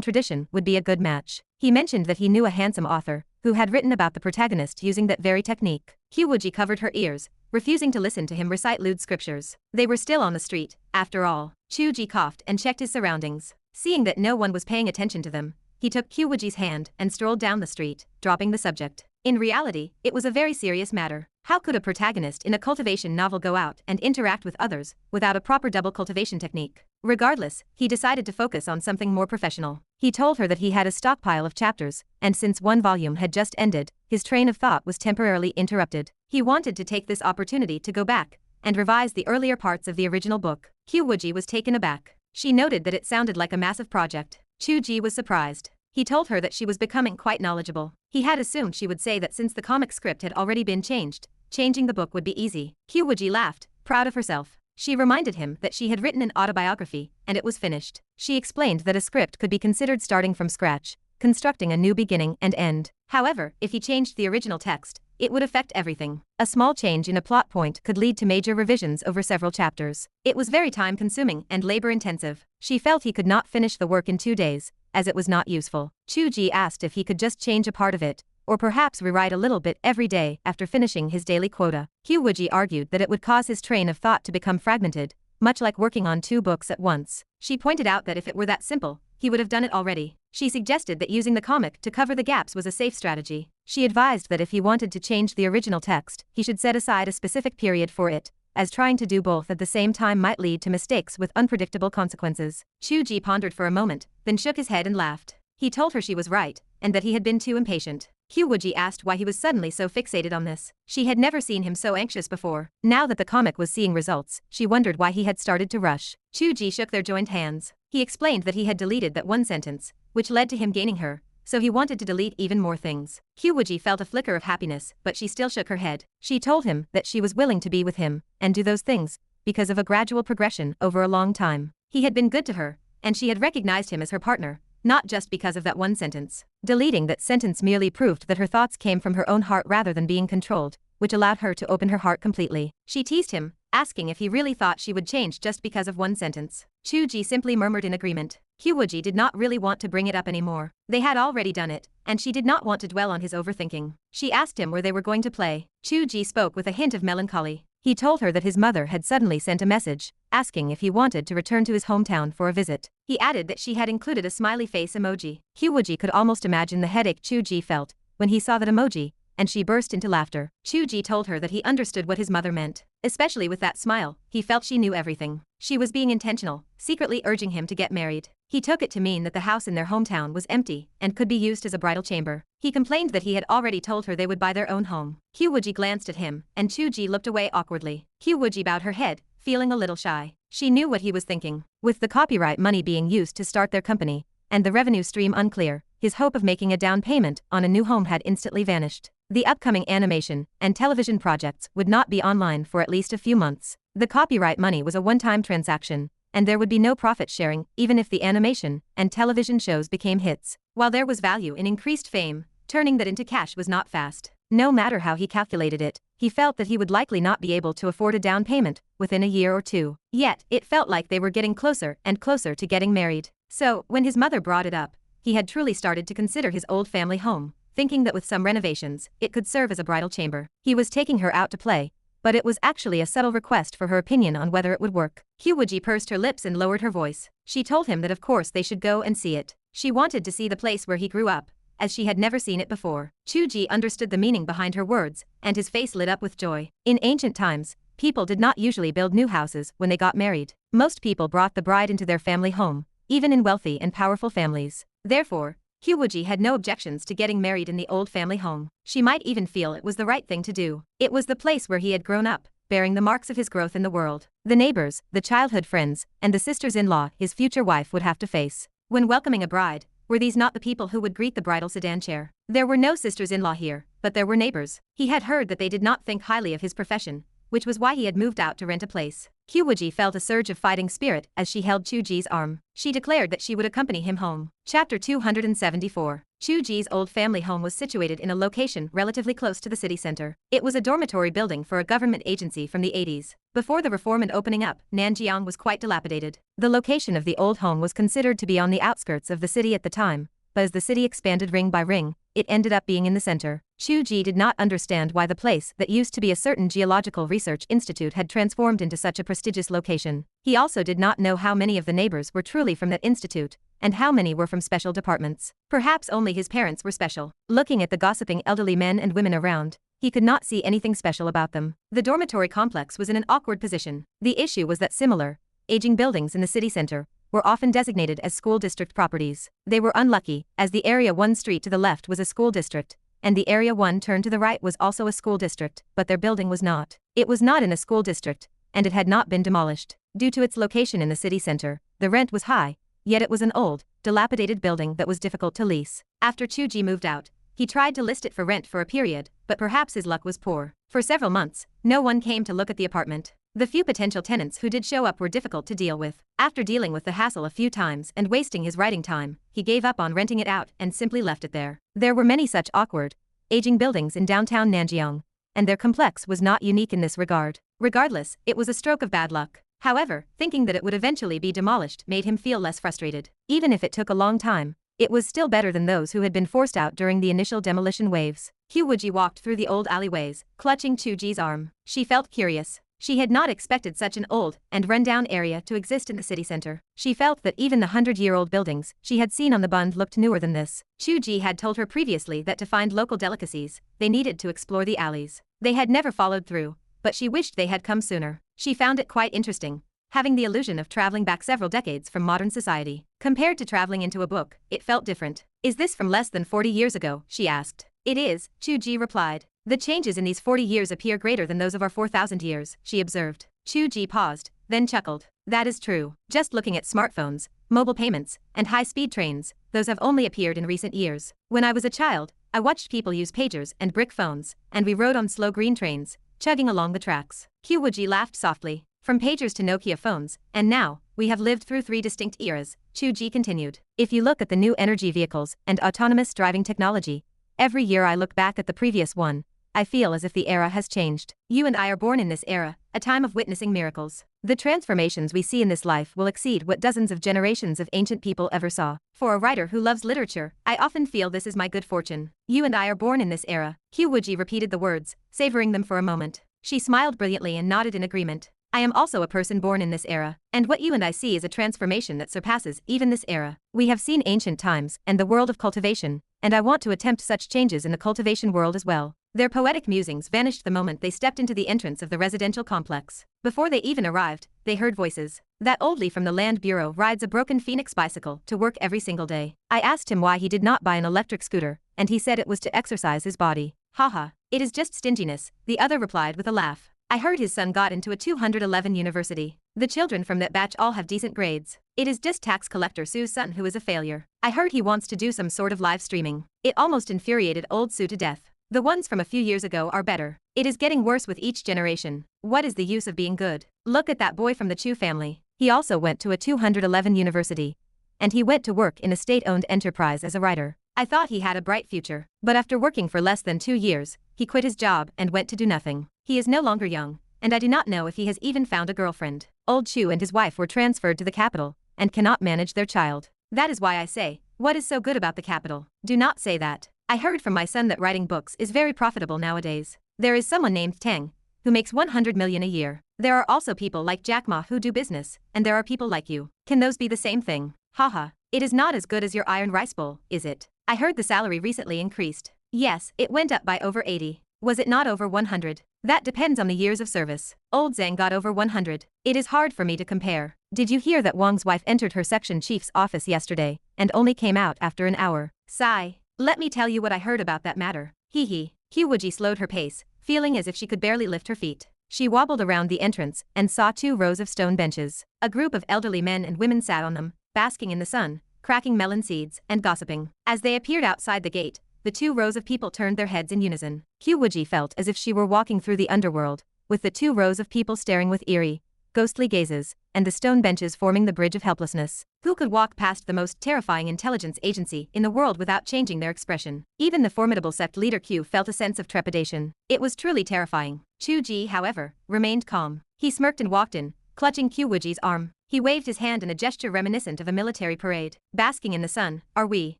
A: tradition would be a good match. He mentioned that he knew a handsome author who had written about the protagonist using that very technique. Qiu Wuji covered her ears, refusing to listen to him recite lewd scriptures. They were still on the street, after all. Qiu Ji coughed and checked his surroundings. Seeing that no one was paying attention to them, he took Qiu Wuji's hand and strolled down the street, dropping the subject. In reality, it was a very serious matter. How could a protagonist in a cultivation novel go out and interact with others without a proper double cultivation technique? Regardless, he decided to focus on something more professional. He told her that he had a stockpile of chapters, and since one volume had just ended, his train of thought was temporarily interrupted. He wanted to take this opportunity to go back and revise the earlier parts of the original book. Qiu Wuji was taken aback. She noted that it sounded like a massive project. Qiu Ji was surprised. He told her that she was becoming quite knowledgeable. He had assumed she would say that since the comic script had already been changed, changing the book would be easy. Qiu Wuji laughed, proud of herself. She reminded him that she had written an autobiography, and it was finished. She explained that a script could be considered starting from scratch, constructing a new beginning and end. However, if he changed the original text, it would affect everything. A small change in a plot point could lead to major revisions over several chapters. It was very time-consuming and labor-intensive. She felt he could not finish the work in 2 days, as it was not useful. Qiu Ji asked if he could just change a part of it, or perhaps rewrite a little bit every day after finishing his daily quota. Qiu Wuji argued that it would cause his train of thought to become fragmented, much like working on 2 books at once. She pointed out that if it were that simple, he would have done it already. She suggested that using the comic to cover the gaps was a safe strategy. She advised that if he wanted to change the original text, he should set aside a specific period for it, as trying to do both at the same time might lead to mistakes with unpredictable consequences. Qiu Ji pondered for a moment, then shook his head and laughed. He told her she was right, and that he had been too impatient. Qiu Wuji asked why he was suddenly so fixated on this. She had never seen him so anxious before. Now that the comic was seeing results, she wondered why he had started to rush. Qiu Ji shook their joined hands. He explained that he had deleted that one sentence, which led to him gaining her, so he wanted to delete even more things. Qiu Wuji felt a flicker of happiness, but she still shook her head. She told him that she was willing to be with him and do those things because of a gradual progression over a long time. He had been good to her, and she had recognized him as her partner, not just because of that one sentence. Deleting that sentence merely proved that her thoughts came from her own heart rather than being controlled, which allowed her to open her heart completely. She teased him, asking if he really thought she would change just because of one sentence. Qiu Wuji simply murmured in agreement. Qiu Wuji did not really want to bring it up anymore. They had already done it, and she did not want to dwell on his overthinking. She asked him where they were going to play. Qiu Wuji spoke with a hint of melancholy. He told her that his mother had suddenly sent a message, asking if he wanted to return to his hometown for a visit. He added that she had included a smiley face emoji. Qiu Wuji could almost imagine the headache Qiu Wuji felt when he saw that emoji, and she burst into laughter. Qiu Wuji told her that he understood what his mother meant. Especially with that smile, he felt she knew everything. She was being intentional, secretly urging him to get married. He took it to mean that the house in their hometown was empty and could be used as a bridal chamber. He complained that he had already told her they would buy their own home. Qiu Wuji glanced at him, and Qiu Wuji looked away awkwardly. Qiu Wuji bowed her head, feeling a little shy. She knew what he was thinking. With the copyright money being used to start their company, and the revenue stream unclear, his hope of making a down payment on a new home had instantly vanished. The upcoming animation and television projects would not be online for at least a few months. The copyright money was a one-time transaction, and there would be no profit sharing even if the animation and television shows became hits. While there was value in increased fame, turning that into cash was not fast. No matter how he calculated it, he felt that he would likely not be able to afford a down payment within a year or two. Yet, it felt like they were getting closer and closer to getting married. So, when his mother brought it up, he had truly started to consider his old family home, thinking that with some renovations, it could serve as a bridal chamber. He was taking her out to play, but it was actually a subtle request for her opinion on whether it would work. Qiu Wuji pursed her lips and lowered her voice. She told him that of course they should go and see it. She wanted to see the place where he grew up, as she had never seen it before. Qiu Wuji understood the meaning behind her words, and his face lit up with joy. In ancient times, people did not usually build new houses when they got married. Most people brought the bride into their family home, even in wealthy and powerful families. Therefore, Qiu Wuji had no objections to getting married in the old family home. She might even feel it was the right thing to do. It was the place where he had grown up, bearing the marks of his growth in the world. The neighbors, the childhood friends, and the sisters-in-law his future wife would have to face. When welcoming a bride, were these not the people who would greet the bridal sedan chair? There were no sisters-in-law here, but there were neighbors. He had heard that they did not think highly of his profession, which was why he had moved out to rent a place. Qiu Wuji felt a surge of fighting spirit as she held Qiu Wuji's arm. She declared that she would accompany him home. Chapter 274. Qiu Wuji's old family home was situated in a location relatively close to the city center. It was a dormitory building for a government agency from the 80s. Before the reform and opening up, Nanjiang was quite dilapidated. The location of the old home was considered to be on the outskirts of the city at the time, but as the city expanded ring by ring, it ended up being in the center. Qiu Wuji did not understand why the place that used to be a certain geological research institute had transformed into such a prestigious location. He also did not know how many of the neighbors were truly from that institute, and how many were from special departments. Perhaps only his parents were special. Looking at the gossiping elderly men and women around, he could not see anything special about them. The dormitory complex was in an awkward position. The issue was that similar, aging buildings in the city center were often designated as school district properties. They were unlucky, as the Area 1 street to the left was a school district, and the Area 1 turn to the right was also a school district, but their building was not. It was not in a school district, and it had not been demolished. Due to its location in the city center, the rent was high, yet it was an old, dilapidated building that was difficult to lease. After Qiu Wuji moved out, he tried to list it for rent for a period, but perhaps his luck was poor. For several months, no one came to look at the apartment. The few potential tenants who did show up were difficult to deal with. After dealing with the hassle a few times and wasting his writing time, he gave up on renting it out and simply left it there. There were many such awkward, aging buildings in downtown Nanjiang, and their complex was not unique in this regard. Regardless, it was a stroke of bad luck. However, thinking that it would eventually be demolished made him feel less frustrated. Even if it took a long time, it was still better than those who had been forced out during the initial demolition waves. Qiu Wuji walked through the old alleyways, clutching Qiu Wuji's arm. She felt curious. She had not expected such an old and run-down area to exist in the city center. She felt that even the 100-year-old buildings she had seen on the Bund looked newer than this. Qiu Wuji had told her previously that to find local delicacies, they needed to explore the alleys. They had never followed through, but she wished they had come sooner. She found it quite interesting, having the illusion of traveling back several decades from modern society. Compared to traveling into a book, it felt different. Is this from less than 40 years ago? She asked. It is, Qiu Wuji replied. The changes in these 40 years appear greater than those of our 4,000 years, she observed. Qiu Wuji paused, then chuckled. That is true. Just looking at smartphones, mobile payments, and high-speed trains, those have only appeared in recent years. When I was a child, I watched people use pagers and brick phones, and we rode on slow green trains, chugging along the tracks. Qiu Wuji laughed softly. from pagers to Nokia phones, and now, we have lived through 3 distinct eras, Qiu Wuji continued. If you look at the new energy vehicles and autonomous driving technology, every year I look back at the previous one, I feel as if the era has changed. You and I are born in this era, a time of witnessing miracles. The transformations we see in this life will exceed what dozens of generations of ancient people ever saw. For a writer who loves literature, I often feel this is my good fortune. You and I are born in this era. Qiu Wuji repeated the words, savoring them for a moment. She smiled brilliantly and nodded in agreement. I am also a person born in this era, and what you and I see is a transformation that surpasses even this era. We have seen ancient times and the world of cultivation, and I want to attempt such changes in the cultivation world as well. Their poetic musings vanished the moment they stepped into the entrance of the residential complex. Before they even arrived, they heard voices. That oldie from the Land Bureau rides a broken Phoenix bicycle to work every single day. I asked him why he did not buy an electric scooter, and he said it was to exercise his body. Haha, it is just stinginess, the other replied with a laugh. I heard his son got into a 211 university. The children from that batch all have decent grades. It is just tax collector Sue's son who is a failure. I heard he wants to do some sort of live streaming. It almost infuriated old Sue to death. The ones from a few years ago are better. It is getting worse with each generation. What is the use of being good? Look at that boy from the Qiu family. He also went to a 211 university. And he went to work in a state-owned enterprise as a writer. I thought he had a bright future. But after working for less than 2 years, he quit his job and went to do nothing. He is no longer young, and I do not know if he has even found a girlfriend. Old Qiu and his wife were transferred to the capital, and cannot manage their child. That is why I say, what is so good about the capital? Do not say that. I heard from my son that writing books is very profitable nowadays. There is someone named Tang, who makes 100 million a year. There are also people like Jack Ma who do business, and there are people like you. Can those be the same thing? Haha, it is not as good as your iron rice bowl, is it? I heard the salary recently increased. Yes, it went up by over 80. Was it not over 100? That depends on the years of service. Old Zhang got over 100. It is hard for me to compare. Did you hear that Wang's wife entered her section chief's office yesterday, and only came out after an hour? Sigh. Let me tell you what I heard about that matter. Hee hee. Qiu Wuji slowed her pace, feeling as if she could barely lift her feet. She wobbled around the entrance and saw 2 rows of stone benches. A group of elderly men and women sat on them, basking in the sun, cracking melon seeds, and gossiping. As they appeared outside the gate, the 2 rows of people turned their heads in unison. Qiu Wuji felt as if she were walking through the underworld, with the 2 rows of people staring with eerie, ghostly gazes, and the stone benches forming the bridge of helplessness. Who could walk past the most terrifying intelligence agency in the world without changing their expression? Even the formidable sect leader Qiu felt a sense of trepidation. It was truly terrifying. Qiu Wuji, however, remained calm. He smirked and walked in, clutching Qiu Wuji's arm. He waved his hand in a gesture reminiscent of a military parade. Basking in the sun, are we?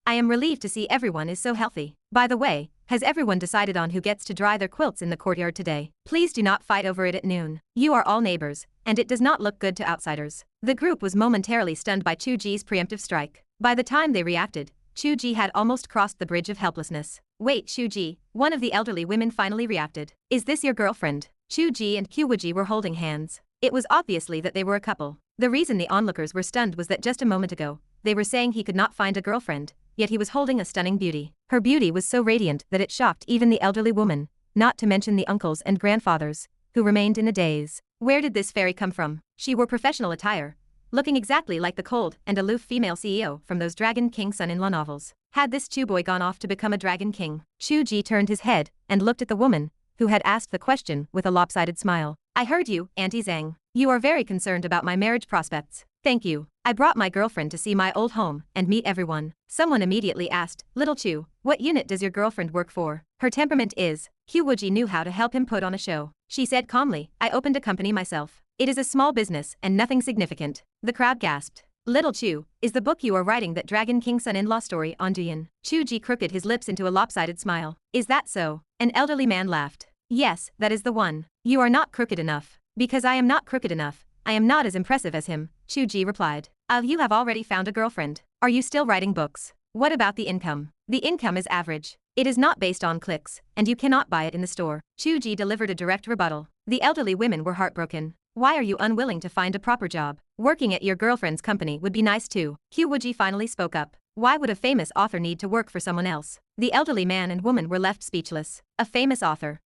A: I am relieved to see everyone is so healthy. By the way, has everyone decided on who gets to dry their quilts in the courtyard today? Please do not fight over it at noon. You are all neighbors, and it does not look good to outsiders. The group was momentarily stunned by Qiu Wuji's preemptive strike. By the time they reacted, Qiu Wuji had almost crossed the bridge of helplessness. Wait, Qiu Wuji, one of the elderly women finally reacted. Is this your girlfriend? Qiu Wuji and Qiu Wuji were holding hands. It was obviously that they were a couple. The reason the onlookers were stunned was that just a moment ago, they were saying he could not find a girlfriend, yet he was holding a stunning beauty. Her beauty was so radiant that it shocked even the elderly woman, not to mention the uncles and grandfathers, who remained in a daze. Where did this fairy come from? She wore professional attire, looking exactly like the cold and aloof female CEO from those Dragon King son-in-law novels. Had this Qiu boy gone off to become a Dragon King? Qiu Wuji turned his head and looked at the woman, who had asked the question with a lopsided smile. I heard you, Auntie Zhang. You are very concerned about my marriage prospects. Thank you. I brought my girlfriend to see my old home and meet everyone. Someone immediately asked, Little Qiu, what unit does your girlfriend work for? Her temperament is. Qiu Wuji knew how to help him put on a show. She said calmly, I opened a company myself. It is a small business and nothing significant. The crowd gasped. Little Qiu, is the book you are writing that Dragon King son-in-law story on Duyan? Qiu Wuji crooked his lips into a lopsided smile. Is that so? An elderly man laughed. Yes, that is the one. You are not crooked enough. Because I am not crooked enough, I am not as impressive as him, Qiu Wuji replied. You have already found a girlfriend. Are you still writing books? What about the income? The income is average. It is not based on clicks, and you cannot buy it in the store. Qiu Wuji delivered a direct rebuttal. The elderly women were heartbroken. Why are you unwilling to find a proper job? Working at your girlfriend's company would be nice too. Qiu Wuji finally spoke up. Why would a famous author need to work for someone else? The elderly man and woman were left speechless. A famous author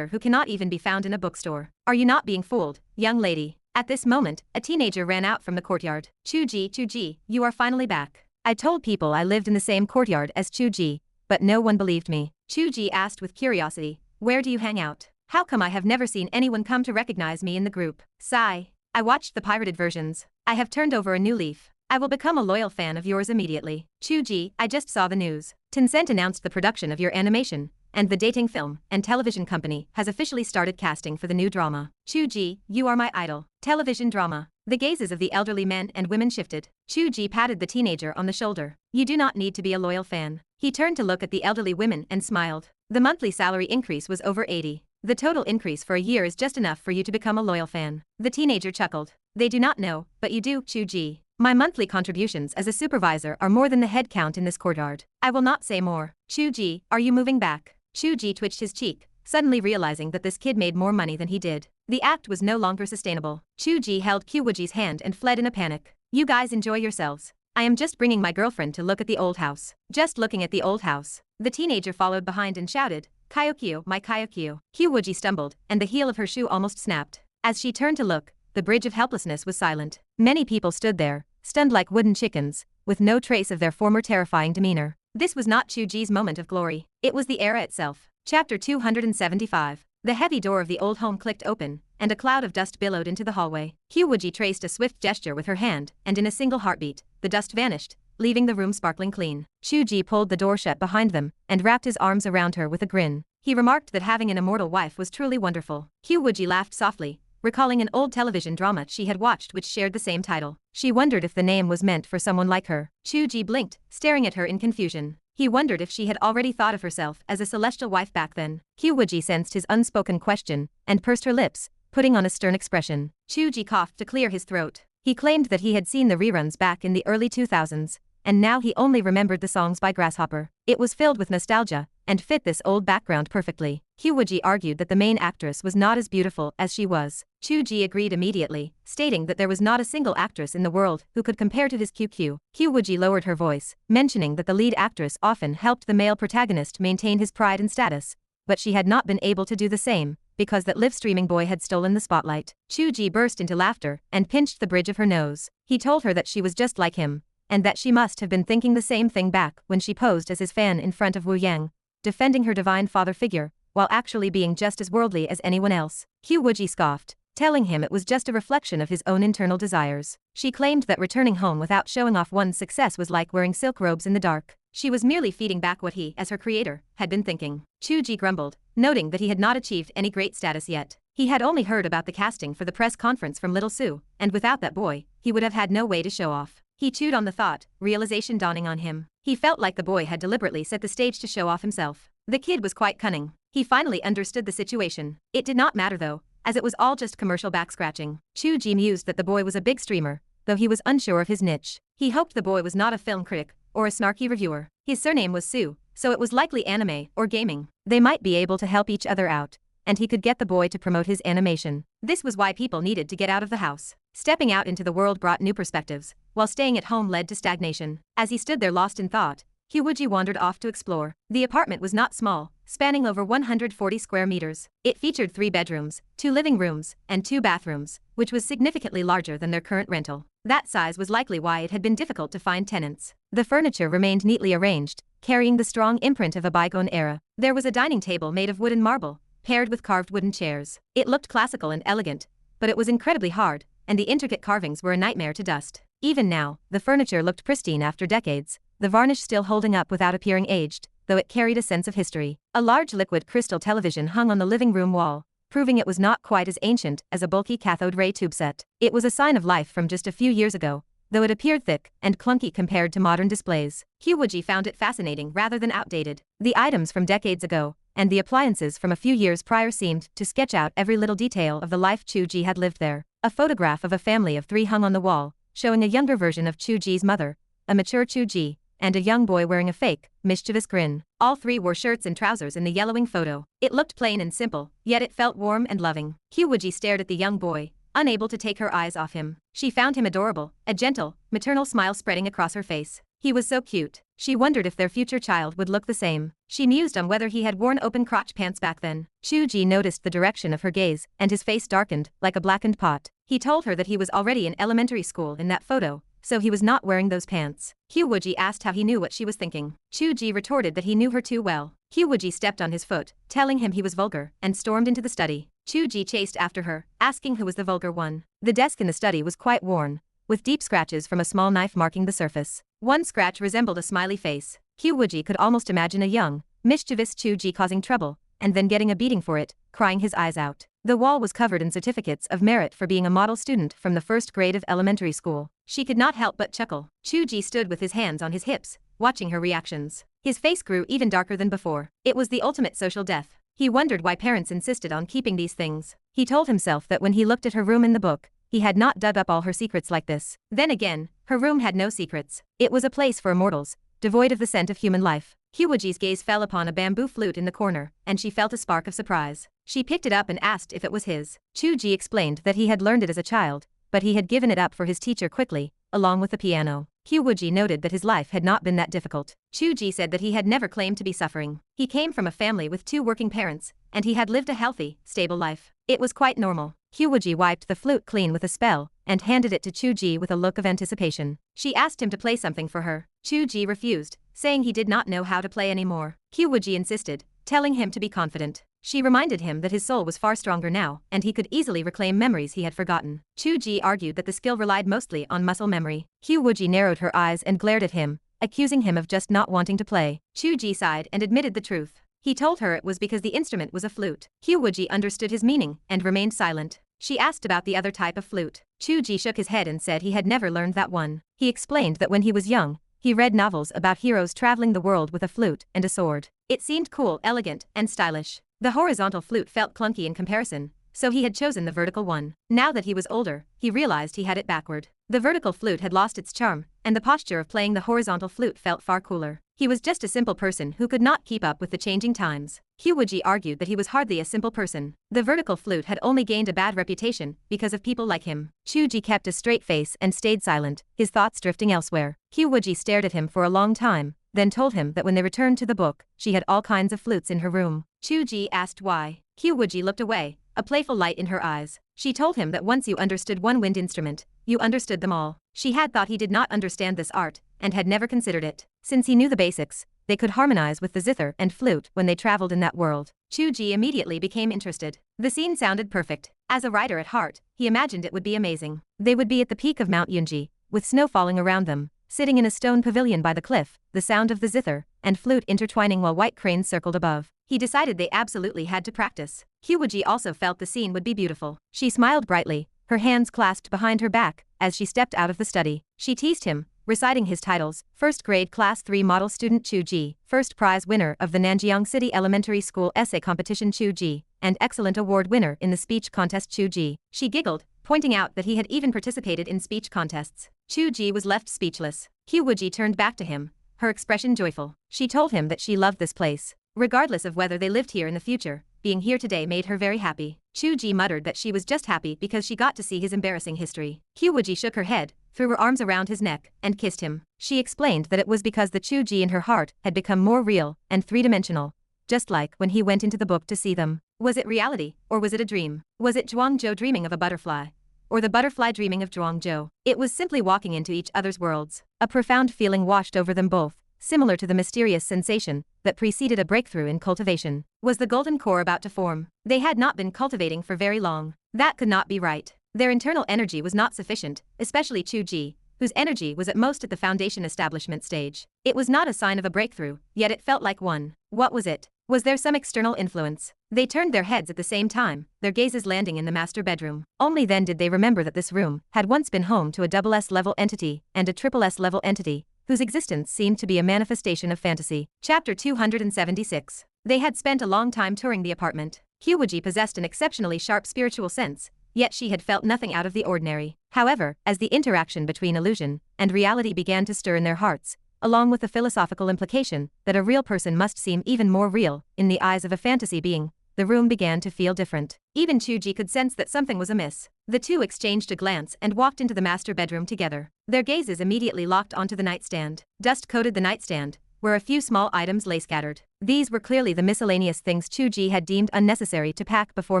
A: who cannot even be found in a bookstore. Are you not being fooled, young lady? At this moment, a teenager ran out from the courtyard. Qiu Wuji, you are finally back. I told people I lived in the same courtyard as Qiu Wuji, but no one believed me. Qiu Wuji asked with curiosity, where do you hang out? How come I have never seen anyone come to recognize me in the group? Sigh. I watched the pirated versions. I have turned over a new leaf. I will become a loyal fan of yours immediately. Qiu Wuji, I just saw the news. Tencent announced the production of your animation, and the dating film and television company has officially started casting for the new drama. Qiu Wuji, you are my idol. Television drama. The gazes of the elderly men and women shifted. Qiu Wuji patted the teenager on the shoulder. You do not need to be a loyal fan. He turned to look at the elderly women and smiled. The monthly salary increase was over 80. The total increase for a year is just enough for you to become a loyal fan. The teenager chuckled. They do not know, but you do, Qiu Wuji. My monthly contributions as a supervisor are more than the head count in this courtyard. I will not say more. Qiu Wuji, are you moving back? Qiu Wuji twitched his cheek, suddenly realizing that this kid made more money than he did. The act was no longer sustainable. Qiu Wuji held Qiu Wuji's hand and fled in a panic. You guys enjoy yourselves. I am just bringing my girlfriend to look at the old house. Just looking at the old house. The teenager followed behind and shouted, Kaiokyu, my Kaiokyu. Qiu Wuji stumbled, and the heel of her shoe almost snapped. As she turned to look, the bridge of helplessness was silent. Many people stood there, stunned like wooden chickens, with no trace of their former terrifying demeanor. This was not Qiu Wuji's moment of glory. It was the era itself. Chapter 275. The heavy door of the old home clicked open, and a cloud of dust billowed into the hallway. Qiu Wuji traced a swift gesture with her hand, and in a single heartbeat, the dust vanished, leaving the room sparkling clean. Qiu Wuji pulled the door shut behind them, and wrapped his arms around her with a grin. He remarked that having an immortal wife was truly wonderful. Qiu Wuji laughed softly, recalling an old television drama she had watched which shared the same title. She wondered if the name was meant for someone like her. Qiu Wuji blinked, staring at her in confusion. He wondered if she had already thought of herself as a celestial wife back then. Qiu Wuji sensed his unspoken question, and pursed her lips, putting on a stern expression. Qiu Wuji coughed to clear his throat. He claimed that he had seen the reruns back in the early 2000s, and now he only remembered the songs by Grasshopper. It was filled with nostalgia, and fit this old background perfectly. Qiu Wuji argued that the main actress was not as beautiful as she was. Qiu Wuji agreed immediately, stating that there was not a single actress in the world who could compare to his QQ. Qiu Wuji lowered her voice, mentioning that the lead actress often helped the male protagonist maintain his pride and status, but she had not been able to do the same, because that live-streaming boy had stolen the spotlight. Qiu Wuji burst into laughter and pinched the bridge of her nose. He told her that she was just like him, and that she must have been thinking the same thing back when she posed as his fan in front of Wu Yang, defending her divine father figure, while actually being just as worldly as anyone else. Qiu Wuji scoffed, telling him it was just a reflection of his own internal desires. She claimed that returning home without showing off one's success was like wearing silk robes in the dark. She was merely feeding back what he, as her creator, had been thinking. Qiu Wuji grumbled, noting that he had not achieved any great status yet. He had only heard about the casting for the press conference from Little Sue, and without that boy, he would have had no way to show off. He chewed on the thought, realization dawning on him. He felt like the boy had deliberately set the stage to show off himself. The kid was quite cunning. He finally understood the situation. It did not matter though, as it was all just commercial backscratching. Qiu Wuji mused that the boy was a big streamer, though he was unsure of his niche. He hoped the boy was not a film critic, or a snarky reviewer. His surname was Su, so it was likely anime or gaming. They might be able to help each other out, and he could get the boy to promote his animation. This was why people needed to get out of the house. Stepping out into the world brought new perspectives, while staying at home led to stagnation. As he stood there lost in thought, Qiu Wuji wandered off to explore. The apartment was not small, spanning over 140 square meters. It featured 3 bedrooms, 2 living rooms, and 2 bathrooms, which was significantly larger than their current rental. That size was likely why it had been difficult to find tenants. The furniture remained neatly arranged, carrying the strong imprint of a bygone era. There was a dining table made of wood and marble, paired with carved wooden chairs. It looked classical and elegant, but it was incredibly hard, and the intricate carvings were a nightmare to dust. Even now, the furniture looked pristine after decades, the varnish still holding up without appearing aged, though it carried a sense of history. A large liquid crystal television hung on the living room wall, proving it was not quite as ancient as a bulky cathode ray tube set. It was a sign of life from just a few years ago, though it appeared thick and clunky compared to modern displays. Qiu Wuji found it fascinating rather than outdated. The items from decades ago, and the appliances from a few years prior seemed to sketch out every little detail of the life Qiu Wuji had lived there. A photograph of a family of 3 hung on the wall, showing a younger version of Qiu Wuji's mother, a mature Qiu Wuji, and a young boy wearing a fake, mischievous grin. All 3 wore shirts and trousers in the yellowing photo. It looked plain and simple, yet it felt warm and loving. Qiu Wuji stared at the young boy, unable to take her eyes off him. She found him adorable, a gentle, maternal smile spreading across her face. He was so cute. She wondered if their future child would look the same. She mused on whether he had worn open crotch pants back then. Qiu Wuji noticed the direction of her gaze, and his face darkened, like a blackened pot. He told her that he was already in elementary school in that photo, so he was not wearing those pants. Qiu Wuji asked how he knew what she was thinking. Qiu Ji retorted that he knew her too well. Qiu Wuji stepped on his foot, telling him he was vulgar, and stormed into the study. Qiu Ji chased after her, asking who was the vulgar one. The desk in the study was quite worn, with deep scratches from a small knife marking the surface. One scratch resembled a smiley face. Qiu Wuji could almost imagine a young, mischievous Qiu Ji causing trouble, and then getting a beating for it, crying his eyes out. The wall was covered in certificates of merit for being a model student from the first grade of elementary school. She could not help but chuckle. Qiu Ji stood with his hands on his hips, watching her reactions. His face grew even darker than before. It was the ultimate social death. He wondered why parents insisted on keeping these things. He told himself that when he looked at her room in the book, he had not dug up all her secrets like this. Then again, her room had no secrets. It was a place for immortals, devoid of the scent of human life. Qiu Wuji's gaze fell upon a bamboo flute in the corner, and she felt a spark of surprise. She picked it up and asked if it was his. Qiu Ji explained that he had learned it as a child, but he had given it up for his teacher quickly, along with the piano. Qiu Wuji noted that his life had not been that difficult. Qiu Ji said that he had never claimed to be suffering. He came from a family with 2 working parents, and he had lived a healthy, stable life. It was quite normal. Qiu Wuji wiped the flute clean with a spell, and handed it to Qiu Ji with a look of anticipation. She asked him to play something for her. Qiu Ji refused, saying he did not know how to play anymore. Qiu Wuji insisted, telling him to be confident. She reminded him that his soul was far stronger now, and he could easily reclaim memories he had forgotten. Qiu Ji argued that the skill relied mostly on muscle memory. Qiu Wuji narrowed her eyes and glared at him, accusing him of just not wanting to play. Qiu Ji sighed and admitted the truth. He told her it was because the instrument was a flute. Qiu Wuji understood his meaning and remained silent. She asked about the other type of flute. Qiu Ji shook his head and said he had never learned that one. He explained that when he was young, he read novels about heroes traveling the world with a flute and a sword. It seemed cool, elegant, and stylish. The horizontal flute felt clunky in comparison, so he had chosen the vertical one. Now that he was older, he realized he had it backward. The vertical flute had lost its charm, and the posture of playing the horizontal flute felt far cooler. He was just a simple person who could not keep up with the changing times. Qiu Wuji argued that he was hardly a simple person. The vertical flute had only gained a bad reputation because of people like him. Qiu Ji kept a straight face and stayed silent, his thoughts drifting elsewhere. Qiu Wuji stared at him for a long time, then told him that when they returned to the book, she had all kinds of flutes in her room. Qiu Ji asked why. Qiu Wuji looked away, a playful light in her eyes. She told him that once you understood one wind instrument, you understood them all. She had thought he did not understand this art, and had never considered it. Since he knew the basics, they could harmonize with the zither and flute when they traveled in that world. Qiu Ji immediately became interested. The scene sounded perfect. As a writer at heart, he imagined it would be amazing. They would be at the peak of Mount Yunji, with snow falling around them, sitting in a stone pavilion by the cliff, the sound of the zither and flute intertwining while white cranes circled above. He decided they absolutely had to practice. Qiu Wuji also felt the scene would be beautiful. She smiled brightly, her hands clasped behind her back, as she stepped out of the study. She teased him, reciting his titles: First Grade Class 3 Model Student Qiu Ji, First Prize Winner of the Nanjiang City Elementary School Essay Competition Qiu Ji, and Excellent Award Winner in the Speech Contest Qiu Ji. She giggled, pointing out that he had even participated in speech contests. Qiu Ji was left speechless. Qiu Wuji turned back to him, her expression joyful. She told him that she loved this place. Regardless of whether they lived here in the future, being here today made her very happy. Qiu Ji muttered that she was just happy because she got to see his embarrassing history. Qiu Wuji shook her head, threw her arms around his neck, and kissed him. She explained that it was because the Qiu Ji in her heart had become more real and three-dimensional, just like when he went into the book to see them. Was it reality, or was it a dream? Was it Zhuangzhou dreaming of a butterfly, or the butterfly dreaming of Zhuangzhou? It was simply walking into each other's worlds. A profound feeling washed over them both, similar to the mysterious sensation that preceded a breakthrough in cultivation. Was the golden core about to form? They had not been cultivating for very long. That could not be right. Their internal energy was not sufficient, especially Qiu Ji, whose energy was at most at the foundation establishment stage. It was not a sign of a breakthrough, yet it felt like one. What was it? Was there some external influence? They turned their heads at the same time, their gazes landing in the master bedroom. Only then did they remember that this room had once been home to a double S-level entity and a triple S-level entity, whose existence seemed to be a manifestation of fantasy. Chapter 276. They had spent a long time touring the apartment. Qiu Wuji possessed an exceptionally sharp spiritual sense, yet she had felt nothing out of the ordinary. However, as the interaction between illusion and reality began to stir in their hearts, along with the philosophical implication that a real person must seem even more real in the eyes of a fantasy being, the room began to feel different. Even Qiu Ji could sense that something was amiss. The two exchanged a glance and walked into the master bedroom together. Their gazes immediately locked onto the nightstand. Dust coated the nightstand, where a few small items lay scattered. These were clearly the miscellaneous things Qiu Ji had deemed unnecessary to pack before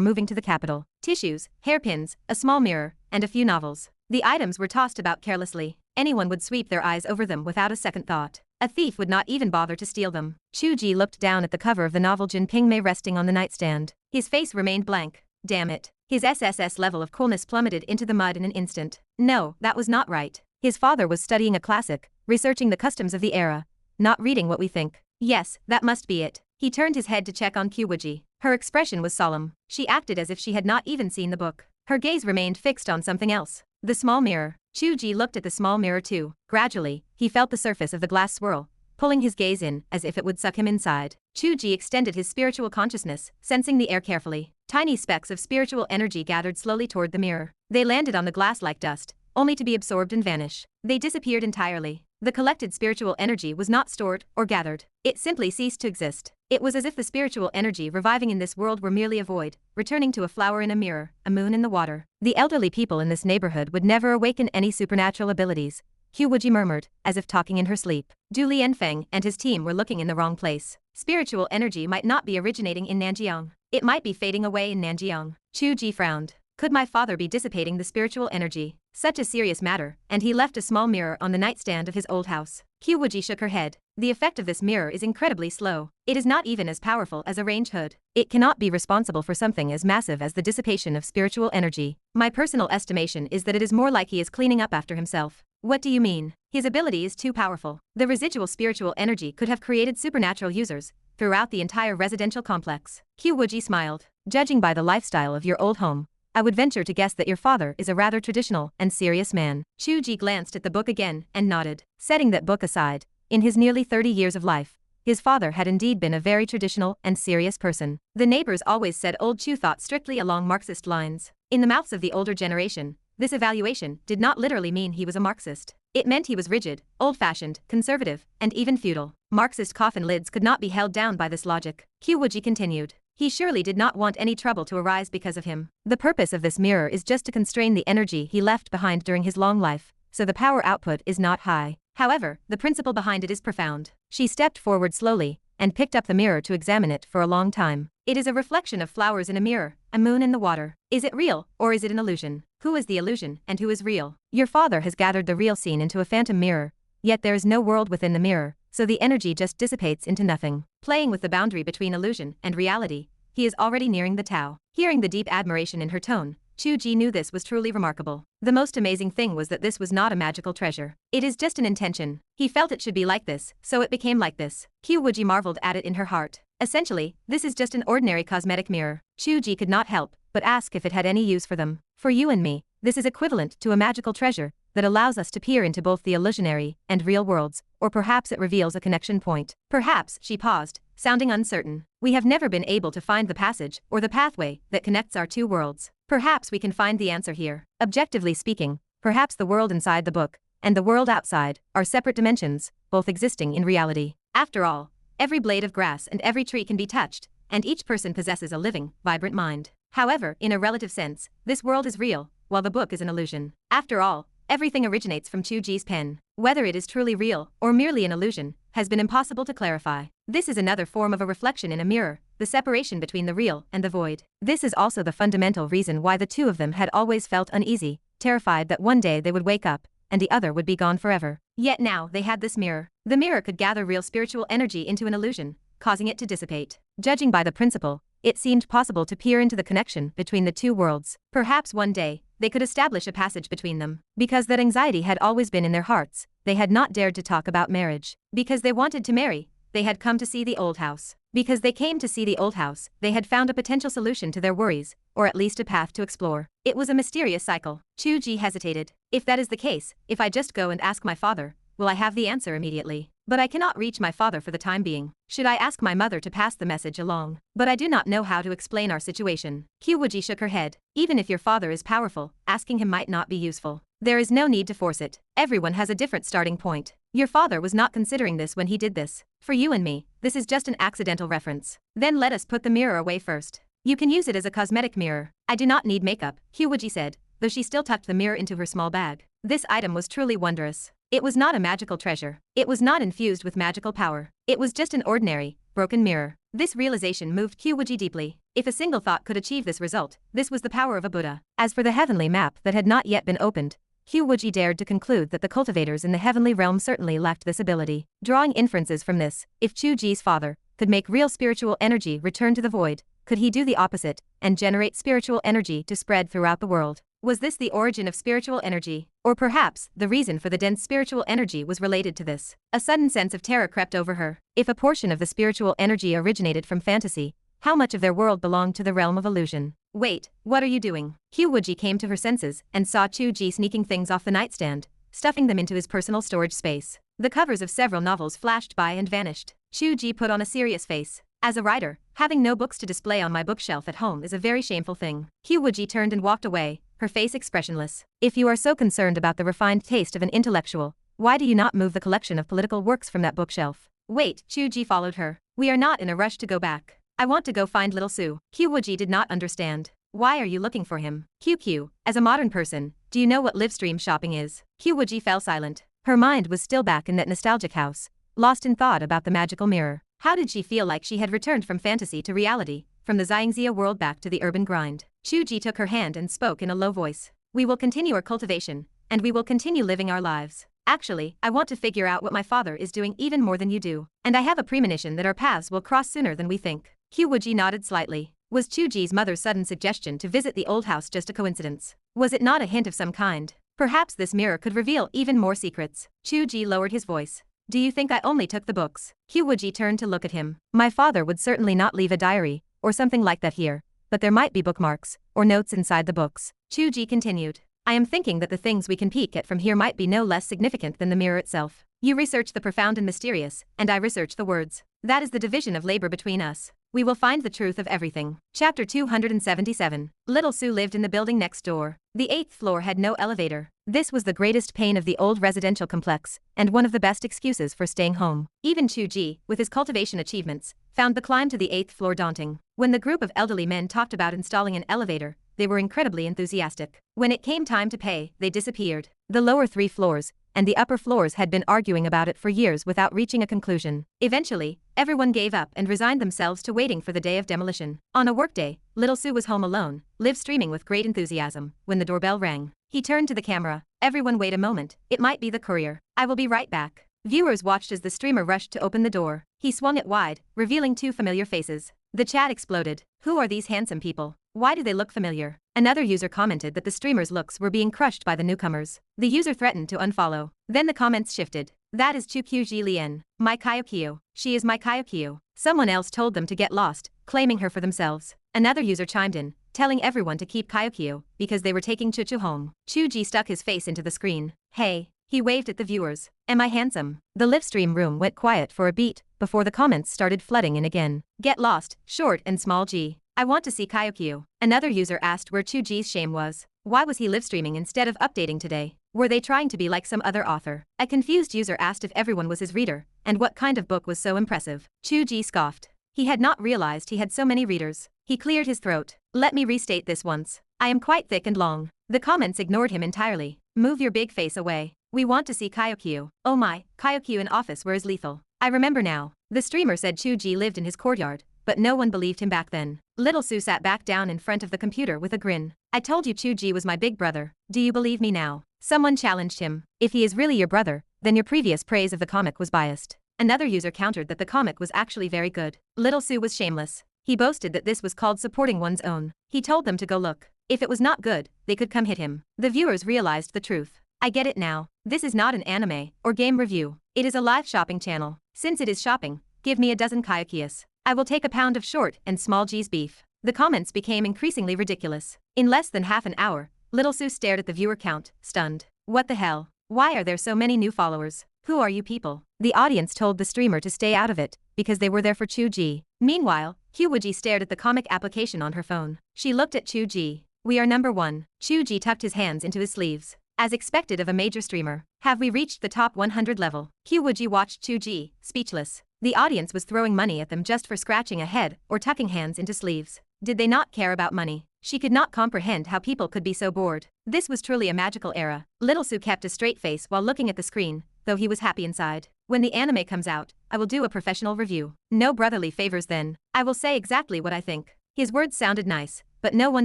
A: moving to the capital. Tissues, hairpins, a small mirror, and a few novels. The items were tossed about carelessly. anyone would sweep their eyes over them without a second thought. A thief would not even bother to steal them. Qiu Wuji looked down at the cover of the novel Jinping Mei resting on the nightstand. His face remained blank. Damn it. His SSS level of coolness plummeted into the mud in an instant. No, that was not right. His father was studying a classic, researching the customs of the era, not reading what we think. Yes, that must be it. He turned his head to check on Qiu Wuji. Her expression was solemn. She acted as if she had not even seen the book. Her gaze remained fixed on something else. The small mirror. Qiu Wuji looked at the small mirror too. Gradually, he felt the surface of the glass swirl, pulling his gaze in as if it would suck him inside. Qiu Wuji extended his spiritual consciousness, sensing the air carefully. Tiny specks of spiritual energy gathered slowly toward the mirror. They landed on the glass like dust, only to be absorbed and vanish. They disappeared entirely. The collected spiritual energy was not stored or gathered. It simply ceased to exist. It was as if the spiritual energy reviving in this world were merely a void, returning to a flower in a mirror, a moon in the water. The elderly people in this neighborhood would never awaken any supernatural abilities, Qiu Wuji murmured, as if talking in her sleep. Du Lianfeng and his team were looking in the wrong place. Spiritual energy might not be originating in Nanjiang. It might be fading away in Nanjiang. Qiu Wuji frowned. Could my father be dissipating the spiritual energy? Such a serious matter, and he left a small mirror on the nightstand of his old house. Qiu Wuji shook her head. The effect of this mirror is incredibly slow. It is not even as powerful as a range hood. It cannot be responsible for something as massive as the dissipation of spiritual energy. My personal estimation is that it is more like he is cleaning up after himself. What do you mean? His ability is too powerful. The residual spiritual energy could have created supernatural users throughout the entire residential complex. Qiu Wuji smiled. Judging by the lifestyle of your old home, I would venture to guess that your father is a rather traditional and serious man. Qiu Wuji glanced at the book again and nodded. Setting that book aside, in his nearly 30 years of life, his father had indeed been a very traditional and serious person. The neighbors always said old Qiu thought strictly along Marxist lines. In the mouths of the older generation, this evaluation did not literally mean he was a Marxist. It meant he was rigid, old-fashioned, conservative, and even feudal. Marxist coffin lids could not be held down by this logic. Qiu Wuji continued. He surely did not want any trouble to arise because of him. The purpose of this mirror is just to constrain the energy he left behind during his long life, so the power output is not high. However, the principle behind it is profound. She stepped forward slowly and picked up the mirror to examine it for a long time. It is a reflection of flowers in a mirror, a moon in the water. Is it real, or is it an illusion? Who is the illusion, and who is real? Your father has gathered the real scene into a phantom mirror, yet there is no world within the mirror, so the energy just dissipates into nothing. Playing with the boundary between illusion and reality, he is already nearing the Tao. Hearing the deep admiration in her tone, Qiu Wuji knew this was truly remarkable. The most amazing thing was that this was not a magical treasure. It is just an intention. He felt it should be like this, so it became like this. Qiu Wuji marveled at it in her heart. Essentially, this is just an ordinary cosmetic mirror. Qiu Wuji could not help but ask if it had any use for them. For you and me, this is equivalent to a magical treasure that allows us to peer into both the illusionary and real worlds, or perhaps it reveals a connection point. Perhaps, she paused, sounding uncertain. We have never been able to find the passage or the pathway that connects our two worlds. Perhaps we can find the answer here. Objectively speaking, perhaps the world inside the book and the world outside are separate dimensions, both existing in reality. After all, every blade of grass and every tree can be touched, and each person possesses a living, vibrant mind. However, in a relative sense, this world is real, while the book is an illusion. After all, everything originates from Qiu Wuji's pen. Whether it is truly real or merely an illusion has been impossible to clarify. This is another form of a reflection in a mirror, the separation between the real and the void. This is also the fundamental reason why the two of them had always felt uneasy, terrified that one day they would wake up and the other would be gone forever. Yet now they had this mirror. The mirror could gather real spiritual energy into an illusion, causing it to dissipate. Judging by the principle, it seemed possible to peer into the connection between the two worlds. Perhaps one day, they could establish a passage between them. Because that anxiety had always been in their hearts, they had not dared to talk about marriage. Because they wanted to marry, they had come to see the old house. Because they came to see the old house, they had found a potential solution to their worries, or at least a path to explore. It was a mysterious cycle. Qiu Wuji hesitated. If that is the case, if I just go and ask my father, will I have the answer immediately? But I cannot reach my father for the time being. Should I ask my mother to pass the message along? But I do not know how to explain our situation. Qiu Wuji shook her head. Even if your father is powerful, asking him might not be useful. There is no need to force it. Everyone has a different starting point. Your father was not considering this when he did this. For you and me, this is just an accidental reference. Then let us put the mirror away first. You can use it as a cosmetic mirror. I do not need makeup, Qiu Wuji said, though she still tucked the mirror into her small bag. This item was truly wondrous. It was not a magical treasure. It was not infused with magical power. It was just an ordinary, broken mirror. This realization moved Qiu Wuji deeply. If a single thought could achieve this result, this was the power of a Buddha. As for the heavenly map that had not yet been opened, Qiu Wuji dared to conclude that the cultivators in the heavenly realm certainly lacked this ability. Drawing inferences from this, if Qiu Ji's father could make real spiritual energy return to the void, could he do the opposite and generate spiritual energy to spread throughout the world? Was this the origin of spiritual energy? Or perhaps, the reason for the dense spiritual energy was related to this? A sudden sense of terror crept over her. If a portion of the spiritual energy originated from fantasy, how much of their world belonged to the realm of illusion? Wait, what are you doing? Qiu Wuji came to her senses and saw Qiu Ji sneaking things off the nightstand, stuffing them into his personal storage space. The covers of several novels flashed by and vanished. Qiu Ji put on a serious face. As a writer, having no books to display on my bookshelf at home is a very shameful thing. Qiu Wuji turned and walked away, her face expressionless. If you are so concerned about the refined taste of an intellectual, why do you not move the collection of political works from that bookshelf? Wait, Qiu Ji followed her. We are not in a rush to go back. I want to go find little Su. Qiu Wuji did not understand. Why are you looking for him? QQ, as a modern person, do you know what live stream shopping is? Qiu Wuji fell silent. Her mind was still back in that nostalgic house, lost in thought about the magical mirror. How did she feel like she had returned from fantasy to reality, from the Xiangxia world back to the urban grind? Qiu Ji took her hand and spoke in a low voice. We will continue our cultivation, and we will continue living our lives. Actually, I want to figure out what my father is doing even more than you do, and I have a premonition that our paths will cross sooner than we think. Qiu Wuji nodded slightly. Was Qiu Ji's mother's sudden suggestion to visit the old house just a coincidence? Was it not a hint of some kind? Perhaps this mirror could reveal even more secrets. Qiu Ji lowered his voice. Do you think I only took the books? Qiu Wuji turned to look at him. My father would certainly not leave a diary, or something like that here, but there might be bookmarks, or notes inside the books. Qiu Ji continued. I am thinking that the things we can peek at from here might be no less significant than the mirror itself. You research the profound and mysterious, and I research the words. That is the division of labor between us. We will find the truth of everything. Chapter 277. Little Su lived in the building next door. The 8th floor had no elevator. This was the greatest pain of the old residential complex, and one of the best excuses for staying home. Even Qiu Ji, with his cultivation achievements, found the climb to the 8th floor daunting. When the group of elderly men talked about installing an elevator, they were incredibly enthusiastic. When it came time to pay, they disappeared. The lower 3 floors and the upper floors had been arguing about it for years without reaching a conclusion. Eventually, everyone gave up and resigned themselves to waiting for the day of demolition. On a workday, little Su was home alone, live streaming with great enthusiasm, when the doorbell rang. He turned to the camera. Everyone wait a moment, it might be the courier. I will be right back. Viewers watched as the streamer rushed to open the door. He swung it wide, revealing 2 familiar faces. The chat exploded. Who are these handsome people? Why do they look familiar? Another user commented that the streamer's looks were being crushed by the newcomers. The user threatened to unfollow. Then the comments shifted. That is Qiu Lian, my Qiu. She is my Qiu. Someone else told them to get lost, claiming her for themselves. Another user chimed in, telling everyone to keep Qiu because they were taking Chu home. Qiu Ji stuck his face into the screen. Hey. He waved at the viewers. Am I handsome? The livestream room went quiet for a beat before the comments started flooding in again. Get lost, short and small G. I want to see Qiu. Another user asked where Qiu Ji's shame was. Why was he livestreaming instead of updating today? Were they trying to be like some other author? A confused user asked if everyone was his reader, and what kind of book was so impressive. Qiu Ji scoffed. He had not realized he had so many readers. He cleared his throat. Let me restate this once. I am quite thick and long. The comments ignored him entirely. Move your big face away. We want to see Qiu. Oh my, Qiu in office where is lethal. I remember now. The streamer said Qiu Ji lived in his courtyard, but no one believed him back then. Little Su sat back down in front of the computer with a grin. I told you Qiu Ji was my big brother. Do you believe me now? Someone challenged him. If he is really your brother, then your previous praise of the comic was biased. Another user countered that the comic was actually very good. Little Su was shameless. He boasted that this was called supporting one's own. He told them to go look. If it was not good, they could come hit him. The viewers realized the truth. I get it now. This is not an anime or game review. It is a live shopping channel. Since it is shopping, give me a dozen Qius. I will take a pound of short and small G's beef. The comments became increasingly ridiculous. In less than half an hour, Little Su stared at the viewer count, stunned. What the hell? Why are there so many new followers? Who are you people? The audience told the streamer to stay out of it, because they were there for Qiu Ji. Meanwhile, Qiu Wuji stared at the comic application on her phone. She looked at Qiu Ji. We are number 1. Qiu Ji tucked his hands into his sleeves. As expected of a major streamer. Have we reached the top 100 level? Qiu Wuji watched Qiu Ji, speechless. The audience was throwing money at them just for scratching a head or tucking hands into sleeves. Did they not care about money? She could not comprehend how people could be so bored. This was truly a magical era. Little Su kept a straight face while looking at the screen, though he was happy inside. When the anime comes out, I will do a professional review. No brotherly favors then. I will say exactly what I think. His words sounded nice, but no one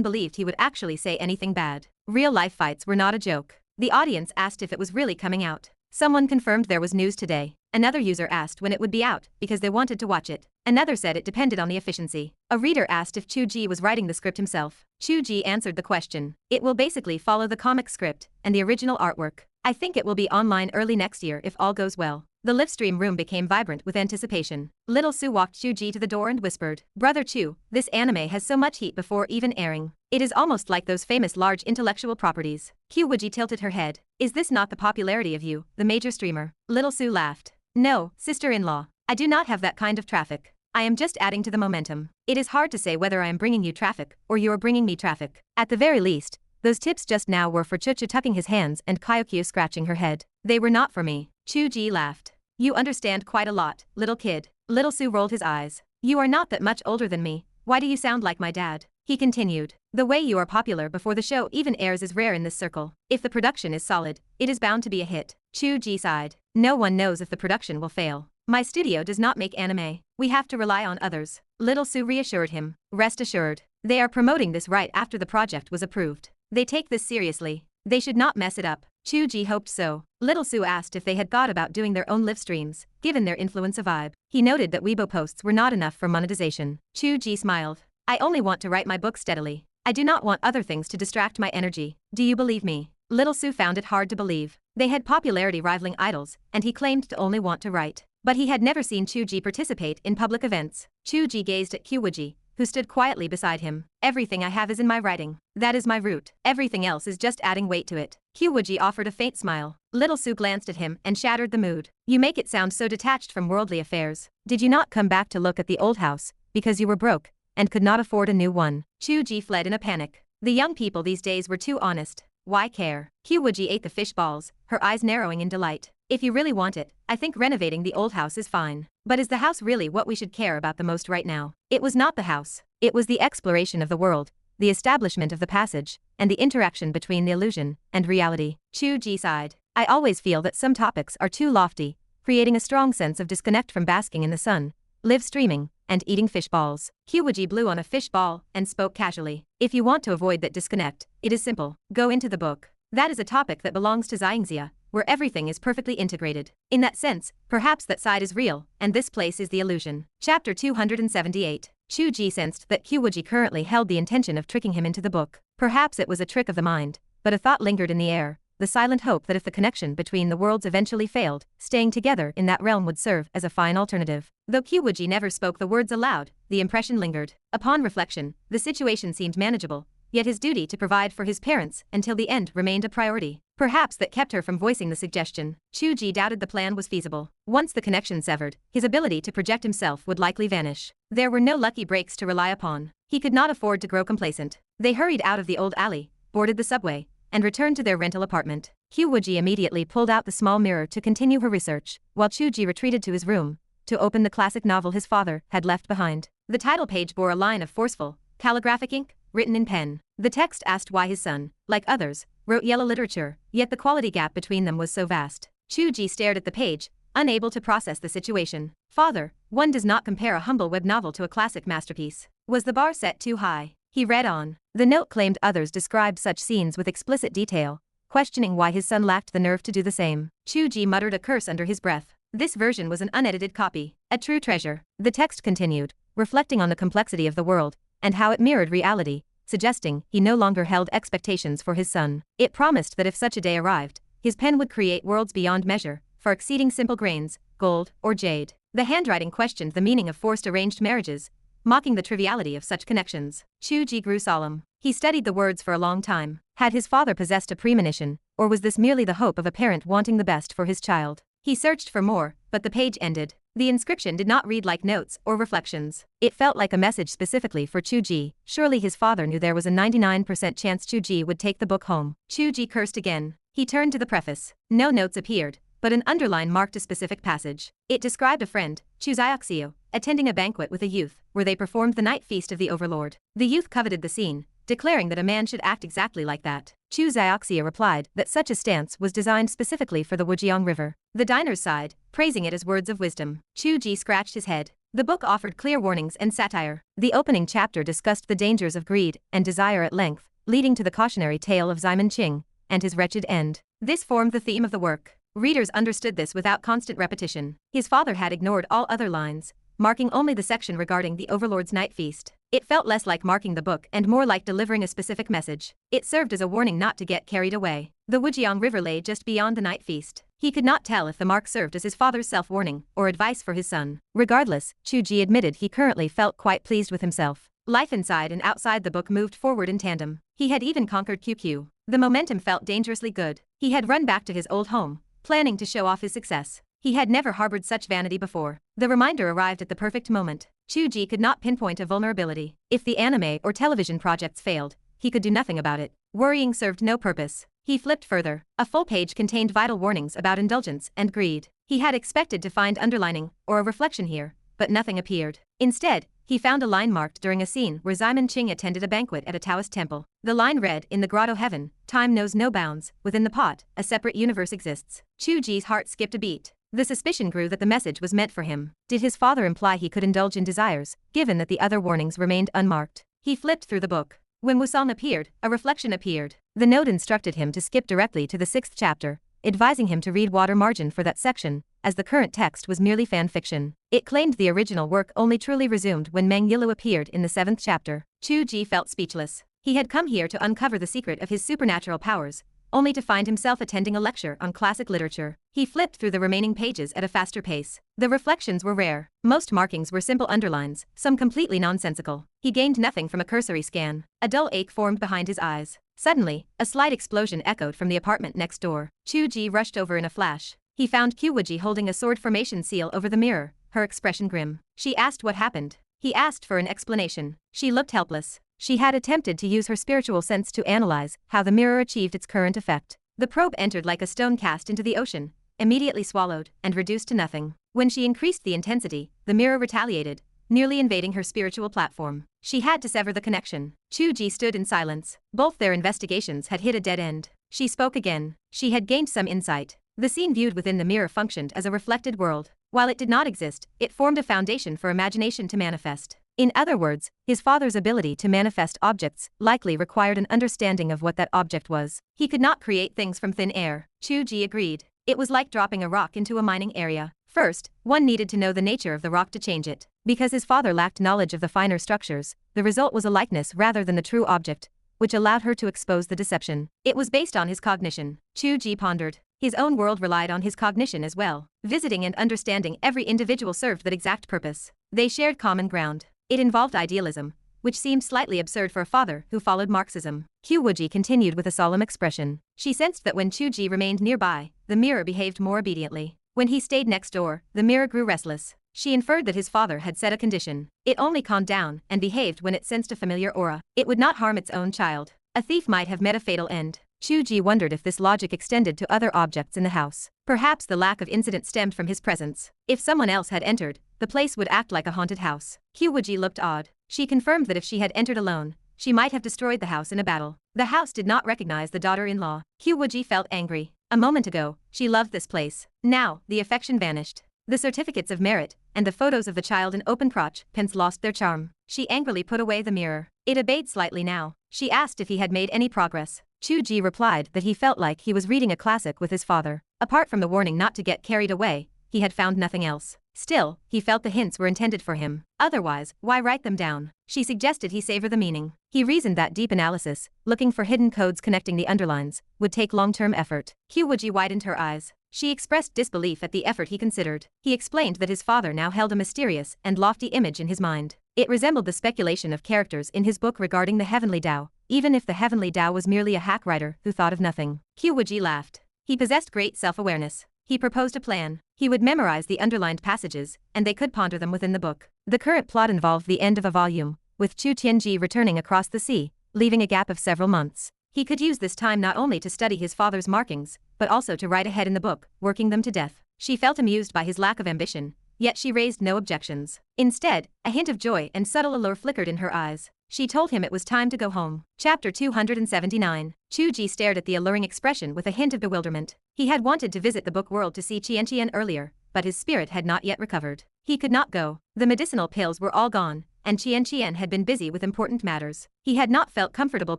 A: believed he would actually say anything bad. Real life fights were not a joke. The audience asked if it was really coming out. Someone confirmed there was news today. Another user asked when it would be out because they wanted to watch it. Another said it depended on the efficiency. A reader asked if Qiu Wuji was writing the script himself. Qiu Wuji answered the question. It will basically follow the comic script and the original artwork. I think it will be online early next year if all goes well. The livestream room became vibrant with anticipation. Little Su walked Qiu Wuji to the door and whispered, "Brother Qiu, this anime has so much heat before even airing. It is almost like those famous large intellectual properties." Qiu Wuji tilted her head. "Is this not the popularity of you, the major streamer?" Little Su laughed. "No, sister-in-law. I do not have that kind of traffic. I am just adding to the momentum. It is hard to say whether I am bringing you traffic or you are bringing me traffic. At the very least, those tips just now were for Qiu tucking his hands and Qiu scratching her head. They were not for me." Qiu Wuji laughed. "You understand quite a lot, little kid." Little Su rolled his eyes. "You are not that much older than me. Why do you sound like my dad?" He continued. "The way you are popular before the show even airs is rare in this circle. If the production is solid, it is bound to be a hit." Qiu Wuji sighed. "No one knows if the production will fail. My studio does not make anime. We have to rely on others." Little Su reassured him. "Rest assured. They are promoting this right after the project was approved. They take this seriously. They should not mess it up." Qiu Wuji hoped so. Little Su asked if they had thought about doing their own live streams, given their influence of Vibe. He noted that Weibo posts were not enough for monetization. Qiu Wuji smiled. "I only want to write my book steadily. I do not want other things to distract my energy. Do you believe me?" Little Su found it hard to believe. They had popularity rivaling idols, and he claimed to only want to write. But he had never seen Qiu Wuji participate in public events. Qiu Wuji gazed at Qiu Wuji, who stood quietly beside him. "Everything I have is in my writing. That is my root. Everything else is just adding weight to it." Qiu Wuji offered a faint smile. Little Su glanced at him and shattered the mood. "You make it sound so detached from worldly affairs. Did you not come back to look at the old house because you were broke and could not afford a new one?" Qiu Wuji fled in a panic. The young people these days were too honest. Why care? Qiu Wuji ate the fish balls, her eyes narrowing in delight. "If you really want it, I think renovating the old house is fine. But is the house really what we should care about the most right now?" It was not the house. It was the exploration of the world, the establishment of the passage, and the interaction between the illusion and reality. Qiu Wuji sighed. "I always feel that some topics are too lofty, creating a strong sense of disconnect from basking in the sun, live streaming, and eating fish balls." Qiu Wuji blew on a fish ball and spoke casually. "If you want to avoid that disconnect, it is simple. Go into the book. That is a topic that belongs to Xiangxia, where everything is perfectly integrated. In that sense, perhaps that side is real, and this place is the illusion." Chapter 278. Qiu Wuji sensed that Qiu Wuji currently held the intention of tricking him into the book. Perhaps it was a trick of the mind, but a thought lingered in the air, the silent hope that if the connection between the worlds eventually failed, staying together in that realm would serve as a fine alternative. Though Qiu Wuji never spoke the words aloud, the impression lingered. Upon reflection, the situation seemed manageable, yet his duty to provide for his parents until the end remained a priority. Perhaps that kept her from voicing the suggestion. Qiu Wuji doubted the plan was feasible. Once the connection severed, his ability to project himself would likely vanish. There were no lucky breaks to rely upon. He could not afford to grow complacent. They hurried out of the old alley, boarded the subway, and returned to their rental apartment. Qiu Wuji immediately pulled out the small mirror to continue her research, while Qiu Wuji retreated to his room to open the classic novel his father had left behind. The title page bore a line of forceful, calligraphic ink, written in pen. The text asked why his son, like others, wrote yellow literature, yet the quality gap between them was so vast. Qiu Wuji stared at the page, unable to process the situation. "Father, one does not compare a humble web novel to a classic masterpiece. Was the bar set too high?" He read on. The note claimed others described such scenes with explicit detail, questioning why his son lacked the nerve to do the same. Qiu Wuji muttered a curse under his breath. This version was an unedited copy, a true treasure. The text continued, reflecting on the complexity of the world, and how it mirrored reality, suggesting he no longer held expectations for his son. It promised that if such a day arrived, his pen would create worlds beyond measure, far exceeding simple grains, gold, or jade. The handwriting questioned the meaning of forced arranged marriages, mocking the triviality of such connections. Qiu Wuji grew solemn. He studied the words for a long time. Had his father possessed a premonition, or was this merely the hope of a parent wanting the best for his child? He searched for more, but the page ended. The inscription did not read like notes or reflections. It felt like a message specifically for Qiu Wuji. Surely his father knew there was a 99% chance Qiu Wuji would take the book home. Qiu Wuji cursed again. He turned to the preface. No notes appeared, but an underline marked a specific passage. It described a friend, Qiu Xiaoxiu, attending a banquet with a youth, where they performed the night feast of the Overlord. The youth coveted the scene, declaring that a man should act exactly like that. Qiu Xiaoxiu replied that such a stance was designed specifically for the Wujiang River. The diners sighed, praising it as words of wisdom. Qiu Wuji scratched his head. The book offered clear warnings and satire. The opening chapter discussed the dangers of greed and desire at length, leading to the cautionary tale of Ximon Qing, and his wretched end. This formed the theme of the work. Readers understood this without constant repetition. His father had ignored all other lines, marking only the section regarding the Overlord's night feast. It felt less like marking the book and more like delivering a specific message. It served as a warning not to get carried away. The Wujiang River lay just beyond the night feast. He could not tell if the mark served as his father's self-warning or advice for his son. Regardless, Qiu Wuji admitted he currently felt quite pleased with himself. Life inside and outside the book moved forward in tandem. He had even conquered QQ. The momentum felt dangerously good. He had run back to his old home, planning to show off his success. He had never harbored such vanity before. The reminder arrived at the perfect moment. Qiu Wuji could not pinpoint a vulnerability. If the anime or television projects failed, he could do nothing about it. Worrying served no purpose. He flipped further. A full page contained vital warnings about indulgence and greed. He had expected to find underlining or a reflection here, but nothing appeared. Instead, he found a line marked during a scene where Ximon Qing attended a banquet at a Taoist temple. The line read, "In the grotto heaven, time knows no bounds. Within the pot, a separate universe exists." Qiu Wuji's heart skipped a beat. The suspicion grew that the message was meant for him. Did his father imply he could indulge in desires, given that the other warnings remained unmarked? He flipped through the book. When Wusong appeared, a reflection appeared. The note instructed him to skip directly to the 6th chapter, advising him to read water margin for that section, as the current text was merely fan fiction. It claimed the original work only truly resumed when Meng Yilu appeared in the 7th chapter. Qiu Wuji felt speechless. He had come here to uncover the secret of his supernatural powers, only to find himself attending a lecture on classic literature. He flipped through the remaining pages at a faster pace. The reflections were rare. Most markings were simple underlines, some completely nonsensical. He gained nothing from a cursory scan. A dull ache formed behind his eyes. Suddenly, a slight explosion echoed from the apartment next door. Qiu Wuji rushed over in a flash. He found Qiu Wuji holding a sword formation seal over the mirror, her expression grim. She asked what happened. He asked for an explanation. She looked helpless. She had attempted to use her spiritual sense to analyze how the mirror achieved its current effect. The probe entered like a stone cast into the ocean, immediately swallowed, and reduced to nothing. When she increased the intensity, the mirror retaliated, nearly invading her spiritual platform. She had to sever the connection. Qiu Wuji stood in silence. Both their investigations had hit a dead end. She spoke again. She had gained some insight. The scene viewed within the mirror functioned as a reflected world. While it did not exist, it formed a foundation for imagination to manifest. In other words, his father's ability to manifest objects likely required an understanding of what that object was. He could not create things from thin air. Qiu Wuji agreed. It was like dropping a rock into a mining area. First, one needed to know the nature of the rock to change it. Because his father lacked knowledge of the finer structures, the result was a likeness rather than the true object, which allowed her to expose the deception. It was based on his cognition. Qiu Wuji pondered. His own world relied on his cognition as well. Visiting and understanding every individual served that exact purpose. They shared common ground. It involved idealism, which seemed slightly absurd for a father who followed Marxism. Qiu Wuji continued with a solemn expression. She sensed that when Qiu Wuji remained nearby, the mirror behaved more obediently. When he stayed next door, the mirror grew restless. She inferred that his father had set a condition. It only calmed down and behaved when it sensed a familiar aura. It would not harm its own child. A thief might have met a fatal end. Qiu Wuji wondered if this logic extended to other objects in the house. Perhaps the lack of incident stemmed from his presence. If someone else had entered, the place would act like a haunted house. Qiu Wuji looked odd. She confirmed that if she had entered alone, she might have destroyed the house in a battle. The house did not recognize the daughter-in-law. Qiu Wuji felt angry. A moment ago, she loved this place. Now, the affection vanished. The certificates of merit and the photos of the child in open crotch pens lost their charm. She angrily put away the mirror. It obeyed slightly now. She asked if he had made any progress. Qiu Wuji replied that he felt like he was reading a classic with his father. Apart from the warning not to get carried away, he had found nothing else. Still, he felt the hints were intended for him. Otherwise, why write them down? She suggested he savor the meaning. He reasoned that deep analysis, looking for hidden codes connecting the underlines, would take long-term effort. Qiu Wuji widened her eyes. She expressed disbelief at the effort he considered. He explained that his father now held a mysterious and lofty image in his mind. It resembled the speculation of characters in his book regarding the Heavenly Dao, even if the Heavenly Dao was merely a hack writer who thought of nothing. Qiu Wuji laughed. He possessed great self-awareness. He proposed a plan. He would memorize the underlined passages, and they could ponder them within the book. The current plot involved the end of a volume, with Chu Tianji returning across the sea, leaving a gap of several months. He could use this time not only to study his father's markings, but also to write ahead in the book, working them to death. She felt amused by his lack of ambition, yet she raised no objections. Instead, a hint of joy and subtle allure flickered in her eyes. She told him it was time to go home. Chapter 279. Qiu Wuji stared at the alluring expression with a hint of bewilderment. He had wanted to visit the book world to see Qianqian earlier, but his spirit had not yet recovered. He could not go. The medicinal pills were all gone, and Qian had been busy with important matters. He had not felt comfortable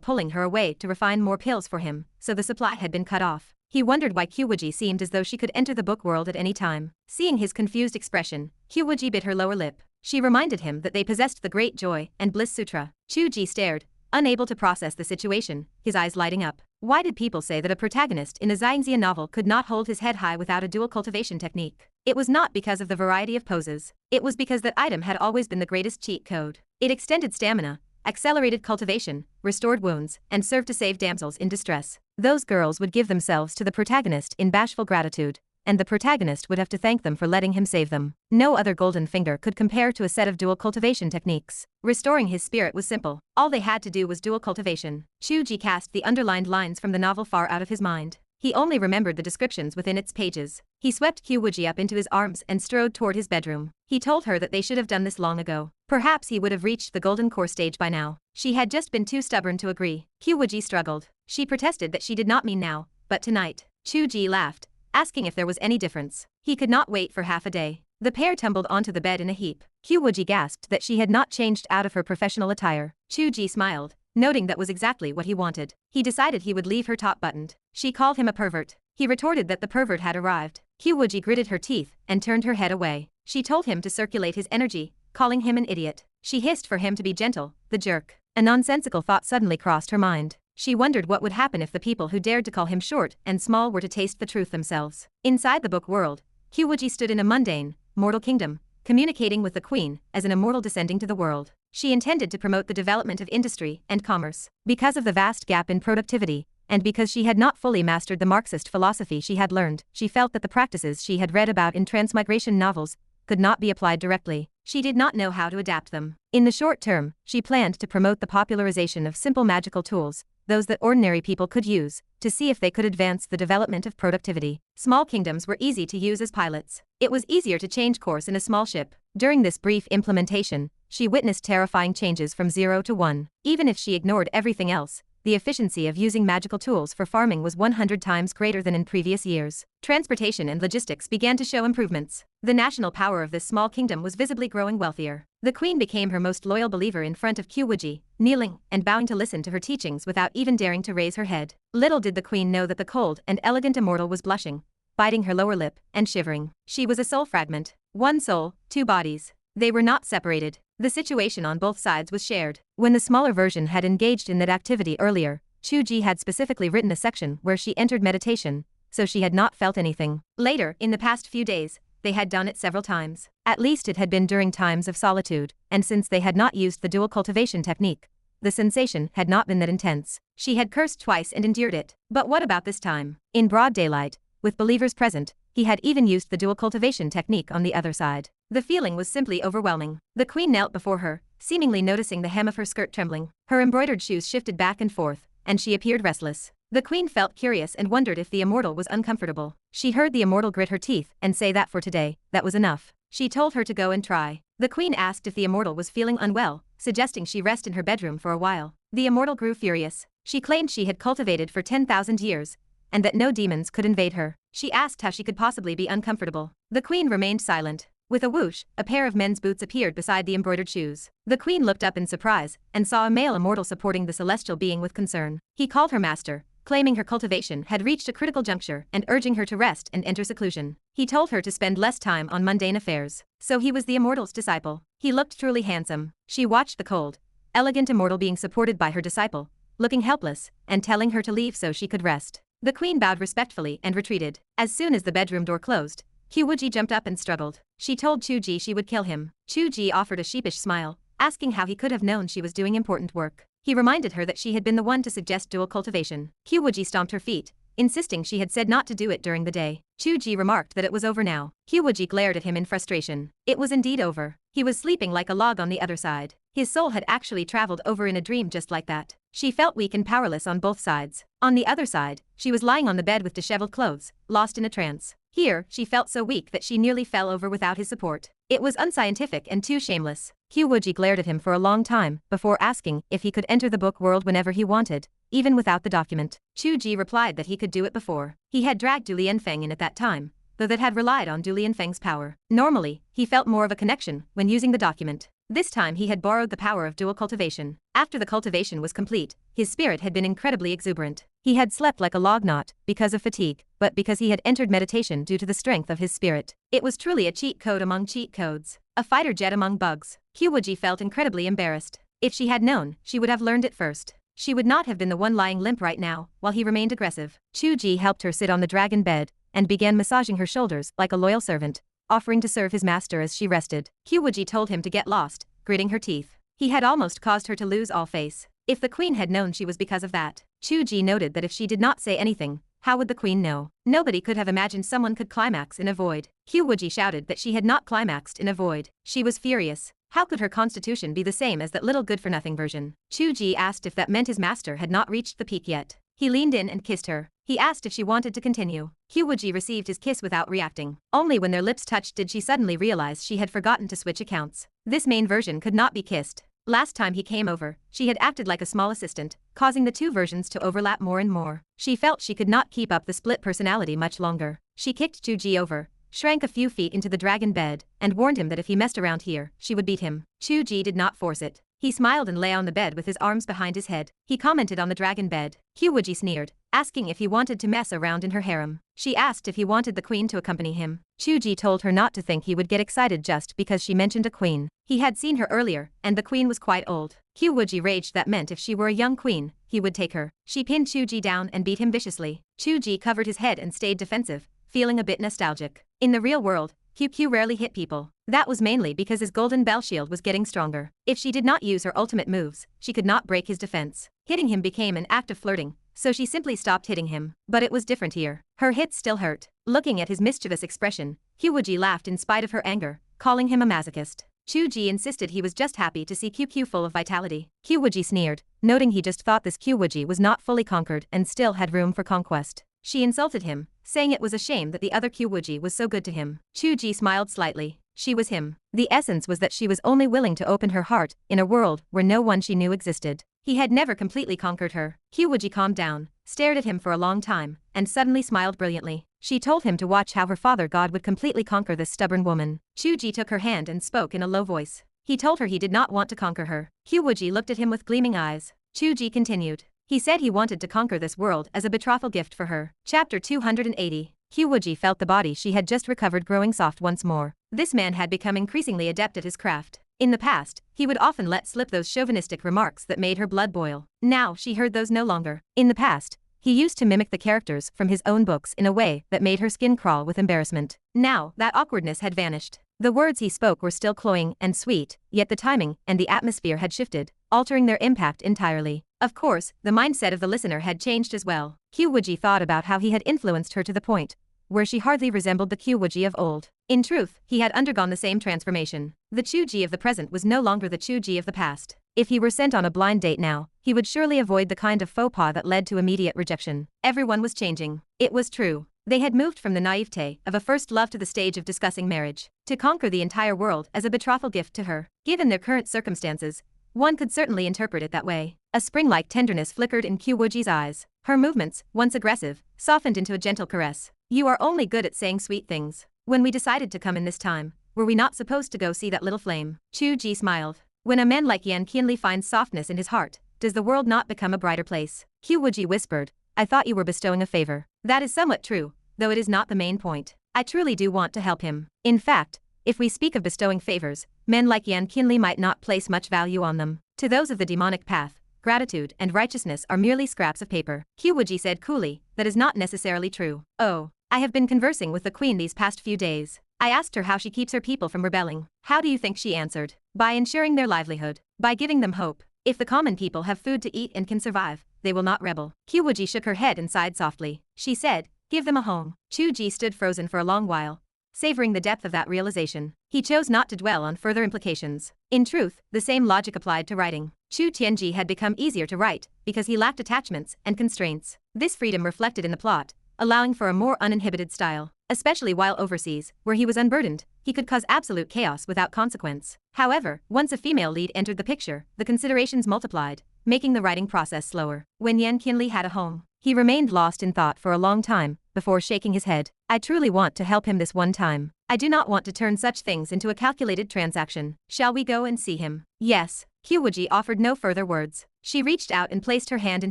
A: pulling her away to refine more pills for him, so the supply had been cut off. He wondered why Qiu Wuji seemed as though she could enter the book world at any time. Seeing his confused expression, Qiu Wuji bit her lower lip. She reminded him that they possessed the Great Joy and Bliss Sutra. Qiu Ji stared, unable to process the situation, his eyes lighting up. Why did people say that a protagonist in a Xiangxia novel could not hold his head high without a dual cultivation technique? It was not because of the variety of poses. It was because that item had always been the greatest cheat code. It extended stamina, accelerated cultivation, restored wounds, and served to save damsels in distress. Those girls would give themselves to the protagonist in bashful gratitude, and the protagonist would have to thank them for letting him save them. No other golden finger could compare to a set of dual cultivation techniques. Restoring his spirit was simple. All they had to do was dual cultivation. Qiu Ji cast the underlined lines from the novel far out of his mind. He only remembered the descriptions within its pages. He swept Qiu Wuji up into his arms and strode toward his bedroom. He told her that they should have done this long ago. Perhaps he would have reached the golden core stage by now. She had just been too stubborn to agree. Qiu Wuji struggled. She protested that she did not mean now, but tonight. Qiu Ji laughed, asking if there was any difference. He could not wait for half a day. The pair tumbled onto the bed in a heap. Qiu Wuji gasped that she had not changed out of her professional attire. Qiu Ji smiled, noting that was exactly what he wanted. He decided he would leave her top buttoned. She called him a pervert. He retorted that the pervert had arrived. Qiu Wuji gritted her teeth and turned her head away. She told him to circulate his energy, calling him an idiot. She hissed for him to be gentle, the jerk. A nonsensical thought suddenly crossed her mind. She wondered what would happen if the people who dared to call him short and small were to taste the truth themselves. Inside the book world, Qiu Wuji stood in a mundane, mortal kingdom, communicating with the queen as an immortal descending to the world. She intended to promote the development of industry and commerce. Because of the vast gap in productivity, and because she had not fully mastered the Marxist philosophy she had learned, she felt that the practices she had read about in transmigration novels could not be applied directly. She did not know how to adapt them. In the short term, she planned to promote the popularization of simple magical tools, those that ordinary people could use, to see if they could advance the development of productivity. Small kingdoms were easy to use as pilots. It was easier to change course in a small ship. During this brief implementation, she witnessed terrifying changes from 0 to 1. Even if she ignored everything else, the efficiency of using magical tools for farming was 100 times greater than in previous years. Transportation and logistics began to show improvements. The national power of this small kingdom was visibly growing wealthier. The queen became her most loyal believer in front of Qiu Wuji, kneeling and bowing to listen to her teachings without even daring to raise her head. Little did the queen know that the cold and elegant immortal was blushing, biting her lower lip, and shivering. She was a soul fragment. One soul, two bodies. They were not separated. The situation on both sides was shared. When the smaller version had engaged in that activity earlier, Qiu Ji had specifically written a section where she entered meditation, so she had not felt anything. Later, in the past few days, they had done it several times. At least it had been during times of solitude, and since they had not used the dual cultivation technique, the sensation had not been that intense. She had cursed twice and endured it. But what about this time? In broad daylight, with believers present, he had even used the dual cultivation technique on the other side. The feeling was simply overwhelming. The queen knelt before her, seemingly noticing the hem of her skirt trembling. Her embroidered shoes shifted back and forth, and she appeared restless. The queen felt curious and wondered if the immortal was uncomfortable. She heard the immortal grit her teeth and say that for today, that was enough. She told her to go and try. The queen asked if the immortal was feeling unwell, suggesting she rest in her bedroom for a while. The immortal grew furious. She claimed she had cultivated for 10,000 years, and that no demons could invade her. She asked how she could possibly be uncomfortable. The queen remained silent. With a whoosh, a pair of men's boots appeared beside the embroidered shoes. The queen looked up in surprise, and saw a male immortal supporting the celestial being with concern. He called her master, claiming her cultivation had reached a critical juncture and urging her to rest and enter seclusion. He told her to spend less time on mundane affairs. So he was the immortal's disciple. He looked truly handsome. She watched the cold, elegant immortal being supported by her disciple, looking helpless, and telling her to leave so she could rest. The queen bowed respectfully and retreated. As soon as the bedroom door closed, Qiu Wuji jumped up and struggled. She told Qiu Ji she would kill him. Qiu Ji offered a sheepish smile, asking how he could have known she was doing important work. He reminded her that she had been the one to suggest dual cultivation. Qiu Wuji stomped her feet, insisting she had said not to do it during the day. Qiu Ji remarked that it was over now. Qiu Wuji glared at him in frustration. It was indeed over. He was sleeping like a log on the other side. His soul had actually traveled over in a dream just like that. She felt weak and powerless on both sides. On the other side, she was lying on the bed with disheveled clothes, lost in a trance. Here, she felt so weak that she nearly fell over without his support. It was unscientific and too shameless. Qiu Wuji glared at him for a long time before asking if he could enter the book world whenever he wanted, even without the document. Qiu Ji replied that he could do it before. He had dragged Du Lianfeng in at that time, though that had relied on Du Lianfeng's power. Normally, he felt more of a connection when using the document. This time he had borrowed the power of dual cultivation. After the cultivation was complete, his spirit had been incredibly exuberant. He had slept like a log not because of fatigue, but because he had entered meditation due to the strength of his spirit. It was truly a cheat code among cheat codes, a fighter jet among bugs. Qiu Wuji felt incredibly embarrassed. If she had known, she would have learned it first. She would not have been the one lying limp right now, while he remained aggressive. Qiu Ji helped her sit on the dragon bed, and began massaging her shoulders like a loyal servant, offering to serve his master as she rested. Qiu Wuji told him to get lost, gritting her teeth. He had almost caused her to lose all face. If the queen had known she was because of that. Qiu Ji noted that if she did not say anything, how would the queen know? Nobody could have imagined someone could climax in a void. Qiu Wuji shouted that she had not climaxed in a void. She was furious. How could her constitution be the same as that little good-for-nothing version? Qiu Ji asked if that meant his master had not reached the peak yet. He leaned in and kissed her. He asked if she wanted to continue. Qiu Wuji received his kiss without reacting. Only when their lips touched did she suddenly realize she had forgotten to switch accounts. This main version could not be kissed. Last time he came over, she had acted like a small assistant, causing the two versions to overlap more and more. She felt she could not keep up the split personality much longer. She kicked Qiu Ji over, shrank a few feet into the dragon bed, and warned him that if he messed around here, she would beat him. Qiu Ji did not force it. He smiled and lay on the bed with his arms behind his head. He commented on the dragon bed. Qiu Wuji sneered, asking if he wanted to mess around in her harem. She asked if he wanted the queen to accompany him. Qiu Ji told her not to think he would get excited just because she mentioned a queen. He had seen her earlier, and the queen was quite old. Qiu Wuji raged that meant if she were a young queen, he would take her. She pinned Qiu Ji down and beat him viciously. Qiu Ji covered his head and stayed defensive, feeling a bit nostalgic. In the real world, Qiu rarely hit people. That was mainly because his golden bell shield was getting stronger. If she did not use her ultimate moves, she could not break his defense. Hitting him became an act of flirting, so she simply stopped hitting him. But it was different here. Her hits still hurt. Looking at his mischievous expression, Qiu Wuji laughed in spite of her anger, calling him a masochist. Qiu Ji insisted he was just happy to see Qiu full of vitality. Qiu Wuji sneered, noting he just thought this Qiu Wuji was not fully conquered and still had room for conquest. She insulted him, saying it was a shame that the other Qiu Wuji was so good to him. Qiu Ji smiled slightly. She was him. The essence was that she was only willing to open her heart in a world where no one she knew existed. He had never completely conquered her. Qiu Wuji calmed down, stared at him for a long time, and suddenly smiled brilliantly. She told him to watch how her father God would completely conquer this stubborn woman. Qiu Ji took her hand and spoke in a low voice. He told her he did not want to conquer her. Qiu Wuji looked at him with gleaming eyes. Qiu Ji continued. He said he wanted to conquer this world as a betrothal gift for her. Chapter 280. Qiu Wuji felt the body she had just recovered growing soft once more. This man had become increasingly adept at his craft. In the past, he would often let slip those chauvinistic remarks that made her blood boil. Now she heard those no longer. In the past, he used to mimic the characters from his own books in a way that made her skin crawl with embarrassment. Now, that awkwardness had vanished. The words he spoke were still cloying and sweet, yet the timing and the atmosphere had shifted, altering their impact entirely. Of course, the mindset of the listener had changed as well. Qiu Wuji thought about how he had influenced her to the point where she hardly resembled the Qiu Wuji of old. In truth, he had undergone the same transformation. The Qiu Ji of the present was no longer the Qiu Ji of the past. If he were sent on a blind date now, he would surely avoid the kind of faux pas that led to immediate rejection. Everyone was changing. It was true. They had moved from the naivete of a first love to the stage of discussing marriage, to conquer the entire world as a betrothal gift to her. Given their current circumstances, one could certainly interpret it that way. A spring-like tenderness flickered in Qiu Wuji's eyes. Her movements, once aggressive, softened into a gentle caress. You are only good at saying sweet things. When we decided to come in this time, were we not supposed to go see that little flame? Qiu Ji smiled. When a man like Yan Qianlie finds softness in his heart, does the world not become a brighter place? Qiu Wuji whispered, I thought you were bestowing a favor. That is somewhat true, though it is not the main point. I truly do want to help him. In fact, if we speak of bestowing favors, men like Yan Qianlie might not place much value on them. To those of the demonic path, gratitude and righteousness are merely scraps of paper. Qiu Wuji said coolly, that is not necessarily true. Oh, I have been conversing with the queen these past few days. I asked her how she keeps her people from rebelling. How do you think she answered? By ensuring their livelihood. By giving them hope. If the common people have food to eat and can survive, they will not rebel. Qiu Wuji shook her head and sighed softly. She said, give them a home. Qiu Ji stood frozen for a long while, savoring the depth of that realization. He chose not to dwell on further implications. In truth, the same logic applied to writing. Chu Tianji had become easier to write because he lacked attachments and constraints. This freedom reflected in the plot, allowing for a more uninhibited style. Especially while overseas, where he was unburdened, he could cause absolute chaos without consequence. However, once a female lead entered the picture, the considerations multiplied, making the writing process slower. When Yan Qianlie had a home, he remained lost in thought for a long time, before shaking his head. I truly want to help him this one time. I do not want to turn such things into a calculated transaction. Shall we go and see him? Yes. Qiu Wuji offered no further words. She reached out and placed her hand in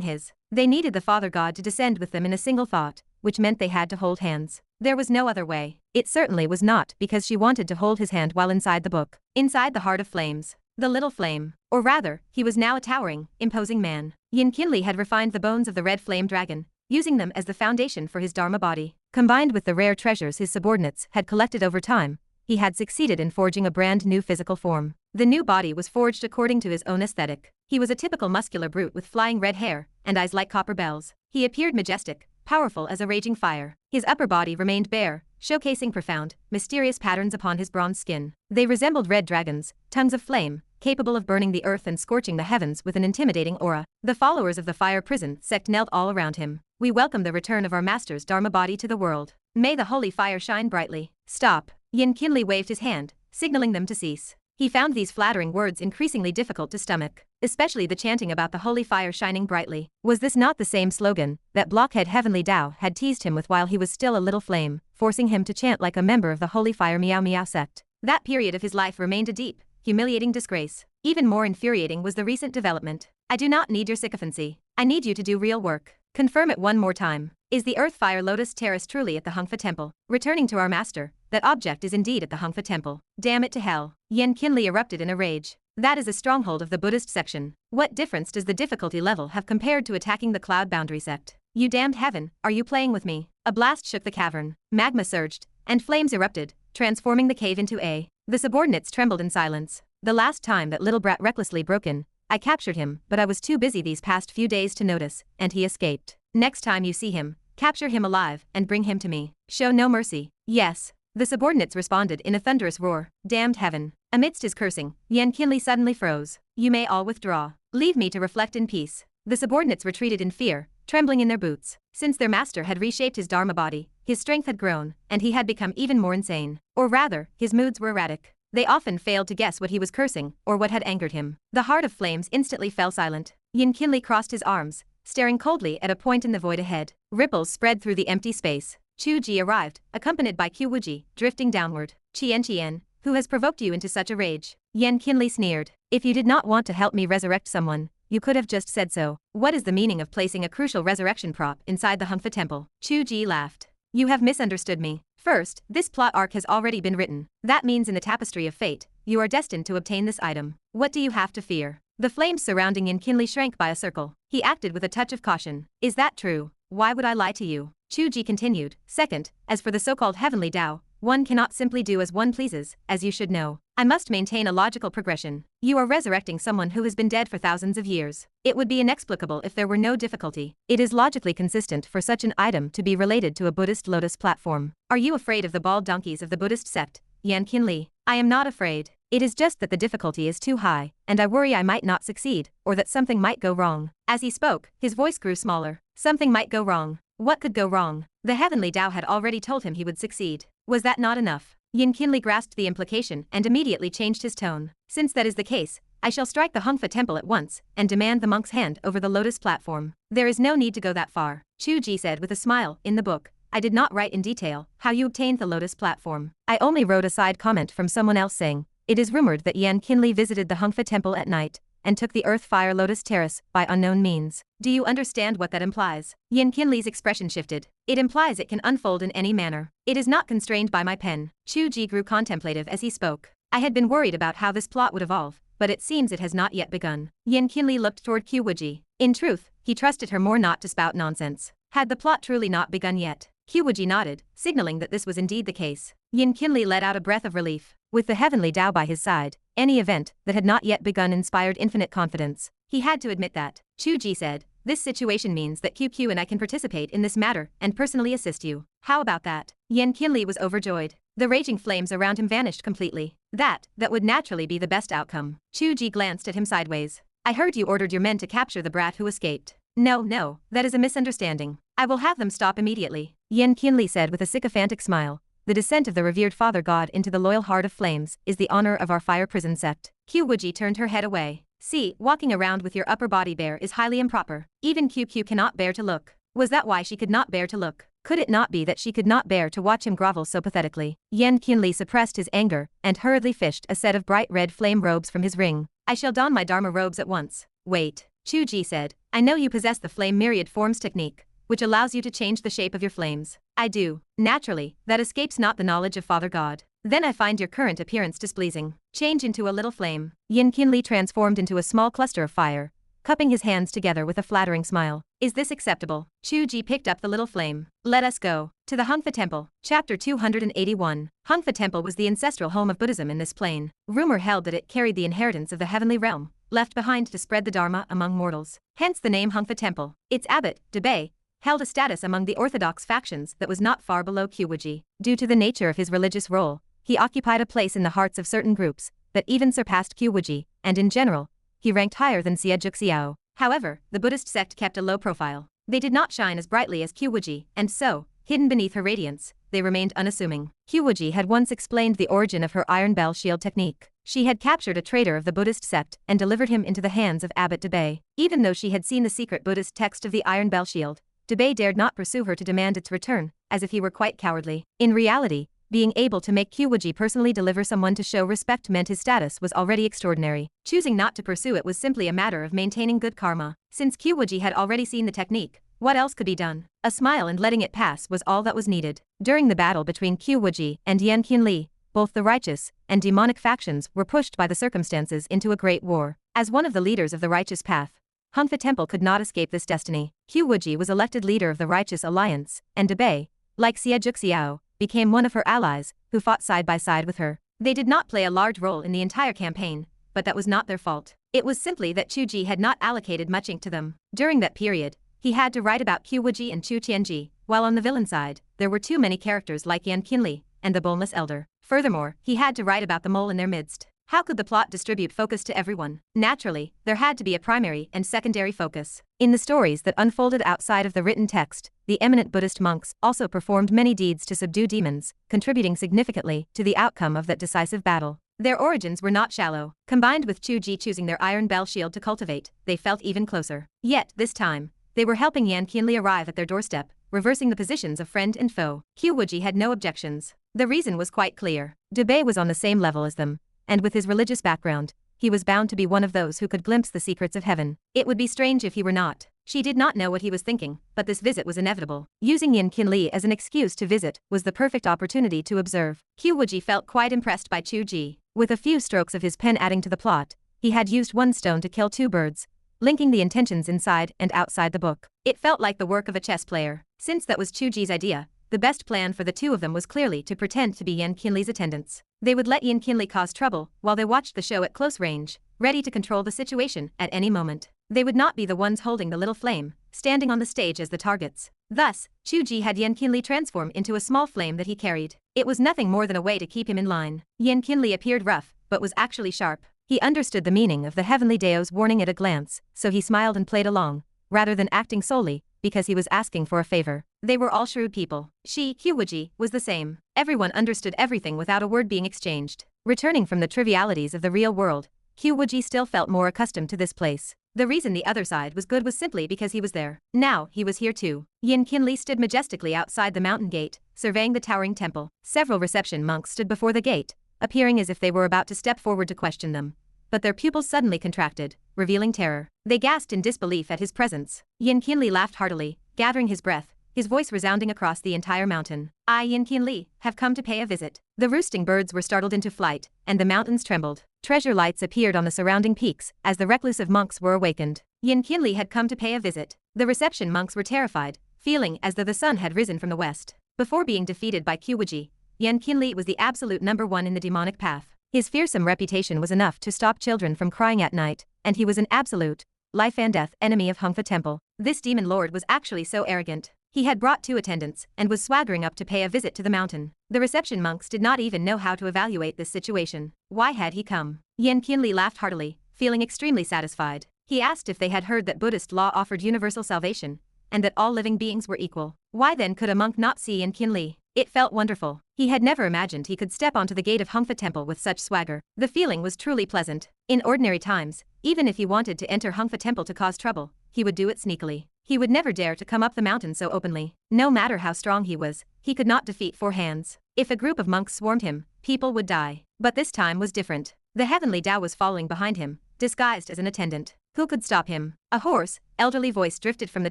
A: his. They needed the Father God to descend with them in a single thought, which meant they had to hold hands. There was no other way. It certainly was not because she wanted to hold his hand while inside the book. Inside the heart of flames. The little flame. Or rather, he was now a towering, imposing man. Yan Qianlie had refined the bones of the red flame dragon, using them as the foundation for his Dharma body. Combined with the rare treasures his subordinates had collected over time, he had succeeded in forging a brand new physical form. The new body was forged according to his own aesthetic. He was a typical muscular brute with flying red hair and eyes like copper bells. He appeared majestic, powerful as a raging fire. His upper body remained bare, showcasing profound, mysterious patterns upon his bronze skin. They resembled red dragons, tongues of flame, capable of burning the earth and scorching the heavens with an intimidating aura. The followers of the fire prison sect knelt all around him. We welcome the return of our master's Dharma body to the world. May the holy fire shine brightly. Stop. Yan Qianlie waved his hand, signaling them to cease. He found these flattering words increasingly difficult to stomach, especially the chanting about the holy fire shining brightly. Was this not the same slogan that blockhead Heavenly Dao had teased him with while he was still a little flame, forcing him to chant like a member of the holy fire Miao Miao sect? That period of his life remained a deep, humiliating disgrace. Even more infuriating was the recent development. I do not need your sycophancy. I need you to do real work. Confirm it one more time. Is the Earth Fire Lotus Terrace truly at the Hongfa Temple? Returning to our master, that object is indeed at the Hongfa Temple. Damn it to hell. Yan Qianlie erupted in a rage. That is a stronghold of the Buddhist section. What difference does the difficulty level have compared to attacking the Cloud Boundary sect? You damned heaven, are you playing with me? A blast shook the cavern. Magma surged, and flames erupted, transforming the cave into a. The subordinates trembled in silence. The last time that little brat recklessly broke in, I captured him, but I was too busy these past few days to notice, and he escaped. Next time you see him, capture him alive and bring him to me. Show no mercy. Yes. The subordinates responded in a thunderous roar. Damned heaven. Amidst his cursing, Yan Qianlie suddenly froze. You may all withdraw. Leave me to reflect in peace. The subordinates retreated in fear, trembling in their boots. Since their master had reshaped his Dharma body, his strength had grown, and he had become even more insane. Or rather, his moods were erratic. They often failed to guess what he was cursing or what had angered him. The heart of flames instantly fell silent. Yan Qianlie crossed his arms, staring coldly at a point in the void ahead. Ripples spread through the empty space. Qiu Wuji arrived, accompanied by Qiu Wuji, drifting downward. Qian, who has provoked you into such a rage? Yan Qianlie sneered. If you did not want to help me resurrect someone, you could have just said so. What is the meaning of placing a crucial resurrection prop inside the Hongfa Temple? Qiu Wuji laughed. You have misunderstood me. First, this plot arc has already been written. That means in the tapestry of fate, you are destined to obtain this item. What do you have to fear? The flames surrounding Yan Qianlie shrank by a circle. He acted with a touch of caution. Is that true? Why would I lie to you? Qiu Wuji continued. Second, as for the so-called Heavenly Dao, one cannot simply do as one pleases, as you should know. I must maintain a logical progression. You are resurrecting someone who has been dead for thousands of years. It would be inexplicable if there were no difficulty. It is logically consistent for such an item to be related to a Buddhist lotus platform. Are you afraid of the bald donkeys of the Buddhist sect, Yan Qianlie? I am not afraid. It is just that the difficulty is too high, and I worry I might not succeed, or that something might go wrong. As he spoke, his voice grew smaller. Something might go wrong. What could go wrong? The Heavenly Dao had already told him he would succeed. Was that not enough? Yan Qianlie grasped the implication and immediately changed his tone. Since that is the case, I shall strike the Hongfa Temple at once and demand the monk's hand over the lotus platform. There is no need to go that far, Qiu Wuji said with a smile. In the book, I did not write in detail how you obtained the lotus platform. I only wrote a side comment from someone else saying, it is rumored that Yan Qianlie visited the Hongfa Temple at night and took the Earth Fire Lotus Terrace by unknown means. Do you understand what that implies? Yan Qianlie's expression shifted. It implies it can unfold in any manner. It is not constrained by my pen. Qiu Wuji grew contemplative as he spoke. I had been worried about how this plot would evolve, but it seems it has not yet begun. Yan Qianlie looked toward Qiu Wuji. In truth, he trusted her more not to spout nonsense. Had the plot truly not begun yet? Qiu Wuji nodded, signaling that this was indeed the case. Yan Qianlie let out a breath of relief. With the Heavenly Dao by his side, any event that had not yet begun inspired infinite confidence. He had to admit that. Qiu Wuji said, this situation means that QQ and I can participate in this matter and personally assist you. How about that? Yan Qianlie was overjoyed. The raging flames around him vanished completely. That would naturally be the best outcome. Qiu Wuji glanced at him sideways. I heard you ordered your men to capture the brat who escaped. No, that is a misunderstanding. I will have them stop immediately. Yan Qianlie said with a sycophantic smile. The descent of the revered Father God into the loyal heart of flames is the honor of our fire prison sect. Qiu Wuji turned her head away. See, walking around with your upper body bare is highly improper. Even QQ cannot bear to look. Was that why she could not bear to look? Could it not be that she could not bear to watch him grovel so pathetically? Yan Qianlie suppressed his anger and hurriedly fished a set of bright red flame robes from his ring. I shall don my Dharma robes at once. Wait, Qiu Wuji said. I know you possess the flame myriad forms technique, which allows you to change the shape of your flames. I do. Naturally, that escapes not the knowledge of Father God. Then I find your current appearance displeasing. Change into a little flame. Yan Qianlie transformed into a small cluster of fire, cupping his hands together with a flattering smile. Is this acceptable? Qiu Wuji picked up the little flame. Let us go. To the Hongfa Temple. Chapter 281. Hongfa Temple was the ancestral home of Buddhism in this plane. Rumor held that it carried the inheritance of the heavenly realm, left behind to spread the Dharma among mortals. Hence the name Hongfa Temple. Its abbot, Bei, held a status among the orthodox factions that was not far below Qiu Wuji. Due to the nature of his religious role, he occupied a place in the hearts of certain groups that even surpassed Qiu Wuji, and in general, he ranked higher than Xiao. However, the Buddhist sect kept a low profile. They did not shine as brightly as Qiu Wuji, and so, hidden beneath her radiance, they remained unassuming. Qiu Wuji had once explained the origin of her iron bell shield technique. She had captured a traitor of the Buddhist sect and delivered him into the hands of Abbot Bei. Even though she had seen the secret Buddhist text of the iron bell shield, Bei dared not pursue her to demand its return, as if he were quite cowardly. In reality, being able to make Qiu Wuji personally deliver someone to show respect meant his status was already extraordinary. Choosing not to pursue it was simply a matter of maintaining good karma. Since Qiu Wuji had already seen the technique, what else could be done? A smile and letting it pass was all that was needed. During the battle between Qiu Wuji and Yan Qianlie, both the righteous and demonic factions were pushed by the circumstances into a great war. As one of the leaders of the righteous path, Hongfa Temple could not escape this destiny. Qiu Wuji was elected leader of the Righteous Alliance, and Bei, like Xiao, became one of her allies, who fought side by side with her. They did not play a large role in the entire campaign, but that was not their fault. It was simply that Qiu Wuji had not allocated much ink to them. During that period, he had to write about Qiu Wuji and Chu Tianji, while on the villain side, there were too many characters like Yan Qianlie and the boneless elder. Furthermore, he had to write about the mole in their midst. How could the plot distribute focus to everyone? Naturally, there had to be a primary and secondary focus. In the stories that unfolded outside of the written text, the eminent Buddhist monks also performed many deeds to subdue demons, contributing significantly to the outcome of that decisive battle. Their origins were not shallow. Combined with Qiu Wuji choosing their iron bell shield to cultivate, they felt even closer. Yet, this time, they were helping Yan Qianlie arrive at their doorstep, reversing the positions of friend and foe. Qiu Wuji had no objections. The reason was quite clear. Bei was on the same level as them, and with his religious background, he was bound to be one of those who could glimpse the secrets of heaven. It would be strange if he were not. She did not know what he was thinking, but this visit was inevitable. Using Yan Qianlie as an excuse to visit was the perfect opportunity to observe. Qiu Wuji felt quite impressed by Qiu Wuji. With a few strokes of his pen adding to the plot, he had used one stone to kill two birds, linking the intentions inside and outside the book. It felt like the work of a chess player. Since that was Qiu Wuji's idea, the best plan for the two of them was clearly to pretend to be Yan Qianlie's attendants. They would let Yan Qianlie cause trouble while they watched the show at close range, ready to control the situation at any moment. They would not be the ones holding the little flame, standing on the stage as the targets. Thus, Qiu Wuji had Yan Qianlie transform into a small flame that he carried. It was nothing more than a way to keep him in line. Yan Qianlie appeared rough, but was actually sharp. He understood the meaning of the Heavenly Dao's warning at a glance, so he smiled and played along, rather than acting solely because he was asking for a favor. They were all shrewd people. She, Qiu Wuji, was the same. Everyone understood everything without a word being exchanged. Returning from the trivialities of the real world, Qiu Wuji still felt more accustomed to this place. The reason the other side was good was simply because he was there. Now, he was here too. Yan Qianlie stood majestically outside the mountain gate, surveying the towering temple. Several reception monks stood before the gate, appearing as if they were about to step forward to question them. But their pupils suddenly contracted, revealing terror. They gasped in disbelief at his presence. Yan Qianlie laughed heartily, gathering his breath, his voice resounding across the entire mountain. I, Yan Qianlie, have come to pay a visit. The roosting birds were startled into flight, and the mountains trembled. Treasure lights appeared on the surrounding peaks as the reclusive monks were awakened. Yan Qianlie had come to pay a visit. The reception monks were terrified, feeling as though the sun had risen from the west. Before being defeated by Qiu Wuji, Yan Qianlie was the absolute #1 in the demonic path. His fearsome reputation was enough to stop children from crying at night, and he was an absolute, life and death enemy of Hongfa Temple. This demon lord was actually so arrogant. He had brought 2 attendants and was swaggering up to pay a visit to the mountain. The reception monks did not even know how to evaluate this situation. Why had he come? Yan Qianlie laughed heartily, feeling extremely satisfied. He asked if they had heard that Buddhist law offered universal salvation, and that all living beings were equal. Why then could a monk not see Yan Qianlie? It felt wonderful. He had never imagined he could step onto the gate of Hongfa Temple with such swagger. The feeling was truly pleasant. In ordinary times, even if he wanted to enter Hongfa Temple to cause trouble, he would do it sneakily. He would never dare to come up the mountain so openly. No matter how strong he was, he could not defeat 4 hands. If a group of monks swarmed him, people would die. But this time was different. The Heavenly Dao was following behind him, disguised as an attendant. Who could stop him? A hoarse, elderly voice drifted from the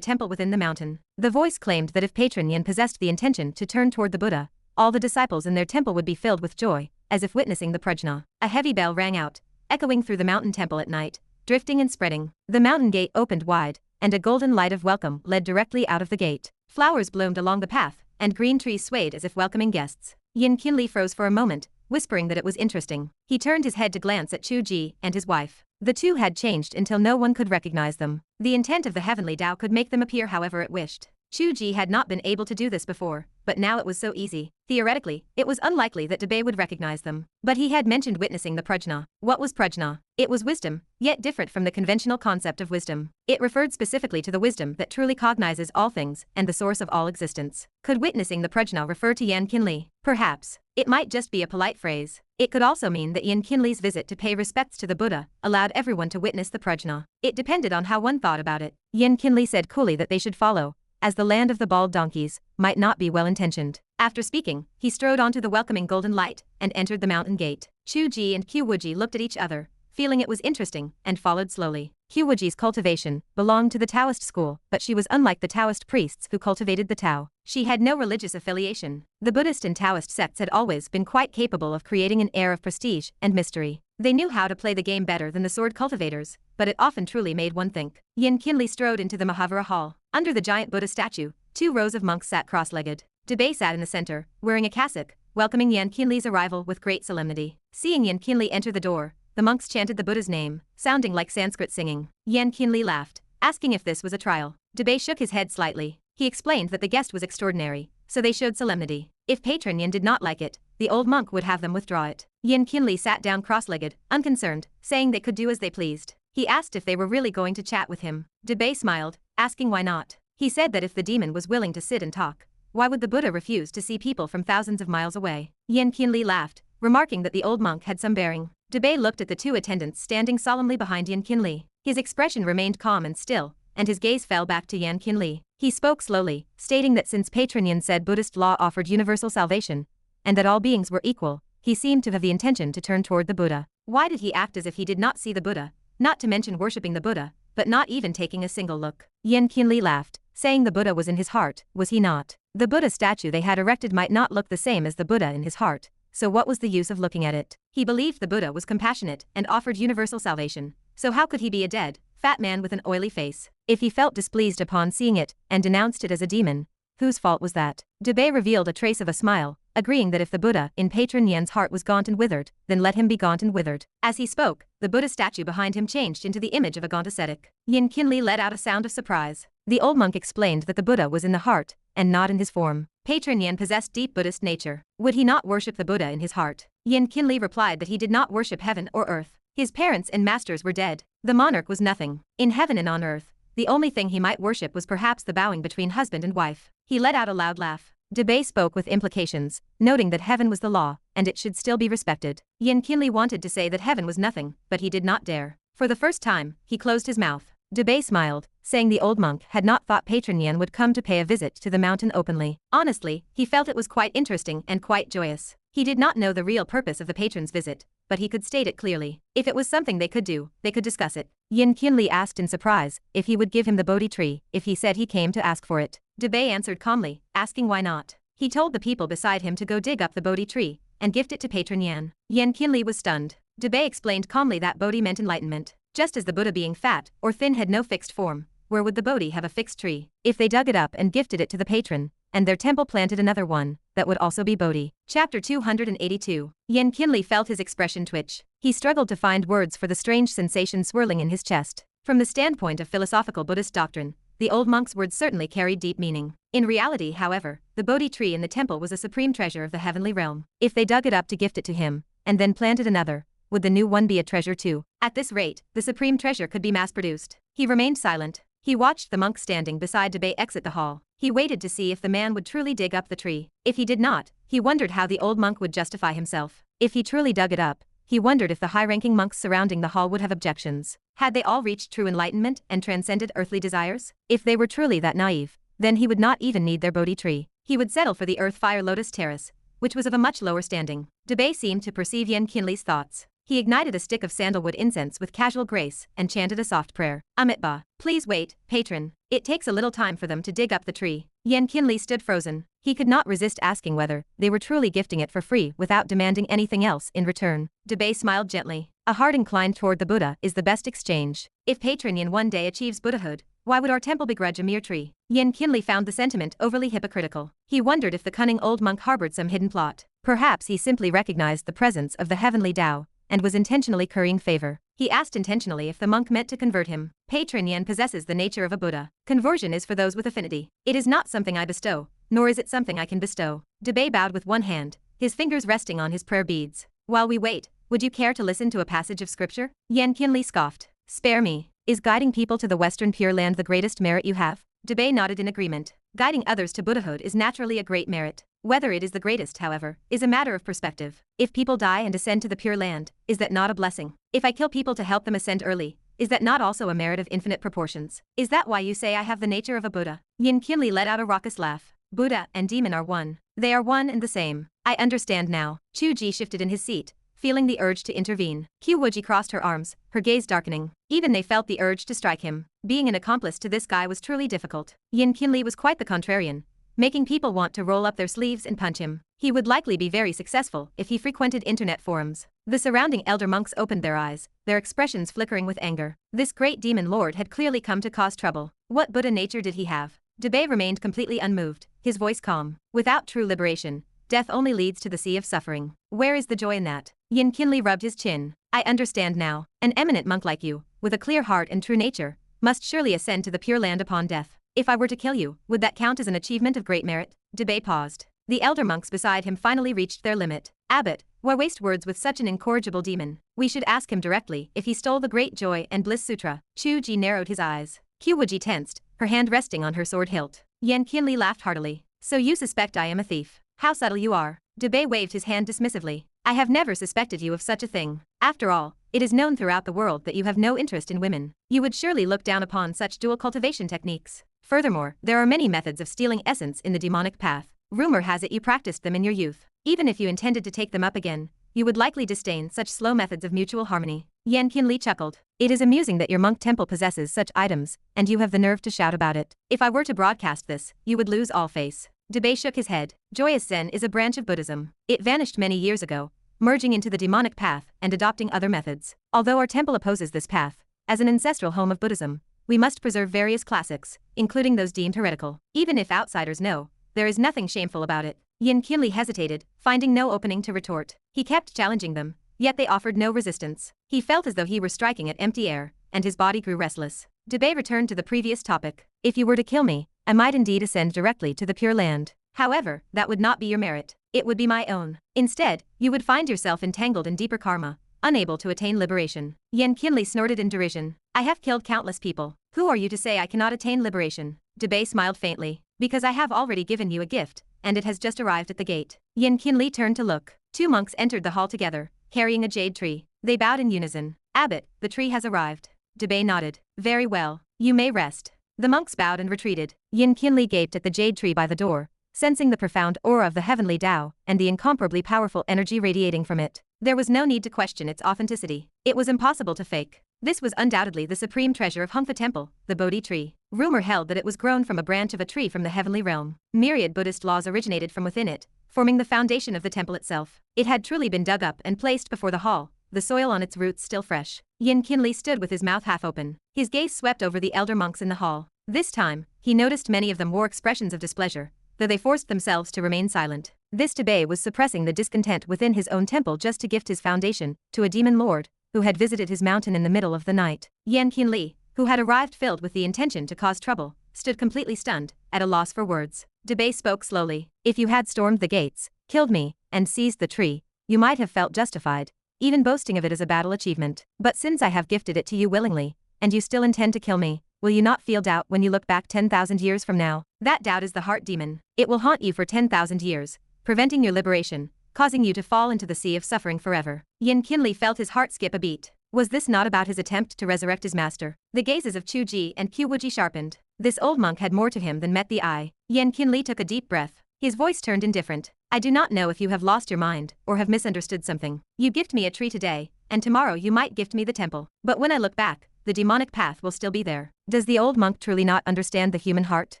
A: temple within the mountain. The voice claimed that if Patron Yan possessed the intention to turn toward the Buddha, all the disciples in their temple would be filled with joy, as if witnessing the prajna. A heavy bell rang out, echoing through the mountain temple at night, drifting and spreading. The mountain gate opened wide, and a golden light of welcome led directly out of the gate. Flowers bloomed along the path, and green trees swayed as if welcoming guests. Yan Qianlie froze for a moment, whispering that it was interesting. He turned his head to glance at Qiu Wuji and his wife. The two had changed until no one could recognize them. The intent of the Heavenly Dao could make them appear however it wished. Qiu Wuji had not been able to do this before, but now it was so easy. Theoretically, it was unlikely that Debay would recognize them. But he had mentioned witnessing the prajna. What was prajna? It was wisdom, yet different from the conventional concept of wisdom. It referred specifically to the wisdom that truly cognizes all things and the source of all existence. Could witnessing the prajna refer to Yan Qianlie? Perhaps. It might just be a polite phrase. It could also mean that Yan Qianlie's visit to pay respects to the Buddha allowed everyone to witness the prajna. It depended on how one thought about it. Yan Qianlie said coolly that they should follow, as the land of the bald donkeys might not be well-intentioned. After speaking, he strode onto the welcoming golden light and entered the mountain gate. Qiu Wuji and Qiu Wuji looked at each other, feeling it was interesting, and followed slowly. Qiu Wuji's cultivation belonged to the Taoist school, but she was unlike the Taoist priests who cultivated the Tao. She had no religious affiliation. The Buddhist and Taoist sects had always been quite capable of creating an air of prestige and mystery. They knew how to play the game better than the sword cultivators, but it often truly made one think. Yan Qianlie strode into the Mahavira hall. Under the giant Buddha statue, 2 rows of monks sat cross-legged. Debay sat in the center, wearing a cassock, welcoming Yan Qianlie's arrival with great solemnity. Seeing Yan Qianlie enter the door, the monks chanted the Buddha's name, sounding like Sanskrit singing. Yan Qianlie laughed, asking if this was a trial. Debay shook his head slightly. He explained that the guest was extraordinary, so they showed solemnity. If Patron Yan did not like it, the old monk would have them withdraw it. Yan Qianlie sat down cross-legged, unconcerned, saying they could do as they pleased. He asked if they were really going to chat with him. Debay smiled, asking why not. He said that if the demon was willing to sit and talk, why would the Buddha refuse to see people from thousands of miles away? Yan Qianlie laughed, remarking that the old monk had some bearing. Debay looked at the 2 attendants standing solemnly behind Yan Qianlie. His expression remained calm and still, and his gaze fell back to Yan Qianlie. He spoke slowly, stating that since Patron Yan said Buddhist law offered universal salvation, and that all beings were equal, he seemed to have the intention to turn toward the Buddha. Why did he act as if he did not see the Buddha, not to mention worshipping the Buddha, but not even taking a single look? Yan Qianlie laughed, saying the Buddha was in his heart, was he not? The Buddha statue they had erected might not look the same as the Buddha in his heart, so what was the use of looking at it? He believed the Buddha was compassionate and offered universal salvation, so how could he be a dead, fat man with an oily face? If he felt displeased upon seeing it and denounced it as a demon, whose fault was that? Debay revealed a trace of a smile, agreeing that if the Buddha in Patron Yan's heart was gaunt and withered, then let him be gaunt and withered. As he spoke, the Buddha statue behind him changed into the image of a gaunt ascetic. Yan Qianlie let out a sound of surprise. The old monk explained that the Buddha was in the heart, and not in his form. Patron Yan possessed deep Buddhist nature. Would he not worship the Buddha in his heart? Yan Qianlie replied that he did not worship heaven or earth. His parents and masters were dead. The monarch was nothing. In heaven and on earth, the only thing he might worship was perhaps the bowing between husband and wife. He let out a loud laugh. Debay spoke with implications, noting that heaven was the law, and it should still be respected. Yan Qianlie wanted to say that heaven was nothing, but he did not dare. For the first time, he closed his mouth. Debay smiled, saying the old monk had not thought Patron Yan would come to pay a visit to the mountain openly. Honestly, he felt it was quite interesting and quite joyous. He did not know the real purpose of the patron's visit, but he could state it clearly. If it was something they could do, they could discuss it. Yan Qianlie asked in surprise if he would give him the Bodhi tree if he said he came to ask for it. Debay answered calmly, asking why not. He told the people beside him to go dig up the Bodhi tree and gift it to Patron Yan. Yan Qianlie was stunned. Debay explained calmly that Bodhi meant enlightenment. Just as the Buddha being fat or thin had no fixed form, where would the Bodhi have a fixed tree? If they dug it up and gifted it to the patron, and their temple planted another one, that would also be Bodhi. Chapter 282. Yan Qianlie felt his expression twitch. He struggled to find words for the strange sensation swirling in his chest. From the standpoint of philosophical Buddhist doctrine, the old monk's words certainly carried deep meaning. In reality, however, the Bodhi tree in the temple was a supreme treasure of the heavenly realm. If they dug it up to gift it to him, and then planted another, would the new one be a treasure too? At this rate, the supreme treasure could be mass-produced. He remained silent. He watched the monk standing beside Debay exit the hall. He waited to see if the man would truly dig up the tree. If he did not, he wondered how the old monk would justify himself. If he truly dug it up, he wondered if the high-ranking monks surrounding the hall would have objections. Had they all reached true enlightenment and transcended earthly desires? If they were truly that naive, then he would not even need their Bodhi tree. He would settle for the Earth Fire Lotus Terrace, which was of a much lower standing. Debay seemed to perceive Yan Qianlie's thoughts. He ignited a stick of sandalwood incense with casual grace and chanted a soft prayer. Amitba, please wait, patron. It takes a little time for them to dig up the tree. Yan Qianlie stood frozen. He could not resist asking whether they were truly gifting it for free without demanding anything else in return. Debay smiled gently. A heart inclined toward the Buddha is the best exchange. If patron Yan one day achieves Buddhahood, why would our temple begrudge a mere tree? Yan Qianlie found the sentiment overly hypocritical. He wondered if the cunning old monk harbored some hidden plot. Perhaps he simply recognized the presence of the Heavenly Dao and was intentionally currying favor. He asked intentionally if the monk meant to convert him. Patron Yan possesses the nature of a Buddha. Conversion is for those with affinity. It is not something I bestow, nor is it something I can bestow. Debay bowed with one hand, his fingers resting on his prayer beads. While we wait, would you care to listen to a passage of scripture? Yan Qianlie scoffed. Spare me. Is guiding people to the Western Pure Land the greatest merit you have? Debay nodded in agreement. Guiding others to Buddhahood is naturally a great merit. Whether it is the greatest, however, is a matter of perspective. If people die and ascend to the Pure Land, is that not a blessing? If I kill people to help them ascend early, is that not also a merit of infinite proportions? Is that why you say I have the nature of a Buddha? Yan Qianlie let out a raucous laugh. Buddha and demon are one. They are one and the same. I understand now. Qiu Wuji shifted in his seat, feeling the urge to intervene. Qiu Wuji crossed her arms, her gaze darkening. Even they felt the urge to strike him. Being an accomplice to this guy was truly difficult. Yan Qianlie was quite the contrarian, making people want to roll up their sleeves and punch him. He would likely be very successful if he frequented internet forums. The surrounding elder monks opened their eyes, their expressions flickering with anger. This great demon lord had clearly come to cause trouble. What Buddha nature did he have? Debay remained completely unmoved, his voice calm. Without true liberation, death only leads to the sea of suffering. Where is the joy in that? Yan Qianlie rubbed his chin. I understand now. An eminent monk like you, with a clear heart and true nature, must surely ascend to the Pure Land upon death. If I were to kill you, would that count as an achievement of great merit? Debay paused. The elder monks beside him finally reached their limit. Abbot, why waste words with such an incorrigible demon? We should ask him directly if he stole the Great Joy and Bliss Sutra. Qiu Wuji narrowed his eyes. Qiu Wuji tensed, her hand resting on her sword hilt. Yan Qianlie laughed heartily. So you suspect I am a thief? How subtle you are. Debay waved his hand dismissively. I have never suspected you of such a thing. After all, it is known throughout the world that you have no interest in women. You would surely look down upon such dual cultivation techniques. Furthermore, there are many methods of stealing essence in the demonic path. Rumor has it you practiced them in your youth. Even if you intended to take them up again, you would likely disdain such slow methods of mutual harmony. Yan Qianlie chuckled. It is amusing that your monk temple possesses such items, and you have the nerve to shout about it. If I were to broadcast this, you would lose all face. Debay shook his head. Joyous Zen is a branch of Buddhism. It vanished many years ago, merging into the demonic path and adopting other methods. Although our temple opposes this path, as an ancestral home of Buddhism, we must preserve various classics, including those deemed heretical. Even if outsiders know, there is nothing shameful about it. Yan Qianlie hesitated, finding no opening to retort. He kept challenging them, yet they offered no resistance. He felt as though he were striking at empty air, and his body grew restless. Debay returned to the previous topic. If you were to kill me, I might indeed ascend directly to the Pure Land. However, that would not be your merit. It would be my own. Instead, you would find yourself entangled in deeper karma, unable to attain liberation. Yan Qianlie snorted in derision. I have killed countless people. Who are you to say I cannot attain liberation? Debay smiled faintly. Because I have already given you a gift, and it has just arrived at the gate. Yan Qianlie turned to look. Two monks entered the hall together, carrying a jade tree. They bowed in unison. Abbot, the tree has arrived. Debay nodded. Very well. You may rest. The monks bowed and retreated. Yan Qianlie gaped at the jade tree by the door, sensing the profound aura of the Heavenly Dao and the incomparably powerful energy radiating from it. There was no need to question its authenticity. It was impossible to fake. This was undoubtedly the supreme treasure of Hongfa Temple, the Bodhi tree. Rumor held that it was grown from a branch of a tree from the heavenly realm. Myriad Buddhist laws originated from within it, forming the foundation of the temple itself. It had truly been dug up and placed before the hall, the soil on its roots still fresh. Yan Qianlie stood with his mouth half open. His gaze swept over the elder monks in the hall. This time, he noticed many of them wore expressions of displeasure, though they forced themselves to remain silent. This Debay was suppressing the discontent within his own temple just to gift his foundation to a demon lord who had visited his mountain in the middle of the night. Yan Qianlie, who had arrived filled with the intention to cause trouble, stood completely stunned, at a loss for words. Debay spoke slowly. If you had stormed the gates, killed me, and seized the tree, you might have felt justified, even boasting of it as a battle achievement. But since I have gifted it to you willingly, and you still intend to kill me, will you not feel doubt when you look back 10,000 years from now? That doubt is the heart demon. It will haunt you for 10,000 years, preventing your liberation, causing you to fall into the sea of suffering forever. Yan Qianlie felt his heart skip a beat. Was this not about his attempt to resurrect his master? The gazes of Qiu Wuji and Qiu Wuji sharpened. This old monk had more to him than met the eye. Yan Qianlie took a deep breath. His voice turned indifferent. I do not know if you have lost your mind, or have misunderstood something. You gift me a tree today, and tomorrow you might gift me the temple. But when I look back, the demonic path will still be there. Does the old monk truly not understand the human heart?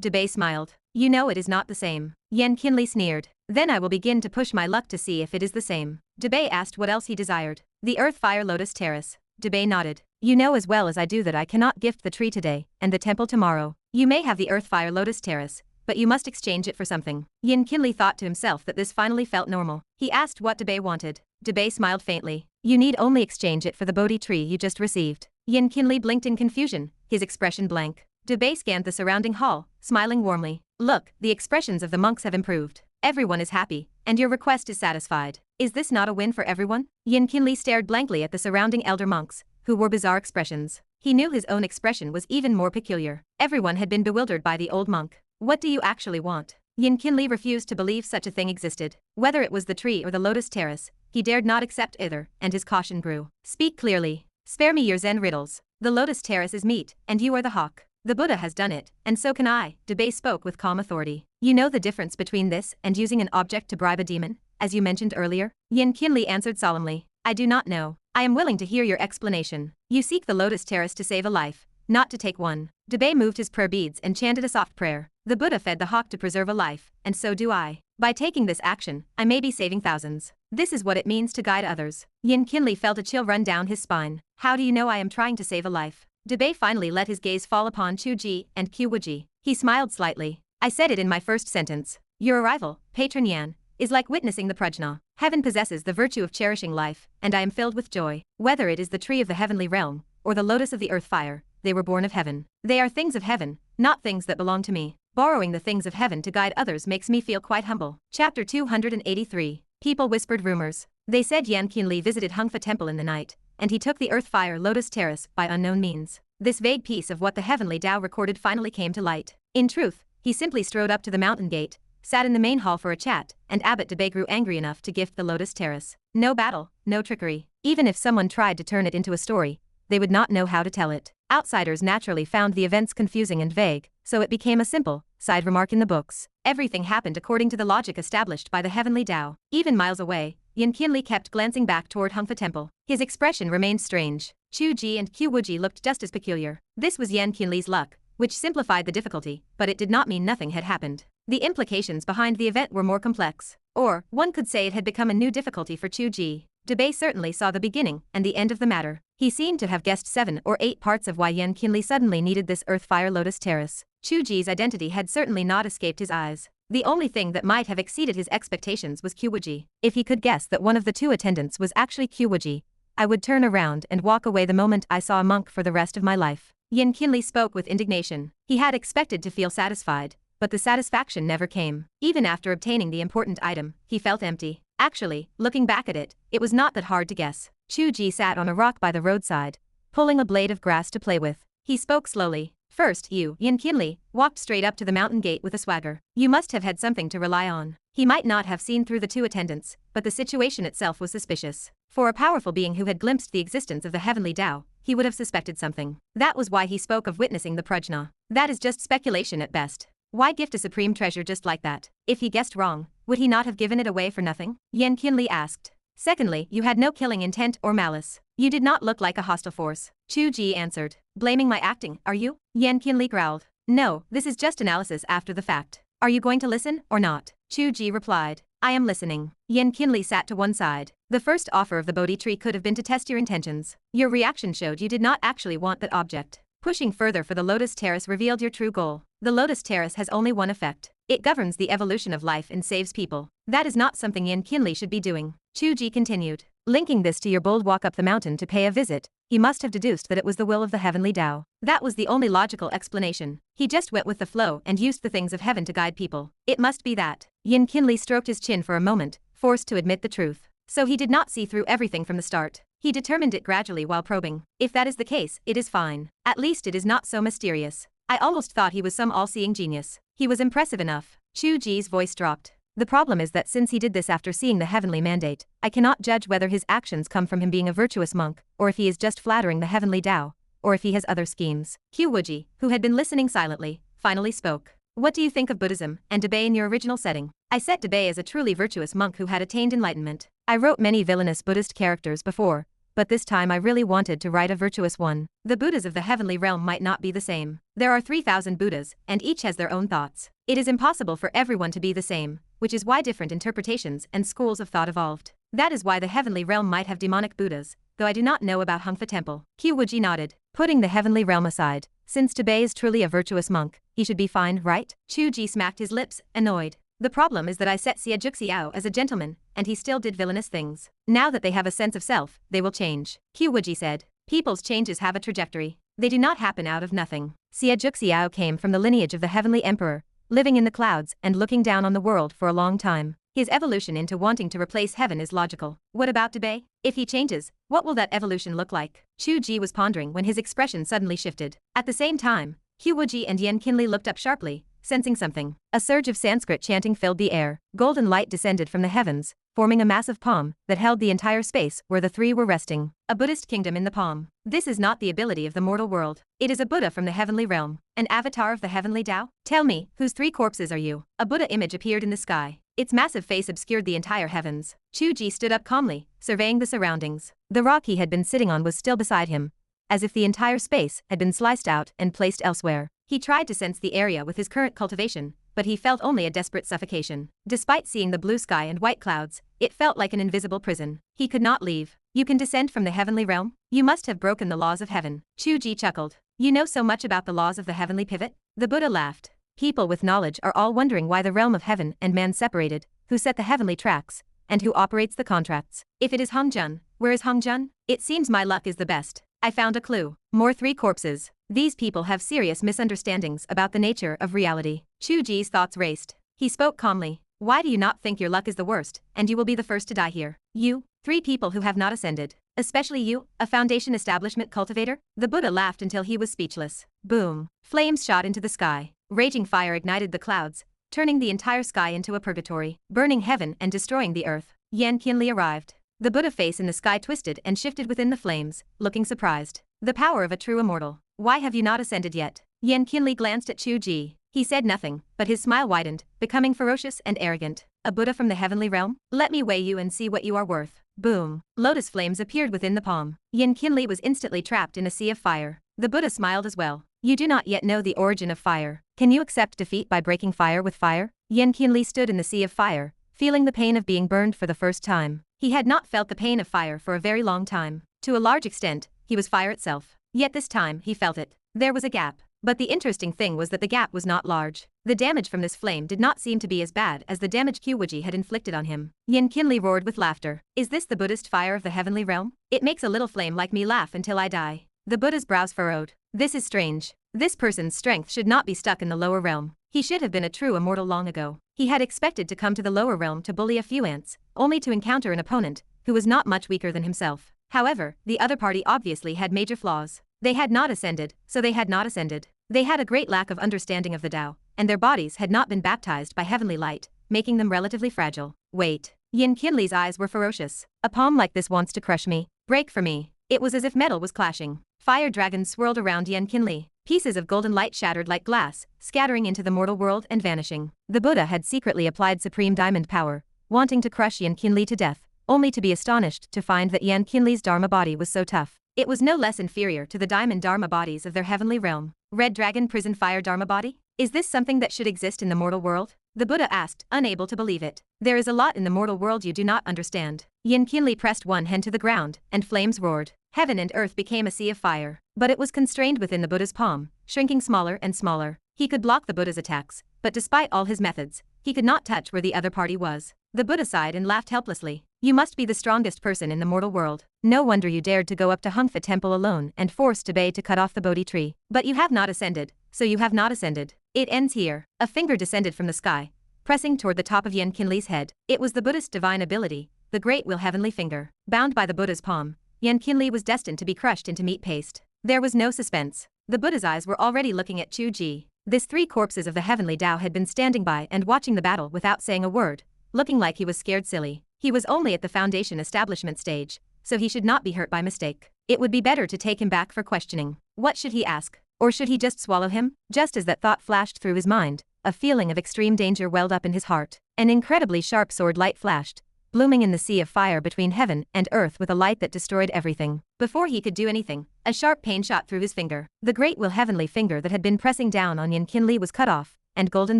A: Debay smiled. You know it is not the same. Yan Qianlie sneered. Then I will begin to push my luck to see if it is the same. Debay asked what else he desired. The Earth Fire Lotus Terrace. Debay nodded. You know as well as I do that I cannot gift the tree today, and the temple tomorrow. You may have the Earth Fire Lotus Terrace, but you must exchange it for something. Yan Qianlie thought to himself that this finally felt normal. He asked what Debay wanted. Debay smiled faintly. You need only exchange it for the Bodhi tree you just received. Yan Qianlie blinked in confusion, his expression blank. Debay scanned the surrounding hall, smiling warmly. Look, the expressions of the monks have improved. Everyone is happy, and your request is satisfied. Is this not a win for everyone? Yan Qianlie stared blankly at the surrounding elder monks, who wore bizarre expressions. He knew his own expression was even more peculiar. Everyone had been bewildered by the old monk. What do you actually want? Yan Qianlie refused to believe such a thing existed. Whether it was the tree or the lotus terrace, he dared not accept either, and his caution grew. Speak clearly. Spare me your Zen riddles. The lotus terrace is meat, and you are the hawk. The Buddha has done it, and so can I. Debay spoke with calm authority. You know the difference between this and using an object to bribe a demon, as you mentioned earlier? Yan Qianlie answered solemnly. I do not know. I am willing to hear your explanation. You seek the lotus terrace to save a life, not to take one. Debay moved his prayer beads and chanted a soft prayer. The Buddha fed the hawk to preserve a life, and so do I. By taking this action, I may be saving thousands. This is what it means to guide others. Yan Qianlie felt a chill run down his spine. How do you know I am trying to save a life? Debay finally let his gaze fall upon Qiu Wuji and Qiu Wuji. He smiled slightly. I said it in my first sentence. Your arrival, Patron Yan, is like witnessing the prajna. Heaven possesses the virtue of cherishing life, and I am filled with joy. Whether it is the tree of the heavenly realm, or the lotus of the earth fire, they were born of heaven. They are things of heaven, not things that belong to me. Borrowing the things of heaven to guide others makes me feel quite humble. Chapter 283. People whispered rumors. They said Yan Qianlie visited Hungfa Temple in the night, and he took the Earth Fire Lotus Terrace by unknown means. This vague piece of what the Heavenly Dao recorded finally came to light. In truth, he simply strode up to the mountain gate, sat in the main hall for a chat, and Abbot Debay grew angry enough to gift the Lotus Terrace. No battle, no trickery. Even if someone tried to turn it into a story, they would not know how to tell it. Outsiders naturally found the events confusing and vague, so it became a simple, side remark in the books. Everything happened according to the logic established by the Heavenly Dao. Even miles away, Yan Qianlie kept glancing back toward Hungfa Temple. His expression remained strange. Qiu Wuji and Qiu Wuji looked just as peculiar. This was Yan Qianlie's luck, which simplified the difficulty, but it did not mean nothing had happened. The implications behind the event were more complex. Or, one could say it had become a new difficulty for Qiu Wuji. Debay certainly saw the beginning and the end of the matter. He seemed to have guessed 7 or 8 parts of why Yan Qianlie suddenly needed this Earth Fire Lotus Terrace. Qiu Wuji's identity had certainly not escaped his eyes. The only thing that might have exceeded his expectations was Qiu Wuji. If he could guess that one of the 2 attendants was actually Qiu Wuji, I would turn around and walk away the moment I saw a monk for the rest of my life. Yan Qianlie spoke with indignation. He had expected to feel satisfied, but the satisfaction never came. Even after obtaining the important item, he felt empty. Actually, looking back at it, it was not that hard to guess. Qiu Wuji sat on a rock by the roadside, pulling a blade of grass to play with. He spoke slowly. First, you, Yan Qianlie, walked straight up to the mountain gate with a swagger. You must have had something to rely on. He might not have seen through the 2 attendants, but the situation itself was suspicious. For a powerful being who had glimpsed the existence of the Heavenly Dao, he would have suspected something. That was why he spoke of witnessing the prajna. That is just speculation at best. Why gift a supreme treasure just like that? If he guessed wrong, would he not have given it away for nothing? Yan Qianlie asked. Secondly, you had no killing intent or malice. You did not look like a hostile force. Qiu Wuji answered. Blaming my acting, are you? Yan Qianlie growled. No, this is just analysis after the fact. Are you going to listen or not? Qiu Wuji replied. I am listening. Yan Qianlie sat to one side. The first offer of the Bodhi tree could have been to test your intentions. Your reaction showed you did not actually want that object. Pushing further for the Lotus Terrace revealed your true goal. The Lotus Terrace has only one effect. It governs the evolution of life and saves people. That is not something Yan Qianlie should be doing. Qiu Wuji continued. Linking this to your bold walk up the mountain to pay a visit, he must have deduced that it was the will of the Heavenly Dao. That was the only logical explanation. He just went with the flow and used the things of heaven to guide people. It must be that. Yan Qianlie stroked his chin for a moment, forced to admit the truth. So he did not see through everything from the start. He determined it gradually while probing. If that is the case, it is fine. At least it is not so mysterious. I almost thought he was some all-seeing genius. He was impressive enough. Qiu Wuji's voice dropped. The problem is that since he did this after seeing the heavenly mandate, I cannot judge whether his actions come from him being a virtuous monk, or if he is just flattering the Heavenly Dao, or if he has other schemes. Qiu Wuji, who had been listening silently, finally spoke. What do you think of Buddhism and Debay in your original setting? I set Debay as a truly virtuous monk who had attained enlightenment. I wrote many villainous Buddhist characters before, but this time I really wanted to write a virtuous one. The Buddhas of the heavenly realm might not be the same. There are 3,000 Buddhas, and each has their own thoughts. It is impossible for everyone to be the same, which is why different interpretations and schools of thought evolved. That is why the heavenly realm might have demonic Buddhas, though I do not know about Hungfa Temple. Qiu Wuji nodded. Putting the heavenly realm aside, since Debay is truly a virtuous monk, he should be fine, right? Qiu Ji smacked his lips, annoyed. The problem is that I set Xie Juxiao as a gentleman, and he still did villainous things. Now that they have a sense of self, they will change. Qiu Wuji said. People's changes have a trajectory. They do not happen out of nothing. Xie Juxiao came from the lineage of the heavenly emperor, living in the clouds and looking down on the world for a long time. His evolution into wanting to replace heaven is logical. What about Debay? If he changes, what will that evolution look like? Qiu Ji was pondering when his expression suddenly shifted. At the same time, Qiu Wuji and Yan Qianlie looked up sharply, sensing something. A surge of Sanskrit chanting filled the air. Golden light descended from the heavens, forming a massive palm that held the entire space where the three were resting. A Buddhist kingdom in the palm. This is not the ability of the mortal world. It is a Buddha from the heavenly realm, an avatar of the heavenly Dao. Tell me, whose 3 corpses are you? A Buddha image appeared in the sky. Its massive face obscured the entire heavens. Qiu Ji stood up calmly, surveying the surroundings. The rock he had been sitting on was still beside him, as if the entire space had been sliced out and placed elsewhere. He tried to sense the area with his current cultivation, but he felt only a desperate suffocation. Despite seeing the blue sky and white clouds, it felt like an invisible prison. He could not leave. You can descend from the heavenly realm? You must have broken the laws of heaven. Qiu Ji chuckled. You know so much about the laws of the heavenly pivot? The Buddha laughed. People with knowledge are all wondering why the realm of heaven and man separated, who set the heavenly tracks, and who operates the contracts. If it is Hong Jun, where is Hong Jun? It seems my luck is the best. I found a clue. More 3 corpses. These people have serious misunderstandings about the nature of reality. Qiu Ji's thoughts raced. He spoke calmly. Why do you not think your luck is the worst, and you will be the first to die here? You, 3 people who have not ascended. Especially you, a foundation establishment cultivator? The Buddha laughed until he was speechless. Boom. Flames shot into the sky. Raging fire ignited the clouds, turning the entire sky into a purgatory, burning heaven and destroying the earth. Yan Qianlie arrived. The Buddha face in the sky twisted and shifted within the flames, looking surprised. The power of a true immortal. Why have you not ascended yet? Yan Qianlie glanced at Qiu Ji. He said nothing, but his smile widened, becoming ferocious and arrogant. A Buddha from the heavenly realm? Let me weigh you and see what you are worth. Boom. Lotus flames appeared within the palm. Yan Qianlie was instantly trapped in a sea of fire. The Buddha smiled as well. You do not yet know the origin of fire. Can you accept defeat by breaking fire with fire? Yan Qianlie stood in the sea of fire, feeling the pain of being burned for the first time. He had not felt the pain of fire for a very long time. To a large extent, he was fire itself. Yet this time, he felt it. There was a gap. But the interesting thing was that the gap was not large. The damage from this flame did not seem to be as bad as the damage Qiu Wuji had inflicted on him. Yan Qianlie roared with laughter. Is this the Buddhist fire of the heavenly realm? It makes a little flame like me laugh until I die. The Buddha's brows furrowed. This is strange. This person's strength should not be stuck in the lower realm. He should have been a true immortal long ago. He had expected to come to the lower realm to bully a few ants, only to encounter an opponent who was not much weaker than himself. However, the other party obviously had major flaws. They had not ascended, so they had not ascended. They had a great lack of understanding of the Tao, and their bodies had not been baptized by heavenly light, making them relatively fragile. Wait. Yan Qianlie's eyes were ferocious. A palm like this wants to crush me. Break for me. It was as if metal was clashing. Fire dragons swirled around Yan Qianlie. Pieces of golden light shattered like glass, scattering into the mortal world and vanishing. The Buddha had secretly applied supreme diamond power, wanting to crush Yan Qianlie to death, only to be astonished to find that Yan Qianlie's dharma body was so tough. It was no less inferior to the diamond dharma bodies of their heavenly realm. Red dragon prison fire dharma body? Is this something that should exist in the mortal world? The Buddha asked, unable to believe it. There is a lot in the mortal world you do not understand. Yan Qianlie pressed one hand to the ground, and flames roared. Heaven and earth became a sea of fire. But it was constrained within the Buddha's palm, shrinking smaller and smaller. He could block the Buddha's attacks, but despite all his methods, he could not touch where the other party was. The Buddha sighed and laughed helplessly. You must be the strongest person in the mortal world. No wonder you dared to go up to Hungfa Temple alone and force Debay to cut off the Bodhi tree. But you have not ascended, so you have not ascended. It ends here. A finger descended from the sky, pressing toward the top of Yan Qianlie's head. It was the Buddhist divine ability, the Great Will Heavenly Finger. Bound by the Buddha's palm, Yan Qianlie was destined to be crushed into meat paste. There was no suspense. The Buddha's eyes were already looking at Qiu Ji. This 3 corpses of the Heavenly Dao had been standing by and watching the battle without saying a word, looking like he was scared silly. He was only at the foundation establishment stage, so he should not be hurt by mistake. It would be better to take him back for questioning. What should he ask? Or should he just swallow him? Just as that thought flashed through his mind, a feeling of extreme danger welled up in his heart. An incredibly sharp sword light flashed, blooming in the sea of fire between heaven and earth with a light that destroyed everything. Before he could do anything, a sharp pain shot through his finger. The great heavenly finger that had been pressing down on Yan Qianlie was cut off, and golden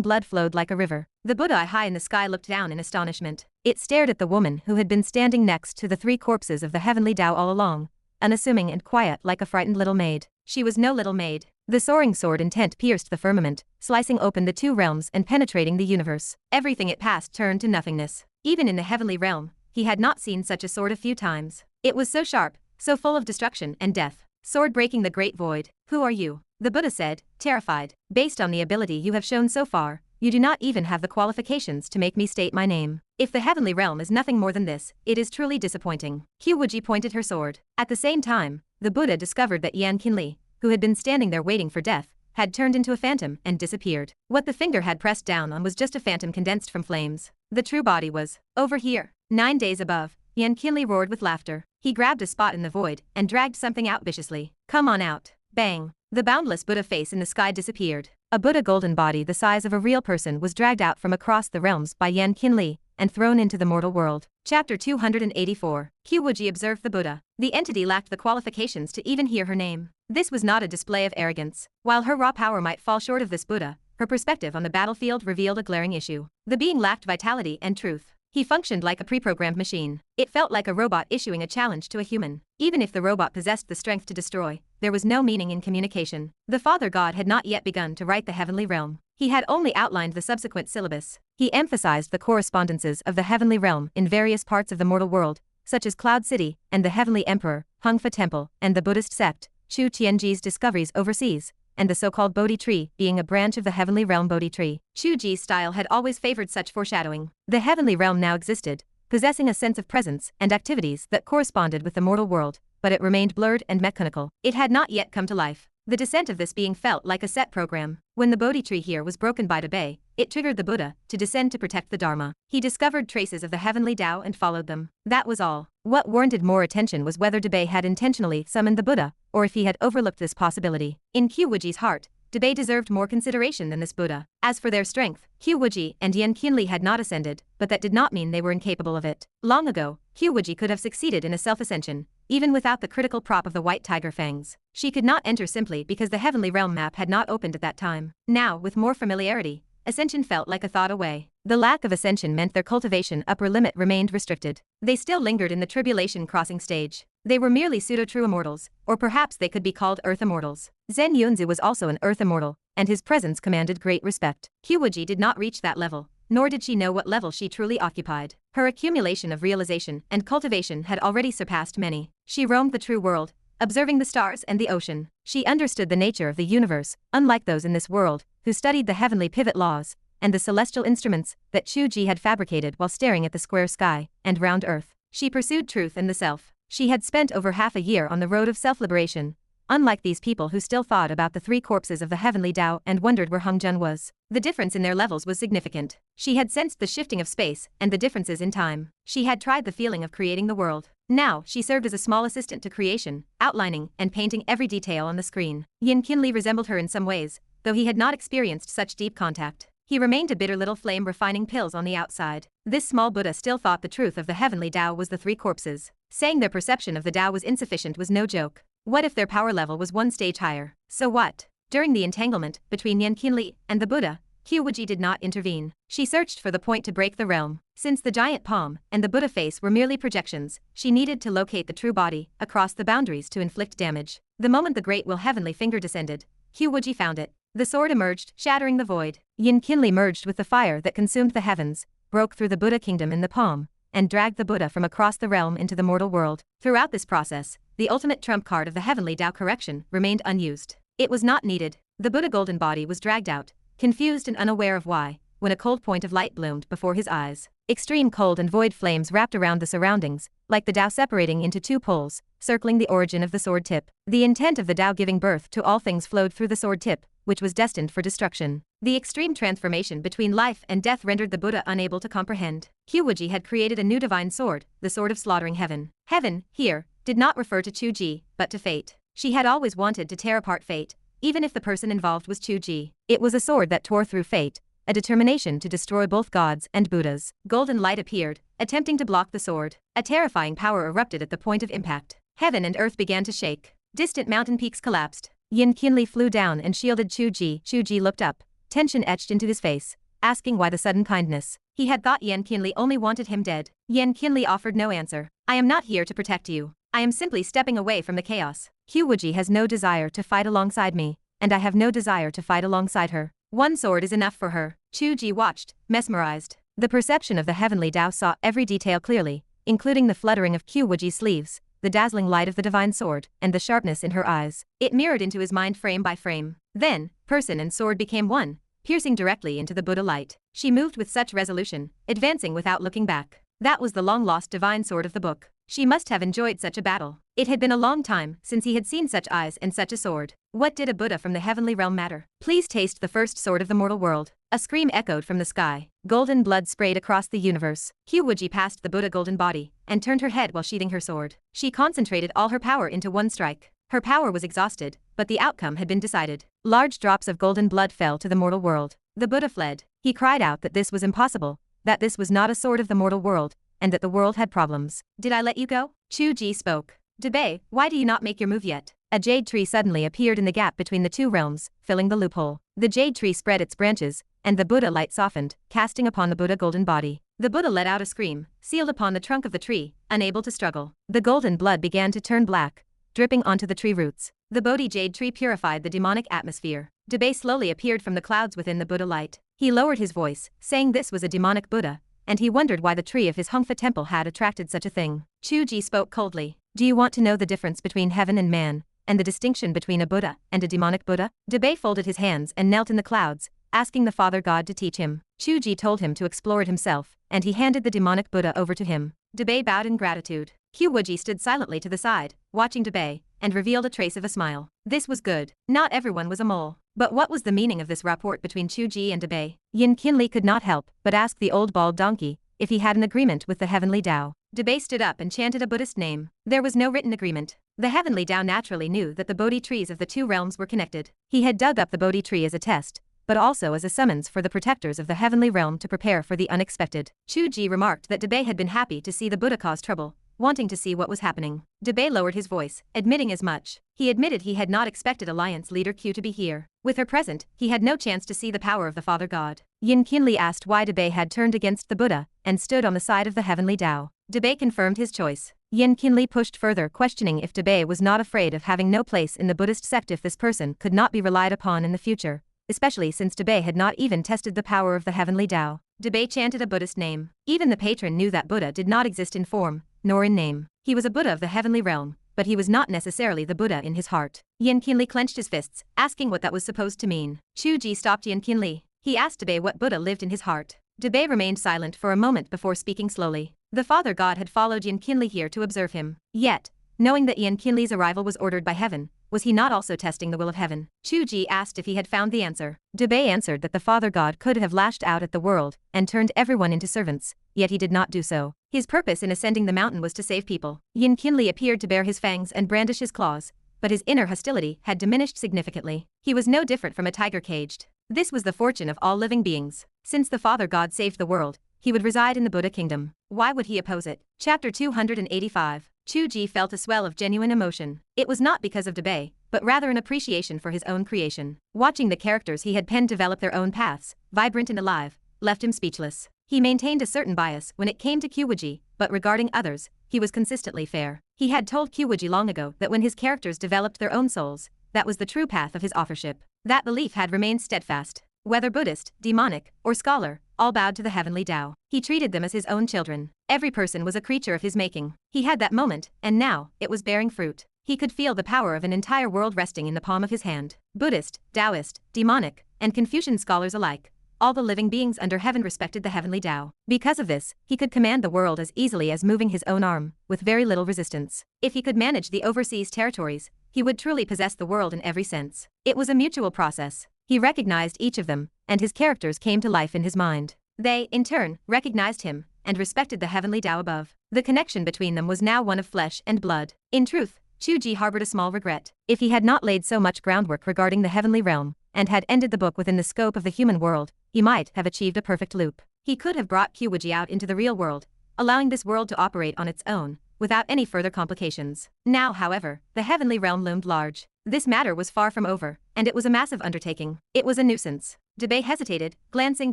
A: blood flowed like a river. The Buddha high in the sky looked down in astonishment. It stared at the woman who had been standing next to the 3 corpses of the Heavenly Dao all along, unassuming and quiet like a frightened little maid. She was no little maid. The soaring sword intent pierced the firmament, slicing open the 2 realms and penetrating the universe. Everything it passed turned to nothingness. Even in the heavenly realm, he had not seen such a sword a few times. It was so sharp, so full of destruction and death. Sword breaking the great void. Who are you? The Buddha said, terrified. Based on the ability you have shown so far, you do not even have the qualifications to make me state my name. If the heavenly realm is nothing more than this, it is truly disappointing. Qiu Wuji pointed her sword. At the same time, the Buddha discovered that Yan Qianlie, who had been standing there waiting for death, had turned into a phantom and disappeared. What the finger had pressed down on was just a phantom condensed from flames. The true body was over here. 9 days above. Yan Qianlie roared with laughter. He grabbed a spot in the void and dragged something out viciously. Come on out. Bang. The boundless Buddha face in the sky disappeared. A Buddha golden body the size of a real person was dragged out from across the realms by Yan Qianlie and thrown into the mortal world. Chapter 284. Qiu Wuji observed the Buddha. The entity lacked the qualifications to even hear her name. This was not a display of arrogance. While her raw power might fall short of this Buddha, her perspective on the battlefield revealed a glaring issue. The being lacked vitality and truth. He functioned like a pre-programmed machine. It felt like a robot issuing a challenge to a human. Even if the robot possessed the strength to destroy, there was no meaning in communication. The Father God had not yet begun to write the heavenly realm. He had only outlined the subsequent syllabus. He emphasized the correspondences of the heavenly realm in various parts of the mortal world, such as Cloud City and the Heavenly Emperor, Hongfa Temple, and the Buddhist sect, Chu Tianji's discoveries overseas, and the so-called Bodhi tree being a branch of the heavenly realm Bodhi tree. Chu Ji's style had always favored such foreshadowing. The heavenly realm now existed, possessing a sense of presence and activities that corresponded with the mortal world, but it remained blurred and mechanical. It had not yet come to life. The descent of this being felt like a set program. When the Bodhi tree here was broken by Debay, it triggered the Buddha to descend to protect the Dharma. He discovered traces of the heavenly Dao and followed them. That was all. What warranted more attention was whether Debay had intentionally summoned the Buddha, or if he had overlooked this possibility. In Qiu Wuji's heart, Debay deserved more consideration than this Buddha. As for their strength, Qiu Wuji and Yan Qianlie had not ascended, but that did not mean they were incapable of it. Long ago, Qiu Wuji could have succeeded in a self-ascension, even without the critical prop of the white tiger fangs. She could not enter simply because the heavenly realm map had not opened at that time. Now, with more familiarity, ascension felt like a thought away. The lack of ascension meant their cultivation upper limit remained restricted. They still lingered in the tribulation crossing stage. They were merely pseudo-true immortals, or perhaps they could be called earth immortals. Zhen Yunzi was also an earth immortal, and his presence commanded great respect. Qiu Wuji did not reach that level, nor did she know what level she truly occupied. Her accumulation of realization and cultivation had already surpassed many. She roamed the true world, observing the stars and the ocean. She understood the nature of the universe, unlike those in this world, who studied the heavenly pivot laws, and the celestial instruments that Chu Ji had fabricated while staring at the square sky and round earth. She pursued truth and the self. She had spent over half a year on the road of self-liberation, unlike these people who still thought about the 3 corpses of the heavenly Dao and wondered where Hong Jun was. The difference in their levels was significant. She had sensed the shifting of space and the differences in time. She had tried the feeling of creating the world. Now, she served as a small assistant to creation, outlining and painting every detail on the screen. Yan Qianlie resembled her in some ways, though he had not experienced such deep contact. He remained a bitter little flame refining pills on the outside. This small Buddha still thought the truth of the heavenly Dao was the 3 corpses. Saying their perception of the Dao was insufficient was no joke. What if their power level was 1 stage higher? So what? During the entanglement between Yan Qianlie and the Buddha, Qiu Wuji did not intervene. She searched for the point to break the realm. Since the giant palm and the Buddha face were merely projections, she needed to locate the true body across the boundaries to inflict damage. The moment the great heavenly finger descended, Qiu Wuji found it. The sword emerged, shattering the void. Yan Qianlie merged with the fire that consumed the heavens, broke through the Buddha kingdom in the palm, and dragged the Buddha from across the realm into the mortal world. Throughout this process, the ultimate trump card of the heavenly Dao correction remained unused. It was not needed. The Buddha golden body was dragged out, confused and unaware of why, when a cold point of light bloomed before his eyes. Extreme cold and void flames wrapped around the surroundings, like the Dao separating into 2 poles, circling the origin of the sword tip. The intent of the Dao giving birth to all things flowed through the sword tip, which was destined for destruction. The extreme transformation between life and death rendered the Buddha unable to comprehend. Qiu Wuji had created a new divine sword, the sword of slaughtering heaven. Heaven, here, did not refer to Qiu Ji, but to fate. She had always wanted to tear apart fate, even if the person involved was Qiu Ji. It was a sword that tore through fate, a determination to destroy both gods and Buddhas. Golden light appeared, attempting to block the sword. A terrifying power erupted at the point of impact. Heaven and earth began to shake. Distant mountain peaks collapsed. Yan Qianlie flew down and shielded Qiu Ji. Qiu Ji looked up, tension etched into his face, asking why the sudden kindness. He had thought Yan Qianlie only wanted him dead. Yan Qianlie offered no answer. I am not here to protect you. I am simply stepping away from the chaos. Qiu Wuji has no desire to fight alongside me, and I have no desire to fight alongside her. One sword is enough for her. Qiu Ji watched, mesmerized. The perception of the Heavenly Dao saw every detail clearly, including the fluttering of Qiu Wuji's sleeves, the dazzling light of the divine sword, and the sharpness in her eyes. It mirrored into his mind frame by frame. Then, person and sword became one, piercing directly into the Buddha light. She moved with such resolution, advancing without looking back. That was the long-lost divine sword of the book. She must have enjoyed such a battle. It had been a long time since he had seen such eyes and such a sword. What did a Buddha from the heavenly realm matter? Please taste the first sword of the mortal world. A scream echoed from the sky. Golden blood sprayed across the universe. Qiu Wuji passed the Buddha golden body and turned her head while sheathing her sword. She concentrated all her power into one strike. Her power was exhausted, but the outcome had been decided. Large drops of golden blood fell to the mortal world. The Buddha fled. He cried out that this was impossible, that this was not a sword of the mortal world, and that the world had problems. Did I let you go? Qiu Ji spoke. Debei, why do you not make your move yet? A jade tree suddenly appeared in the gap between the two realms, filling the loophole. The jade tree spread its branches, and the Buddha light softened, casting upon the Buddha golden body. The Buddha let out a scream, sealed upon the trunk of the tree, unable to struggle. The golden blood began to turn black, dripping onto the tree roots. The Bodhi jade tree purified the demonic atmosphere. Debei slowly appeared from the clouds within the Buddha light. He lowered his voice, saying this was a demonic Buddha, and he wondered why the tree of his Hongfa temple had attracted such a thing. Qiu Ji spoke coldly. Do you want to know the difference between heaven and man, and the distinction between a Buddha and a demonic Buddha? Debei folded his hands and knelt in the clouds, asking the Father God to teach him. Qiu Ji told him to explore it himself, and he handed the demonic Buddha over to him. Debei bowed in gratitude. Qiu Wuji stood silently to the side, watching Debei, and revealed a trace of a smile. This was good. Not everyone was a mole. But what was the meaning of this rapport between Qiu Ji and Debei? Yan Qianlie could not help but ask the old bald donkey if he had an agreement with the Heavenly Dao. Debei stood up and chanted a Buddhist name. There was no written agreement. The Heavenly Dao naturally knew that the Bodhi trees of the two realms were connected. He had dug up the Bodhi tree as a test, but also as a summons for the protectors of the heavenly realm to prepare for the unexpected. Qiu Ji remarked that Debei had been happy to see the Buddha cause trouble, wanting to see what was happening. Debei lowered his voice, admitting as much. He admitted he had not expected Alliance leader Qiu to be here. With her present, he had no chance to see the power of the Father God. Yan Qianlie asked why Debei had turned against the Buddha and stood on the side of the Heavenly Dao. Debei confirmed his choice. Yan Qianlie pushed further, questioning if Debei was not afraid of having no place in the Buddhist sect if this person could not be relied upon in the future, especially since Debei had not even tested the power of the Heavenly Dao. Debei chanted a Buddhist name. Even the patron knew that Buddha did not exist in form, nor in name. He was a Buddha of the heavenly realm, but he was not necessarily the Buddha in his heart. Yan Qianlie clenched his fists, asking what that was supposed to mean. Qiu Ji stopped Yan Qianlie. He asked Debei what Buddha lived in his heart. Debei remained silent for a moment before speaking slowly. The Father God had followed Yan Qianlie here to observe him. Yet, knowing that Yan Qianlie's arrival was ordered by heaven, was he not also testing the will of heaven? Qiu Ji asked if he had found the answer. Debei answered that the Father God could have lashed out at the world and turned everyone into servants, yet he did not do so. His purpose in ascending the mountain was to save people. Yan Qianlie appeared to bare his fangs and brandish his claws, but his inner hostility had diminished significantly. He was no different from a tiger caged. This was the fortune of all living beings. Since the Father God saved the world, he would reside in the Buddha kingdom. Why would he oppose it? Chapter 285. Qiu Ji felt a swell of genuine emotion. It was not because of Debei, but rather an appreciation for his own creation. Watching the characters he had penned develop their own paths, vibrant and alive, left him speechless. He maintained a certain bias when it came to Qiu Wuji, but regarding others, he was consistently fair. He had told Qiu Wuji long ago that when his characters developed their own souls, that was the true path of his authorship. That belief had remained steadfast. Whether Buddhist, demonic, or scholar, all bowed to the Heavenly Dao. He treated them as his own children. Every person was a creature of his making. He had that moment, and now, it was bearing fruit. He could feel the power of an entire world resting in the palm of his hand. Buddhist, Taoist, demonic, and Confucian scholars alike, all the living beings under heaven respected the Heavenly Dao. Because of this, he could command the world as easily as moving his own arm, with very little resistance. If he could manage the overseas territories, he would truly possess the world in every sense. It was a mutual process. He recognized each of them, and his characters came to life in his mind. They, in turn, recognized him, and respected the Heavenly Dao above. The connection between them was now one of flesh and blood. In truth, Qiu Wuji harbored a small regret. If he had not laid so much groundwork regarding the heavenly realm, and had ended the book within the scope of the human world, he might have achieved a perfect loop. He could have brought Qiu Wuji out into the real world, allowing this world to operate on its own, without any further complications. Now, however, the heavenly realm loomed large. This matter was far from over, and it was a massive undertaking. It was a nuisance. Debay hesitated, glancing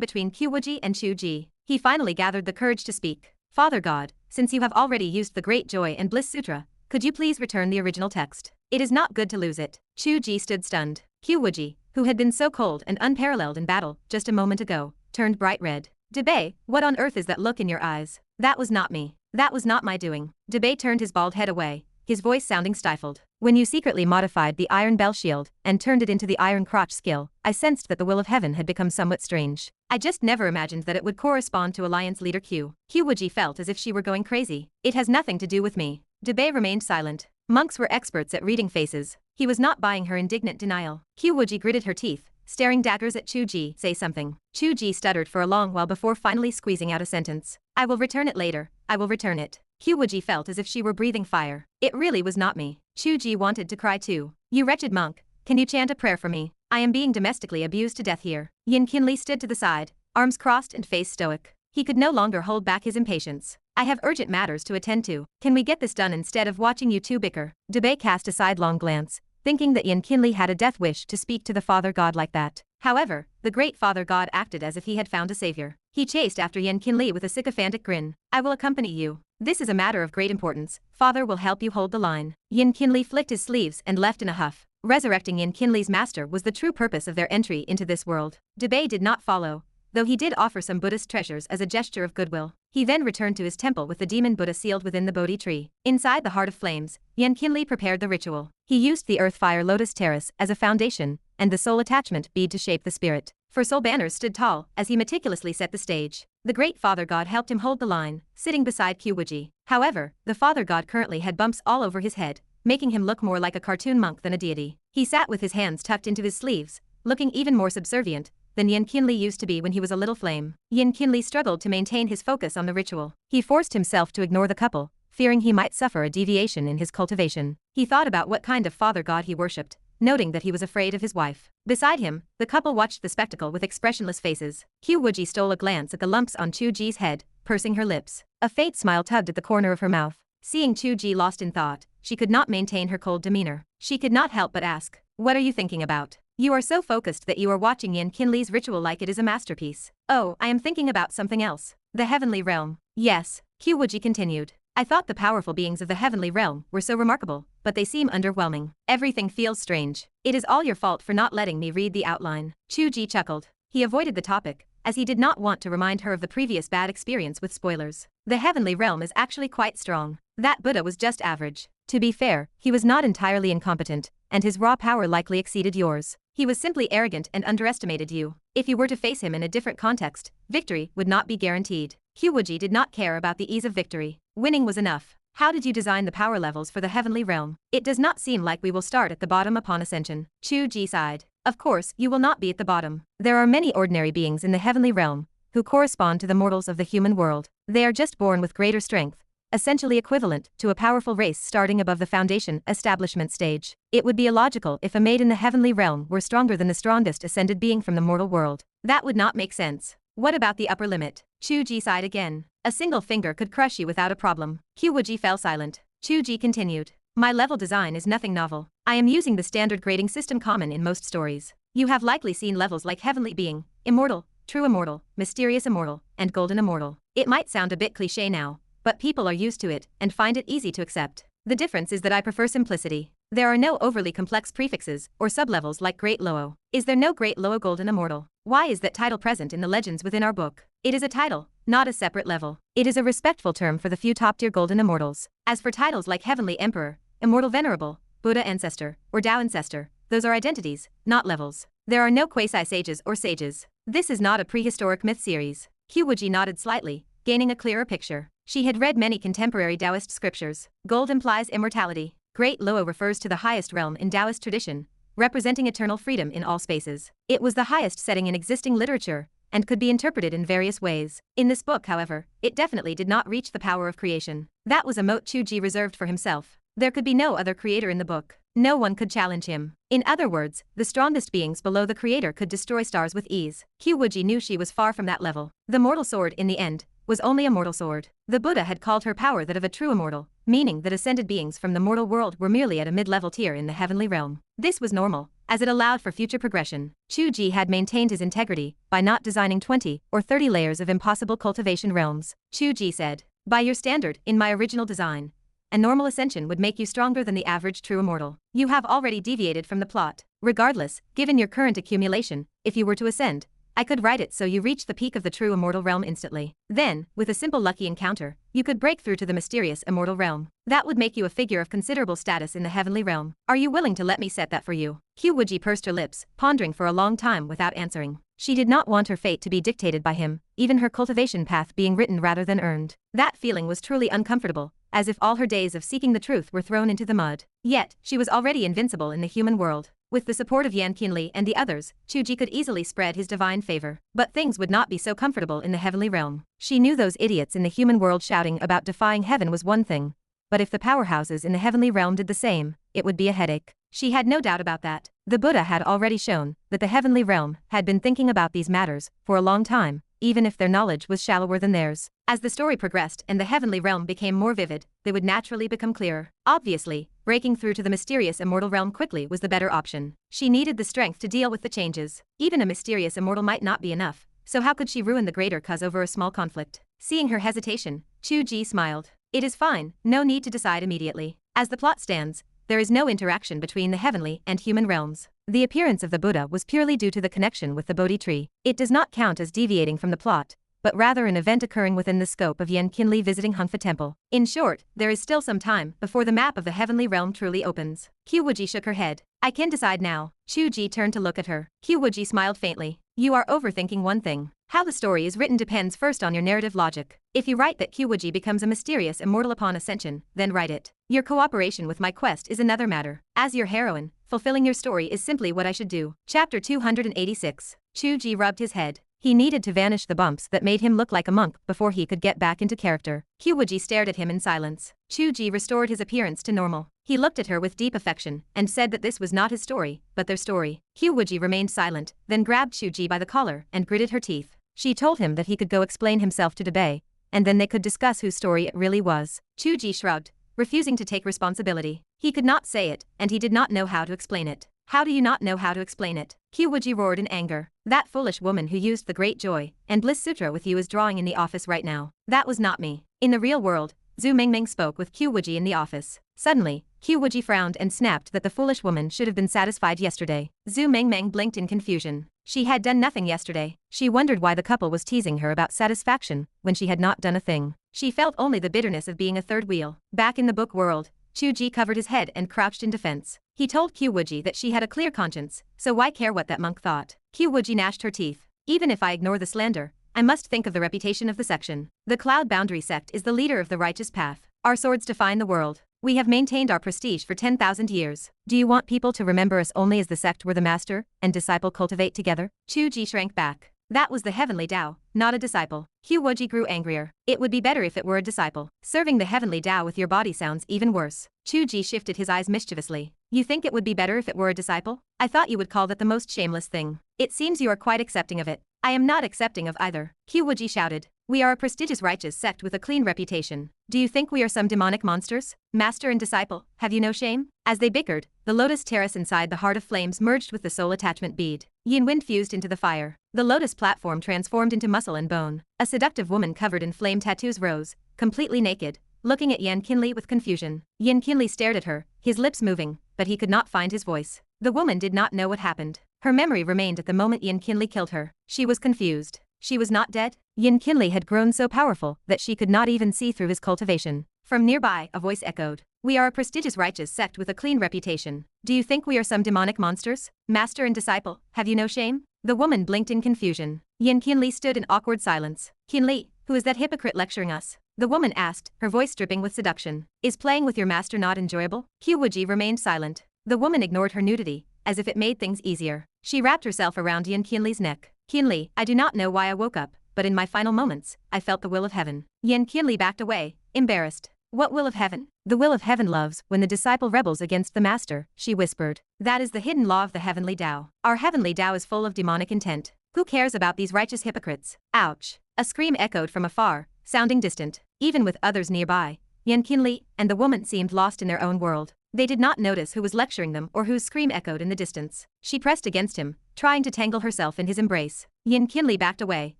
A: between Qiu Wuji and Qiu Wuji. He finally gathered the courage to speak. Father God, since you have already used the Great Joy and Bliss Sutra, could you please return the original text? It is not good to lose it. Qiu Wuji stood stunned. Qiu Wuji, who had been so cold and unparalleled in battle just a moment ago, turned bright red. Debay, what on earth is that look in your eyes? That was not me. That was not my doing. Debay turned his bald head away, his voice sounding stifled. When you secretly modified the iron bell shield and turned it into the iron crotch skill, I sensed that the will of heaven had become somewhat strange. I just never imagined that it would correspond to Alliance leader Qiu. Qiu Wuji felt as if she were going crazy. It has nothing to do with me. Debay remained silent. Monks were experts at reading faces. He was not buying her indignant denial. Qiu Wuji gritted her teeth, staring daggers at Qiu Wuji. Say something. Qiu Wuji stuttered for a long while before finally squeezing out a sentence. I will return it later. I will return it. Qiu Wuji felt as if she were breathing fire. It really was not me. Qiu Wuji wanted to cry too. You wretched monk, can you chant a prayer for me? I am being domestically abused to death here. Yan Qianlie stood to the side, arms crossed and face stoic. He could no longer hold back his impatience. I have urgent matters to attend to. Can we get this done instead of watching you two bicker? Debay cast a sidelong glance, thinking that Yan Qianlie had a death wish to speak to the Father God like that. However, the great Father God acted as if he had found a savior. He chased after Yan Qianlie with a sycophantic grin. I will accompany you. This is a matter of great importance. Father will help you hold the line. Yan Qianlie flicked his sleeves and left in a huff. Resurrecting Yan Qianlie's master was the true purpose of their entry into this world. Debay did not follow, though he did offer some Buddhist treasures as a gesture of goodwill. He then returned to his temple with the demon Buddha sealed within the Bodhi tree. Inside the Heart of Flames, Yan Qianlie prepared the ritual. He used the Earth Fire Lotus Terrace as a foundation, and the soul attachment bead to shape the spirit. For soul banners stood tall as he meticulously set the stage. The great Father God helped him hold the line, sitting beside Qiu Wuji. However, the Father God currently had bumps all over his head, making him look more like a cartoon monk than a deity. He sat with his hands tucked into his sleeves, looking even more subservient than Yan Qianlie used to be when he was a little flame. Yan Qianlie struggled to maintain his focus on the ritual. He forced himself to ignore the couple, fearing he might suffer a deviation in his cultivation. He thought about what kind of Father God he worshipped, noting that he was afraid of his wife. Beside him, the couple watched the spectacle with expressionless faces. Qiu Wuji stole a glance at the lumps on Qiu Wuji's head, pursing her lips. A faint smile tugged at the corner of her mouth. Seeing Qiu Wuji lost in thought, she could not maintain her cold demeanor. She could not help but ask, "What are you thinking about? You are so focused that you are watching Yan Qianlie's ritual like it is a masterpiece." "Oh, I am thinking about something else. The heavenly realm." "Yes," Qiu Wuji continued. "I thought the powerful beings of the heavenly realm were so remarkable, but they seem underwhelming. Everything feels strange. It is all your fault for not letting me read the outline." Qiu Wuji chuckled. He avoided the topic, as he did not want to remind her of the previous bad experience with spoilers. The heavenly realm is actually quite strong. That Buddha was just average. To be fair, he was not entirely incompetent, and his raw power likely exceeded yours. He was simply arrogant and underestimated you. If you were to face him in a different context, victory would not be guaranteed. Qiu Wuji did not care about the ease of victory. Winning was enough. How did you design the power levels for the heavenly realm? It does not seem like we will start at the bottom upon ascension. Qiu Wuji sighed. Of course, you will not be at the bottom. There are many ordinary beings in the heavenly realm, who correspond to the mortals of the human world. They are just born with greater strength, essentially equivalent to a powerful race starting above the foundation establishment stage. It would be illogical if a maid in the heavenly realm were stronger than the strongest ascended being from the mortal world. That would not make sense. What about the upper limit? Qiu Wuji sighed again. A single finger could crush you without a problem. Qiu Wuji fell silent. Qiu Wuji continued. My level design is nothing novel. I am using the standard grading system common in most stories. You have likely seen levels like Heavenly Being, Immortal, True Immortal, Mysterious Immortal, and Golden Immortal. It might sound a bit cliché now, but people are used to it and find it easy to accept. The difference is that I prefer simplicity. There are no overly complex prefixes or sublevels like Great Loo. Is there no Great Loo Golden Immortal? Why is that title present in the legends within our book? It is a title, not a separate level. It is a respectful term for the few top-tier Golden Immortals. As for titles like Heavenly Emperor, Immortal Venerable, Buddha Ancestor, or Tao Ancestor, those are identities, not levels. There are no quasi-sages or sages. This is not a prehistoric myth series. Qiu Wuji nodded slightly, gaining a clearer picture. She had read many contemporary Taoist scriptures. Gold implies immortality. Great Loo refers to the highest realm in Taoist tradition, representing eternal freedom in all spaces. It was the highest setting in existing literature, and could be interpreted in various ways. In this book, however, it definitely did not reach the power of creation. That was a moat Qiu Wuji reserved for himself. There could be no other creator in the book. No one could challenge him. In other words, the strongest beings below the creator could destroy stars with ease. Qiu Wuji knew she was far from that level. The mortal sword, in the end, was only a mortal sword. The Buddha had called her power that of a true immortal, meaning that ascended beings from the mortal world were merely at a mid-level tier in the heavenly realm. This was normal, as it allowed for future progression. Qiu Wuji had maintained his integrity by not designing 20 or 30 layers of impossible cultivation realms. Qiu Wuji said, "By your standard, in my original design, a normal ascension would make you stronger than the average true immortal. You have already deviated from the plot. Regardless, given your current accumulation, if you were to ascend, I could write it so you reach the peak of the true immortal realm instantly. Then, with a simple lucky encounter, you could break through to the mysterious immortal realm. That would make you a figure of considerable status in the heavenly realm. Are you willing to let me set that for you?" Qiu Wuji pursed her lips, pondering for a long time without answering. She did not want her fate to be dictated by him, even her cultivation path being written rather than earned. That feeling was truly uncomfortable, as if all her days of seeking the truth were thrown into the mud. Yet, she was already invincible in the human world. With the support of Yan Qianlie and the others, Qiu Wuji could easily spread his divine favor. But things would not be so comfortable in the heavenly realm. She knew those idiots in the human world shouting about defying heaven was one thing, but if the powerhouses in the heavenly realm did the same, it would be a headache. She had no doubt about that. The Buddha had already shown that the heavenly realm had been thinking about these matters for a long time, even if their knowledge was shallower than theirs. As the story progressed and the heavenly realm became more vivid, they would naturally become clearer. Obviously, breaking through to the mysterious immortal realm quickly was the better option. She needed the strength to deal with the changes. Even a mysterious immortal might not be enough, so how could she ruin the greater cause over a small conflict? Seeing her hesitation, Qiu Wuji smiled. "It is fine, no need to decide immediately. As the plot stands, there is no interaction between the heavenly and human realms. The appearance of the Buddha was purely due to the connection with the Bodhi tree. It does not count as deviating from the plot, but rather an event occurring within the scope of Yan Qianlie visiting Hongfa Temple. In short, there is still some time before the map of the heavenly realm truly opens." Qiu Wuji shook her head. "I can decide now." Qiu Wuji turned to look at her. Qiu Wuji smiled faintly. "You are overthinking one thing. How the story is written depends first on your narrative logic. If you write that Qiu Wuji becomes a mysterious immortal upon ascension, then write it. Your cooperation with my quest is another matter. As your heroine, fulfilling your story is simply what I should do." Chapter 286. Qiu Wuji rubbed his head. He needed to vanish the bumps that made him look like a monk before he could get back into character. Qiu Wuji stared at him in silence. Qiu Wuji restored his appearance to normal. He looked at her with deep affection and said that this was not his story, but their story. Qiu Wuji remained silent, then grabbed Qiu Wuji by the collar and gritted her teeth. She told him that he could go explain himself to Debay, and then they could discuss whose story it really was. Qiu Wuji shrugged, refusing to take responsibility. He could not say it, and he did not know how to explain it. "How do you not know how to explain it?" Qiu Wuji roared in anger. "That foolish woman who used the Great Joy and Bliss Sutra with you is drawing in the office right now. That was not me." In the real world, Zhu Mengmeng spoke with Qiu Wuji in the office. Suddenly, Qiu Wuji frowned and snapped that the foolish woman should have been satisfied yesterday. Zhu Mengmeng blinked in confusion. She had done nothing yesterday. She wondered why the couple was teasing her about satisfaction when she had not done a thing. She felt only the bitterness of being a third wheel. Back in the book world, Qiu Wuji covered his head and crouched in defense. He told Qiu Wuji that she had a clear conscience, so why care what that monk thought? Qiu Wuji gnashed her teeth. "Even if I ignore the slander, I must think of the reputation of the section. The Cloud Boundary sect is the leader of the righteous path. Our swords define the world. We have maintained our prestige for 10,000 years. Do you want people to remember us only as the sect where the master and disciple cultivate together?" Qiu Wuji shrank back. That was the Heavenly Dao, not a disciple. Qiu Wuji grew angrier. "It would be better if it were a disciple. Serving the Heavenly Dao with your body sounds even worse." Qiu Wuji shifted his eyes mischievously. "You think it would be better if it were a disciple? I thought you would call that the most shameless thing. It seems you are quite accepting of it." "I am not accepting of either," Qiu Wuji shouted. "We are a prestigious righteous sect with a clean reputation. Do you think we are some demonic monsters? Master and disciple, have you no shame?" As they bickered, the lotus terrace inside the Heart of Flames merged with the soul attachment bead. Yin wind fused into the fire. The lotus platform transformed into muscle and bone. A seductive woman covered in flame tattoos rose, completely naked, looking at Yan Qianlie with confusion. Yan Qianlie stared at her, his lips moving, but he could not find his voice. The woman did not know what happened. Her memory remained at the moment Yan Qianlie killed her. She was confused. She was not dead? Yan Qianlie had grown so powerful that she could not even see through his cultivation. From nearby, a voice echoed. "We are a prestigious righteous sect with a clean reputation. Do you think we are some demonic monsters? Master and disciple, have you no shame?" The woman blinked in confusion. Yan Qianlie stood in awkward silence. "Qianlie, who is that hypocrite lecturing us?" The woman asked, her voice dripping with seduction. "Is playing with your master not enjoyable?" Qiu Wuji remained silent. The woman ignored her nudity, as if it made things easier. She wrapped herself around Yan Qianlie's neck. Qianlie, I do not know why I woke up, but in my final moments, I felt the will of heaven. Yan Qianlie backed away, embarrassed. What will of heaven? The will of heaven loves when the disciple rebels against the master, she whispered. That is the hidden law of the Heavenly Dao. Our Heavenly Dao is full of demonic intent. Who cares about these righteous hypocrites? Ouch. A scream echoed from afar, sounding distant. Even with others nearby, Yan Qianlie and the woman seemed lost in their own world. They did not notice who was lecturing them or whose scream echoed in the distance. She pressed against him, trying to tangle herself in his embrace. Yan Qianlie backed away,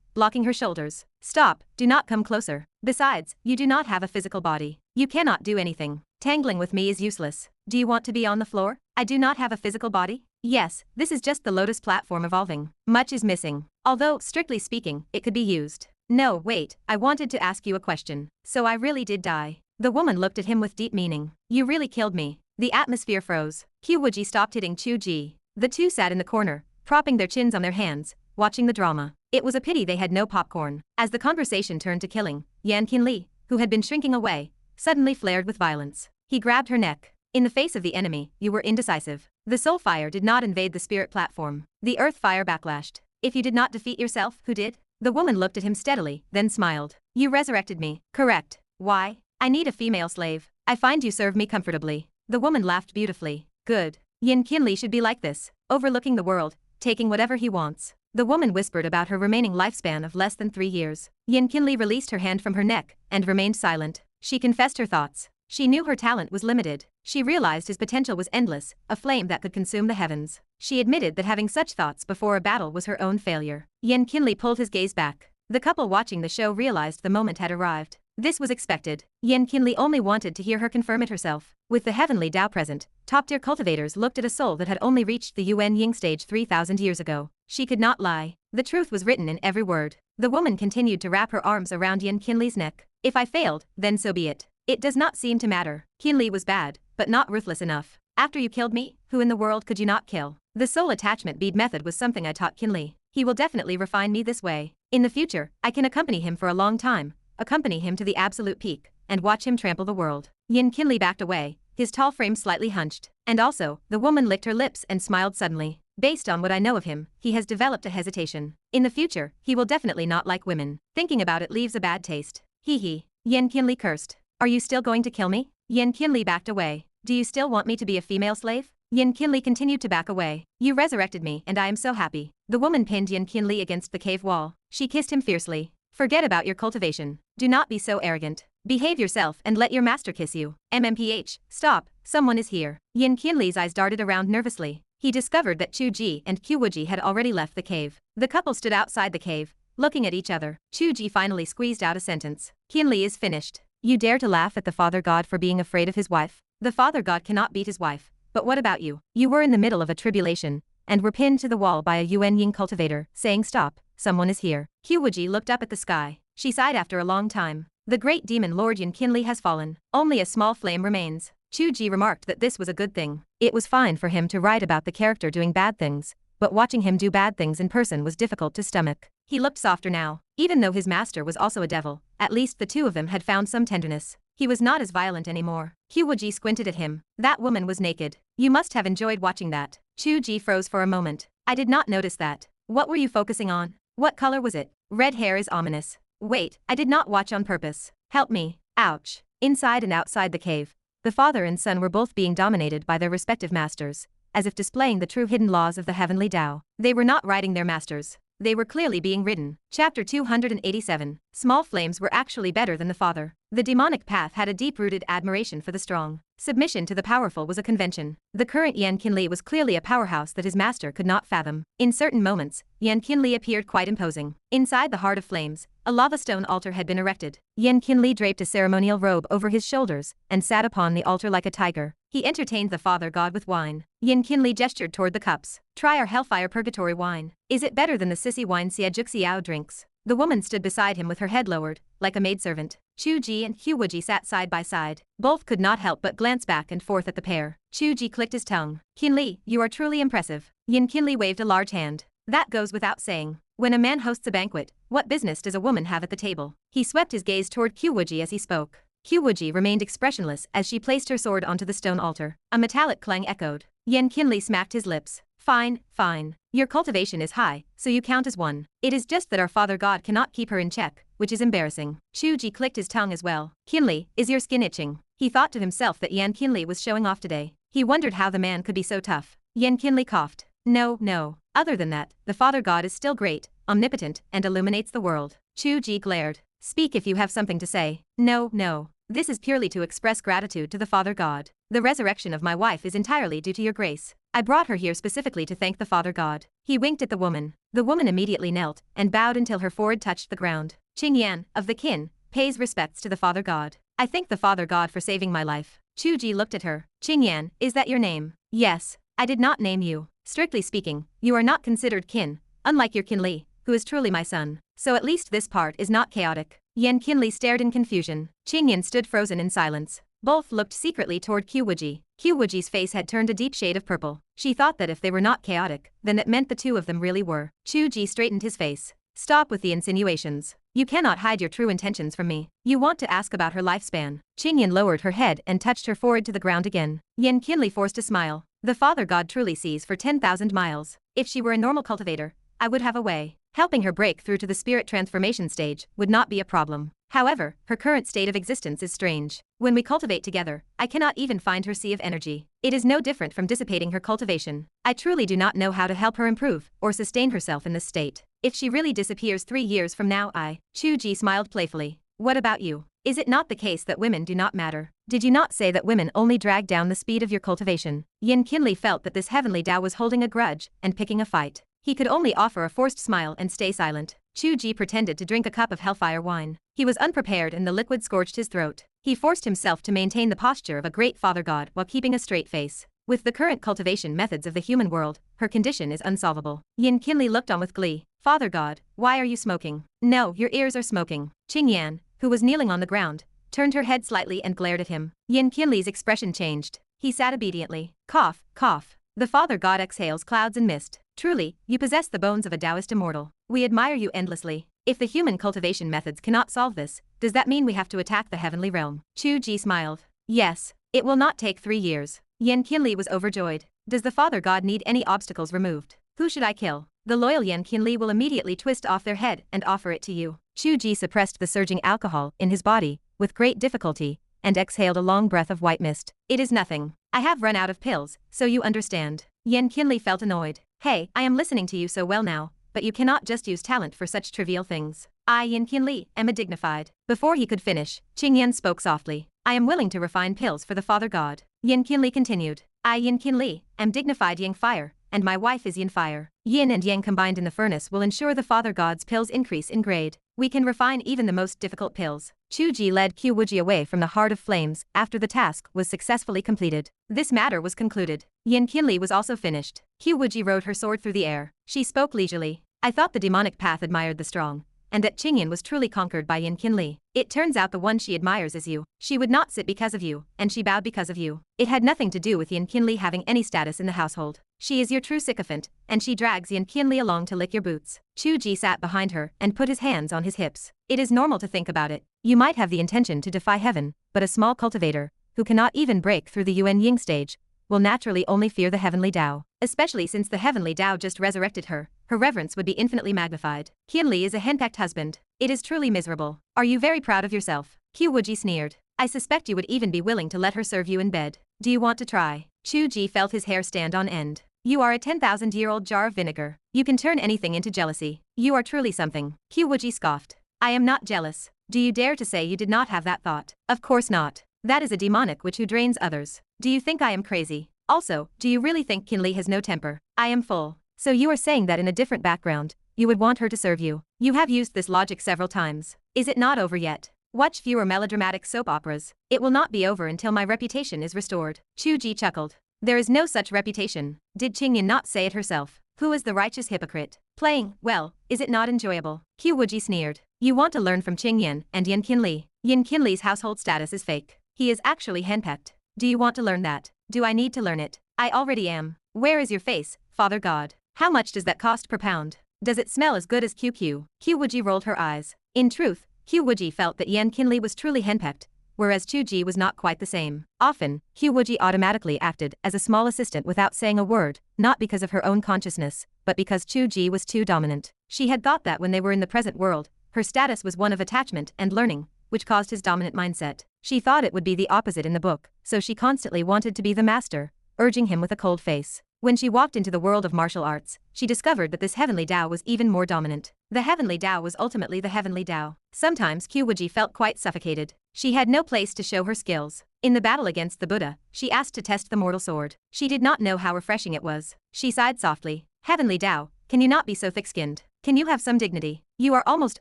A: blocking her shoulders. Stop, do not come closer. Besides, you do not have a physical body. You cannot do anything. Tangling with me is useless. Do you want to be on the floor? I do not have a physical body? Yes, this is just the lotus platform evolving. Much is missing. Although, strictly speaking, it could be used. No, wait, I wanted to ask you a question. So I really did die. The woman looked at him with deep meaning. You really killed me. The atmosphere froze. Qiu Wuji stopped hitting Qiu Ji. The two sat in the corner, propping their chins on their hands, watching the drama. It was a pity they had no popcorn. As the conversation turned to killing, Yan Qianlie, who had been shrinking away, suddenly flared with violence. He grabbed her neck. In the face of the enemy, you were indecisive. The soul fire did not invade the spirit platform. The earth fire backlashed. If you did not defeat yourself, who did? The woman looked at him steadily, then smiled. You resurrected me. Correct. Why? I need a female slave. I find you serve me comfortably. The woman laughed beautifully. Good. Yan Qianlie should be like this, overlooking the world, taking whatever he wants. The woman whispered about her remaining lifespan of less than 3 years. Yan Qianlie released her hand from her neck and remained silent. She confessed her thoughts. She knew her talent was limited. She realized his potential was endless, a flame that could consume the heavens. She admitted that having such thoughts before a battle was her own failure. Yan Qianlie pulled his gaze back. The couple watching the show realized the moment had arrived. This was expected. Yan Qianlie only wanted to hear her confirm it herself. With the Heavenly Dao present, top-tier cultivators looked at a soul that had only reached the Yuan Ying stage 3,000 years ago. She could not lie. The truth was written in every word. The woman continued to wrap her arms around Yan Qianlie's neck. If I failed, then so be it. It does not seem to matter. Qianlie was bad, but not ruthless enough. After you killed me, who in the world could you not kill? The soul attachment bead method was something I taught Qianlie. He will definitely refine me this way. In the future, I can accompany him for a long time, accompany him to the absolute peak, and watch him trample the world. Yan Qianlie backed away, his tall frame slightly hunched. And also, the woman licked her lips and smiled suddenly. Based on what I know of him, he has developed a hesitation. In the future, he will definitely not like women. Thinking about it leaves a bad taste. Hee hee. Yan Qianlie cursed. Are you still going to kill me? Yan Qianlie backed away. Do you still want me to be a female slave? Yan Qianlie continued to back away. You resurrected me and I am so happy. The woman pinned Yan Qianlie against the cave wall. She kissed him fiercely. Forget about your cultivation. Do not be so arrogant. Behave yourself and let your master kiss you. MMPH, stop, someone is here. Yan Qianlie's eyes darted around nervously. He discovered that Qiu Ji and Qiu Wuji had already left the cave. The couple stood outside the cave, looking at each other. Qiu Ji finally squeezed out a sentence. Qianlie is finished. You dare to laugh at the Father God for being afraid of his wife? The Father God cannot beat his wife. But what about you? You were in the middle of a tribulation, and were pinned to the wall by a Yuan Ying cultivator, saying stop, someone is here. Qiu Wuji looked up at the sky. She sighed after a long time. The great Demon Lord Yan Qianlie has fallen. Only a small flame remains. Qiu Ji remarked that this was a good thing. It was fine for him to write about the character doing bad things, but watching him do bad things in person was difficult to stomach. He looked softer now. Even though his master was also a devil, at least the two of them had found some tenderness. He was not as violent anymore. Qiu Wuji squinted at him. That woman was naked. You must have enjoyed watching that. Qiu Ji froze for a moment. I did not notice that. What were you focusing on? What color was it? Red hair is ominous. Wait, I did not watch on purpose. Help me. Ouch. Inside and outside the cave, the father and son were both being dominated by their respective masters, as if displaying the true hidden laws of the Heavenly Dao. They were not riding their masters. They were clearly being ridden. Chapter 287. Small flames were actually better than the father. The demonic path had a deep-rooted admiration for the strong. Submission to the powerful was a convention. The current Yan Qianlie was clearly a powerhouse that his master could not fathom. In certain moments, Yan Qianlie appeared quite imposing. Inside the Heart of Flames, a lava stone altar had been erected. Yan Qianlie draped a ceremonial robe over his shoulders and sat upon the altar like a tiger. He entertained the Father God with wine. Yan Qianlie gestured toward the cups. Try our Hellfire Purgatory wine. Is it better than the sissy wine Xiajuxiao drinks? The woman stood beside him with her head lowered, like a maidservant. Qiu Ji and Qiu Wuji sat side by side. Both could not help but glance back and forth at the pair. Qiu Ji clicked his tongue. Qianlie, you are truly impressive. Yan Qianlie waved a large hand. That goes without saying. When a man hosts a banquet, what business does a woman have at the table? He swept his gaze toward Qiu Wuji as he spoke. Qiu Wuji remained expressionless as she placed her sword onto the stone altar. A metallic clang echoed. Yan Qianlie smacked his lips. Fine, fine. Your cultivation is high, so you count as one. It is just that our father god cannot keep her in check, which is embarrassing. Qiu Wuji clicked his tongue as well. Qianlie, is your skin itching? He thought to himself that Yan Qianlie was showing off today. He wondered how the man could be so tough. Yan Qianlie coughed. No, no. Other than that, the father god is still great, omnipotent, and illuminates the world. Qiu Wuji glared. Speak if you have something to say. No, no. This is purely to express gratitude to the Father God. The resurrection of my wife is entirely due to your grace. I brought her here specifically to thank the Father God. He winked at the woman. The woman immediately knelt and bowed until her forehead touched the ground. Qingyan, of the kin, pays respects to the Father God. I thank the Father God for saving my life. Qiu Wuji looked at her. Qingyan, is that your name? Yes. I did not name you. Strictly speaking, you are not considered kin, unlike your Qianlie, who is truly my son. So at least this part is not chaotic. Yan Qianlie stared in confusion. Qingyan stood frozen in silence. Both looked secretly toward Qiu Wuji. Qiu Wuji's face had turned a deep shade of purple. She thought that if they were not chaotic, then that meant the two of them really were. Qiu Wuji straightened his face. Stop with the insinuations. You cannot hide your true intentions from me. You want to ask about her lifespan. Qingyan lowered her head and touched her forehead to the ground again. Yan Qianlie forced a smile. The Father God truly sees for 10,000 miles. If she were a normal cultivator, I would have a way. Helping her break through to the spirit transformation stage would not be a problem. However, her current state of existence is strange. When we cultivate together, I cannot even find her sea of energy. It is no different from dissipating her cultivation. I truly do not know how to help her improve or sustain herself in this state. If she really disappears 3 years from now, Qiu Wuji smiled playfully. What about you? Is it not the case that women do not matter? Did you not say that women only drag down the speed of your cultivation? Yan Qianlie felt that this Heavenly Dao was holding a grudge and picking a fight. He could only offer a forced smile and stay silent. Qiu Wuji pretended to drink a cup of hellfire wine. He was unprepared and the liquid scorched his throat. He forced himself to maintain the posture of a great father god while keeping a straight face. With the current cultivation methods of the human world, her condition is unsolvable. Yan Qianlie looked on with glee. Father god, why are you smoking? No, your ears are smoking. Qingyan, who was kneeling on the ground, turned her head slightly and glared at him. Yan Qianlie's expression changed. He sat obediently. Cough, cough. The Father God exhales clouds and mist. Truly, you possess the bones of a Taoist immortal. We admire you endlessly. If the human cultivation methods cannot solve this, does that mean we have to attack the heavenly realm? Qiu Wuji smiled. Yes. It will not take 3 years. Yan Qianlie was overjoyed. Does the Father God need any obstacles removed? Who should I kill? The loyal Yan Qianlie will immediately twist off their head and offer it to you. Qiu Wuji suppressed the surging alcohol in his body with great difficulty and exhaled a long breath of white mist. It is nothing. I have run out of pills, so you understand. Yan Qianlie felt annoyed. Hey, I am listening to you so well now, but you cannot just use talent for such trivial things. I, Yan Qianlie, am a dignified. Before he could finish, Qingyan spoke softly. I am willing to refine pills for the Father God. Yan Qianlie continued. I, Yan Qianlie, am dignified Yang Fire, and my wife is Yin Fire. Yin and Yang combined in the furnace will ensure the Father God's pills increase in grade. We can refine even the most difficult pills. Qiu Wuji led Qiu Wuji away from the Heart of Flames after the task was successfully completed. This matter was concluded. Yan Qianlie was also finished. Qiu Wuji rode her sword through the air. She spoke leisurely. I thought the demonic path admired the strong, and that Qingyan was truly conquered by Yan Qianlie. It turns out the one she admires is you. She would not sit because of you, and she bowed because of you. It had nothing to do with Yan Qianlie having any status in the household. She is your true sycophant, and she drags Yan Qianlie along to lick your boots. Qiu Wuji sat behind her and put his hands on his hips. It is normal to think about it. You might have the intention to defy heaven, but a small cultivator, who cannot even break through the Yuan Ying stage, will naturally only fear the Heavenly Dao. Especially since the Heavenly Dao just resurrected her, her reverence would be infinitely magnified. Qianlie is a henpecked husband. It is truly miserable. Are you very proud of yourself? Qiu Wuji sneered. I suspect you would even be willing to let her serve you in bed. Do you want to try? Qiu Wuji felt his hair stand on end. You are a 10,000-year-old jar of vinegar. You can turn anything into jealousy. You are truly something. Qiu Wuji scoffed. I am not jealous. Do you dare to say you did not have that thought? Of course not. That is a demonic witch who drains others. Do you think I am crazy? Also, do you really think Qianlie has no temper? I am full. So you are saying that in a different background, you would want her to serve you. You have used this logic several times. Is it not over yet? Watch fewer melodramatic soap operas. It will not be over until my reputation is restored. Qiu Wuji chuckled. There is no such reputation. Did Qingyan not say it herself? Who is the righteous hypocrite? Playing, well, is it not enjoyable? Qiu Wuji sneered. You want to learn from Qingyan and Yan Qianlie. Yan Qianlie's household status is fake. He is actually henpecked. Do you want to learn that? Do I need to learn it? I already am. Where is your face, Father God? How much does that cost per pound? Does it smell as good as QQ? Qiu Wuji rolled her eyes. In truth, Qiu Wuji felt that Yan Qianlie was truly henpecked, whereas Qiu Wuji was not quite the same. Often, Qiu Wuji automatically acted as a small assistant without saying a word, not because of her own consciousness, but because Qiu Wuji was too dominant. She had thought that when they were in the present world, her status was one of attachment and learning, which caused his dominant mindset. She thought it would be the opposite in the book, so she constantly wanted to be the master, urging him with a cold face. When she walked into the world of martial arts, she discovered that this Heavenly Dao was even more dominant. The Heavenly Dao was ultimately the Heavenly Dao. Sometimes Qiu Wuji felt quite suffocated. She had no place to show her skills. In the battle against the Buddha, she asked to test the mortal sword. She did not know how refreshing it was. She sighed softly. Heavenly Dao, can you not be so thick-skinned? Can you have some dignity? You are almost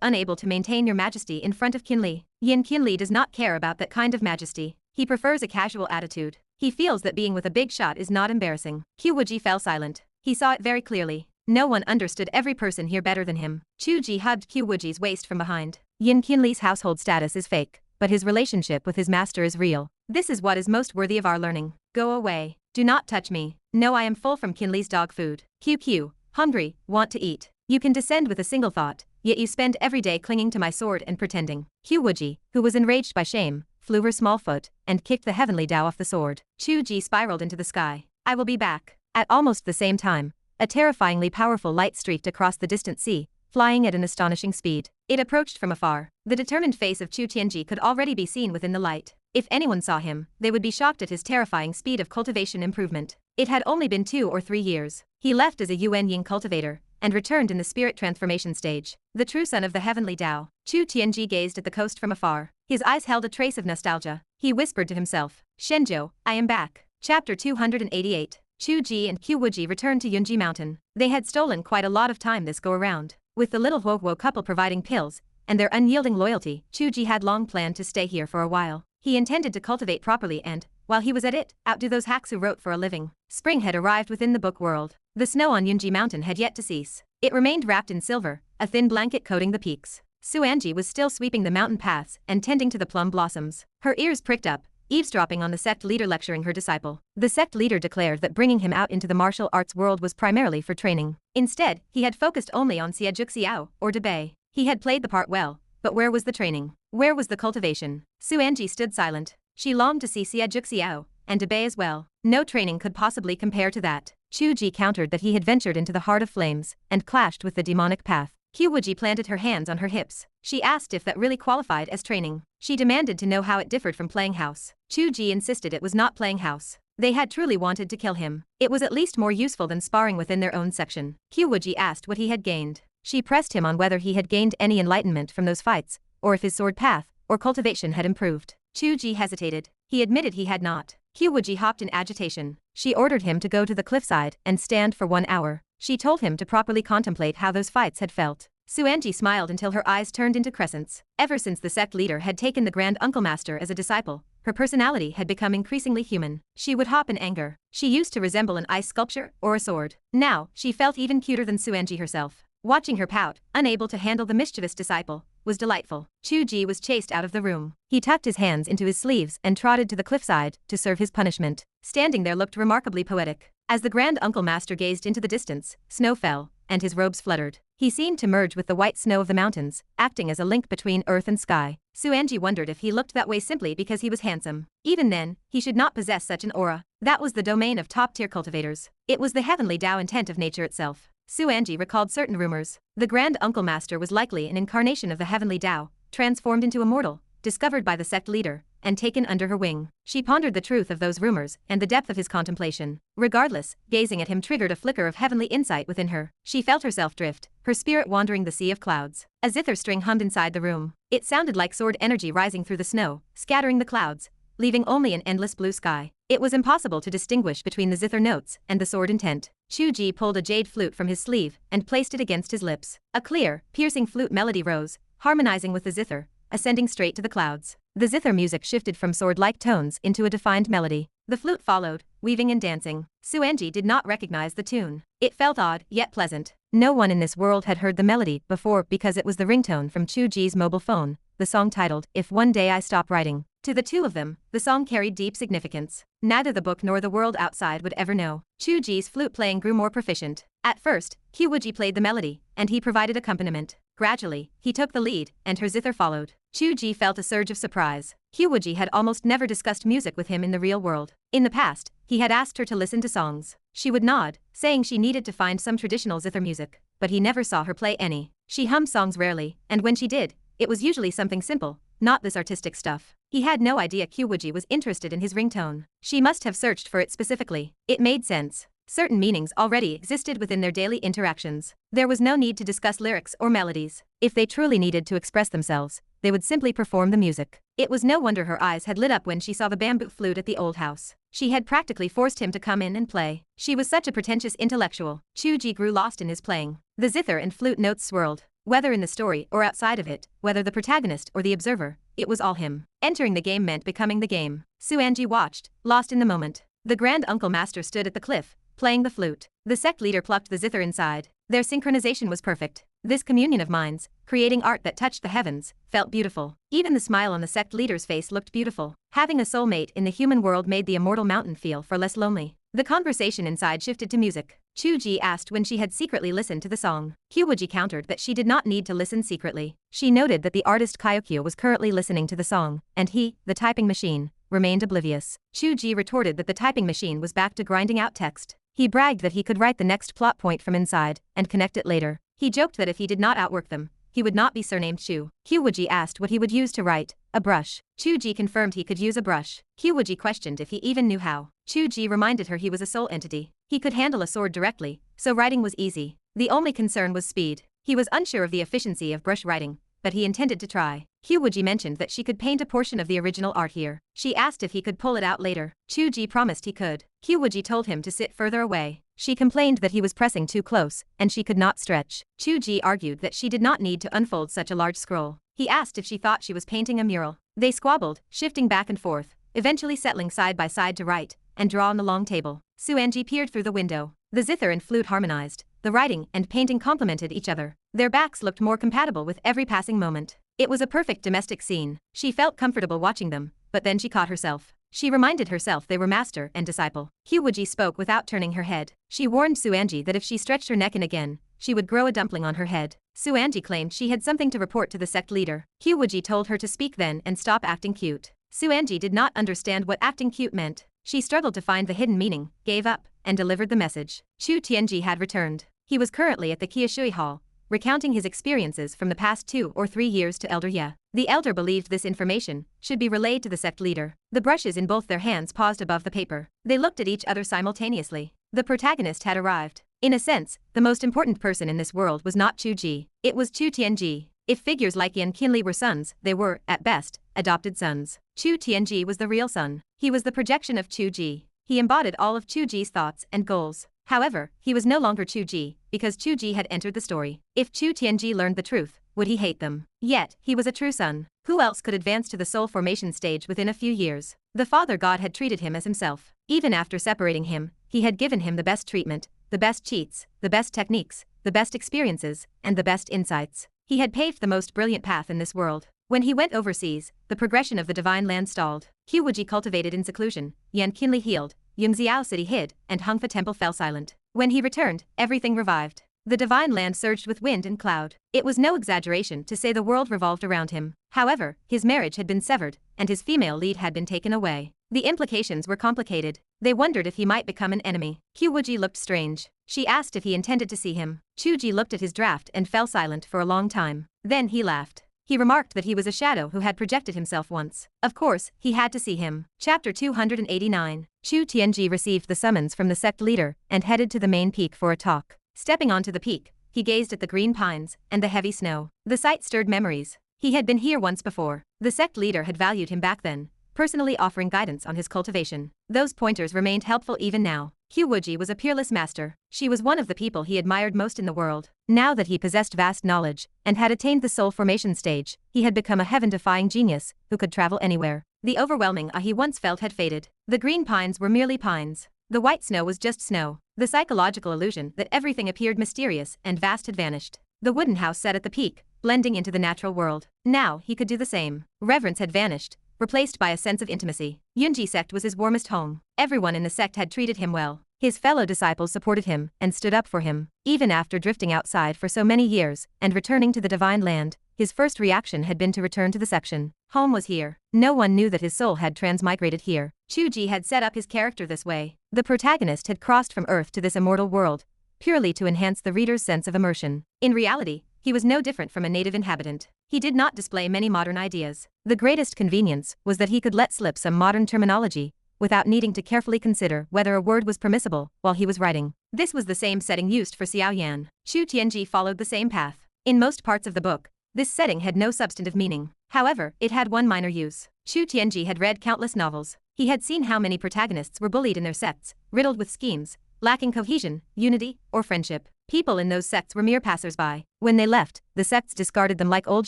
A: unable to maintain your majesty in front of Qianlie. Yan Qianlie does not care about that kind of majesty. He prefers a casual attitude. He feels that being with a big shot is not embarrassing. Qiu Wuji fell silent. He saw it very clearly. No one understood every person here better than him. Qiu Wuji hugged Qiu Wuji's waist from behind. Yan Qianlie's household status is fake, but his relationship with his master is real. This is what is most worthy of our learning. Go away. Do not touch me. No, I am full from Qianlie's dog food. Qiu, hungry, want to eat. You can descend with a single thought, yet you spend every day clinging to my sword and pretending. Qiu Wuji, who was enraged by shame, flew her small foot and kicked the Heavenly Dao off the sword. Qiu Wuji spiraled into the sky. I will be back. At almost the same time, a terrifyingly powerful light streaked across the distant sea, flying at an astonishing speed. It approached from afar. The determined face of Qiu Tianji could already be seen within the light. If anyone saw him, they would be shocked at his terrifying speed of cultivation improvement. It had only been 2 or 3 years. He left as a Yuan Ying cultivator and returned in the spirit transformation stage. The true son of the Heavenly Dao. Qiu Tianji gazed at the coast from afar. His eyes held a trace of nostalgia. He whispered to himself, Shenzhou, I am back. Chapter 288. Qiu Wuji and Qiu Wuji returned to Yunji Mountain. They had stolen quite a lot of time this go-around. With the little Huo couple providing pills, and their unyielding loyalty, Qiu Wuji had long planned to stay here for a while. He intended to cultivate properly and, while he was at it, outdo those hacks who wrote for a living. Spring had arrived within the book world. The snow on Yunji Mountain had yet to cease. It remained wrapped in silver, a thin blanket coating the peaks. Suanji was still sweeping the mountain paths and tending to the plum blossoms. Her ears pricked up, eavesdropping on the sect leader lecturing her disciple. The sect leader declared that bringing him out into the martial arts world was primarily for training. Instead, he had focused only on Xiajuxiao, or Debei. He had played the part well, but where was the training? Where was the cultivation? Suanji stood silent. She longed to see Xiajuxiao, and Debei as well. No training could possibly compare to that. Qiu Wuji countered that he had ventured into the heart of flames and clashed with the demonic path. Qiu Wuji planted her hands on her hips. She asked if that really qualified as training. She demanded to know how it differed from playing house. Qiu Wuji insisted it was not playing house. They had truly wanted to kill him. It was at least more useful than sparring within their own section. Qiu Wuji asked what he had gained. She pressed him on whether he had gained any enlightenment from those fights, or if his sword path or cultivation had improved. Qiu Wuji hesitated. He admitted he had not. Qiu Wuji hopped in agitation. She ordered him to go to the cliffside and stand for 1 hour. She told him to properly contemplate how those fights had felt. Suanji smiled until her eyes turned into crescents. Ever since the sect leader had taken the Grand Uncle Master as a disciple, her personality had become increasingly human. She would hop in anger. She used to resemble an ice sculpture or a sword. Now, she felt even cuter than Suanji herself. Watching her pout, unable to handle the mischievous disciple, was delightful. Qiu Wuji was chased out of the room. He tucked his hands into his sleeves and trotted to the cliffside to serve his punishment. Standing there looked remarkably poetic. As the Grand Uncle Master gazed into the distance, snow fell, and his robes fluttered. He seemed to merge with the white snow of the mountains, acting as a link between earth and sky. Suanji wondered if he looked that way simply because he was handsome. Even then, he should not possess such an aura. That was the domain of top-tier cultivators. It was the Heavenly Dao intent of nature itself. Suanji recalled certain rumors. The Grand Uncle Master was likely an incarnation of the Heavenly Dao, transformed into a mortal, discovered by the sect leader, and taken under her wing. She pondered the truth of those rumors and the depth of his contemplation. Regardless, gazing at him triggered a flicker of heavenly insight within her. She felt herself drift, her spirit wandering the sea of clouds. A zither string hummed inside the room. It sounded like sword energy rising through the snow, scattering the clouds, leaving only an endless blue sky. It was impossible to distinguish between the zither notes and the sword intent. Qiu Wuji pulled a jade flute from his sleeve and placed it against his lips. A clear, piercing flute melody rose, harmonizing with the zither, ascending straight to the clouds. The zither music shifted from sword-like tones into a defined melody. The flute followed, weaving and dancing. Suanji did not recognize the tune. It felt odd, yet pleasant. No one in this world had heard the melody before because it was the ringtone from Qiu Wuji's mobile phone, the song titled, If One Day I Stop Writing. To the two of them, the song carried deep significance. Neither the book nor the world outside would ever know. Qiu Wuji's flute playing grew more proficient. At first, Qiu Wuji played the melody, and he provided accompaniment. Gradually, he took the lead, and her zither followed. Qiu Wuji felt a surge of surprise. Qiu Wuji had almost never discussed music with him in the real world. In the past, he had asked her to listen to songs. She would nod, saying she needed to find some traditional zither music, but he never saw her play any. She hummed songs rarely, and when she did, it was usually something simple, not this artistic stuff. He had no idea Qiu Wuji was interested in his ringtone. She must have searched for it specifically. It made sense. Certain meanings already existed within their daily interactions. There was no need to discuss lyrics or melodies. If they truly needed to express themselves, they would simply perform the music. It was no wonder her eyes had lit up when she saw the bamboo flute at the old house. She had practically forced him to come in and play. She was such a pretentious intellectual. Qiu Wuji grew lost in his playing. The zither and flute notes swirled. Whether in the story or outside of it, whether the protagonist or the observer, it was all him. Entering the game meant becoming the game. Xuanji watched, lost in the moment. The Grand Uncle Master stood at the cliff, playing the flute. The sect leader plucked the zither inside. Their synchronization was perfect. This communion of minds, creating art that touched the heavens, felt beautiful. Even the smile on the sect leader's face looked beautiful. Having a soulmate in the human world made the immortal mountain feel far less lonely. The conversation inside shifted to music. Qiu Wuji asked when she had secretly listened to the song. Qiu Wuji countered that she did not need to listen secretly. She noted that the artist Qiu was currently listening to the song, and he, the typing machine, remained oblivious. Qiu Wuji retorted that the typing machine was back to grinding out text. He bragged that he could write the next plot point from inside, and connect it later. He joked that if he did not outwork them, he would not be surnamed Qiu. Qiu Wuji asked what he would use to write. A brush. Qiu Wuji confirmed he could use a brush. Qiu Wuji questioned if he even knew how. Qiu Wuji reminded her he was a soul entity. He could handle a sword directly, so writing was easy. The only concern was speed. He was unsure of the efficiency of brush writing, but he intended to try. Qiu Wuji mentioned that she could paint a portion of the original art here. She asked if he could pull it out later. Qiu Wuji promised he could. Qiu Wuji told him to sit further away. She complained that he was pressing too close, and she could not stretch. Qiu Wuji argued that she did not need to unfold such a large scroll. He asked if she thought she was painting a mural. They squabbled, shifting back and forth, eventually settling side by side to write and draw on the long table. Xuanji peered through the window. The zither and flute harmonized. The writing and painting complemented each other. Their backs looked more compatible with every passing moment. It was a perfect domestic scene. She felt comfortable watching them, but then she caught herself. She reminded herself they were master and disciple. Qiu Wuji spoke without turning her head. She warned Xuanji that if she stretched her neck in again, she would grow a dumpling on her head. Xuanji claimed she had something to report to the sect leader. Qiu Wuji told her to speak then and stop acting cute. Xuanji did not understand what acting cute meant. She struggled to find the hidden meaning, gave up, and delivered the message. Chu Tianji had returned. He was currently at the Qiushui Hall, recounting his experiences from the past 2 or 3 years to Elder Ye. The elder believed this information should be relayed to the sect leader. The brushes in both their hands paused above the paper. They looked at each other simultaneously. The protagonist had arrived. In a sense, the most important person in this world was not Chu Ji. It was Chu Tianji. If figures like Yan Qianlie were sons, they were, at best, adopted sons. Chu Tianji was the real son. He was the projection of Chu Ji. He embodied all of Chu Ji's thoughts and goals. However, he was no longer Chu Ji, because Chu Ji had entered the story. If Chu Tianji learned the truth, would he hate them? Yet, he was a true son. Who else could advance to the soul formation stage within a few years? The Father God had treated him as himself. Even after separating him, he had given him the best treatment, the best cheats, the best techniques, the best experiences, and the best insights. He had paved the most brilliant path in this world. When he went overseas, the progression of the divine land stalled. Qiu Wuji cultivated in seclusion, Yan Qianlie healed, Yungziao city hid, and Hongfa temple fell silent. When he returned, everything revived. The divine land surged with wind and cloud. It was no exaggeration to say the world revolved around him. However, his marriage had been severed, and his female lead had been taken away. The implications were complicated. They wondered if he might become an enemy. Qiu Wuji looked strange. She asked if he intended to see him. Chu Ji looked at his draft and fell silent for a long time. Then he laughed. He remarked that he was a shadow who had projected himself once. Of course, he had to see him. Chapter 289. Chu Tianji received the summons from the sect leader and headed to the main peak for a talk. Stepping onto the peak, he gazed at the green pines and the heavy snow. The sight stirred memories. He had been here once before. The sect leader had valued him back then, personally offering guidance on his cultivation. Those pointers remained helpful even now. Qiu Wuji was a peerless master. She was one of the people he admired most in the world. Now that he possessed vast knowledge and had attained the soul formation stage, he had become a heaven-defying genius who could travel anywhere. The overwhelming awe he once felt had faded. The green pines were merely pines. The white snow was just snow. The psychological illusion that everything appeared mysterious and vast had vanished. The wooden house sat at the peak, blending into the natural world. Now he could do the same. Reverence had vanished, replaced by a sense of intimacy. Yunji sect was his warmest home. Everyone in the sect had treated him well. His fellow disciples supported him and stood up for him. Even after drifting outside for so many years and returning to the divine land, his first reaction had been to return to the section. Home was here. No one knew that his soul had transmigrated here. Qiu Wuji had set up his character this way. The protagonist had crossed from Earth to this immortal world, purely to enhance the reader's sense of immersion. In reality, he was no different from a native inhabitant. He did not display many modern ideas. The greatest convenience was that he could let slip some modern terminology, without needing to carefully consider whether a word was permissible while he was writing. This was the same setting used for Xiao Yan. Xu Tianji followed the same path. In most parts of the book, this setting had no substantive meaning. However, it had one minor use. Xu Tianji had read countless novels. He had seen how many protagonists were bullied in their sects, riddled with schemes, lacking cohesion, unity, or friendship. People in those sects were mere passers-by. When they left, the sects discarded them like old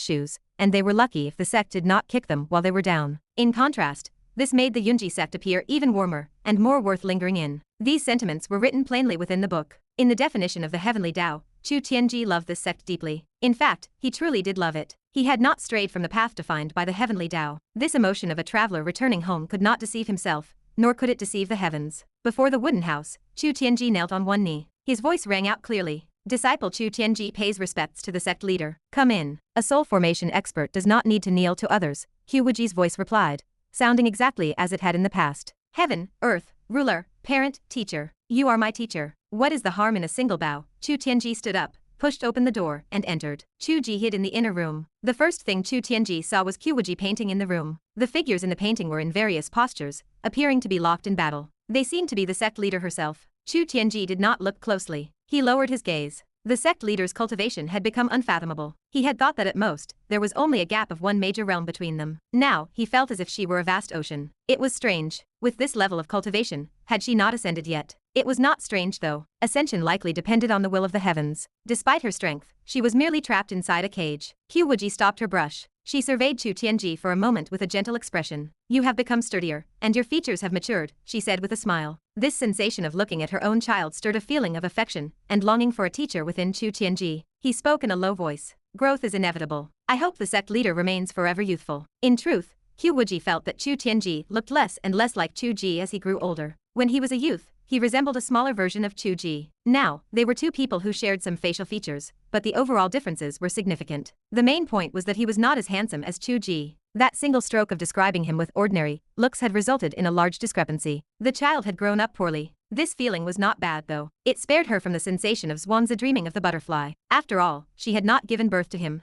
A: shoes, and they were lucky if the sect did not kick them while they were down. In contrast, this made the Yunji sect appear even warmer and more worth lingering in. These sentiments were written plainly within the book. In the definition of the Heavenly Dao, Xu Tianji loved this sect deeply. In fact, he truly did love it. He had not strayed from the path defined by the Heavenly Dao. This emotion of a traveler returning home could not deceive himself, nor could it deceive the heavens. Before the wooden house, Xu Tianji knelt on one knee. His voice rang out clearly. Disciple Xu Tianji pays respects to the sect leader. Come in. A soul formation expert does not need to kneel to others, Qiu Wuji's voice replied, sounding exactly as it had in the past. Heaven, earth, ruler, parent, teacher. You are my teacher. What is the harm in a single bow? Xu Tianji stood up, pushed open the door, and entered. Qiu Wuji hid in the inner room. The first thing Xu Tianji saw was Qiu Wuji painting in the room. The figures in the painting were in various postures, appearing to be locked in battle. They seemed to be the sect leader herself. Xu Tianji did not look closely. He lowered his gaze. The sect leader's cultivation had become unfathomable. He had thought that at most, there was only a gap of one major realm between them. Now, he felt as if she were a vast ocean. It was strange. With this level of cultivation, had she not ascended yet? It was not strange though. Ascension likely depended on the will of the heavens. Despite her strength, she was merely trapped inside a cage. Qiu Wuji stopped her brush. She surveyed Xu Tianji for a moment with a gentle expression. You have become sturdier, and your features have matured, she said with a smile. This sensation of looking at her own child stirred a feeling of affection and longing for a teacher within Xu Tianji. He spoke in a low voice. Growth is inevitable. I hope the sect leader remains forever youthful. In truth, Qiu Wuji felt that Xu Tianji looked less and less like Qiu Ji as he grew older. When he was a youth, he resembled a smaller version of Qiu Ji. Now, they were two people who shared some facial features, but the overall differences were significant. The main point was that he was not as handsome as Qiu Ji. That single stroke of describing him with ordinary looks had resulted in a large discrepancy. The child had grown up poorly. This feeling was not bad though. It spared her from the sensation of Zhuangzi dreaming of the butterfly. After all, she had not given birth to him.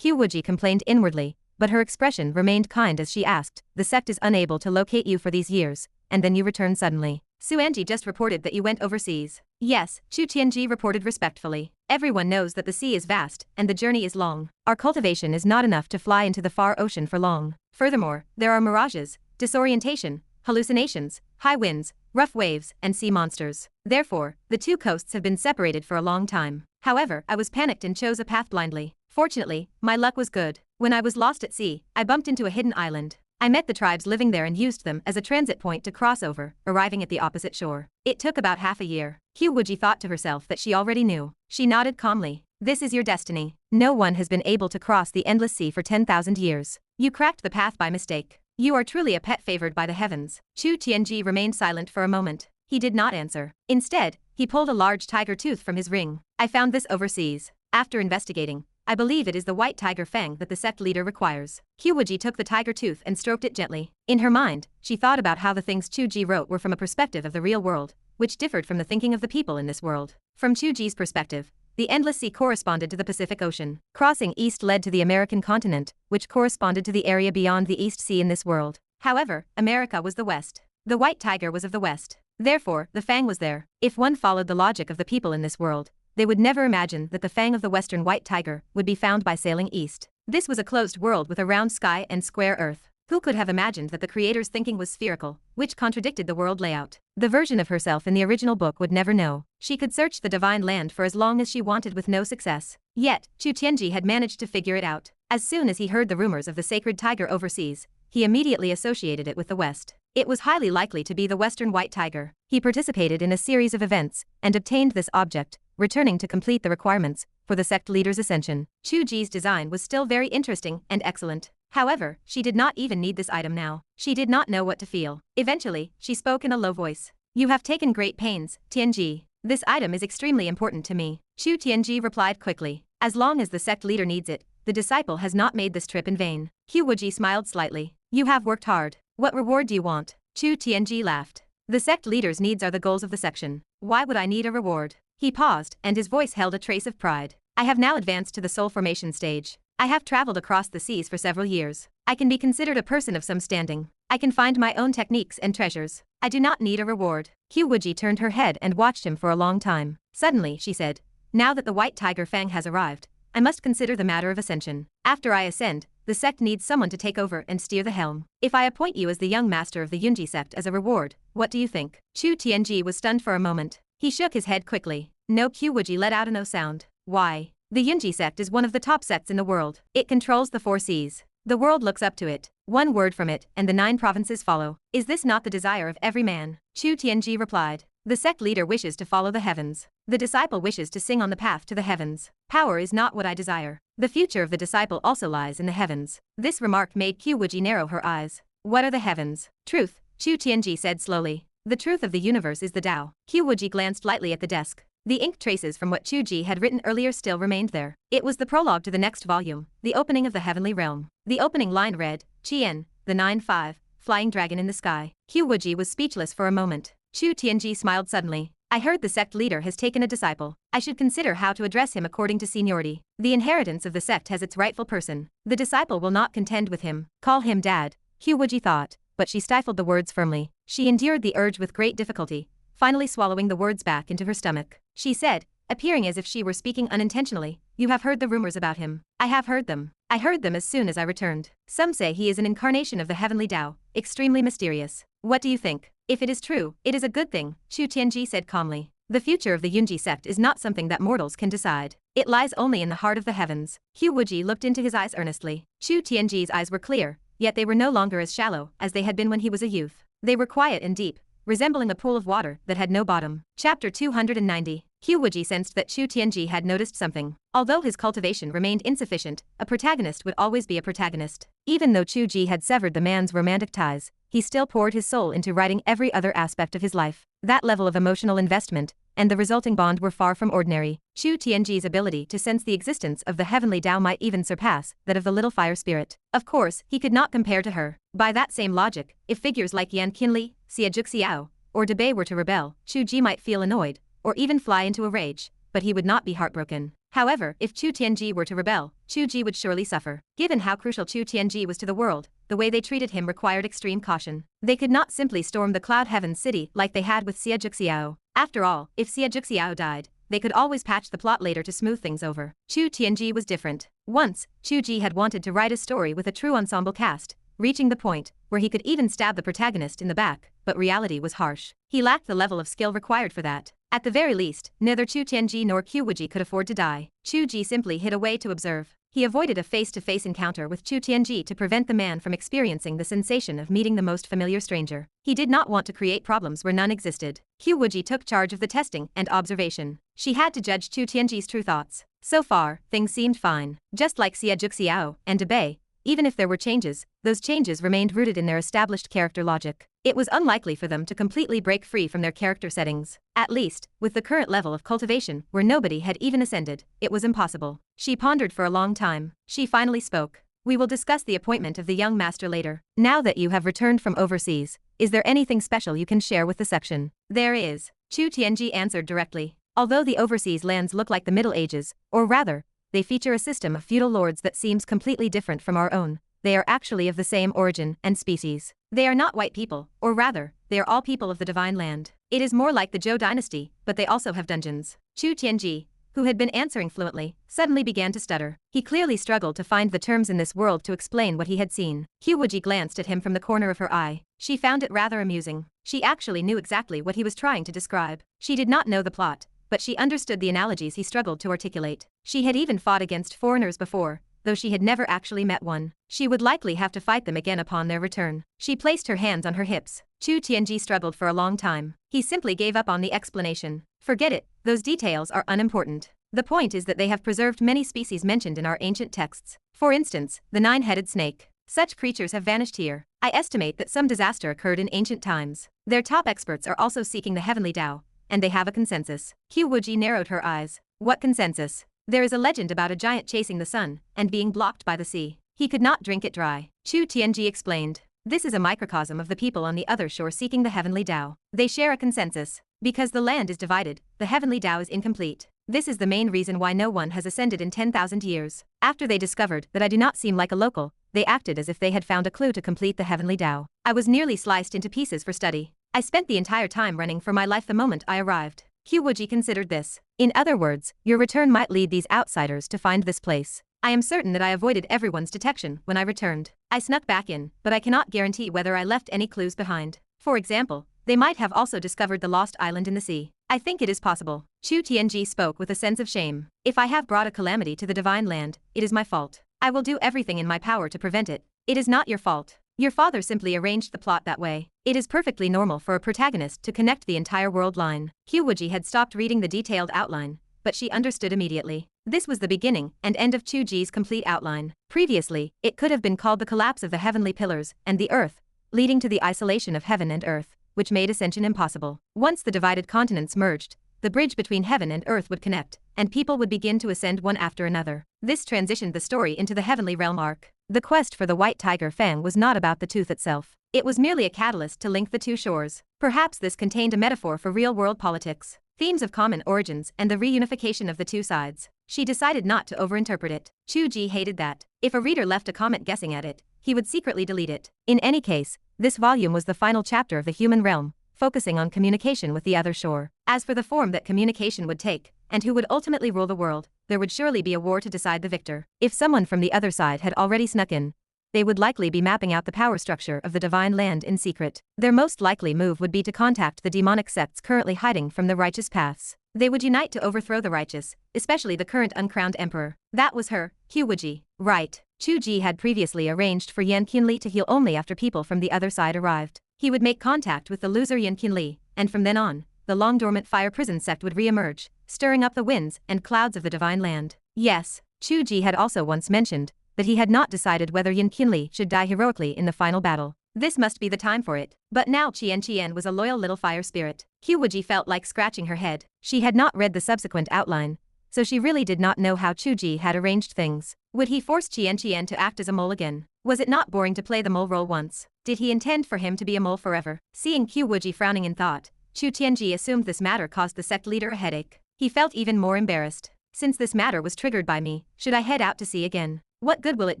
A: Qiu Wuji complained inwardly, but her expression remained kind as she asked, the sect is unable to locate you for these years, and then you return suddenly. Suanji just reported that you went overseas. Yes, Xu Tianji reported respectfully. Everyone knows that the sea is vast, and the journey is long. Our cultivation is not enough to fly into the far ocean for long. Furthermore, there are mirages, disorientation, hallucinations, high winds, rough waves, and sea monsters. Therefore, the two coasts have been separated for a long time. However, I was panicked and chose a path blindly. Fortunately, my luck was good. When I was lost at sea, I bumped into a hidden island. I met the tribes living there and used them as a transit point to cross over, arriving at the opposite shore. It took about half a year. Qiu Wuji thought to herself that she already knew. She nodded calmly. This is your destiny. No one has been able to cross the endless sea for 10,000 years. You cracked the path by mistake. You are truly a pet favored by the heavens. Xu Tianji remained silent for a moment. He did not answer. Instead, he pulled a large tiger tooth from his ring. I found this overseas. After investigating, I believe it is the white tiger fang that the sect leader requires. Qiu Wuji took the tiger tooth and stroked it gently. In her mind, she thought about how the things Qiu Ji wrote were from a perspective of the real world, which differed from the thinking of the people in this world. From Qiu Ji's perspective, the endless sea corresponded to the Pacific Ocean. Crossing east led to the American continent, which corresponded to the area beyond the East Sea in this world. However, America was the west. The white tiger was of the west. Therefore, the fang was there. If one followed the logic of the people in this world, they would never imagine that the fang of the western white tiger would be found by sailing east. This was a closed world with a round sky and square earth. Who could have imagined that the creator's thinking was spherical, which contradicted the world layout? The version of herself in the original book would never know. She could search the divine land for as long as she wanted with no success. Yet, Xu Tianji had managed to figure it out. As soon as he heard the rumors of the sacred tiger overseas, he immediately associated it with the West. It was highly likely to be the western white tiger. He participated in a series of events and obtained this object, returning to complete the requirements for the sect leader's ascension. Qiu Ji's design was still very interesting and excellent. However, she did not even need this item now. She did not know what to feel. Eventually, she spoke in a low voice. You have taken great pains, Tianji. This item is extremely important to me. Qiu Tianji replied quickly. As long as the sect leader needs it, the disciple has not made this trip in vain. Qiu Wuji smiled slightly. You have worked hard. What reward do you want? Qiu Tianji laughed. The sect leader's needs are the goals of the section. Why would I need a reward? He paused, and his voice held a trace of pride. I have now advanced to the soul formation stage. I have traveled across the seas for several years. I can be considered a person of some standing. I can find my own techniques and treasures. I do not need a reward. Qiu Wuji turned her head and watched him for a long time. Suddenly, she said, now that the white tiger Fang has arrived, I must consider the matter of ascension. After I ascend, the sect needs someone to take over and steer the helm. If I appoint you as the young master of the Yunji sect as a reward, what do you think? Qiu Tianji was stunned for a moment. He shook his head quickly. No. Qiu Wuji let out a no sound. Why? The Yunji sect is one of the top sects in the world. It controls the 4 seas. The world looks up to it. One word from it, and the 9 provinces follow. Is this not the desire of every man? Qiu Tianji replied. The sect leader wishes to follow the heavens. The disciple wishes to sing on the path to the heavens. Power is not what I desire. The future of the disciple also lies in the heavens. This remark made Qiu Wuji narrow her eyes. What are the heavens? Truth, Qiu Tianji said slowly. The truth of the universe is the Dao. Qiu Wuji glanced lightly at the desk. The ink traces from what Qiu Ji had written earlier still remained there. It was the prologue to the next volume, the opening of the heavenly realm. The opening line read, Qian, the 9-5, flying dragon in the sky. Qiu Wuji was speechless for a moment. Qiu Tianji smiled suddenly. I heard the sect leader has taken a disciple. I should consider how to address him according to seniority. The inheritance of the sect has its rightful person. The disciple will not contend with him. Call him dad, Qiu Wuji thought, but she stifled the words firmly. She endured the urge with great difficulty, finally swallowing the words back into her stomach. She said, appearing as if she were speaking unintentionally, you have heard the rumors about him. I have heard them. I heard them as soon as I returned. Some say he is an incarnation of the Heavenly Dao, extremely mysterious. What do you think? If it is true, it is a good thing, Qiu Tianji said calmly. The future of the Yunji sect is not something that mortals can decide. It lies only in the heart of the heavens. Qiu Wuji looked into his eyes earnestly. Qiu Tianji's eyes were clear, yet they were no longer as shallow as they had been when he was a youth. They were quiet and deep, resembling a pool of water that had no bottom. Chapter 290. Qiu Wuji sensed that Qiu Tianji had noticed something. Although his cultivation remained insufficient, a protagonist would always be a protagonist. Even though Qiu Ji had severed the man's romantic ties, he still poured his soul into writing every other aspect of his life. That level of emotional investment, and the resulting bond were far from ordinary. Qiu Tianji's ability to sense the existence of the Heavenly Dao might even surpass that of the little fire spirit. Of course, he could not compare to her. By that same logic, if figures like Yan Qianlie, Xiao, or Bei were to rebel, Qiu Ji might feel annoyed, or even fly into a rage, but he would not be heartbroken. However, if Qiu Tianji were to rebel, Qiu Ji would surely suffer. Given how crucial Qiu Tianji was to the world, the way they treated him required extreme caution. They could not simply storm the Cloud Heaven city like they had with Xiao. After all, if Xiao died, they could always patch the plot later to smooth things over. Qiu Tianji was different. Once, Qiu Ji had wanted to write a story with a true ensemble cast, reaching the point where he could even stab the protagonist in the back, but reality was harsh. He lacked the level of skill required for that. At the very least, neither Qiu Tianji nor Qiu Wuji could afford to die. Qiu Ji simply hid away to observe. He avoided a face-to-face encounter with Qiu Tianji to prevent the man from experiencing the sensation of meeting the most familiar stranger. He did not want to create problems where none existed. Qiu Wuji took charge of the testing and observation. She had to judge Qiu Tianji's true thoughts. So far, things seemed fine. Just like Xiao and Bei, even if there were changes, those changes remained rooted in their established character logic. It was unlikely for them to completely break free from their character settings. At least, with the current level of cultivation, where nobody had even ascended, it was impossible. She pondered for a long time. She finally spoke. We will discuss the appointment of the young master later. Now that you have returned from overseas, is there anything special you can share with the section? There is, Qiu Tianji answered directly. Although the overseas lands look like the Middle Ages, or rather, they feature a system of feudal lords that seems completely different from our own. They are actually of the same origin and species. They are not white people, or rather, they are all people of the divine land. It is more like the Zhou dynasty, but they also have dungeons. Qiu Tianji, who had been answering fluently, suddenly began to stutter. He clearly struggled to find the terms in this world to explain what he had seen. Qiu Wuji glanced at him from the corner of her eye. She found it rather amusing. She actually knew exactly what he was trying to describe. She did not know the plot, but she understood the analogies he struggled to articulate. She had even fought against foreigners before, though she had never actually met one. She would likely have to fight them again upon their return. She placed her hands on her hips. Qiu Tianji struggled for a long time. He simply gave up on the explanation. Forget it, those details are unimportant. The point is that they have preserved many species mentioned in our ancient texts. For instance, the 9-headed snake. Such creatures have vanished here. I estimate that some disaster occurred in ancient times. Their top experts are also seeking the Heavenly Dao, and they have a consensus. Qiu Wuji narrowed her eyes. What consensus? There is a legend about a giant chasing the sun and being blocked by the sea. He could not drink it dry. Chu Tianji explained. This is a microcosm of the people on the other shore seeking the Heavenly Dao. They share a consensus. Because the land is divided, the Heavenly Dao is incomplete. This is the main reason why no one has ascended in 10,000 years. After they discovered that I do not seem like a local, they acted as if they had found a clue to complete the Heavenly Dao. I was nearly sliced into pieces for study. I spent the entire time running for my life the moment I arrived. Qiu Wuji considered this. In other words, your return might lead these outsiders to find this place. I am certain that I avoided everyone's detection when I returned. I snuck back in, but I cannot guarantee whether I left any clues behind. For example, they might have also discovered the lost island in the sea. I think it is possible. Chu Tianji spoke with a sense of shame. If I have brought a calamity to the divine land, it is my fault. I will do everything in my power to prevent it. It is not your fault. Your father simply arranged the plot that way. It is perfectly normal for a protagonist to connect the entire world line. Qiu Wuji had stopped reading the detailed outline, but she understood immediately. This was the beginning and end of Chu Ji's complete outline. Previously, it could have been called the collapse of the heavenly pillars and the earth, leading to the isolation of heaven and earth, which made ascension impossible. Once the divided continents merged, the bridge between heaven and earth would connect, and people would begin to ascend one after another. This transitioned the story into the heavenly realm arc. The quest for the white tiger fang was not about the tooth itself. It was merely a catalyst to link the two shores. Perhaps this contained a metaphor for real-world politics, themes of common origins and the reunification of the two sides. She decided not to overinterpret it. Chu Ji hated that. If a reader left a comment guessing at it, he would secretly delete it. In any case, this volume was the final chapter of the human realm, focusing on communication with the other shore. As for the form that communication would take, and who would ultimately rule the world, there would surely be a war to decide the victor. If someone from the other side had already snuck in, they would likely be mapping out the power structure of the divine land in secret. Their most likely move would be to contact the demonic sects currently hiding from the righteous paths. They would unite to overthrow the righteous, especially the current uncrowned emperor. That was her, Qiu Wuji. Right. Chu Ji had previously arranged for Yan Qianlie to heal only after people from the other side arrived. He would make contact with the loser Yan Qianlie, and from then on, the long-dormant fire prison sect would re-emerge, stirring up the winds and clouds of the divine land. Yes, Chu Ji had also once mentioned that he had not decided whether Yan Qianlie should die heroically in the final battle. This must be the time for it. But now Qian was a loyal little fire spirit. Qiu Wuji felt like scratching her head. She had not read the subsequent outline, so she really did not know how Chu Ji had arranged things. Would he force Qian to act as a mole again? Was it not boring to play the mole role once? Did he intend for him to be a mole forever? Seeing Qiu Wuji frowning in thought, Chu Tianji assumed this matter caused the sect leader a headache. He felt even more embarrassed. Since this matter was triggered by me, should I head out to sea again? What good will it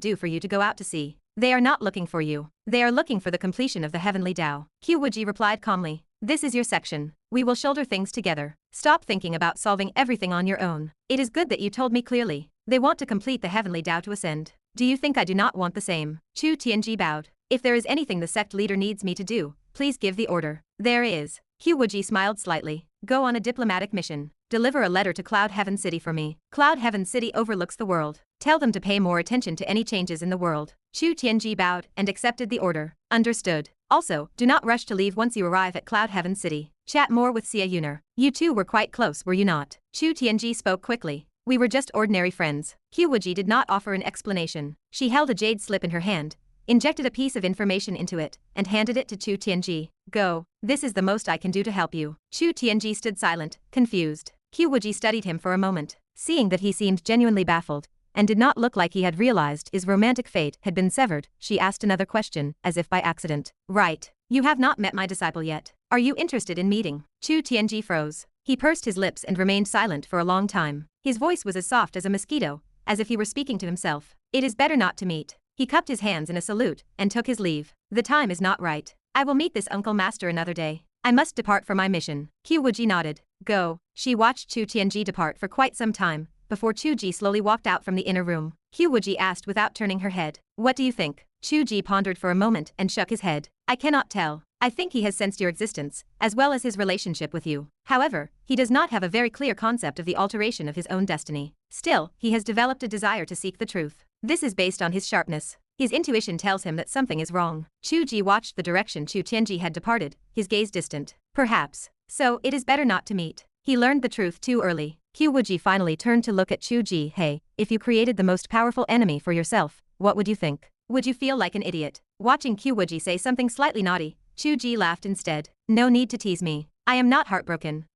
A: do for you to go out to sea? They are not looking for you. They are looking for the completion of the Heavenly Dao. Qiu Wuji replied calmly. This is your section. We will shoulder things together. Stop thinking about solving everything on your own. It is good that you told me clearly. They want to complete the Heavenly Dao to ascend. Do you think I do not want the same? Chu Tianji bowed. If there is anything the sect leader needs me to do, please give the order. There is. Qiu Wuji smiled slightly. Go on a diplomatic mission. Deliver a letter to Cloud Heaven City for me. Cloud Heaven City overlooks the world. Tell them to pay more attention to any changes in the world. Chu Tianji bowed and accepted the order. Understood. Also, do not rush to leave once you arrive at Cloud Heaven City. Chat more with Xia Yuner. You two were quite close, were you not? Chu Tianji spoke quickly. We were just ordinary friends. Qiu Wuji did not offer an explanation. She held a jade slip in her hand, injected a piece of information into it, and handed it to Chu Tianji. Go. This is the most I can do to help you. Chu Tianji stood silent, confused. Qiu Wuji studied him for a moment. Seeing that he seemed genuinely baffled, and did not look like he had realized his romantic fate had been severed, she asked another question, as if by accident. Right. You have not met my disciple yet. Are you interested in meeting? Chu Tianji froze. He pursed his lips and remained silent for a long time. His voice was as soft as a mosquito, as if he were speaking to himself. It is better not to meet. He cupped his hands in a salute, and took his leave. The time is not right. I will meet this uncle master another day. I must depart for my mission. Qiu Wuji nodded. Go. She watched Chu Tianji depart for quite some time, before Chu Ji slowly walked out from the inner room. Qiu Wuji asked without turning her head. What do you think? Chu Ji pondered for a moment and shook his head. I cannot tell. I think he has sensed your existence, as well as his relationship with you. However, he does not have a very clear concept of the alteration of his own destiny. Still, he has developed a desire to seek the truth. This is based on his sharpness. His intuition tells him that something is wrong. Chu Ji watched the direction Chu Tianji had departed, his gaze distant. Perhaps. So, it is better not to meet. He learned the truth too early. Qiu Wuji finally turned to look at Chu Ji. Hey, if you created the most powerful enemy for yourself, what would you think? Would you feel like an idiot? Watching Qiu Wuji say something slightly naughty, Qiu Ji laughed instead. No need to tease me. I am not heartbroken.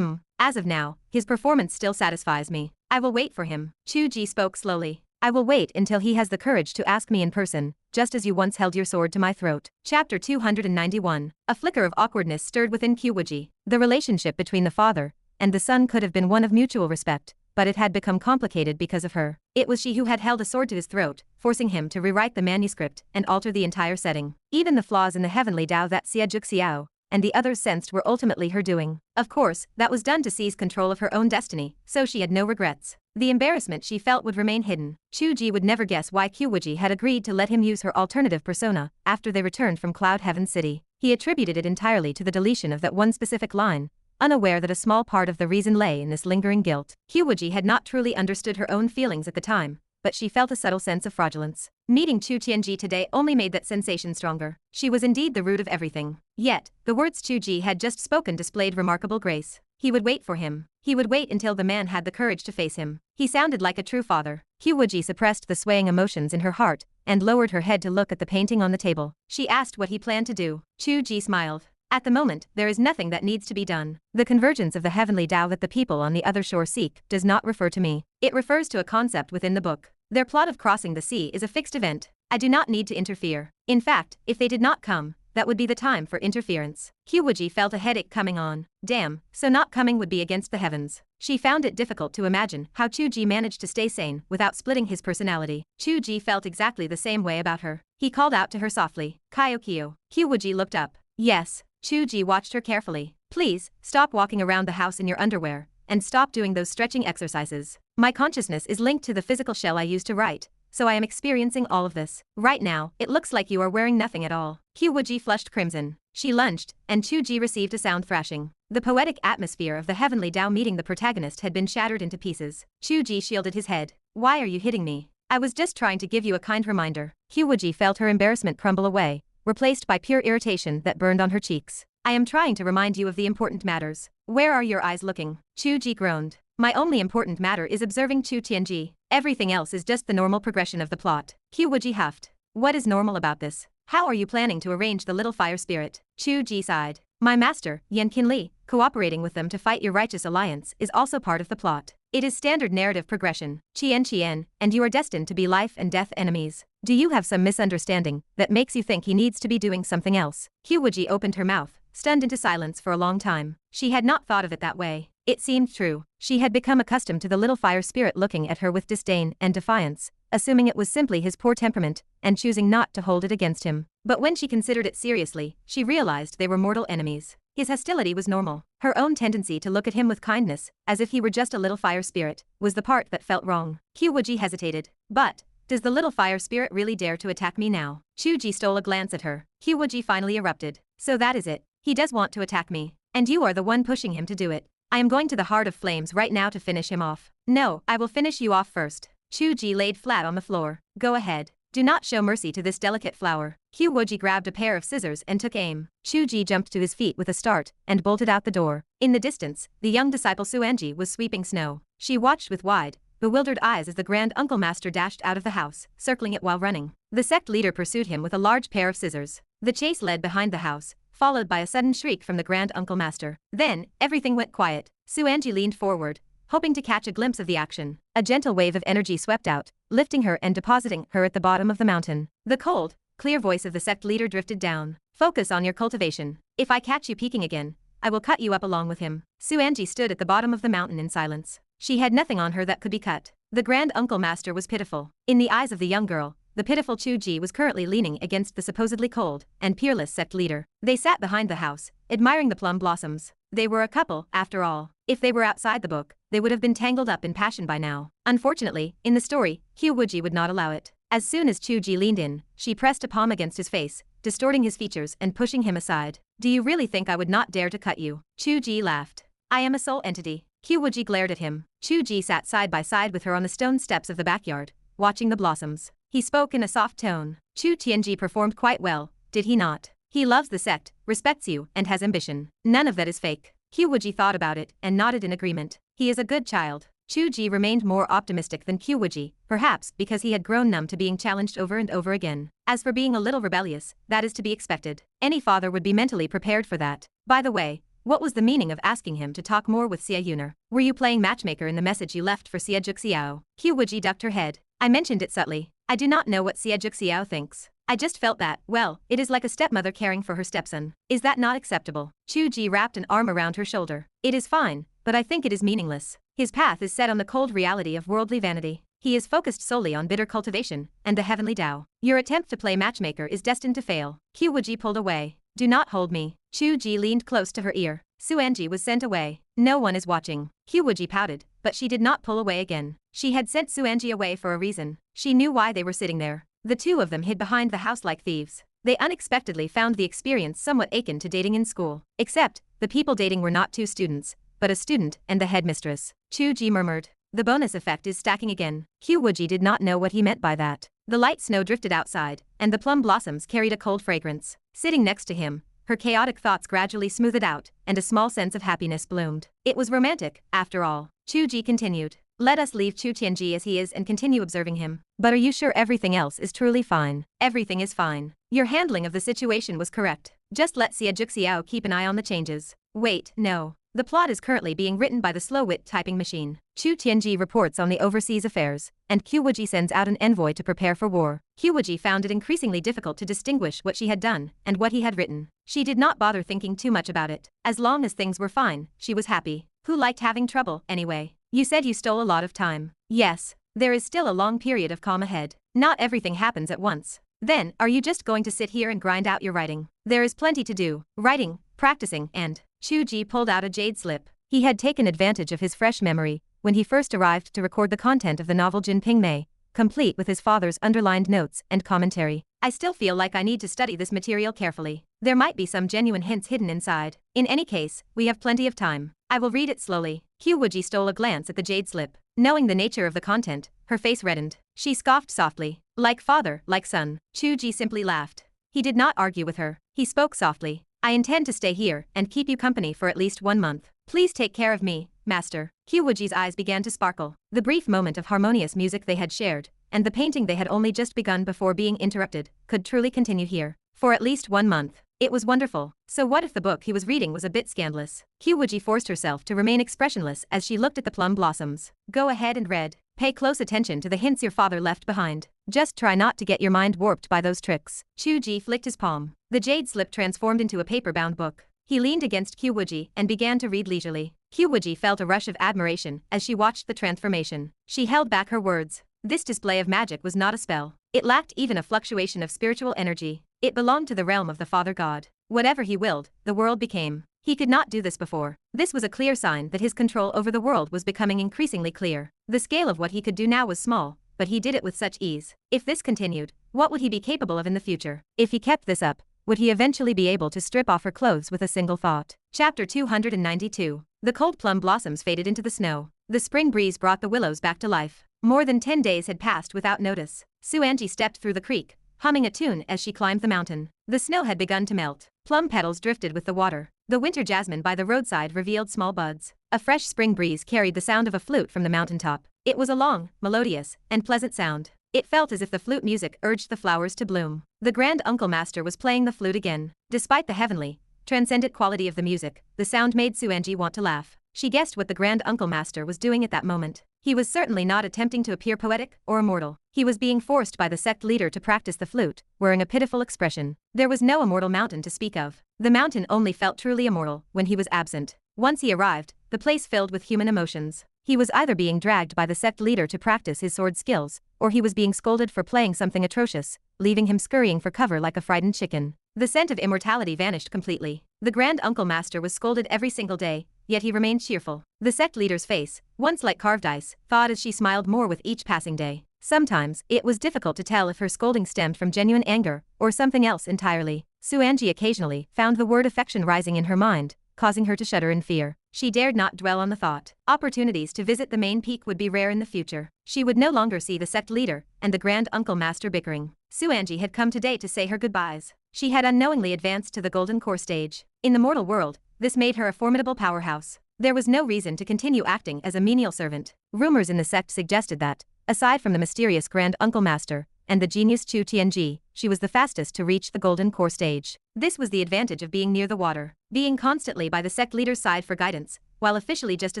A: As of now, his performance still satisfies me. I will wait for him. Qiu Ji spoke slowly. I will wait until he has the courage to ask me in person, just as you once held your sword to my throat. Chapter 291. A flicker of awkwardness stirred within Qiu Wuji. The relationship between the father and the son could have been one of mutual respect, but it had become complicated because of her. It was she who had held a sword to his throat, forcing him to rewrite the manuscript and alter the entire setting. Even the flaws in the Heavenly Dao that Xie Zhuxiao and the others sensed were ultimately her doing. Of course, that was done to seize control of her own destiny, so she had no regrets. The embarrassment she felt would remain hidden. Qiu Ji would never guess why Qiu Wuji had agreed to let him use her alternative persona after they returned from Cloud Heaven City. He attributed it entirely to the deletion of that one specific line, unaware that a small part of the reason lay in this lingering guilt. Qiu Wuji had not truly understood her own feelings at the time, but she felt a subtle sense of fraudulence. Meeting Chu Tianji today only made that sensation stronger. She was indeed the root of everything. Yet, the words Qiu Ji had just spoken displayed remarkable grace. He would wait for him. He would wait until the man had the courage to face him. He sounded like a true father. Qiu Wuji suppressed the swaying emotions in her heart and lowered her head to look at the painting on the table. She asked what he planned to do. Qiu Ji smiled. At the moment, there is nothing that needs to be done. The convergence of the Heavenly Dao that the people on the other shore seek does not refer to me. It refers to a concept within the book. Their plot of crossing the sea is a fixed event. I do not need to interfere. In fact, if they did not come, that would be the time for interference. Qiu Wuji felt a headache coming on. Damn, so not coming would be against the heavens. She found it difficult to imagine how Qiu Ji managed to stay sane without splitting his personality. Qiu Ji felt exactly the same way about her. He called out to her softly, Kyo Qiu. Qiu Wuji looked up. Yes. Qiu Ji watched her carefully. Please, stop walking around the house in your underwear, and stop doing those stretching exercises. My consciousness is linked to the physical shell I used to write, so I am experiencing all of this. Right now, it looks like you are wearing nothing at all. Qiu Wuji flushed crimson. She lunged, and Qiu Ji received a sound thrashing. The poetic atmosphere of the Heavenly Dao meeting the protagonist had been shattered into pieces. Qiu Ji shielded his head. Why are you hitting me? I was just trying to give you a kind reminder. Qiu Wuji felt her embarrassment crumble away, replaced by pure irritation that burned on her cheeks. I am trying to remind you of the important matters. Where are your eyes looking? Qiu Ji groaned. My only important matter is observing Chu Tianji. Everything else is just the normal progression of the plot. Qiu Wuji huffed. What is normal about this? How are you planning to arrange the little fire spirit? Qiu Ji sighed. My master, Yan Qianlie, cooperating with them to fight your righteous alliance is also part of the plot. It is standard narrative progression. Qian, and you are destined to be life and death enemies. Do you have some misunderstanding that makes you think he needs to be doing something else? Qiu Wuji opened her mouth, stunned into silence for a long time. She had not thought of it that way. It seemed true. She had become accustomed to the little fire spirit looking at her with disdain and defiance, assuming it was simply his poor temperament, and choosing not to hold it against him. But when she considered it seriously, she realized they were mortal enemies. His hostility was normal. Her own tendency to look at him with kindness, as if he were just a little fire spirit, was the part that felt wrong. Qiu Wuji hesitated. But, does the little fire spirit really dare to attack me now? Qiu Ji stole a glance at her. Qiu Wuji finally erupted. So that is it. He does want to attack me. And you are the one pushing him to do it. I am going to the Heart of Flames right now to finish him off. No, I will finish you off first. Qiu Ji laid flat on the floor. Go ahead. Do not show mercy to this delicate flower. Qiu Wuji grabbed a pair of scissors and took aim. Qiu Ji jumped to his feet with a start and bolted out the door. In the distance, the young disciple Suanji was sweeping snow. She watched with wide, bewildered eyes as the Grand Uncle Master dashed out of the house, circling it while running. The sect leader pursued him with a large pair of scissors. The chase led behind the house, followed by a sudden shriek from the Grand Uncle Master. Then, everything went quiet. Suanji leaned forward, hoping to catch a glimpse of the action. A gentle wave of energy swept out, lifting her and depositing her at the bottom of the mountain. The cold, clear voice of the sect leader drifted down. Focus on your cultivation. If I catch you peeking again, I will cut you up along with him. Suanji stood at the bottom of the mountain in silence. She had nothing on her that could be cut. The Grand Uncle Master was pitiful. In the eyes of the young girl, the pitiful Qiu Ji was currently leaning against the supposedly cold and peerless sect leader. They sat behind the house, admiring the plum blossoms. They were a couple, after all. If they were outside the book, they would have been tangled up in passion by now. Unfortunately, in the story, Qiu Wuji would not allow it. As soon as Qiu Ji leaned in, she pressed a palm against his face, distorting his features and pushing him aside. Do you really think I would not dare to cut you? Qiu Ji laughed. I am a soul entity. Qiu Wuji glared at him. Qiu Ji sat side by side with her on the stone steps of the backyard, watching the blossoms. He spoke in a soft tone. Chu Tianji performed quite well, did he not? He loves the sect, respects you, and has ambition. None of that is fake. Qiu Wuji thought about it and nodded in agreement. He is a good child. Qiu Wuji remained more optimistic than Qiu Wuji, perhaps because he had grown numb to being challenged over and over again. As for being a little rebellious, that is to be expected. Any father would be mentally prepared for that. By the way, what was the meaning of asking him to talk more with Xie Yuner? Were you playing matchmaker in the message you left for Xie Juxiao? Qiu Wuji ducked her head. I mentioned it subtly. I do not know what Xie Juxiao thinks. I just felt that, well, it is like a stepmother caring for her stepson. Is that not acceptable? Qiu Wuji wrapped an arm around her shoulder. It is fine, but I think it is meaningless. His path is set on the cold reality of worldly vanity. He is focused solely on bitter cultivation and the Heavenly Dao. Your attempt to play matchmaker is destined to fail. Qiu Wuji pulled away. Do not hold me. Qiu Wuji leaned close to her ear. Suanji was sent away. No one is watching. Qiu Wuji pouted, but she did not pull away again. She had sent Suanji away for a reason. She knew why they were sitting there. The two of them hid behind the house like thieves. They unexpectedly found the experience somewhat akin to dating in school. Except, the people dating were not two students, but a student and the headmistress. Qiu Wuji murmured. The bonus effect is stacking again. Qiu Wuji did not know what he meant by that. The light snow drifted outside, and the plum blossoms carried a cold fragrance. Sitting next to him, her chaotic thoughts gradually smoothed out, and a small sense of happiness bloomed. It was romantic, after all. Qiu Wuji continued. Let us leave Chu Tianji as he is and continue observing him. But are you sure everything else is truly fine? Everything is fine. Your handling of the situation was correct. Just let Xie Juxiao keep an eye on the changes. Wait, no. The plot is currently being written by the slow-wit typing machine. Chu Tianji reports on the overseas affairs, and Qiu Wuji sends out an envoy to prepare for war. Qiu Wuji found it increasingly difficult to distinguish what she had done and what he had written. She did not bother thinking too much about it. As long as things were fine, she was happy. Who liked having trouble, anyway? You said you stole a lot of time. Yes. There is still a long period of calm ahead. Not everything happens at once. Then, are you just going to sit here and grind out your writing? There is plenty to do. Writing, practicing, and… Qiu Wuji pulled out a jade slip. He had taken advantage of his fresh memory when he first arrived to record the content of the novel Jin Ping Mei, complete with his father's underlined notes and commentary. I still feel like I need to study this material carefully. There might be some genuine hints hidden inside. In any case, we have plenty of time. I will read it slowly. Qiu Wuji stole a glance at the jade slip. Knowing the nature of the content, her face reddened. She scoffed softly. Like father, like son. Qiu Wuji simply laughed. He did not argue with her. He spoke softly. I intend to stay here and keep you company for at least 1 month. Please take care of me, master. Qiu Wuji's eyes began to sparkle. The brief moment of harmonious music they had shared, and the painting they had only just begun before being interrupted, could truly continue here. For at least 1 month. It was wonderful. So what if the book he was reading was a bit scandalous? Qiu Wuji forced herself to remain expressionless as she looked at the plum blossoms. Go ahead and read. Pay close attention to the hints your father left behind. Just try not to get your mind warped by those tricks. Qiu Wuji flicked his palm. The jade slip transformed into a paper-bound book. He leaned against Qiu Wuji and began to read leisurely. Qiu Wuji felt a rush of admiration as she watched the transformation. She held back her words. This display of magic was not a spell. It lacked even a fluctuation of spiritual energy. It belonged to the realm of the Father God. Whatever he willed, the world became. He could not do this before. This was a clear sign that his control over the world was becoming increasingly clear. The scale of what he could do now was small, but he did it with such ease. If this continued, what would he be capable of in the future? If he kept this up, would he eventually be able to strip off her clothes with a single thought? Chapter 292. The cold plum blossoms faded into the snow. The spring breeze brought the willows back to life. More than 10 days had passed without notice. Suanji stepped through the creek, humming a tune as she climbed the mountain. The snow had begun to melt. Plum petals drifted with the water. The winter jasmine by the roadside revealed small buds. A fresh spring breeze carried the sound of a flute from the mountaintop. It was a long, melodious, and pleasant sound. It felt as if the flute music urged the flowers to bloom. The Grand Uncle Master was playing the flute again. Despite the heavenly, transcendent quality of the music, the sound made Suanji want to laugh. She guessed what the Grand Uncle Master was doing at that moment. He was certainly not attempting to appear poetic or immortal. He was being forced by the sect leader to practice the flute, wearing a pitiful expression. There was no immortal mountain to speak of. The mountain only felt truly immortal when he was absent. Once he arrived, the place filled with human emotions. He was either being dragged by the sect leader to practice his sword skills, or he was being scolded for playing something atrocious, leaving him scurrying for cover like a frightened chicken. The scent of immortality vanished completely. The Grand Uncle Master was scolded every single day, yet he remained cheerful. The sect leader's face, once like carved ice, thawed as she smiled more with each passing day. Sometimes, it was difficult to tell if her scolding stemmed from genuine anger or something else entirely. Suanji occasionally found the word affection rising in her mind, causing her to shudder in fear. She dared not dwell on the thought. Opportunities to visit the main peak would be rare in the future. She would no longer see the sect leader and the Grand Uncle Master bickering. Suanji had come today to say her goodbyes. She had unknowingly advanced to the golden core stage. In the mortal world, This made her a formidable powerhouse. There was no reason to continue acting as a menial servant. Rumors in the sect suggested that, aside from the mysterious Grand Uncle Master and the genius Qiu Tianji, she was the fastest to reach the golden core stage. This was the advantage of being near the water. Being constantly by the sect leader's side for guidance, while officially just a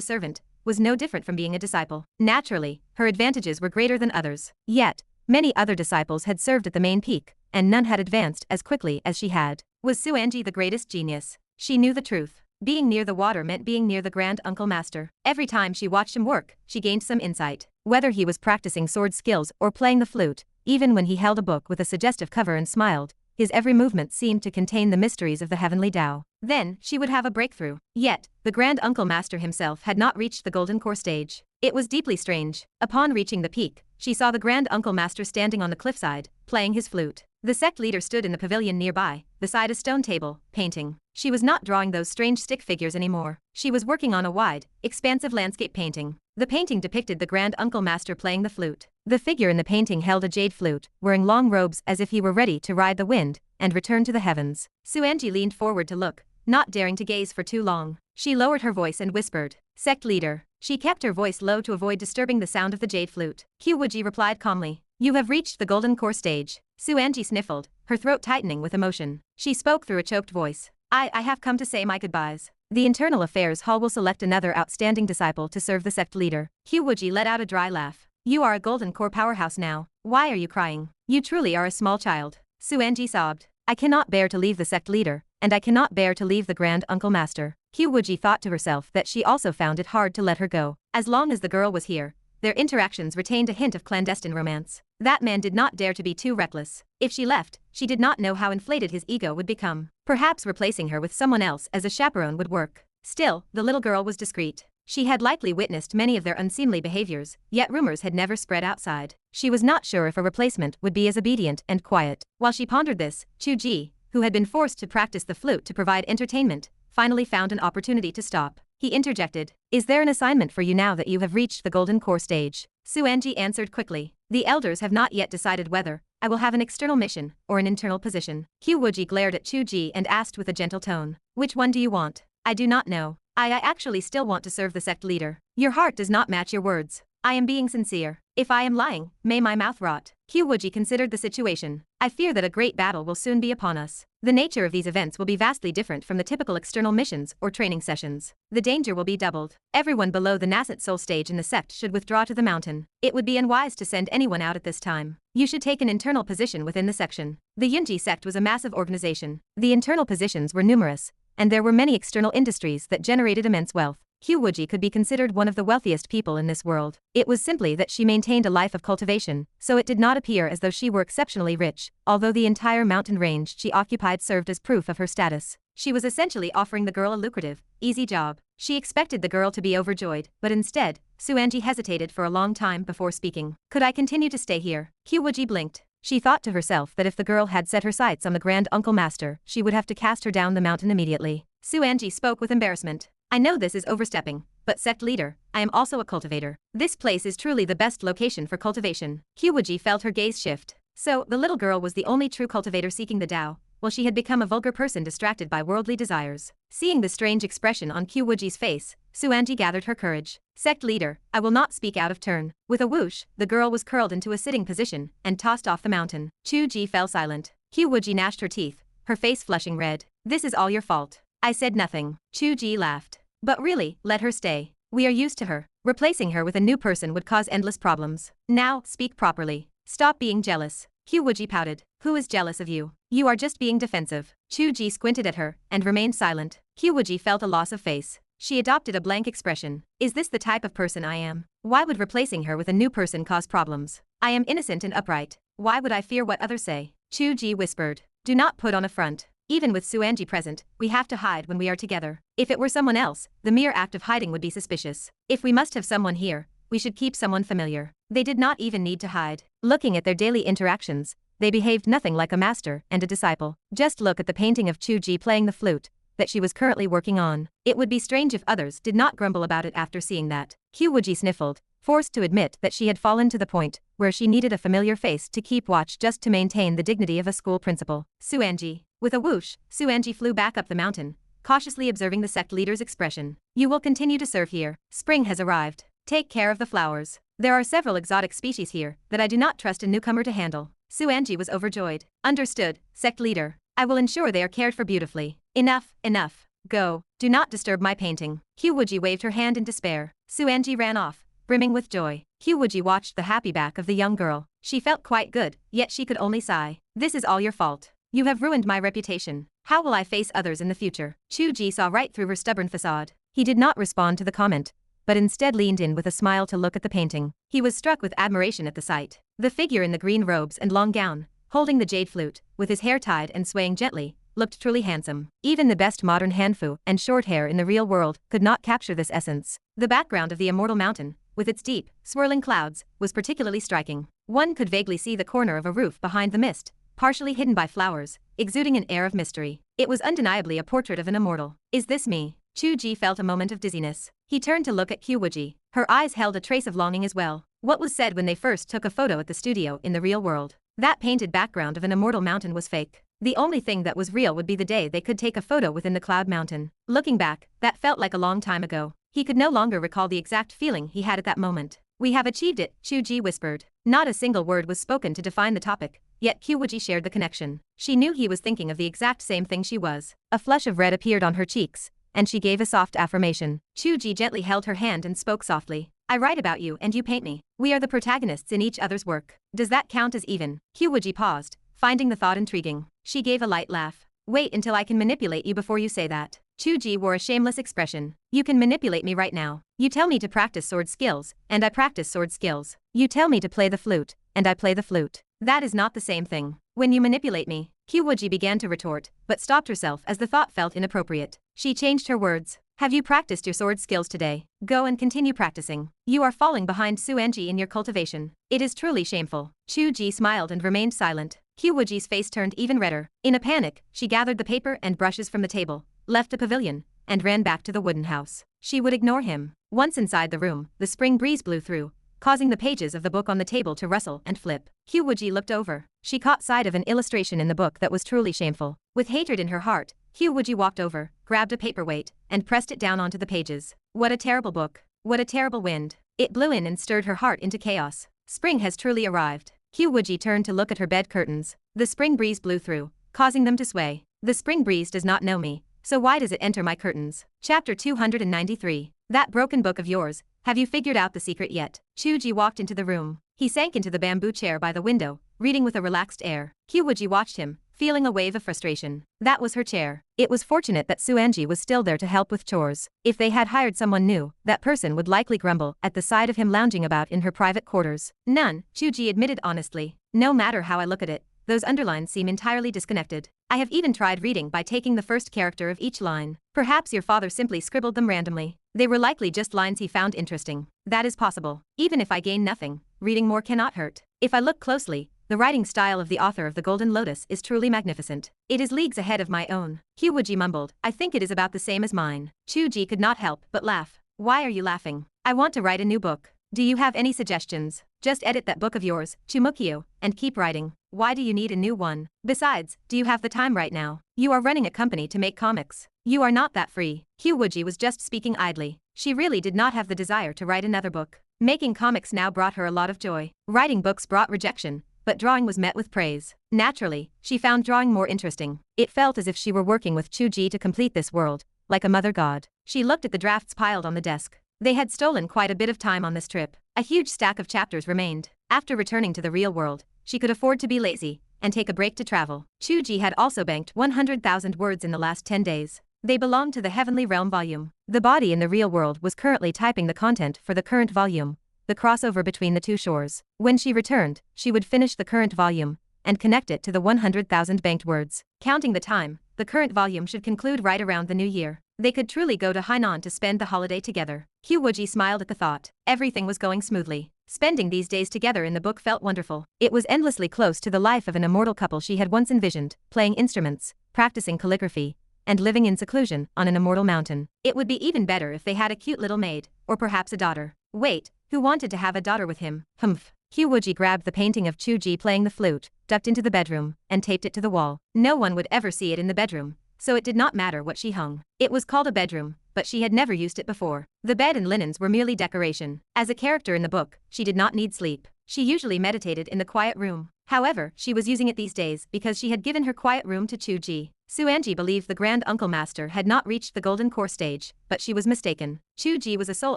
A: servant, was no different from being a disciple. Naturally, her advantages were greater than others. Yet, many other disciples had served at the main peak, and none had advanced as quickly as she had. Was Xuanji the greatest genius? She knew the truth. Being near the water meant being near the Grand Uncle Master. Every time she watched him work, she gained some insight. Whether he was practicing sword skills or playing the flute, even when he held a book with a suggestive cover and smiled, his every movement seemed to contain the mysteries of the Heavenly Dao. Then, she would have a breakthrough. Yet, the Grand Uncle Master himself had not reached the golden core stage. It was deeply strange. Upon reaching the peak, she saw the Grand Uncle Master standing on the cliffside, playing his flute. The sect leader stood in the pavilion nearby, beside a stone table, painting. She was not drawing those strange stick figures anymore. She was working on a wide, expansive landscape painting. The painting depicted the Grand Uncle Master playing the flute. The figure in the painting held a jade flute, wearing long robes as if he were ready to ride the wind and return to the heavens. Xuanji leaned forward to look, not daring to gaze for too long. She lowered her voice and whispered, "Sect leader." She kept her voice low to avoid disturbing the sound of the jade flute. Qiu Wuji replied calmly, "You have reached the golden core stage." Xuanji sniffled, her throat tightening with emotion. She spoke through a choked voice. I have come to say my goodbyes. The Internal Affairs Hall will select another outstanding disciple to serve the sect leader." Qiu Wuji let out a dry laugh. "You are a golden core powerhouse now. Why are you crying? You truly are a small child." Xuanji sobbed. "I cannot bear to leave the sect leader, and I cannot bear to leave the Grand Uncle Master." Qiu Wuji thought to herself that she also found it hard to let her go. As long as the girl was here, their interactions retained a hint of clandestine romance. That man did not dare to be too reckless. If she left, she did not know how inflated his ego would become. Perhaps replacing her with someone else as a chaperone would work. Still, the little girl was discreet. She had likely witnessed many of their unseemly behaviors, yet rumors had never spread outside. She was not sure if a replacement would be as obedient and quiet. While she pondered this, Qiu Ji, who had been forced to practice the flute to provide entertainment, finally found an opportunity to stop. He interjected, "Is there an assignment for you now that you have reached the golden core stage?" Xuanji answered quickly, "The elders have not yet decided whether I will have an external mission or an internal position." Qiu Wuji glared at Qiu Ji and asked with a gentle tone, "Which one do you want?" "I do not know. I actually still want to serve the sect leader." "Your heart does not match your words." "I am being sincere. If I am lying, may my mouth rot." Qiu Wuji considered the situation. "I fear that a great battle will soon be upon us. The nature of these events will be vastly different from the typical external missions or training sessions. The danger will be doubled. Everyone below the nascent soul stage in the sect should withdraw to the mountain. It would be unwise to send anyone out at this time. You should take an internal position within the section." The Yunji sect was a massive organization. The internal positions were numerous, and there were many external industries that generated immense wealth. Qiu Wuji could be considered one of the wealthiest people in this world. It was simply that she maintained a life of cultivation, so it did not appear as though she were exceptionally rich, although the entire mountain range she occupied served as proof of her status. She was essentially offering the girl a lucrative, easy job. She expected the girl to be overjoyed, but instead, Xuanji hesitated for a long time before speaking. "Could I continue to stay here?" Qiu Wuji blinked. She thought to herself that if the girl had set her sights on the Grand Uncle Master, she would have to cast her down the mountain immediately. Xuanji spoke with embarrassment. "I know this is overstepping, but sect leader, I am also a cultivator. This place is truly the best location for cultivation." Qiu Wuji felt her gaze shift. So, the little girl was the only true cultivator seeking the Dao, while she had become a vulgar person distracted by worldly desires. Seeing the strange expression on Qiu Wuji's face, Xuanji gathered her courage. "Sect leader, I will not speak out of turn." With a whoosh, the girl was curled into a sitting position and tossed off the mountain. Qiu Ji fell silent. Qiu Wuji gnashed her teeth, her face flushing red. "This is all your fault. I said nothing." Qiu Ji laughed. "But really, let her stay. We are used to her. Replacing her with a new person would cause endless problems. Now, speak properly. Stop being jealous." Qiu Wuji pouted. "Who is jealous of you? You are just being defensive." Qiu Ji squinted at her and remained silent. Qiu Wuji felt a loss of face. She adopted a blank expression. "Is this the type of person I am? Why would replacing her with a new person cause problems? I am innocent and upright. Why would I fear what others say?" Qiu Ji whispered. "Do not put on a front. Even with Xuanji present, we have to hide when we are together. If it were someone else, the mere act of hiding would be suspicious. If we must have someone here, we should keep someone familiar." They did not even need to hide. Looking at their daily interactions, they behaved nothing like a master and a disciple. Just look at the painting of Qiu Ji playing the flute that she was currently working on. It would be strange if others did not grumble about it after seeing that. Qiu Wuji sniffled, forced to admit that she had fallen to the point where she needed a familiar face to keep watch just to maintain the dignity of a school principal. Xuanji. With a whoosh, Xuanji flew back up the mountain, cautiously observing the sect leader's expression. You will continue to serve here. Spring has arrived. Take care of the flowers. There are several exotic species here that I do not trust a newcomer to handle. Suanji was overjoyed. Understood, sect leader. I will ensure they are cared for beautifully. Enough, enough. Go. Do not disturb my painting. Qiu Wuji waved her hand in despair. Suanji ran off, brimming with joy. Qiu Wuji watched the happy back of the young girl. She felt quite good, yet she could only sigh. This is all your fault. You have ruined my reputation. How will I face others in the future? Qiu Ji saw right through her stubborn facade. He did not respond to the comment, but instead leaned in with a smile to look at the painting. He was struck with admiration at the sight. The figure in the green robes and long gown, holding the jade flute, with his hair tied and swaying gently, looked truly handsome. Even the best modern hanfu and short hair in the real world could not capture this essence. The background of the immortal mountain, with its deep, swirling clouds, was particularly striking. One could vaguely see the corner of a roof behind the mist, partially hidden by flowers, exuding an air of mystery. It was undeniably a portrait of an immortal. Is this me? Qiu Ji felt a moment of dizziness. He turned to look at Qiu Wuji. Her eyes held a trace of longing as well. What was said when they first took a photo at the studio in the real world? That painted background of an immortal mountain was fake. The only thing that was real would be the day they could take a photo within the cloud mountain. Looking back, that felt like a long time ago. He could no longer recall the exact feeling he had at that moment. We have achieved it, Qiu Ji whispered. Not a single word was spoken to define the topic, yet Qiu Wuji shared the connection. She knew he was thinking of the exact same thing she was. A flush of red appeared on her cheeks, and she gave a soft affirmation. Qiu Ji gently held her hand and spoke softly. I write about you and you paint me. We are the protagonists in each other's work. Does that count as even? Qiu Wuji paused, finding the thought intriguing. She gave a light laugh. Wait until I can manipulate you before you say that. Qiu Ji wore a shameless expression. You can manipulate me right now. You tell me to practice sword skills, and I practice sword skills. You tell me to play the flute, and I play the flute. That is not the same thing. When you manipulate me, Qiu Wuji began to retort, but stopped herself as the thought felt inappropriate. She changed her words. Have you practiced your sword skills today? Go and continue practicing. You are falling behind Suanji in your cultivation. It is truly shameful. Qiu Ji smiled and remained silent. Qiu Wuji's face turned even redder. In a panic, she gathered the paper and brushes from the table, left the pavilion, and ran back to the wooden house. She would ignore him. Once inside the room, the spring breeze blew through, causing the pages of the book on the table to rustle and flip. Qiu Wuji looked over. She caught sight of an illustration in the book that was truly shameful. With hatred in her heart, Qiu Wuji walked over, grabbed a paperweight, and pressed it down onto the pages. What a terrible book. What a terrible wind. It blew in and stirred her heart into chaos. Spring has truly arrived. Qiu Wuji turned to look at her bed curtains. The spring breeze blew through, causing them to sway. The spring breeze does not know me, so why does it enter my curtains? Chapter 293. That broken book of yours, have you figured out the secret yet? Qiu Ji walked into the room. He sank into the bamboo chair by the window, reading with a relaxed air. Qiu Wuji watched him, feeling a wave of frustration. That was her chair. It was fortunate that Suanji was still there to help with chores. If they had hired someone new, that person would likely grumble at the sight of him lounging about in her private quarters. None, Qiu Ji admitted honestly. No matter how I look at it, those underlines seem entirely disconnected. I have even tried reading by taking the first character of each line. Perhaps your father simply scribbled them randomly. They were likely just lines he found interesting. That is possible. Even if I gain nothing, reading more cannot hurt. If I look closely, the writing style of the author of The Golden Lotus is truly magnificent. It is leagues ahead of my own. Qiu Wuji mumbled. I think it is about the same as mine. Qiu Ji could not help but laugh. Why are you laughing? I want to write a new book. Do you have any suggestions? Just edit that book of yours, Chumukiyo, and keep writing. Why do you need a new one? Besides, do you have the time right now? You are running a company to make comics. You are not that free. Qiu Wuji was just speaking idly. She really did not have the desire to write another book. Making comics now brought her a lot of joy. Writing books brought rejection, but drawing was met with praise. Naturally, she found drawing more interesting. It felt as if she were working with Qiu Ji to complete this world, like a mother god. She looked at the drafts piled on the desk. They had stolen quite a bit of time on this trip. A huge stack of chapters remained. After returning to the real world, she could afford to be lazy and take a break to travel. Qiu Ji had also banked 100,000 words in the last 10 days. They belonged to the Heavenly Realm volume. The body in the real world was currently typing the content for the current volume, the crossover between the two shores. When she returned, she would finish the current volume and connect it to the 100,000 banked words. Counting the time, the current volume should conclude right around the new year. They could truly go to Hainan to spend the holiday together. Qiu Wuji smiled at the thought. Everything was going smoothly. Spending these days together in the book felt wonderful. It was endlessly close to the life of an immortal couple she had once envisioned, playing instruments, practicing calligraphy, and living in seclusion on an immortal mountain. It would be even better if they had a cute little maid, or perhaps a daughter. Wait, who wanted to have a daughter with him? Humph. Qiu Wuji grabbed the painting of Qiu Ji playing the flute, ducked into the bedroom, and taped it to the wall. No one would ever see it in the bedroom, so it did not matter what she hung. It was called a bedroom, but she had never used it before. The bed and linens were merely decoration. As a character in the book, she did not need sleep. She usually meditated in the quiet room. However, she was using it these days because she had given her quiet room to Qiu Wuji. Suanji believed the Grand Uncle Master had not reached the Golden Core stage, but she was mistaken. Qiu Wuji was a soul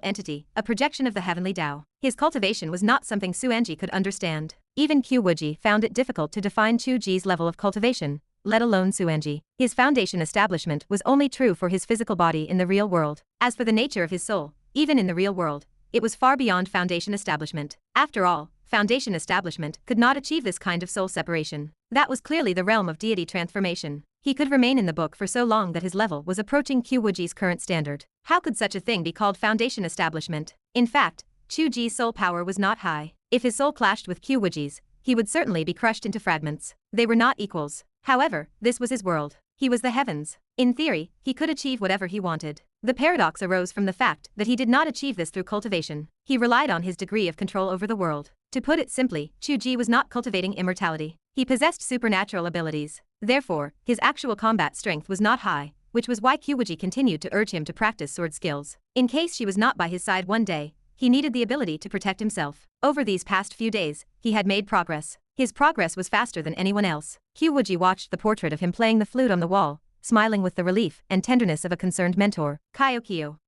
A: entity, a projection of the Heavenly Dao. His cultivation was not something Suanji could understand. Even Qiu Wuji found it difficult to define Qiu Wuji's level of cultivation, let alone Suanji. His foundation establishment was only true for his physical body in the real world. As for the nature of his soul, even in the real world, it was far beyond foundation establishment. After all, foundation establishment could not achieve this kind of soul separation. That was clearly the realm of deity transformation. He could remain in the book for so long that his level was approaching Qiu Wuji's current standard. How could such a thing be called foundation establishment? In fact, Qiu Wuji's soul power was not high. If his soul clashed with Qiu Wuji's, he would certainly be crushed into fragments. They were not equals. However, this was his world. He was the heavens. In theory, he could achieve whatever he wanted. The paradox arose from the fact that he did not achieve this through cultivation. He relied on his degree of control over the world. To put it simply, Qiu Wuji was not cultivating immortality. He possessed supernatural abilities. Therefore, his actual combat strength was not high, which was why Qiu Wuji continued to urge him to practice sword skills. In case she was not by his side one day, he needed the ability to protect himself. Over these past few days, he had made progress. His progress was faster than anyone else. Qiu Wuji watched the portrait of him playing the flute on the wall, smiling with the relief and tenderness of a concerned mentor. Qiu.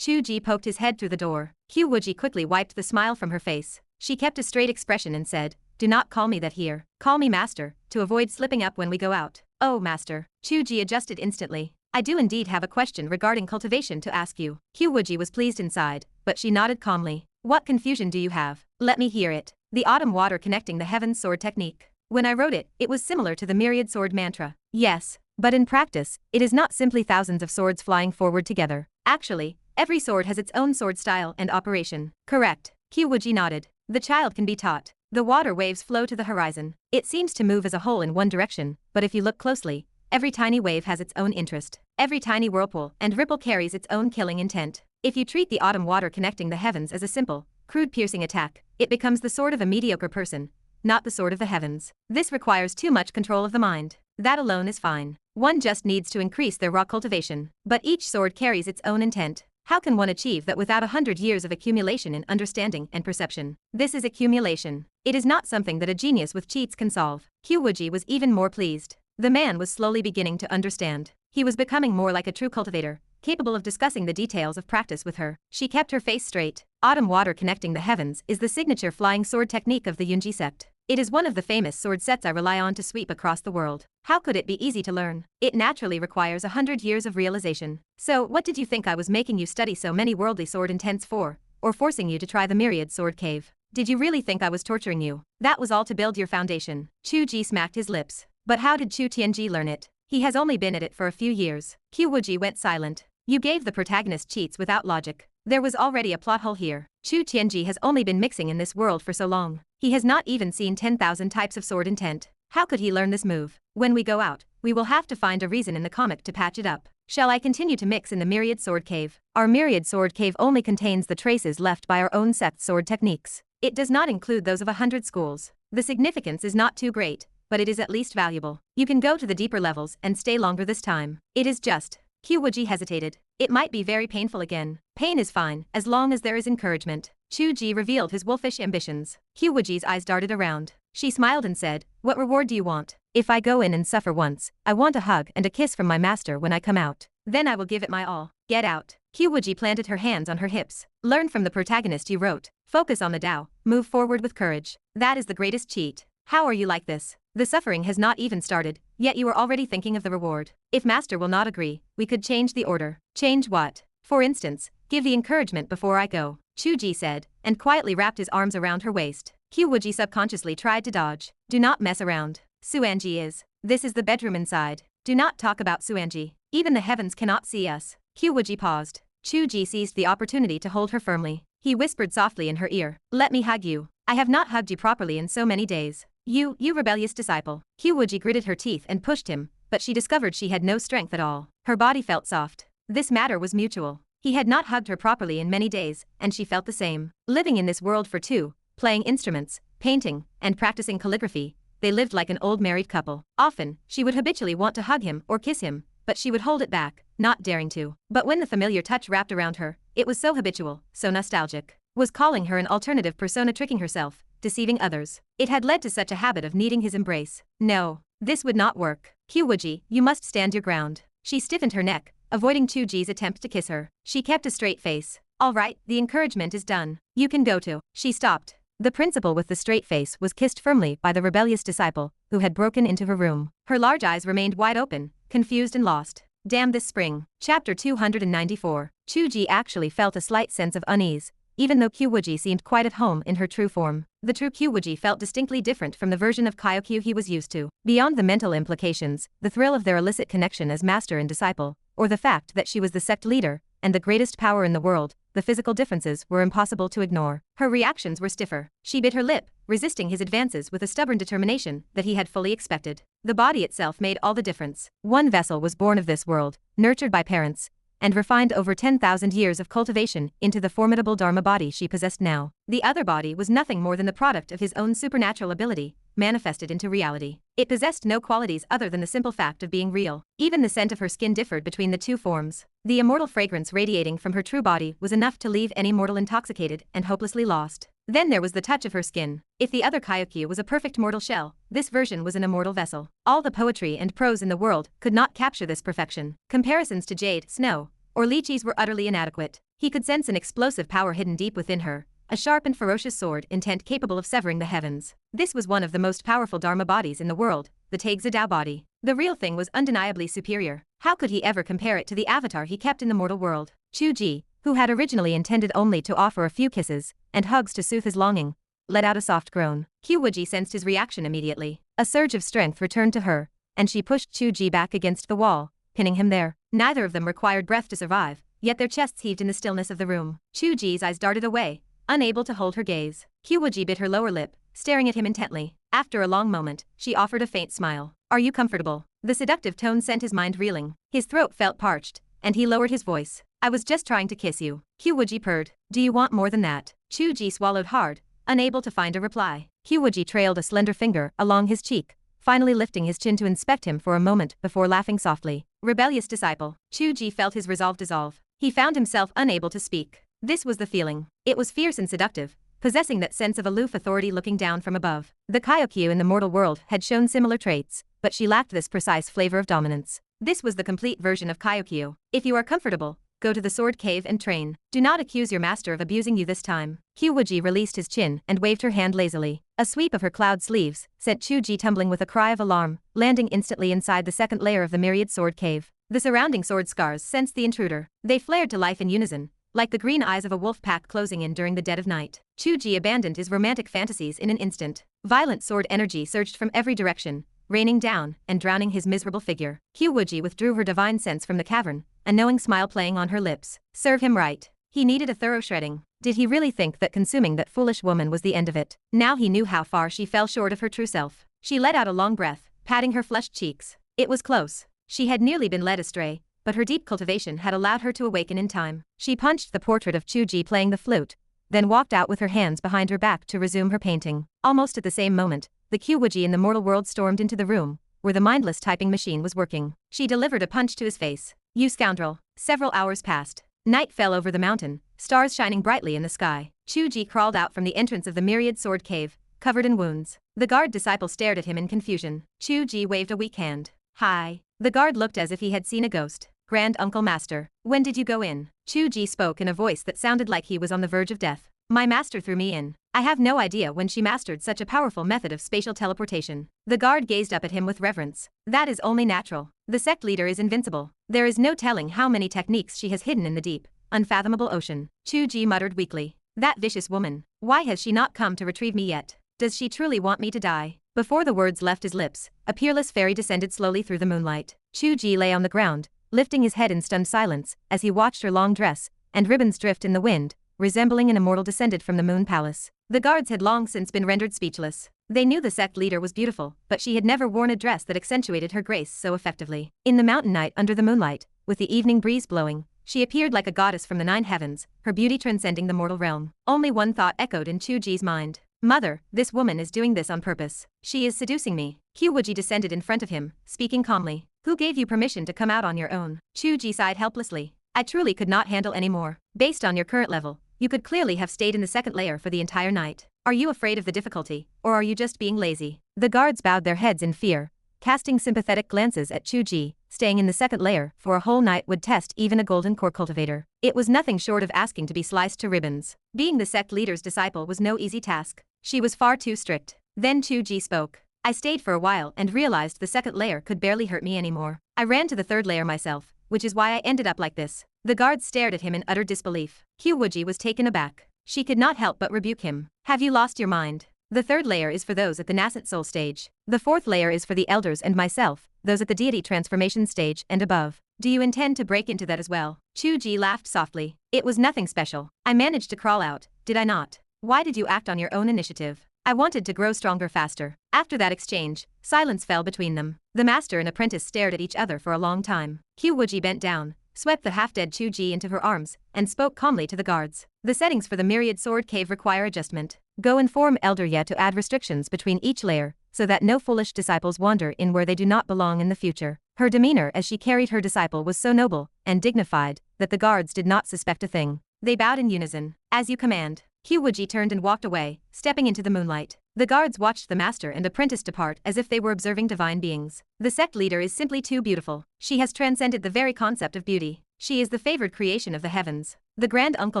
A: Qiu Wuji poked his head through the door. Qiu Wuji quickly wiped the smile from her face. She kept a straight expression and said, "Do not call me that here. Call me master, to avoid slipping up when we go out." "Oh, master." Qiu Wuji adjusted instantly. "I do indeed have a question regarding cultivation to ask you." Qiu Wuji was pleased inside, but she nodded calmly. "What confusion do you have? Let me hear it." "The autumn water connecting the heavens sword technique. When I wrote it, it was similar to the myriad sword mantra." "Yes, but in practice, it is not simply thousands of swords flying forward together. Actually, every sword has its own sword style and operation." "Correct." Qiu Wuji nodded. "The child can be taught. The water waves flow to the horizon. It seems to move as a whole in one direction, but if you look closely, every tiny wave has its own interest. Every tiny whirlpool and ripple carries its own killing intent. If you treat the autumn water connecting the heavens as a simple, crude piercing attack, it becomes the sword of a mediocre person, not the sword of the heavens. This requires too much control of the mind. That alone is fine. One just needs to increase their raw cultivation. But each sword carries its own intent. How can one achieve that without 100 years of accumulation in understanding and perception? This is accumulation. It is not something that a genius with cheats can solve." Qiu Wuji was even more pleased. The man was slowly beginning to understand. He was becoming more like a true cultivator, capable of discussing the details of practice with her. She kept her face straight. Autumn water connecting the heavens is the signature flying sword technique of the Yunji sect. It is one of the famous sword sets I rely on to sweep across the world. How could it be easy to learn? It naturally requires 100 years of realization. So, what did you think I was making you study so many worldly sword intents for? Or forcing you to try the myriad sword cave? Did you really think I was torturing you? That was all to build your foundation." Qiu Wuji smacked his lips. "But how did Qiu Tianji learn it? He has only been at it for a few years." Qiu Wuji went silent. "You gave the protagonist cheats without logic. There was already a plot hole here. Qiu Tianji has only been mixing in this world for so long. He has not even seen 10,000 types of sword intent. How could he learn this move? When we go out, we will have to find a reason in the comic to patch it up. Shall I continue to mix in the myriad sword cave? Our myriad sword cave only contains the traces left by our own sect sword techniques. It does not include those of 100 schools. The significance is not too great, but it is at least valuable. You can go to the deeper levels and stay longer this time. It is just..." Qiu Wuji hesitated. "It might be very painful again." "Pain is fine, as long as there is encouragement." Qiu Wuji revealed his wolfish ambitions. Qiu Wuji's eyes darted around. She smiled and said, "What reward do you want? If I go in and suffer once, I want a hug and a kiss from my master when I come out. Then I will give it my all. Get out." Qiu Wuji planted her hands on her hips. "Learn from the protagonist you wrote. Focus on the Tao, move forward with courage. That is the greatest cheat. How are you like this? The suffering has not even started, yet you are already thinking of the reward. If master will not agree, we could change the order." "Change what?" "For instance, give the encouragement before I go," Qiu Wuji said, and quietly wrapped his arms around her waist. Qiu Wuji subconsciously tried to dodge. "Do not mess around. Suanji is. This is the bedroom inside. Do not talk about Suanji. Even the heavens cannot see us." Qiu Wuji paused. Qiu Wuji seized the opportunity to hold her firmly. He whispered softly in her ear, "Let me hug you. I have not hugged you properly in so many days. You rebellious disciple." Qiu Wuji gritted her teeth and pushed him, but she discovered she had no strength at all. Her body felt soft. This matter was mutual. He had not hugged her properly in many days, and she felt the same. Living in this world for two, playing instruments, painting, and practicing calligraphy, they lived like an old married couple. Often, she would habitually want to hug him or kiss him, but she would hold it back, not daring to. But when the familiar touch wrapped around her, it was so habitual, so nostalgic. Was calling her an alternative persona, tricking herself, deceiving others. It had led to such a habit of needing his embrace. No, this would not work. Qiu Wuji, you must stand your ground. She stiffened her neck, avoiding Qiu Ji's attempt to kiss her. She kept a straight face. All right, the encouragement is done. You can go to. She stopped. The principal with the straight face was kissed firmly by the rebellious disciple, who had broken into her room. Her large eyes remained wide open, confused and lost. Damn this spring. Chapter 294. Qiu Ji actually felt a slight sense of unease, even though Qiu Wuji seemed quite at home in her true form. The true Qiu Wuji felt distinctly different from the version of Qiu he was used to. Beyond the mental implications, the thrill of their illicit connection as master and disciple, or the fact that she was the sect leader, and the greatest power in the world, the physical differences were impossible to ignore. Her reactions were stiffer. She bit her lip, resisting his advances with a stubborn determination that he had fully expected. The body itself made all the difference. One vessel was born of this world, nurtured by parents, and refined over 10,000 years of cultivation into the formidable Dharma body she possessed now. The other body was nothing more than the product of his own supernatural ability, manifested into reality. It possessed no qualities other than the simple fact of being real. Even the scent of her skin differed between the two forms. The immortal fragrance radiating from her true body was enough to leave any mortal intoxicated and hopelessly lost. Then there was the touch of her skin. If the other Qiu was a perfect mortal shell, this version was an immortal vessel. All the poetry and prose in the world could not capture this perfection. Comparisons to jade, snow, or lychees were utterly inadequate. He could sense an explosive power hidden deep within her, a sharp and ferocious sword intent capable of severing the heavens. This was one of the most powerful Dharma bodies in the world, the Taigzi Dao body. The real thing was undeniably superior. How could he ever compare it to the avatar he kept in the mortal world? Qiu Ji, who had originally intended only to offer a few kisses and hugs to soothe his longing, let out a soft groan. Qiu Wuji sensed his reaction immediately. A surge of strength returned to her, and she pushed Qiu Ji back against the wall, pinning him there. Neither of them required breath to survive, yet their chests heaved in the stillness of the room. Qiu Ji's eyes darted away, unable to hold her gaze. Qiu Wuji bit her lower lip, staring at him intently. After a long moment, she offered a faint smile. Are you comfortable? The seductive tone sent his mind reeling. His throat felt parched, and he lowered his voice. I was just trying to kiss you. Qiu Wuji purred. Do you want more than that? Qiu Ji swallowed hard, unable to find a reply. Qiu Wuji trailed a slender finger along his cheek, finally lifting his chin to inspect him for a moment before laughing softly. Rebellious disciple. Qiu Ji felt his resolve dissolve. He found himself unable to speak. This was the feeling. It was fierce and seductive, possessing that sense of aloof authority looking down from above. The Qiu in the mortal world had shown similar traits, but she lacked this precise flavor of dominance. This was the complete version of Qiu. If you are comfortable, go to the sword cave and train. Do not accuse your master of abusing you this time. Qiu Wuji released his chin and waved her hand lazily. A sweep of her cloud sleeves sent Qiu Ji tumbling with a cry of alarm, landing instantly inside the second layer of the myriad sword cave. The surrounding sword scars sensed the intruder. They flared to life in unison, like the green eyes of a wolf pack closing in during the dead of night. Qiu Ji abandoned his romantic fantasies in an instant. Violent sword energy surged from every direction, raining down and drowning his miserable figure. Qiu Wuji withdrew her divine sense from the cavern, a knowing smile playing on her lips. Serve him right. He needed a thorough shredding. Did he really think that consuming that foolish woman was the end of it? Now he knew how far she fell short of her true self. She let out a long breath, patting her flushed cheeks. It was close. She had nearly been led astray, but her deep cultivation had allowed her to awaken in time. She punched the portrait of Qiu Ji playing the flute, then walked out with her hands behind her back to resume her painting. Almost at the same moment, the Qiu Wuji in the mortal world stormed into the room, where the mindless typing machine was working. She delivered a punch to his face. You scoundrel. Several hours passed. Night fell over the mountain, stars shining brightly in the sky. Qiu Ji crawled out from the entrance of the myriad sword cave, covered in wounds. The guard disciple stared at him in confusion. Qiu Ji waved a weak hand. Hi. The guard looked as if he had seen a ghost. Grand Uncle Master. When did you go in? Qiu Ji spoke in a voice that sounded like he was on the verge of death. My master threw me in. I have no idea when she mastered such a powerful method of spatial teleportation. The guard gazed up at him with reverence. That is only natural. The sect leader is invincible. There is no telling how many techniques she has hidden in the deep, unfathomable ocean. Qiu Ji muttered weakly. That vicious woman. Why has she not come to retrieve me yet? Does she truly want me to die? Before the words left his lips, a peerless fairy descended slowly through the moonlight. Qiu Ji lay on the ground, lifting his head in stunned silence as he watched her long dress and ribbons drift in the wind, resembling an immortal descended from the moon palace. The guards had long since been rendered speechless. They knew the sect leader was beautiful, but she had never worn a dress that accentuated her grace so effectively. In the mountain night under the moonlight, with the evening breeze blowing, she appeared like a goddess from the 9 heavens, her beauty transcending the mortal realm. Only one thought echoed in Qiu Ji's mind. Mother, this woman is doing this on purpose. She is seducing me. Qiu Wuji descended in front of him, speaking calmly. Who gave you permission to come out on your own? Qiu Wuji sighed helplessly. I truly could not handle any more. Based on your current level, you could clearly have stayed in the second layer for the entire night. Are you afraid of the difficulty, or are you just being lazy? The guards bowed their heads in fear, casting sympathetic glances at Qiu Wuji. Staying in the second layer for a whole night would test even a golden core cultivator. It was nothing short of asking to be sliced to ribbons. Being the sect leader's disciple was no easy task. She was far too strict. Then Qiu Wuji spoke. I stayed for a while and realized the second layer could barely hurt me anymore. I ran to the third layer myself, which is why I ended up like this. The guards stared at him in utter disbelief. Qiu Wuji was taken aback. She could not help but rebuke him. Have you lost your mind? The third layer is for those at the nascent soul stage. The fourth layer is for the elders and myself, those at the deity transformation stage and above. Do you intend to break into that as well? Qiu Wuji laughed softly. It was nothing special. I managed to crawl out, did I not? Why did you act on your own initiative? I wanted to grow stronger faster. After that exchange, silence fell between them. The master and apprentice stared at each other for a long time. Qiu Wuji bent down, swept the half-dead Qiu Wuji into her arms, and spoke calmly to the guards. The settings for the myriad sword cave require adjustment. Go inform Elder Ye to add restrictions between each layer, so that no foolish disciples wander in where they do not belong in the future. Her demeanor as she carried her disciple was so noble and dignified that the guards did not suspect a thing. They bowed in unison. As you command. Qiu Wuji turned and walked away, stepping into the moonlight. The guards watched the master and apprentice depart as if they were observing divine beings. The sect leader is simply too beautiful. She has transcended the very concept of beauty. She is the favored creation of the heavens. The grand uncle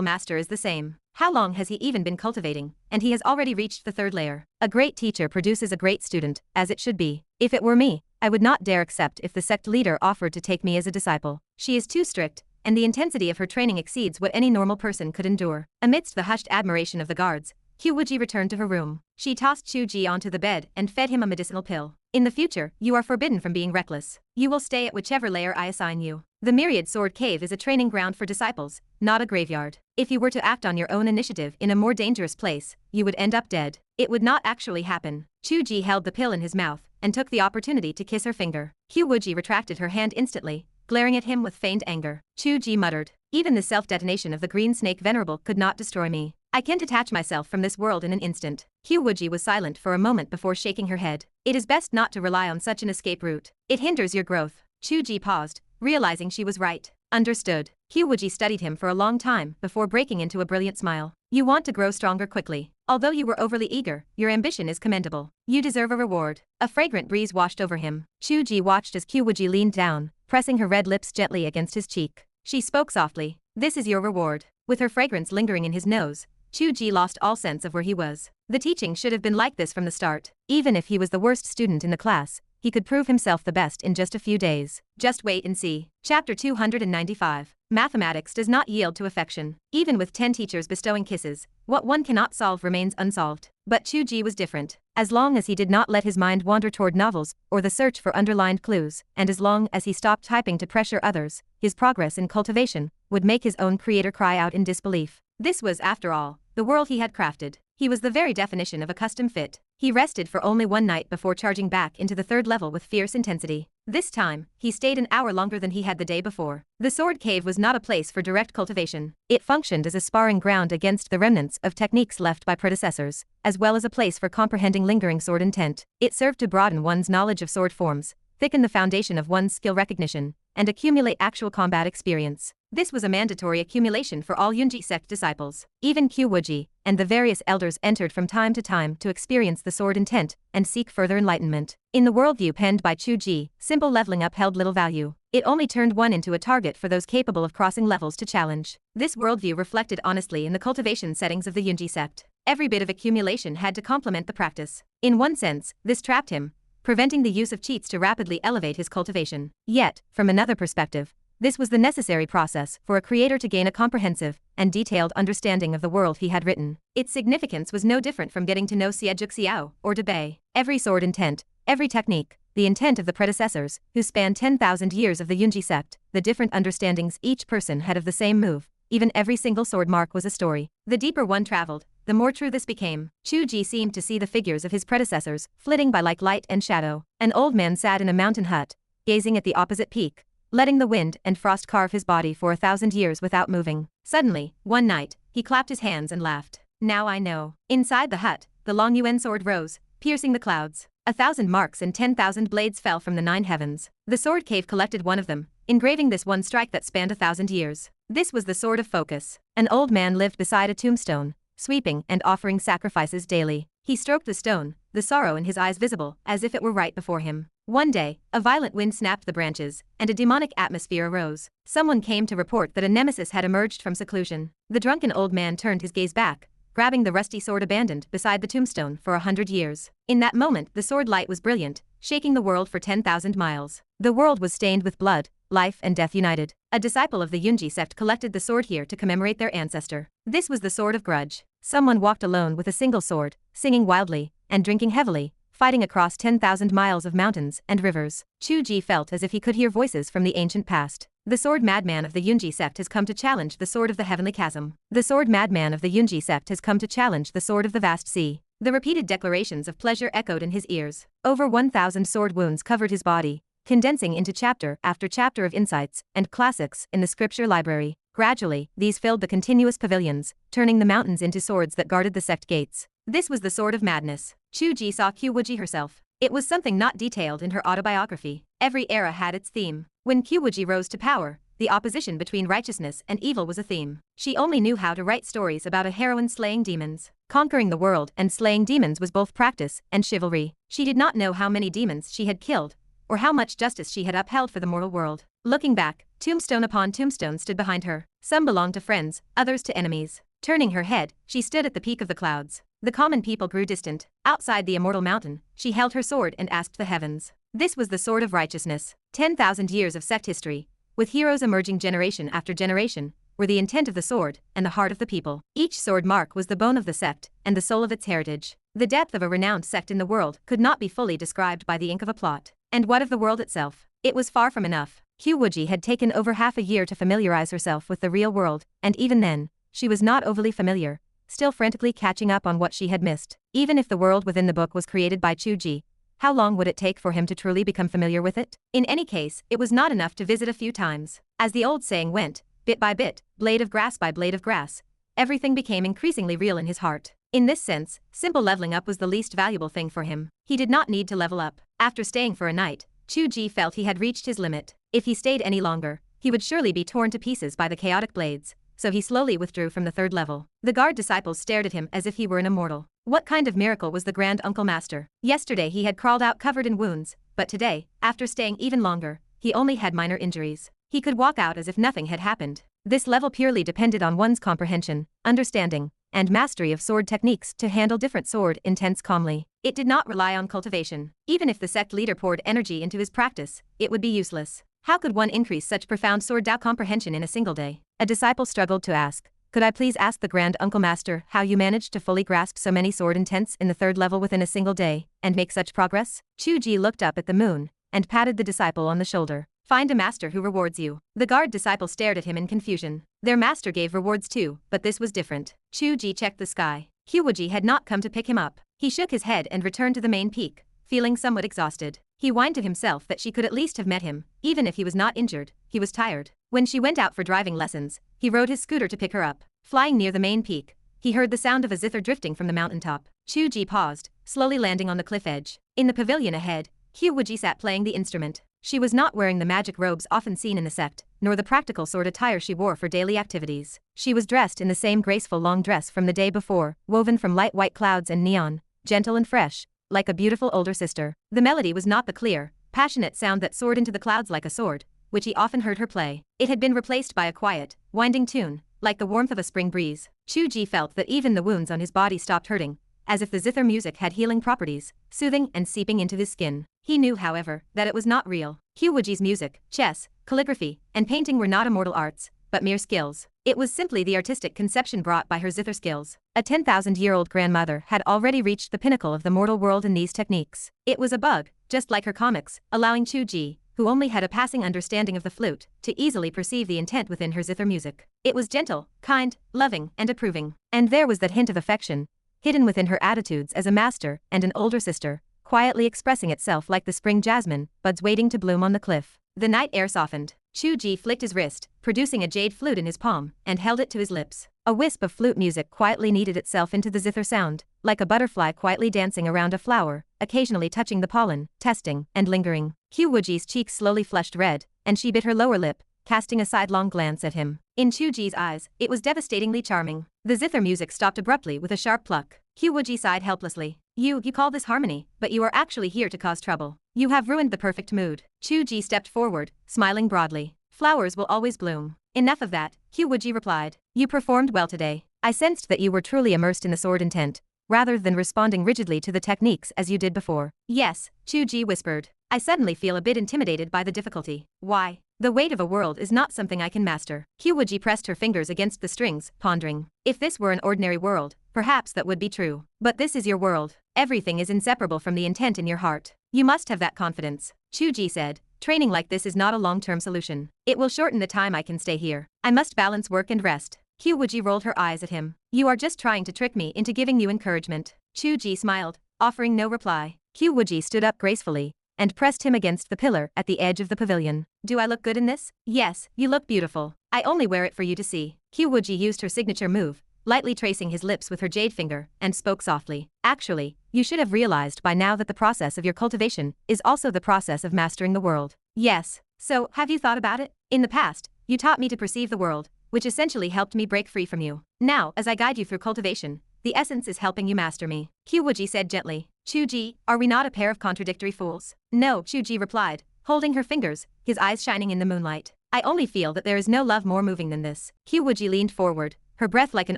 A: master is the same. How long has he even been cultivating? And he has already reached the third layer. A great teacher produces a great student, as it should be. If it were me, I would not dare accept if the sect leader offered to take me as a disciple. She is too strict, and the intensity of her training exceeds what any normal person could endure. Amidst the hushed admiration of the guards, Qiu Wuji returned to her room. She tossed Qiu Wuji onto the bed and fed him a medicinal pill. In the future, you are forbidden from being reckless. You will stay at whichever layer I assign you. The Myriad Sword Cave is a training ground for disciples, not a graveyard. If you were to act on your own initiative in a more dangerous place, you would end up dead. It would not actually happen. Qiu Wuji held the pill in his mouth and took the opportunity to kiss her finger. Qiu Wuji retracted her hand instantly, glaring at him with feigned anger. Qiu Wuji muttered, even the self-detonation of the green snake venerable could not destroy me. I can detach myself from this world in an instant. Qiu Wuji was silent for a moment before shaking her head. It is best not to rely on such an escape route. It hinders your growth. Qiu Wuji paused, realizing she was right. Understood. Qiu Wuji studied him for a long time before breaking into a brilliant smile. You want to grow stronger quickly. Although you were overly eager, your ambition is commendable. You deserve a reward. A fragrant breeze washed over him. Qiu Wuji watched as Qiu Wuji leaned down, pressing her red lips gently against his cheek. She spoke softly. This is your reward. With her fragrance lingering in his nose, Qiu Wuji lost all sense of where he was. The teaching should have been like this from the start. Even if he was the worst student in the class, he could prove himself the best in just a few days. Just wait and see. Chapter 295. Mathematics does not yield to affection. Even with 10 teachers bestowing kisses, what one cannot solve remains unsolved. But Qiu Wuji was different. As long as he did not let his mind wander toward novels or the search for underlined clues, and as long as he stopped typing to pressure others, his progress in cultivation would make his own creator cry out in disbelief. This was, after all, the world he had crafted. He was the very definition of a custom fit. He rested for only one night before charging back into the third level with fierce intensity. This time, he stayed an hour longer than he had the day before. The sword cave was not a place for direct cultivation. It functioned as a sparring ground against the remnants of techniques left by predecessors, as well as a place for comprehending lingering sword intent. It served to broaden one's knowledge of sword forms, thicken the foundation of one's skill recognition, and accumulate actual combat experience. This was a mandatory accumulation for all Yunji sect disciples. Even Qiu Wuji and the various elders entered from time to experience the sword intent and seek further enlightenment. In the worldview penned by Qiu Wuji, simple leveling up held little value. It only turned one into a target for those capable of crossing levels to challenge. This worldview reflected honestly in the cultivation settings of the Yunji sect. Every bit of accumulation had to complement the practice. In one sense, this trapped him, preventing the use of cheats to rapidly elevate his cultivation. Yet, from another perspective, this was the necessary process for a creator to gain a comprehensive and detailed understanding of the world he had written. Its significance was no different from getting to know Xiejuk Xiao or De Bei. Every sword intent, every technique, the intent of the predecessors, who spanned 10,000 years of the Yunji sect, the different understandings each person had of the same move, even every single sword mark was a story. The deeper one traveled, the more true this became. Qiu Wuji seemed to see the figures of his predecessors, flitting by like light and shadow. An old man sat in a mountain hut, gazing at the opposite peak, letting the wind and frost carve his body for 1,000 years without moving. Suddenly, one night, he clapped his hands and laughed. Now I know. Inside the hut, the Long Yuan sword rose, piercing the clouds. 1,000 marks and 10,000 blades fell from the 9 heavens. The sword cave collected one of them, engraving this one strike that spanned 1,000 years. This was the sword of focus. An old man lived beside a tombstone, sweeping and offering sacrifices daily. He stroked the stone, the sorrow in his eyes visible, as if it were right before him. One day, a violent wind snapped the branches, and a demonic atmosphere arose. Someone came to report that a nemesis had emerged from seclusion. The drunken old man turned his gaze back, grabbing the rusty sword abandoned beside the tombstone for 100 years. In that moment, the sword light was brilliant, shaking the world for 10,000 miles. The world was stained with blood, life and death united. A disciple of the Yunji sect collected the sword here to commemorate their ancestor. This was the sword of grudge. Someone walked alone with a single sword, singing wildly, and drinking heavily, fighting across 10,000 miles of mountains and rivers. Qiu Wuji felt as if he could hear voices from the ancient past. The sword madman of the Yunji sect has come to challenge the sword of the heavenly chasm. The sword madman of the Yunji sect has come to challenge the sword of the vast sea. The repeated declarations of pleasure echoed in his ears. Over 1,000 sword wounds covered his body, condensing into chapter after chapter of insights and classics in the scripture library. Gradually, these filled the continuous pavilions, turning the mountains into swords that guarded the sect gates. This was the sword of madness. Qiu Wuji saw Qiu Wuji herself. It was something not detailed in her autobiography. Every era had its theme. When Qiu Wuji rose to power, the opposition between righteousness and evil was a theme. She only knew how to write stories about a heroine slaying demons. Conquering the world and slaying demons was both practice and chivalry. She did not know how many demons she had killed, or how much justice she had upheld for the mortal world. Looking back, tombstone upon tombstone stood behind her. Some belonged to friends, others to enemies. Turning her head, she stood at the peak of the clouds. The common people grew distant. Outside the immortal mountain, she held her sword and asked the heavens. This was the sword of righteousness. 10,000 years of sect history, with heroes emerging generation after generation, were the intent of the sword and the heart of the people. Each sword mark was the bone of the sect and the soul of its heritage. The depth of a renowned sect in the world could not be fully described by the ink of a plot. And what of the world itself? It was far from enough. Qiu Wuji had taken over half a year to familiarize herself with the real world, and even then, she was not overly familiar, still frantically catching up on what she had missed. Even if the world within the book was created by Qiu Wuji, how long would it take for him to truly become familiar with it? In any case, it was not enough to visit a few times. As the old saying went, bit by bit, blade of grass by blade of grass, everything became increasingly real in his heart. In this sense, simple leveling up was the least valuable thing for him. He did not need to level up. After staying for a night, Qiu Wuji felt he had reached his limit. If he stayed any longer, he would surely be torn to pieces by the chaotic blades, so he slowly withdrew from the 3rd level. The guard disciples stared at him as if he were an immortal. What kind of miracle was the Grand Uncle Master? Yesterday he had crawled out covered in wounds, but today, after staying even longer, he only had minor injuries. He could walk out as if nothing had happened. This level purely depended on one's comprehension, understanding, and mastery of sword techniques to handle different sword intents calmly. It did not rely on cultivation. Even if the sect leader poured energy into his practice, it would be useless. How could one increase such profound sword Dao comprehension in a single day? A disciple struggled to ask, "Could I please ask the Grand Uncle Master how you managed to fully grasp so many sword intents in the 3rd level within a single day, and make such progress?" Qiu Wuji looked up at the moon, and patted the disciple on the shoulder. "Find a master who rewards you." The guard disciple stared at him in confusion. Their master gave rewards too, but this was different. Qiu Wuji checked the sky. Qiu Wuji had not come to pick him up. He shook his head and returned to the main peak, feeling somewhat exhausted. He whined to himself that she could at least have met him, even if he was not injured. He was tired. When she went out for driving lessons, he rode his scooter to pick her up. Flying near the main peak, he heard the sound of a zither drifting from the mountaintop. Qiu Wuji paused, slowly landing on the cliff edge. In the pavilion ahead, Qiu Wuji sat playing the instrument. She was not wearing the magic robes often seen in the sect, nor the practical sword attire she wore for daily activities. She was dressed in the same graceful long dress from the day before, woven from light white clouds and neon, gentle and fresh, like a beautiful older sister. The melody was not the clear, passionate sound that soared into the clouds like a sword, which he often heard her play. It had been replaced by a quiet, winding tune, like the warmth of a spring breeze. Qiu Wuji felt that even the wounds on his body stopped hurting, as if the zither music had healing properties, soothing and seeping into his skin. He knew, however, that it was not real. Qiu Wuji's music, chess, calligraphy, and painting were not immortal arts, but mere skills. It was simply the artistic conception brought by her zither skills. A 10,000-year-old grandmother had already reached the pinnacle of the mortal world in these techniques. It was a bug, just like her comics, allowing Qiu Wuji, who only had a passing understanding of the flute, to easily perceive the intent within her zither music. It was gentle, kind, loving, and approving. And there was that hint of affection, hidden within her attitudes as a master and an older sister, quietly expressing itself like the spring jasmine, buds waiting to bloom on the cliff. The night air softened. Qiu Wuji flicked his wrist, producing a jade flute in his palm, and held it to his lips. A wisp of flute music quietly kneaded itself into the zither sound, like a butterfly quietly dancing around a flower, occasionally touching the pollen, testing, and lingering. Qiu Wuji's cheeks slowly flushed red, and she bit her lower lip, casting a sidelong glance at him. In Qiu Wuji's eyes, it was devastatingly charming. The zither music stopped abruptly with a sharp pluck. Qiu Wuji sighed helplessly. You call this harmony, but you are actually here to cause trouble. You have ruined the perfect mood. Qiu Wuji stepped forward, smiling broadly. Flowers will always bloom. Enough of that, Qiu Wuji replied. You performed well today. I sensed that you were truly immersed in the sword intent, rather than responding rigidly to the techniques as you did before. Yes, Qiu Wuji whispered. I suddenly feel a bit intimidated by the difficulty. Why? The weight of a world is not something I can master. Qiu Wuji pressed her fingers against the strings, pondering. If this were an ordinary world, perhaps that would be true. But this is your world. Everything is inseparable from the intent in your heart. You must have that confidence. Qiu Wuji said. Training like this is not a long-term solution. It will shorten the time I can stay here. I must balance work and rest. Qiu Wuji rolled her eyes at him. You are just trying to trick me into giving you encouragement. Qiu Wuji smiled, offering no reply. Qiu Wuji stood up gracefully and pressed him against the pillar at the edge of the pavilion. Do I look good in this? Yes, you look beautiful. I only wear it for you to see. Qiu Wuji used her signature move, lightly tracing his lips with her jade finger, and spoke softly. Actually, you should have realized by now that the process of your cultivation is also the process of mastering the world. Yes. So, have you thought about it? In the past, you taught me to perceive the world, which essentially helped me break free from you. Now, as I guide you through cultivation, the essence is helping you master me. Qiu Wuji said gently. Qiu Wuji, are we not a pair of contradictory fools? No, Qiu Wuji replied, holding her fingers, his eyes shining in the moonlight. I only feel that there is no love more moving than this. Qiu Wuji leaned forward, her breath like an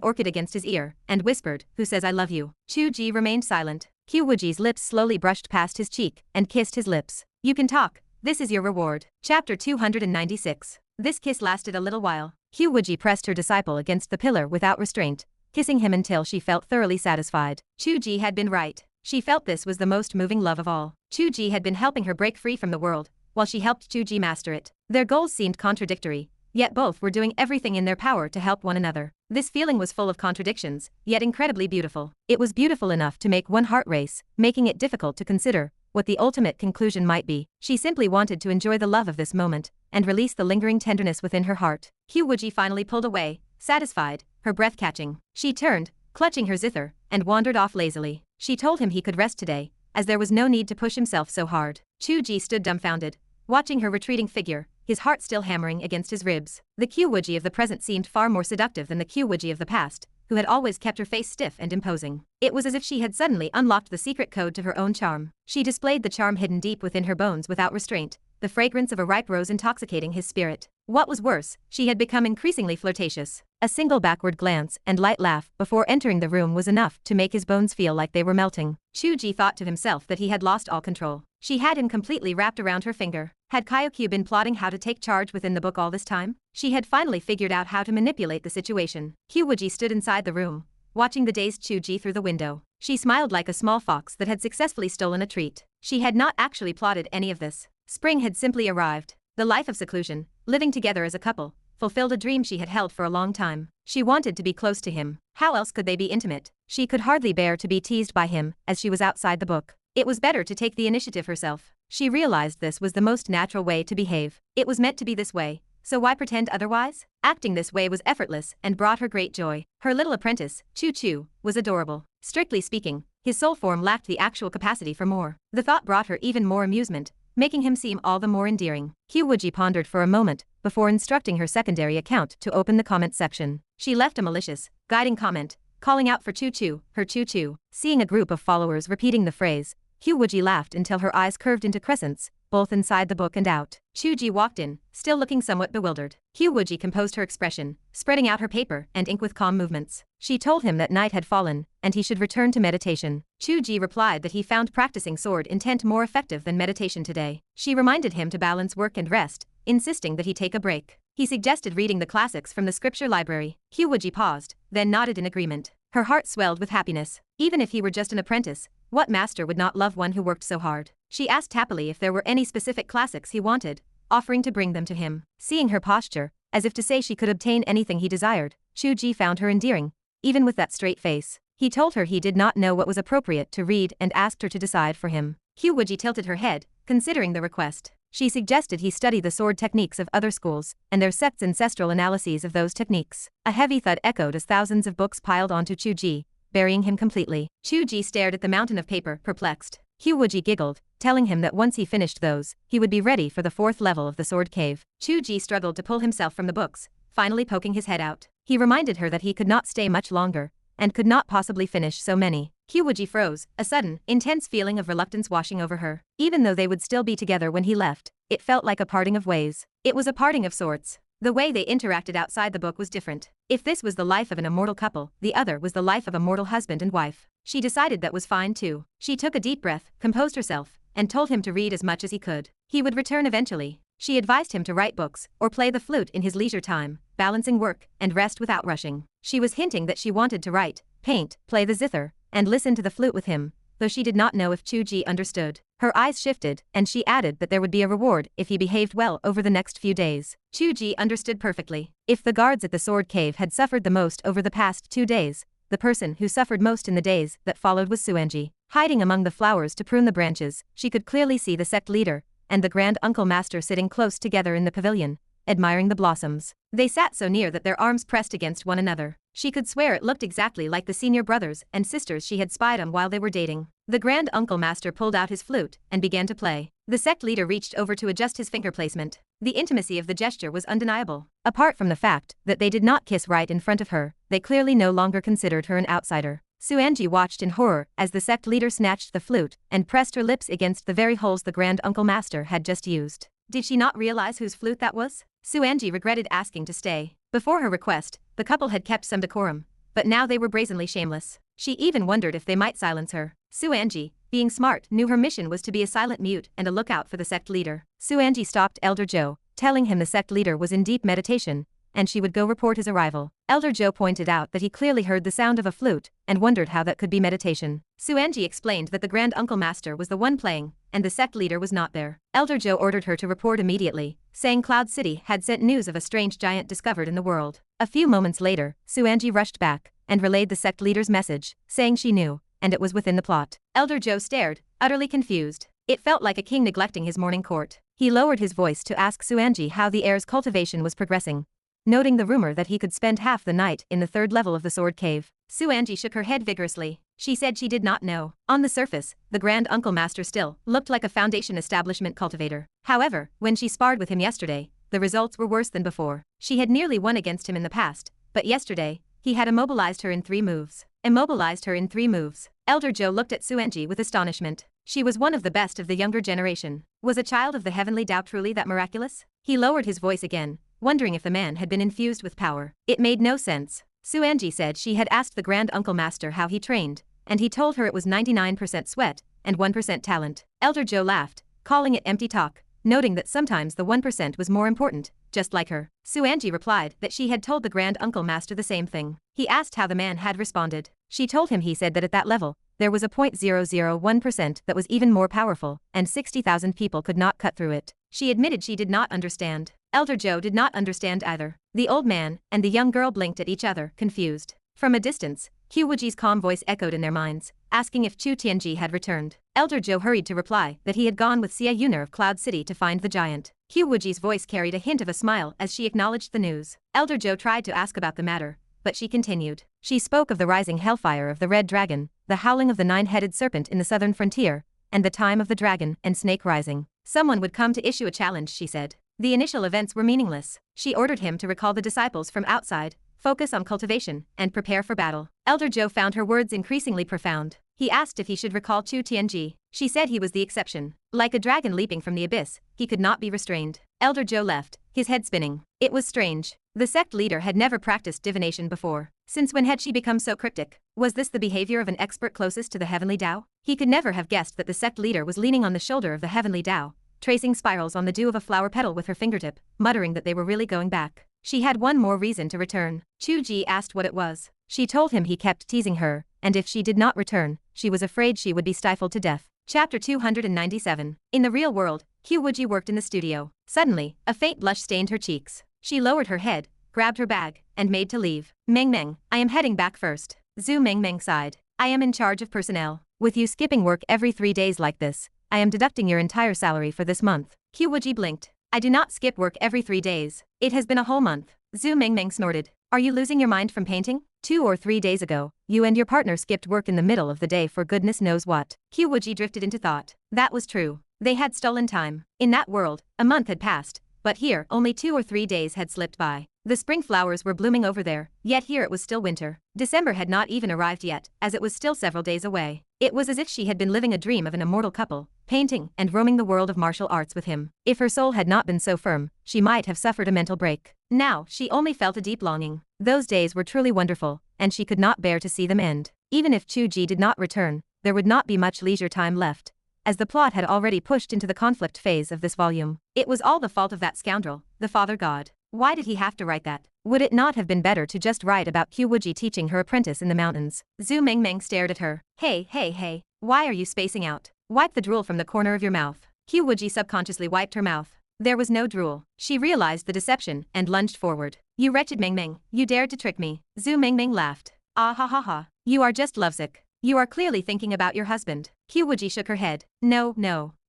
A: orchid against his ear, and whispered, who says I love you? Qiu Wuji remained silent. Qiu Wuji's lips slowly brushed past his cheek and kissed his lips. You can talk. This is your reward. Chapter 296. This kiss lasted a little while. Qiu Wuji pressed her disciple against the pillar without restraint, kissing him until she felt thoroughly satisfied. Qiu Wuji had been right. She felt this was the most moving love of all. Qiu Wuji had been helping her break free from the world, while she helped Qiu Wuji master it. Their goals seemed contradictory, yet both were doing everything in their power to help one another. This feeling was full of contradictions, yet incredibly beautiful. It was beautiful enough to make one heart race, making it difficult to consider what the ultimate conclusion might be. She simply wanted to enjoy the love of this moment, and release the lingering tenderness within her heart. Qiu Wuji finally pulled away, satisfied, her breath catching. She turned, clutching her zither, and wandered off lazily. She told him he could rest today, as there was no need to push himself so hard. Qiu Wuji stood dumbfounded, watching her retreating figure, his heart still hammering against his ribs. The Qiu Wuji of the present seemed far more seductive than the Qiu Wuji of the past, who had always kept her face stiff and imposing. It was as if she had suddenly unlocked the secret code to her own charm. She displayed the charm hidden deep within her bones without restraint, the fragrance of a ripe rose intoxicating his spirit. What was worse, she had become increasingly flirtatious. A single backward glance and light laugh before entering the room was enough to make his bones feel like they were melting. Qiu Wuji thought to himself that he had lost all control. She had him completely wrapped around her finger. Had Qiu been plotting how to take charge within the book all this time? She had finally figured out how to manipulate the situation. Qiu Wuji stood inside the room, watching the dazed Qiu Wuji through the window. She smiled like a small fox that had successfully stolen a treat. She had not actually plotted any of this. Spring had simply arrived. The life of seclusion, living together as a couple, fulfilled a dream she had held for a long time. She wanted to be close to him. How else could they be intimate? She could hardly bear to be teased by him as she was outside the book. It was better to take the initiative herself. She realized this was the most natural way to behave. It was meant to be this way, so why pretend otherwise? Acting this way was effortless and brought her great joy. Her little apprentice, Qiu Qiu, was adorable. Strictly speaking, his soul form lacked the actual capacity for more. The thought brought her even more amusement, making him seem all the more endearing. Qiu Wuji pondered for a moment before instructing her secondary account to open the comment section. She left a malicious, guiding comment, calling out for Qiu Qiu, her Qiu Qiu. Seeing a group of followers repeating the phrase, Qiu Wuji laughed until her eyes curved into crescents, both inside the book and out. Qiu Wuji walked in, still looking somewhat bewildered. Qiu Wuji composed her expression, spreading out her paper and ink with calm movements. She told him that night had fallen, and he should return to meditation. Qiu Wuji replied that he found practicing sword intent more effective than meditation today. She reminded him to balance work and rest, insisting that he take a break. He suggested reading the classics from the scripture library. Qiu Wuji paused, then nodded in agreement. Her heart swelled with happiness. Even if he were just an apprentice, what master would not love one who worked so hard? She asked happily if there were any specific classics he wanted, offering to bring them to him. Seeing her posture, as if to say she could obtain anything he desired, Qiu Wuji found her endearing, even with that straight face. He told her he did not know what was appropriate to read and asked her to decide for him. Qiu Wuji tilted her head, considering the request. She suggested he study the sword techniques of other schools, and their sect's ancestral analyses of those techniques. A heavy thud echoed as thousands of books piled onto Qiu Wuji, burying him completely. Qiu Wuji stared at the mountain of paper, perplexed. Qiu Wuji giggled, telling him that once he finished those, he would be ready for the 4th level of the sword cave. Qiu Wuji struggled to pull himself from the books, finally poking his head out. He reminded her that he could not stay much longer, and could not possibly finish so many. Qiu Wuji froze, a sudden, intense feeling of reluctance washing over her. Even though they would still be together when he left, it felt like a parting of ways. It was a parting of sorts. The way they interacted outside the book was different. If this was the life of an immortal couple, the other was the life of a mortal husband and wife. She decided that was fine too. She took a deep breath, composed herself, and told him to read as much as he could. He would return eventually. She advised him to write books, or play the flute in his leisure time, balancing work and rest without rushing. She was hinting that she wanted to write, paint, play the zither, and listen to the flute with him, though she did not know if Qiu Wuji understood. Her eyes shifted, and she added that there would be a reward if he behaved well over the next few days. Qiu Wuji understood perfectly. If the guards at the sword cave had suffered the most over the past 2 days, the person who suffered most in the days that followed was Suanji. Hiding among the flowers to prune the branches, she could clearly see the sect leader and the grand uncle master sitting close together in the pavilion, admiring the blossoms. They sat so near that their arms pressed against one another. She could swear it looked exactly like the senior brothers and sisters she had spied on while they were dating. The grand uncle master pulled out his flute and began to play. The sect leader reached over to adjust his finger placement. The intimacy of the gesture was undeniable. Apart from the fact that they did not kiss right in front of her, they clearly no longer considered her an outsider. Suanji watched in horror as the sect leader snatched the flute and pressed her lips against the very holes the grand uncle master had just used. Did she not realize whose flute that was? Suanji regretted asking to stay. Before her request, the couple had kept some decorum, but now they were brazenly shameless. She even wondered if they might silence her. Suanji, being smart, knew her mission was to be a silent mute and a lookout for the sect leader. Suanji stopped Elder Zhou, telling him the sect leader was in deep meditation, and she would go report his arrival. Elder Zhou pointed out that he clearly heard the sound of a flute, and wondered how that could be meditation. Suanji explained that the grand uncle master was the one playing, and the sect leader was not there. Elder Zhou ordered her to report immediately, saying Cloud City had sent news of a strange giant discovered in the world. A few moments later, Suanji rushed back, and relayed the sect leader's message, saying she knew, and it was within the plot. Elder Zhou stared, utterly confused. It felt like a king neglecting his morning court. He lowered his voice to ask Suanji how the heir's cultivation was progressing, noting the rumor that he could spend half the night in the 3rd level of the sword cave. Suanji shook her head vigorously. She said she did not know. On the surface, the grand uncle master still looked like a foundation establishment cultivator. However, when she sparred with him yesterday, the results were worse than before. She had nearly won against him in the past, but yesterday, he had immobilized her in 3 moves. Immobilized her in 3 moves. Elder Zhou looked at Suanji with astonishment. She was one of the best of the younger generation. Was a child of the Heavenly Dao truly that miraculous? He lowered his voice again, wondering if the man had been infused with power. It made no sense. Suanji said she had asked the grand uncle master how he trained, and he told her it was 99% sweat and 1% talent. Elder Zhou laughed, calling it empty talk, noting that sometimes the 1% was more important, just like her. Suanji replied that she had told the grand uncle master the same thing. He asked how the man had responded. She told him he said that at that level, there was a 0.001% that was even more powerful, and 60,000 people could not cut through it. She admitted she did not understand. Elder Zhou did not understand either. The old man and the young girl blinked at each other, confused. From a distance, Qiu Wuji's calm voice echoed in their minds, asking if Chu Tianji had returned. Elder Zhou hurried to reply that he had gone with Xia Yuner of Cloud City to find the giant. Qiu Wuji's voice carried a hint of a smile as she acknowledged the news. Elder Zhou tried to ask about the matter, but she continued. She spoke of the rising hellfire of the red dragon, the howling of the 9-headed serpent in the southern frontier, and the time of the dragon and snake rising. Someone would come to issue a challenge, she said. The initial events were meaningless. She ordered him to recall the disciples from outside, focus on cultivation, and prepare for battle. Elder Zhou found her words increasingly profound. He asked if he should recall Chu Tianji. She said he was the exception. Like a dragon leaping from the abyss, he could not be restrained. Elder Zhou left, his head spinning. It was strange. The sect leader had never practiced divination before. Since when had she become so cryptic? Was this the behavior of an expert closest to the Heavenly Dao? He could never have guessed that the sect leader was leaning on the shoulder of the Heavenly Dao, tracing spirals on the dew of a flower petal with her fingertip, muttering that they were really going back. She had one more reason to return. Qiu Ji asked what it was. She told him he kept teasing her, and if she did not return, she was afraid she would be stifled to death. Chapter 297. In the real world, Qiu Wuji worked in the studio. Suddenly, a faint blush stained her cheeks. She lowered her head, grabbed her bag, and made to leave. Meng Meng, I am heading back first. Zhu Meng Meng sighed. I am in charge of personnel. With you skipping work every 3 days like this, I am deducting your entire salary for this month. Qiu Wuji blinked. I do not skip work every 3 days. It has been a whole month. Zhu Mengmeng snorted. Are you losing your mind from painting? 2 or 3 days ago, you and your partner skipped work in the middle of the day for goodness knows what. Qiu Wuji drifted into thought. That was true. They had stolen time. In that world, a month had passed, but here only 2 or 3 days had slipped by. The spring flowers were blooming over there, yet here it was still winter. December had not even arrived yet, as it was still several days away. It was as if she had been living a dream of an immortal couple, painting and roaming the world of martial arts with him. If her soul had not been so firm, she might have suffered a mental break. Now, she only felt a deep longing. Those days were truly wonderful, and she could not bear to see them end. Even if Qiu Ji did not return, there would not be much leisure time left, as the plot had already pushed into the conflict phase of this volume. It was all the fault of that scoundrel, the Father God. Why did he have to write that? Would it not have been better to just write about Qiu Wuji teaching her apprentice in the mountains? Zhu Mengmeng stared at her. Hey, why are you spacing out? Wipe the drool from the corner of your mouth. Qiu Wuji subconsciously wiped her mouth. There was no drool. She realized the deception and lunged forward. You wretched Mengmeng, you dared to trick me. Zhu Mengmeng laughed. Ah ha ha ha. You are just lovesick. You are clearly thinking about your husband. Qiu Wuji shook her head. No.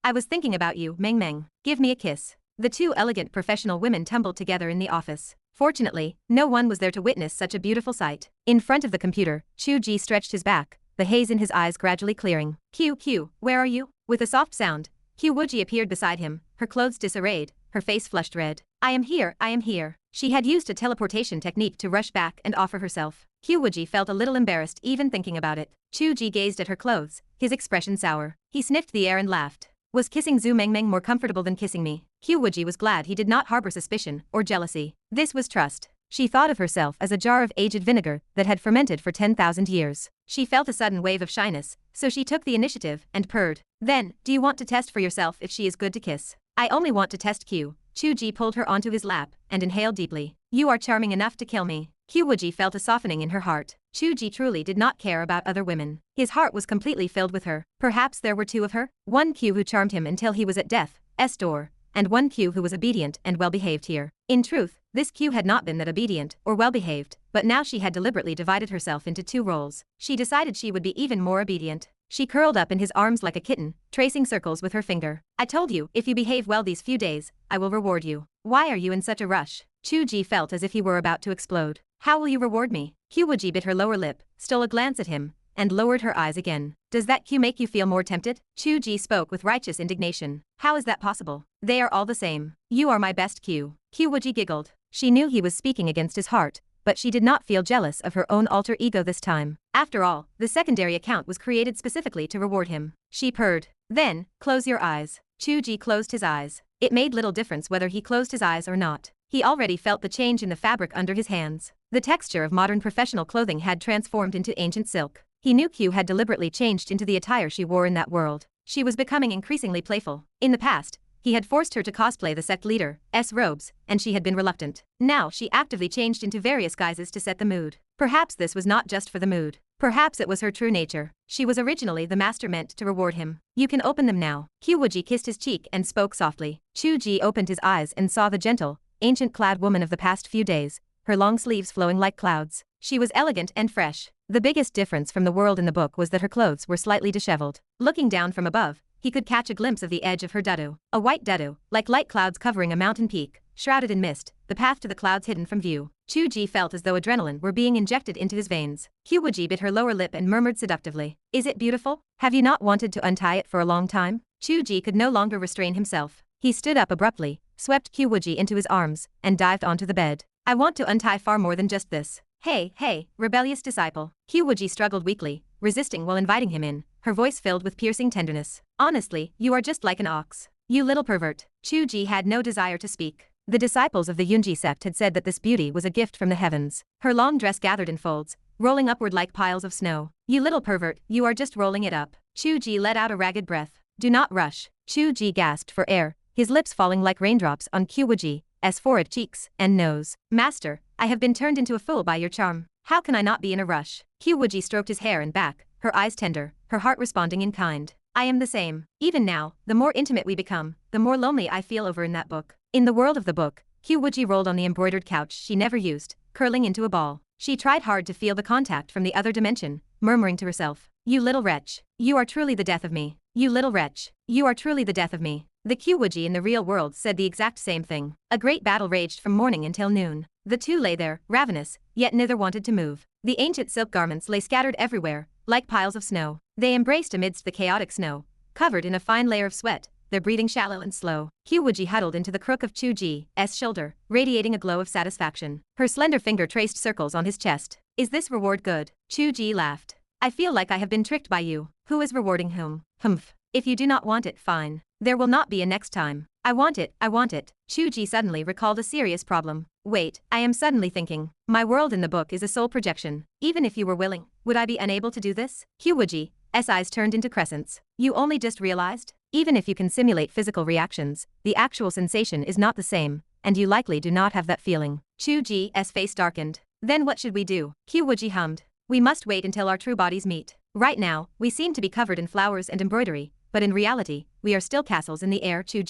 A: I was thinking about you, Mengmeng. Give me a kiss. The two elegant professional women tumbled together in the office. Fortunately, no one was there to witness such a beautiful sight. In front of the computer, Qiu Ji stretched his back, the haze in his eyes gradually clearing. Qiu, where are you? With a soft sound, Qiu Wuji appeared beside him, her clothes disarrayed, her face flushed red. I am here. She had used a teleportation technique to rush back and offer herself. Qiu Wuji felt a little embarrassed even thinking about it. Qiu Ji gazed at her clothes, his expression sour. He sniffed the air and laughed. Was kissing Zhu Mengmeng more comfortable than kissing me? Qiu Wuji was glad he did not harbor suspicion or jealousy. This was trust. She thought of herself as a jar of aged vinegar that had fermented for 10,000 years. She felt a sudden wave of shyness, so she took the initiative and purred. Then, do you want to test for yourself if she is good to kiss? I only want to test Qiu. Qiu Ji pulled her onto his lap and inhaled deeply. You are charming enough to kill me. Qiu Wuji felt a softening in her heart. Qiu Ji truly did not care about other women. His heart was completely filled with her. Perhaps there were 2 of her? One Qiu who charmed him until he was at death's door, and one Qiu who was obedient and well-behaved here. In truth, this Qiu had not been that obedient or well-behaved, but now she had deliberately divided herself into 2 roles. She decided she would be even more obedient. She curled up in his arms like a kitten, tracing circles with her finger. I told you, if you behave well these few days, I will reward you. Why are you in such a rush? Qiu Ji felt as if he were about to explode. How will you reward me? Qiu Wuji bit her lower lip, stole a glance at him, and lowered her eyes again. Does that Qiu make you feel more tempted? Qiu Ji spoke with righteous indignation. How is that possible? They are all the same. You are my best Qiu. Qiu Wuji giggled. She knew he was speaking against his heart, but she did not feel jealous of her own alter ego this time. After all, the secondary account was created specifically to reward him. She purred. Then, close your eyes. Qiu Ji closed his eyes. It made little difference whether he closed his eyes or not. He already felt the change in the fabric under his hands. The texture of modern professional clothing had transformed into ancient silk. He knew Qiu had deliberately changed into the attire she wore in that world. She was becoming increasingly playful. In the past, he had forced her to cosplay the sect leader's robes, and she had been reluctant. Now she actively changed into various guises to set the mood. Perhaps this was not just for the mood. Perhaps it was her true nature. She was originally the master meant to reward him. You can open them now. Qiu Wuji kissed his cheek and spoke softly. Qiu Ji opened his eyes and saw the gentle, ancient-clad woman of the past few days, her long sleeves flowing like clouds. She was elegant and fresh. The biggest difference from the world in the book was that her clothes were slightly disheveled. Looking down from above, he could catch a glimpse of the edge of her dado. A white dado, like light clouds covering a mountain peak, shrouded in mist, the path to the clouds hidden from view. Qiu Ji felt as though adrenaline were being injected into his veins. Qiu Wuji bit her lower lip and murmured seductively. Is it beautiful? Have you not wanted to untie it for a long time? Qiu Ji could no longer restrain himself. He stood up abruptly, swept Qiu Wuji into his arms, and dived onto the bed. I want to untie far more than just this. Hey, rebellious disciple. Qiu Wuji struggled weakly, resisting while inviting him in, her voice filled with piercing tenderness. Honestly, you are just like an ox. You little pervert. Qiu Ji had no desire to speak. The disciples of the Yunji sect had said that this beauty was a gift from the heavens. Her long dress gathered in folds, rolling upward like piles of snow. You little pervert, you are just rolling it up. Qiu Ji let out a ragged breath. Do not rush. Qiu Ji gasped for air, his lips falling like raindrops on Qiu Wuji's forehead, cheeks, and nose. Master, I have been turned into a fool by your charm. How can I not be in a rush? Qiu Wuji stroked his hair and back, her eyes tender, her heart responding in kind. I am the same. Even now, the more intimate we become, the more lonely I feel over in that book. In the world of the book, Qiu Wuji rolled on the embroidered couch she never used, curling into a ball. She tried hard to feel the contact from the other dimension, murmuring to herself. You little wretch. You are truly the death of me. You little wretch. You are truly the death of me. The Qiu Wuji in the real world said the exact same thing. A great battle raged from morning until noon. The two lay there, ravenous, yet neither wanted to move. The ancient silk garments lay scattered everywhere, like piles of snow. They embraced amidst the chaotic snow, covered in a fine layer of sweat, their breathing shallow and slow. Qiu Wuji huddled into the crook of Qiu Ji's shoulder, radiating a glow of satisfaction. Her slender finger traced circles on his chest. Is this reward good? Qiu Ji laughed. I feel like I have been tricked by you. Who is rewarding whom? Humph. If you do not want it, fine. There will not be a next time. I want it, I want it. Qiu Ji suddenly recalled a serious problem. Wait, I am suddenly thinking. My world in the book is a soul projection. Even if you were willing, would I be unable to do this? Qiu Wuji's eyes turned into crescents. You only just realized? Even if you can simulate physical reactions, the actual sensation is not the same, and you likely do not have that feeling. Qiu Ji's face darkened. Then what should we do? Qiu Wuji hummed. We must wait until our true bodies meet. Right now, we seem to be covered in flowers and embroidery, but in reality, we are still castles in the air. Qiu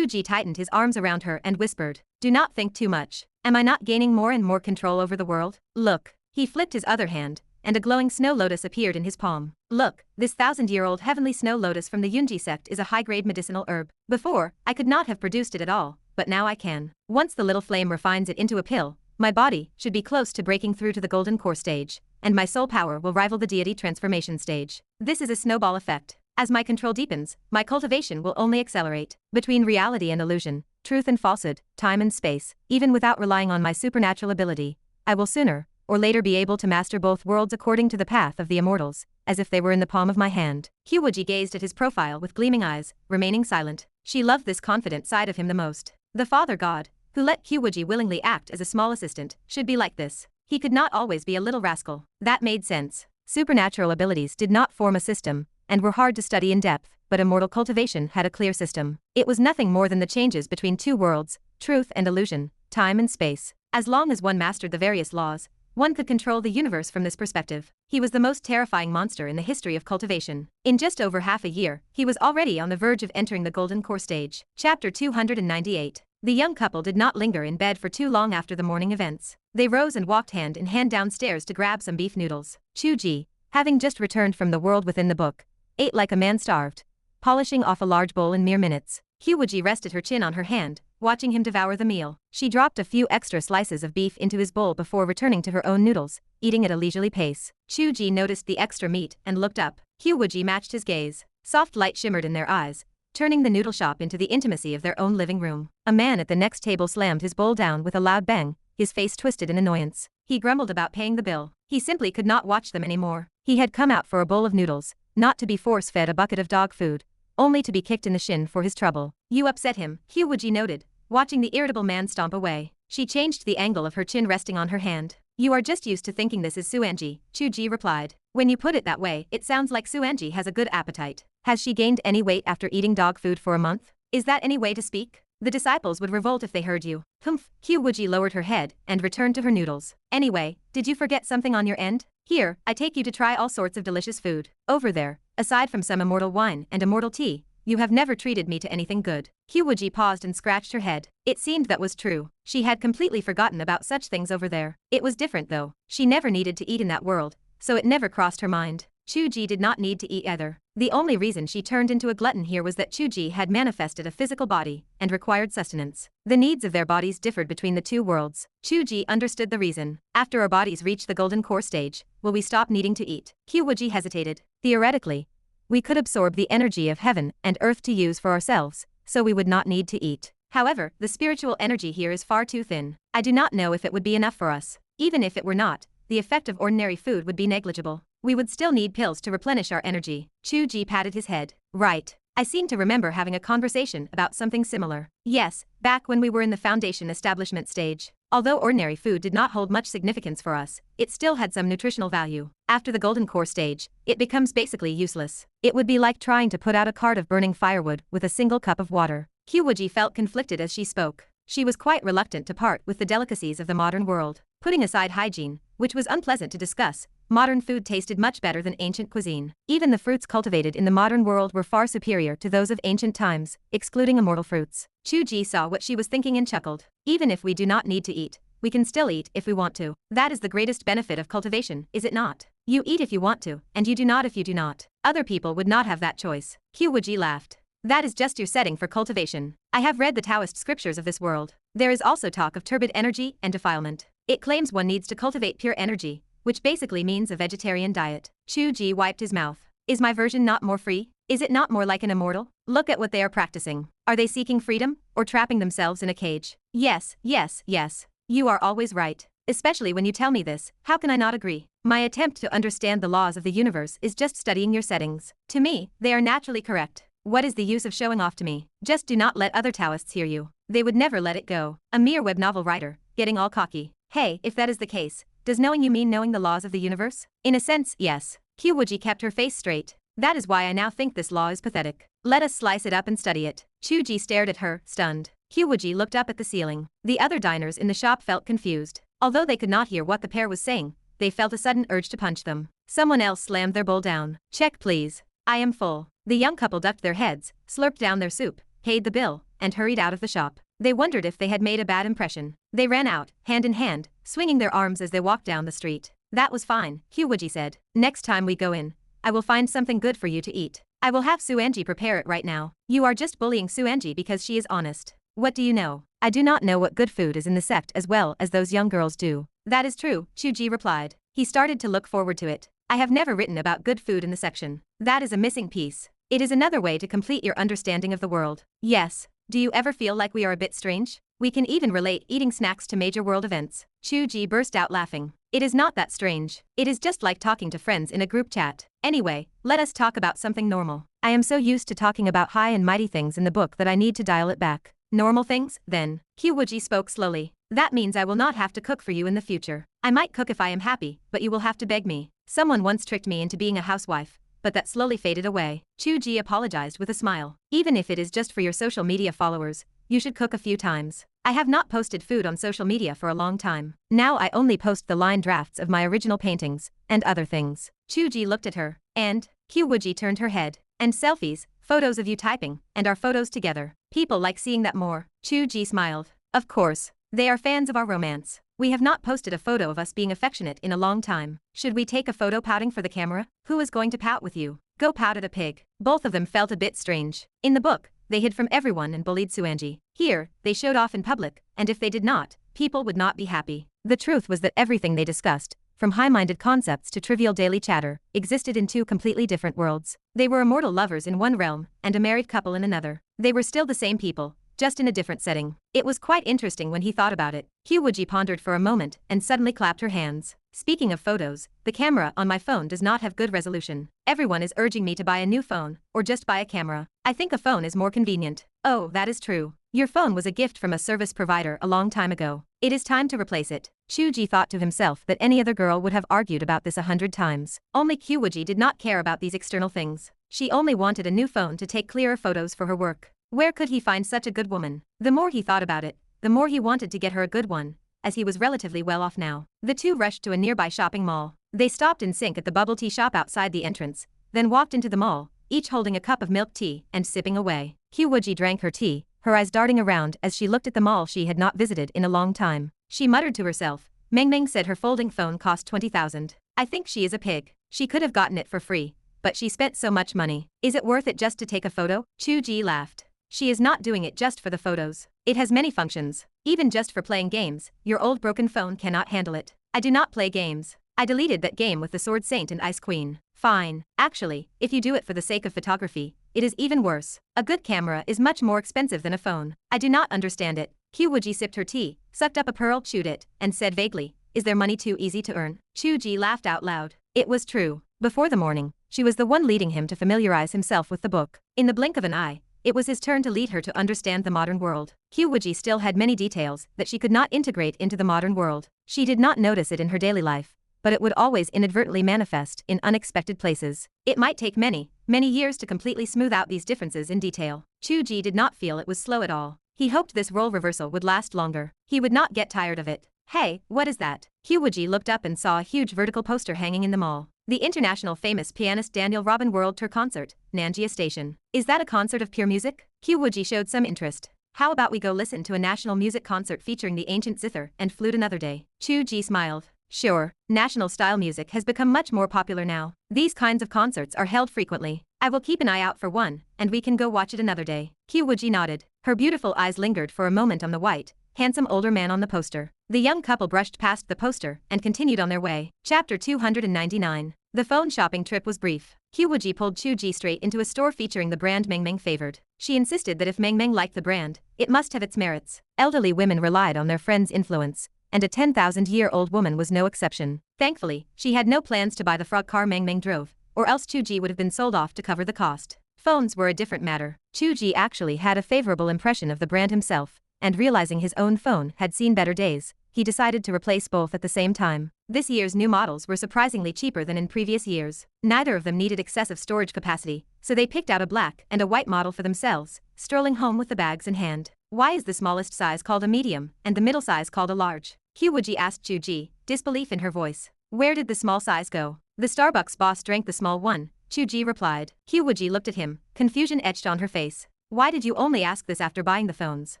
A: Ji tightened his arms around her and whispered, do not think too much. Am I not gaining more and more control over the world? Look. He flipped his other hand, and a glowing snow lotus appeared in his palm. Look, this 1,000-year-old heavenly snow lotus from the Yunji sect is a high-grade medicinal herb. Before, I could not have produced it at all, but now I can. Once the little flame refines it into a pill, my body should be close to breaking through to the golden core stage, and my soul power will rival the deity transformation stage. This is a snowball effect. As my control deepens, my cultivation will only accelerate. Between reality and illusion, truth and falsehood, time and space, even without relying on my supernatural ability, I will sooner or later be able to master both worlds according to the path of the immortals, as if they were in the palm of my hand. Qiu Wuji gazed at his profile with gleaming eyes, remaining silent. She loved this confident side of him the most. The Father God, who let Qiu Wuji willingly act as a small assistant, should be like this. He could not always be a little rascal. That made sense. Supernatural abilities did not form a system, and were hard to study in depth, but immortal cultivation had a clear system. It was nothing more than the changes between two worlds, truth and illusion, time and space. As long as one mastered the various laws, one could control the universe from this perspective. He was the most terrifying monster in the history of cultivation. In just over half a year, he was already on the verge of entering the golden core stage. Chapter 298. The young couple did not linger in bed for too long after the morning events. They rose and walked hand in hand downstairs to grab some beef noodles. Qiu Ji, having just returned from the world within the book, ate like a man starved, polishing off a large bowl in mere minutes. Qiu Wuji rested her chin on her hand, watching him devour the meal. She dropped a few extra slices of beef into his bowl before returning to her own noodles, eating at a leisurely pace. Qiu Ji noticed the extra meat and looked up. Qiu Wuji matched his gaze. Soft light shimmered in their eyes, turning the noodle shop into the intimacy of their own living room. A man at the next table slammed his bowl down with a loud bang, his face twisted in annoyance. He grumbled about paying the bill. He simply could not watch them anymore. He had come out for a bowl of noodles, not to be force-fed a bucket of dog food, only to be kicked in the shin for his trouble. You upset him, Qiu Wuji noted, watching the irritable man stomp away. She changed the angle of her chin resting on her hand. You are just used to thinking this is Suanji, Qiu Ji replied. When you put it that way, it sounds like Suanji has a good appetite. Has she gained any weight after eating dog food for a month? Is that any way to speak? The disciples would revolt if they heard you. Humph. Qiu Wuji lowered her head and returned to her noodles. Anyway, did you forget something on your end? Here, I take you to try all sorts of delicious food. Over there, aside from some immortal wine and immortal tea, you have never treated me to anything good. Qiu Wuji paused and scratched her head. It seemed that was true. She had completely forgotten about such things over there. It was different though. She never needed to eat in that world, so it never crossed her mind. Qiu Ji did not need to eat either. The only reason she turned into a glutton here was that Qiu Ji had manifested a physical body and required sustenance. The needs of their bodies differed between the two worlds. Qiu Ji understood the reason. After our bodies reach the golden core stage, will we stop needing to eat? Qiu Wuji hesitated. Theoretically, we could absorb the energy of heaven and earth to use for ourselves, so we would not need to eat. However, the spiritual energy here is far too thin. I do not know if it would be enough for us. Even if it were not, the effect of ordinary food would be negligible. We would still need pills to replenish our energy. Qiu Ji patted his head. Right. I seem to remember having a conversation about something similar. Yes, back when we were in the foundation establishment stage. Although ordinary food did not hold much significance for us, it still had some nutritional value. After the golden core stage, it becomes basically useless. It would be like trying to put out a cart of burning firewood with a single cup of water. Qiu Wuji felt conflicted as she spoke. She was quite reluctant to part with the delicacies of the modern world. Putting aside hygiene, which was unpleasant to discuss, modern food tasted much better than ancient cuisine. Even the fruits cultivated in the modern world were far superior to those of ancient times, excluding immortal fruits. Qiu Ji saw what she was thinking and chuckled. Even if we do not need to eat, we can still eat if we want to. That is the greatest benefit of cultivation, is it not? You eat if you want to, and you do not if you do not. Other people would not have that choice. Qiu Wuji laughed. That is just your setting for cultivation. I have read the Taoist scriptures of this world. There is also talk of turbid energy and defilement. It claims one needs to cultivate pure energy, which basically means a vegetarian diet. Qiu Wuji wiped his mouth. Is my version not more free? Is it not more like an immortal? Look at what they are practicing. Are they seeking freedom, or trapping themselves in a cage? Yes, yes, yes. You are always right. Especially when you tell me this, how can I not agree? My attempt to understand the laws of the universe is just studying your settings. To me, they are naturally correct. What is the use of showing off to me? Just do not let other Taoists hear you. They would never let it go. A mere web novel writer, getting all cocky. Hey, if that is the case, does knowing you mean knowing the laws of the universe? In a sense, yes. Qiu Wuji kept her face straight. That is why I now think this law is pathetic. Let us slice it up and study it. Qiu Wuji stared at her, stunned. Qiu Wuji looked up at the ceiling. The other diners in the shop felt confused. Although they could not hear what the pair was saying, they felt a sudden urge to punch them. Someone else slammed their bowl down. Check please. I am full. The young couple ducked their heads, slurped down their soup, paid the bill, and hurried out of the shop. They wondered if they had made a bad impression. They ran out, hand in hand, swinging their arms as they walked down the street. That was fine, Qiu Wuji said. Next time we go in, I will find something good for you to eat. I will have Suanji prepare it right now. You are just bullying Suanji because she is honest. What do you know? I do not know what good food is in the sect as well as those young girls do. That is true, Qiu Wuji replied. He started to look forward to it. I have never written about good food in the section. That is a missing piece. It is another way to complete your understanding of the world. Yes. Do you ever feel like we are a bit strange? We can even relate eating snacks to major world events. Qiu Wuji burst out laughing. It is not that strange. It is just like talking to friends in a group chat. Anyway, let us talk about something normal. I am so used to talking about high and mighty things in the book that I need to dial it back. Normal things, then. Qiu Wuji spoke slowly. That means I will not have to cook for you in the future. I might cook if I am happy, but you will have to beg me. Someone once tricked me into being a housewife, but that slowly faded away. Qiu Wuji apologized with a smile. Even if it is just for your social media followers, you should cook a few times. I have not posted food on social media for a long time. Now I only post the line drafts of my original paintings, and other things. Qiu Wuji looked at her, and Qiu Wuji turned her head. And selfies, photos of you typing, and our photos together. People like seeing that more. Qiu Wuji smiled. Of course. They are fans of our romance. We have not posted a photo of us being affectionate in a long time. Should we take a photo pouting for the camera? Who is going to pout with you? Go pout at a pig. Both of them felt a bit strange. In the book, they hid from everyone and bullied Suanji. Here, they showed off in public, and if they did not, people would not be happy. The truth was that everything they discussed, from high-minded concepts to trivial daily chatter, existed in two completely different worlds. They were immortal lovers in one realm, and a married couple in another. They were still the same people, just in a different setting. It was quite interesting when he thought about it. Qiu Wuji pondered for a moment and suddenly clapped her hands. Speaking of photos, the camera on my phone does not have good resolution. Everyone is urging me to buy a new phone, or just buy a camera. I think a phone is more convenient. Oh, that is true. Your phone was a gift from a service provider a long time ago. It is time to replace it. Qiu Wuji thought to himself that any other girl would have argued about this 100 times. Only Qiu Wuji did not care about these external things. She only wanted a new phone to take clearer photos for her work. Where could he find such a good woman? The more he thought about it, the more he wanted to get her a good one, as he was relatively well off now. The two rushed to a nearby shopping mall. They stopped in sync at the bubble tea shop outside the entrance, then walked into the mall, each holding a cup of milk tea and sipping away. Qiu Wuji drank her tea, her eyes darting around as she looked at the mall she had not visited in a long time. She muttered to herself. Meng Meng said her folding phone cost 20,000. I think she is a pig. She could have gotten it for free, but she spent so much money. Is it worth it just to take a photo? Qiu Wuji laughed. She is not doing it just for the photos. It has many functions. Even just for playing games, your old broken phone cannot handle it. I do not play games. I deleted that game with the Sword Saint and Ice Queen. Fine. Actually, if you do it for the sake of photography, it is even worse. A good camera is much more expensive than a phone. I do not understand it. Qiu Wuji sipped her tea, sucked up a pearl, chewed it, and said vaguely, is their money too easy to earn? Qiu Wuji laughed out loud. It was true. Before the morning, she was the one leading him to familiarize himself with the book. In the blink of an eye, it was his turn to lead her to understand the modern world. Qiu Wuji still had many details that she could not integrate into the modern world. She did not notice it in her daily life, but it would always inadvertently manifest in unexpected places. It might take many, many years to completely smooth out these differences in detail. Qiu Wuji did not feel it was slow at all. He hoped this role reversal would last longer. He would not get tired of it. Hey, what is that? Qiu Wuji looked up and saw a huge vertical poster hanging in the mall. The international famous pianist Daniel Robin World Tour Concert, Nanjia Station. Is that a concert of pure music? Qiu Wuji showed some interest. How about we go listen to a national music concert featuring the ancient zither and flute another day? Qiu Wuji smiled. Sure, national style music has become much more popular now. These kinds of concerts are held frequently. I will keep an eye out for one, and we can go watch it another day. Qiu Wuji nodded. Her beautiful eyes lingered for a moment on the white, handsome older man on the poster. The young couple brushed past the poster and continued on their way. Chapter 299. The phone shopping trip was brief. Qiu Wuji pulled Chu Ji straight into a store featuring the brand Meng Meng favored. She insisted that if Meng Meng liked the brand, it must have its merits. Elderly women relied on their friends' influence, and a 10,000-year-old woman was no exception. Thankfully, she had no plans to buy the frog car Meng Meng drove, or else Chu Ji would have been sold off to cover the cost. Phones were a different matter. Chu Ji actually had a favorable impression of the brand himself, and realizing his own phone had seen better days, he decided to replace both at the same time. This year's new models were surprisingly cheaper than in previous years. Neither of them needed excessive storage capacity, so they picked out a black and a white model for themselves, strolling home with the bags in hand. Why is the smallest size called a medium and the middle size called a large? Qiu Wuji asked Chu Ji, disbelief in her voice. Where did the small size go? The Starbucks boss drank the small one, Chu Ji replied. Qiu Wuji looked at him, confusion etched on her face. Why did you only ask this after buying the phones?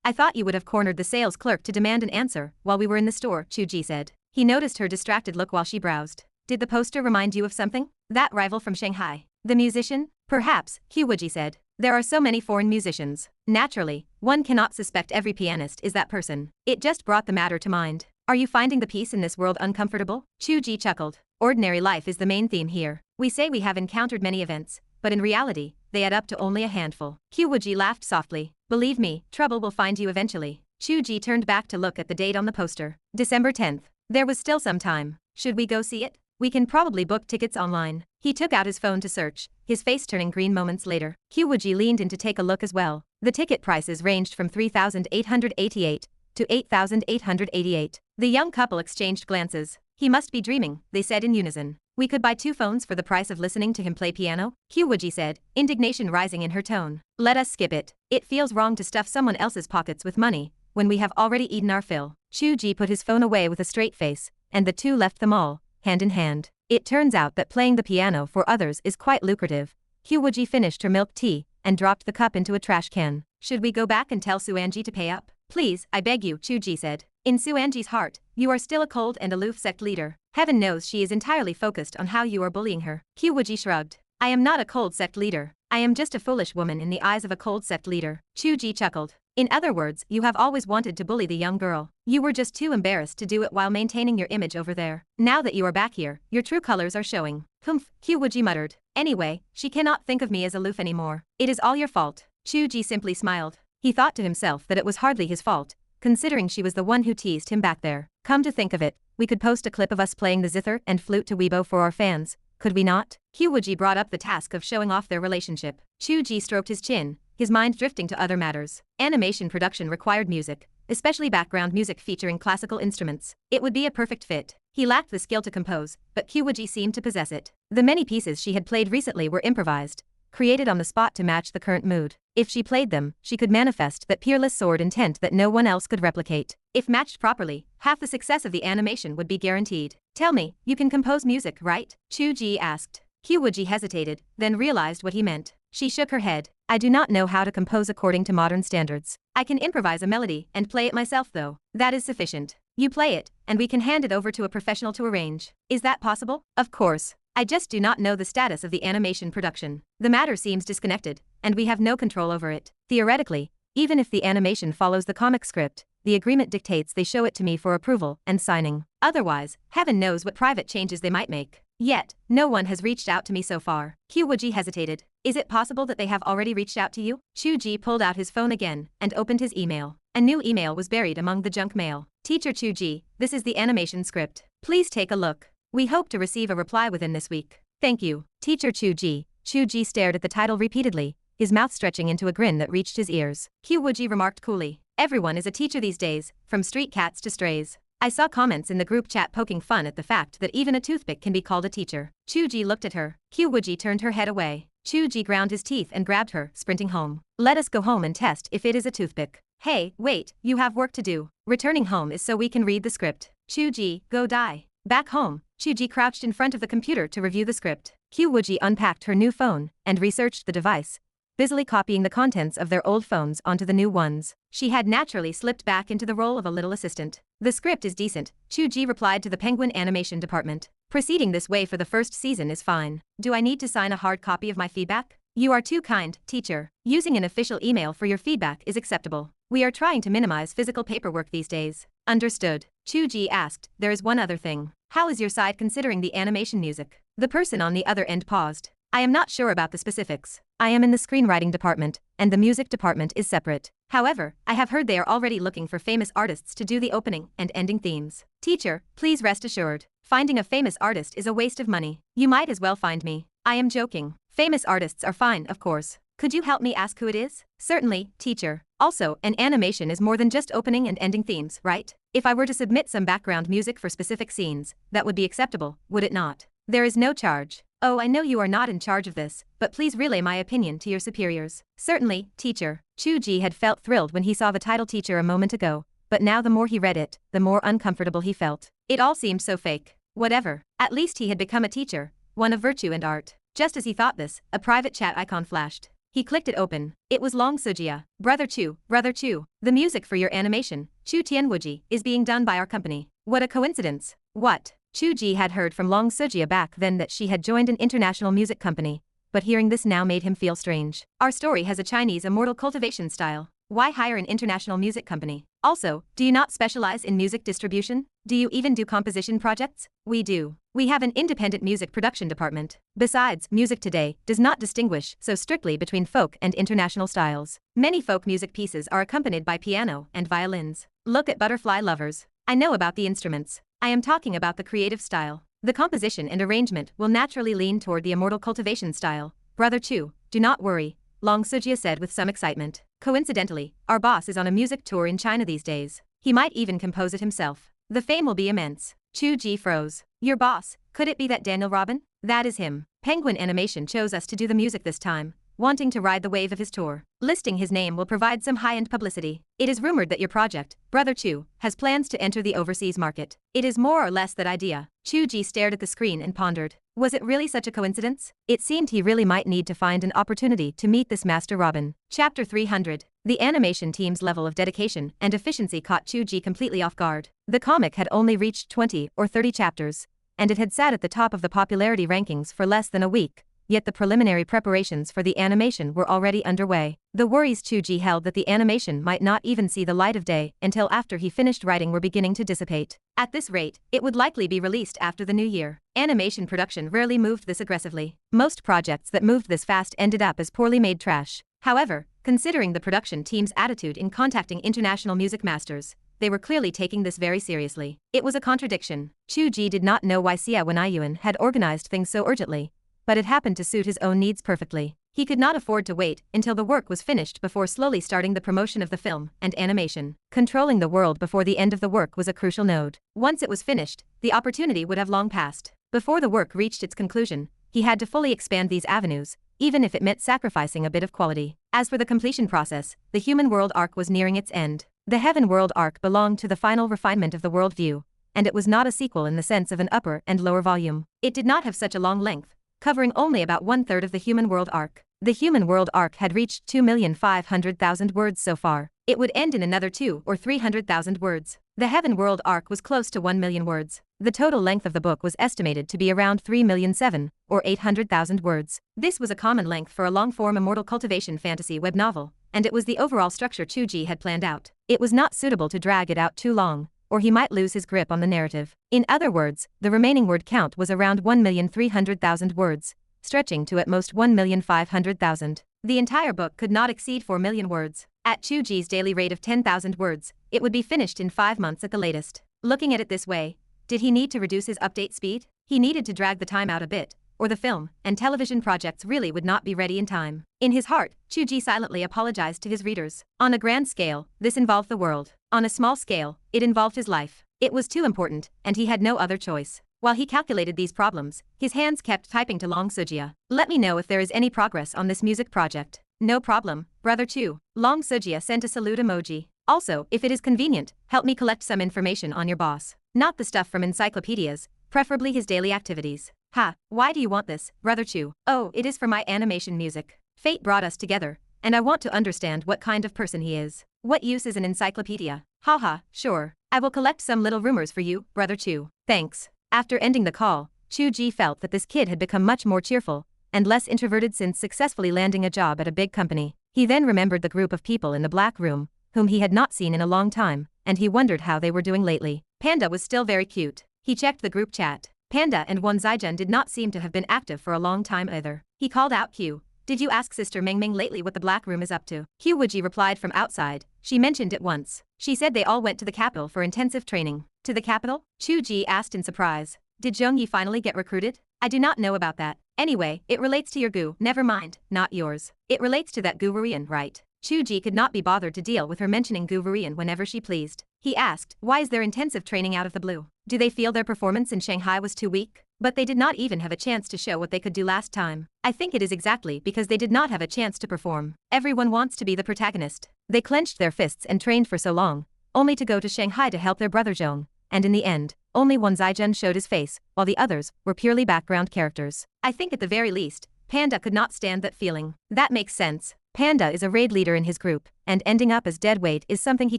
A: I thought you would have cornered the sales clerk to demand an answer while we were in the store, Chu Ji said. He noticed her distracted look while she browsed. Did the poster remind you of something? That rival from Shanghai. The musician? Perhaps, Qiu Wuji said. There are so many foreign musicians. Naturally, one cannot suspect every pianist is that person. It just brought the matter to mind. Are you finding the peace in this world uncomfortable? Chu Ji chuckled. Ordinary life is the main theme here. We say we have encountered many events, but in reality, they add up to only a handful. Qiu Wuji laughed softly. Believe me, trouble will find you eventually. Chu Ji turned back to look at the date on the poster. December 10th. There was still some time. Should we go see it? We can probably book tickets online. He took out his phone to search, his face turning green moments later. Qiu Wuji leaned in to take a look as well. The ticket prices ranged from 3,888 to 8,888. The young couple exchanged glances. He must be dreaming, they said in unison. We could buy 2 phones for the price of listening to him play piano? Qiu Wuji said, indignation rising in her tone. Let us skip it. It feels wrong to stuff someone else's pockets with money when we have already eaten our fill. Chu Ji put his phone away with a straight face, and the two left the mall, hand in hand. It turns out that playing the piano for others is quite lucrative. Qiu Wuji finished her milk tea and dropped the cup into a trash can. Should we go back and tell Suanji to pay up? Please, I beg you, Chu Ji said. In Suanji's heart, you are still a cold and aloof sect leader. Heaven knows she is entirely focused on how you are bullying her. Qiu Wuji shrugged. I am not a cold sect leader. I am just a foolish woman in the eyes of a cold sect leader. Chu Ji chuckled. In other words, you have always wanted to bully the young girl. You were just too embarrassed to do it while maintaining your image over there. Now that you are back here, your true colors are showing. Humph, Qiu Wuji muttered. Anyway, she cannot think of me as aloof anymore. It is all your fault. Chu Ji simply smiled. He thought to himself that it was hardly his fault, considering she was the one who teased him back there. Come to think of it, we could post a clip of us playing the zither and flute to Weibo for our fans, could we not? Qiu Wuji brought up the task of showing off their relationship. Chu Ji stroked his chin, his mind drifting to other matters. Animation production required music, especially background music featuring classical instruments. It would be a perfect fit. He lacked the skill to compose, but Qiu Wuji seemed to possess it. The many pieces she had played recently were improvised, created on the spot to match the current mood. If she played them, she could manifest that peerless sword intent that no one else could replicate. If matched properly, half the success of the animation would be guaranteed. Tell me, you can compose music, right? Chu Ji asked. Qiu Wuji hesitated, then realized what he meant. She shook her head. I do not know how to compose according to modern standards. I can improvise a melody and play it myself though. That is sufficient. You play it, and we can hand it over to a professional to arrange. Is that possible? Of course. I just do not know the status of the animation production. The matter seems disconnected, and we have no control over it. Theoretically, even if the animation follows the comic script, the agreement dictates they show it to me for approval and signing. Otherwise, heaven knows what private changes they might make. Yet, no one has reached out to me so far. Qiu Wuji hesitated. Is it possible that they have already reached out to you? Chu Ji pulled out his phone again and opened his email. A new email was buried among the junk mail. Teacher Chu Ji, this is the animation script. Please take a look. We hope to receive a reply within this week. Thank you. Teacher Chu Ji. Chu Ji stared at the title repeatedly, his mouth stretching into a grin that reached his ears. Qiu Wuji remarked coolly. Everyone is a teacher these days, from street cats to strays. I saw comments in the group chat poking fun at the fact that even a toothpick can be called a teacher. Chu Ji looked at her. Qiu Wuji turned her head away. Chu Ji ground his teeth and grabbed her, sprinting home. Let us go home and test if it is a toothpick. Hey, wait, you have work to do. Returning home is so we can read the script. Chu Ji, go die. Back home, Chu Ji crouched in front of the computer to review the script. Qiu Wuji unpacked her new phone and researched the device, busily copying the contents of their old phones onto the new ones. She had naturally slipped back into the role of a little assistant. The script is decent, Chu Ji replied to the Penguin Animation Department. Proceeding this way for the first season is fine. Do I need to sign a hard copy of my feedback? You are too kind, teacher. Using an official email for your feedback is acceptable. We are trying to minimize physical paperwork these days. Understood. Qiu Wuji asked, there is one other thing. How is your side considering the animation music? The person on the other end paused. I am not sure about the specifics. I am in the screenwriting department, and the music department is separate. However, I have heard they are already looking for famous artists to do the opening and ending themes. Teacher, please rest assured. Finding a famous artist is a waste of money. You might as well find me. I am joking. Famous artists are fine, of course. Could you help me ask who it is? Certainly, teacher. Also, an animation is more than just opening and ending themes, right? If I were to submit some background music for specific scenes, that would be acceptable, would it not? There is no charge. Oh, I know you are not in charge of this, but please relay my opinion to your superiors. Certainly, teacher. Qiu Wuji had felt thrilled when he saw the title teacher a moment ago, but now the more he read it, the more uncomfortable he felt. It all seemed so fake. Whatever. At least he had become a teacher, one of virtue and art. Just as he thought this, a private chat icon flashed. He clicked it open. It was Long Sujia. Brother Qiu, the music for your animation, Qiu Wuji, is being done by our company. What a coincidence. What? Qiu Wuji had heard from Long Sujia back then that she had joined an international music company, but hearing this now made him feel strange. Our story has a Chinese immortal cultivation style. Why hire an international music company? Also, do you not specialize in music distribution? Do you even do composition projects? We do. We have an independent music production department. Besides, music today does not distinguish so strictly between folk and international styles. Many folk music pieces are accompanied by piano and violins. Look at Butterfly Lovers. I know about the instruments. I am talking about the creative style. The composition and arrangement will naturally lean toward the immortal cultivation style. Brother Qiu, do not worry, Long Sujia said with some excitement. Coincidentally, our boss is on a music tour in China these days. He might even compose it himself. The fame will be immense. Qiu Wuji froze. Your boss, could it be that Daniel Robin? That is him. Penguin Animation chose us to do the music this time, wanting to ride the wave of his tour. Listing his name will provide some high-end publicity. It is rumored that your project, Brother Qiu, has plans to enter the overseas market. It is more or less that idea. Qiu Wuji stared at the screen and pondered. Was it really such a coincidence? It seemed he really might need to find an opportunity to meet this Master Robin. Chapter 300. The animation team's level of dedication and efficiency caught Qiu Wuji completely off guard. The comic had only reached 20 or 30 chapters, and it had sat at the top of the popularity rankings for less than a week. Yet the preliminary preparations for the animation were already underway. The worries Qiu Wuji held that the animation might not even see the light of day until after he finished writing were beginning to dissipate. At this rate, it would likely be released after the new year. Animation production rarely moved this aggressively. Most projects that moved this fast ended up as poorly made trash. However, considering the production team's attitude in contacting international music masters, they were clearly taking this very seriously. It was a contradiction. Qiu Wuji did not know why Xia Wenyuan had organized things so urgently, but it happened to suit his own needs perfectly. He could not afford to wait until the work was finished before slowly starting the promotion of the film and animation. Controlling the world before the end of the work was a crucial node. Once it was finished, the opportunity would have long passed. Before the work reached its conclusion, he had to fully expand these avenues, even if it meant sacrificing a bit of quality. As for the completion process, the human world arc was nearing its end. The heaven world arc belonged to the final refinement of the worldview, and it was not a sequel in the sense of an upper and lower volume. It did not have such a long length, covering only about 1/3 of the human world arc. The human world arc had reached 2,500,000 words so far. It would end in another 200,000 or 300,000 words. The heaven world arc was close to 1 million words. The total length of the book was estimated to be around 3,007,000 or 800,000 words. This was a common length for a long-form immortal cultivation fantasy web novel, and it was the overall structure Qiu Wuji had planned out. It was not suitable to drag it out too long, or he might lose his grip on the narrative. In other words, the remaining word count was around 1,300,000 words, stretching to at most 1,500,000. The entire book could not exceed 4 million words. At Qiu Wuji's daily rate of 10,000 words, it would be finished in 5 months at the latest. Looking at it this way, did he need to reduce his update speed? He needed to drag the time out a bit, or the film and television projects really would not be ready in time. In his heart, Qiu Wuji silently apologized to his readers. On a grand scale, this involved the world. On a small scale, it involved his life. It was too important, and he had no other choice. While he calculated these problems, his hands kept typing to Long Sujia. Let me know if there is any progress on this music project. No problem, Brother Qiu. Long Sujia sent a salute emoji. Also, if it is convenient, help me collect some information on your boss. Not the stuff from encyclopedias, preferably his daily activities. Ha, why do you want this, Brother Qiu? Oh, it is for my animation music. Fate brought us together, and I want to understand what kind of person he is. What use is an encyclopedia? Haha, sure. I will collect some little rumors for you, Brother Qiu. Thanks. After ending the call, Qiu Wuji felt that this kid had become much more cheerful, and less introverted since successfully landing a job at a big company. He then remembered the group of people in the black room, whom he had not seen in a long time, and he wondered how they were doing lately. Panda was still very cute. He checked the group chat. Panda and Wan Zijun did not seem to have been active for a long time either. He called out Qiu. Did you ask Sister Ming Ming lately what the black room is up to? Qiu Wuji replied from outside. She mentioned it once. She said they all went to the capital for intensive training. To the capital? Chu Ji asked in surprise. Did Zhong Yi finally get recruited? I do not know about that. Anyway, it relates to your gu. Never mind, not yours. It relates to that gu Ruian, right? Chu Ji could not be bothered to deal with her mentioning gu Ruian whenever she pleased. He asked, why is there intensive training out of the blue? Do they feel their performance in Shanghai was too weak? But they did not even have a chance to show what they could do last time. I think it is exactly because they did not have a chance to perform. Everyone wants to be the protagonist. They clenched their fists and trained for so long, only to go to Shanghai to help their brother Zhong, and in the end, only Wan Zijun showed his face, while the others were purely background characters. I think at the very least, Panda could not stand that feeling. That makes sense. Panda is a raid leader in his group, and ending up as dead weight is something he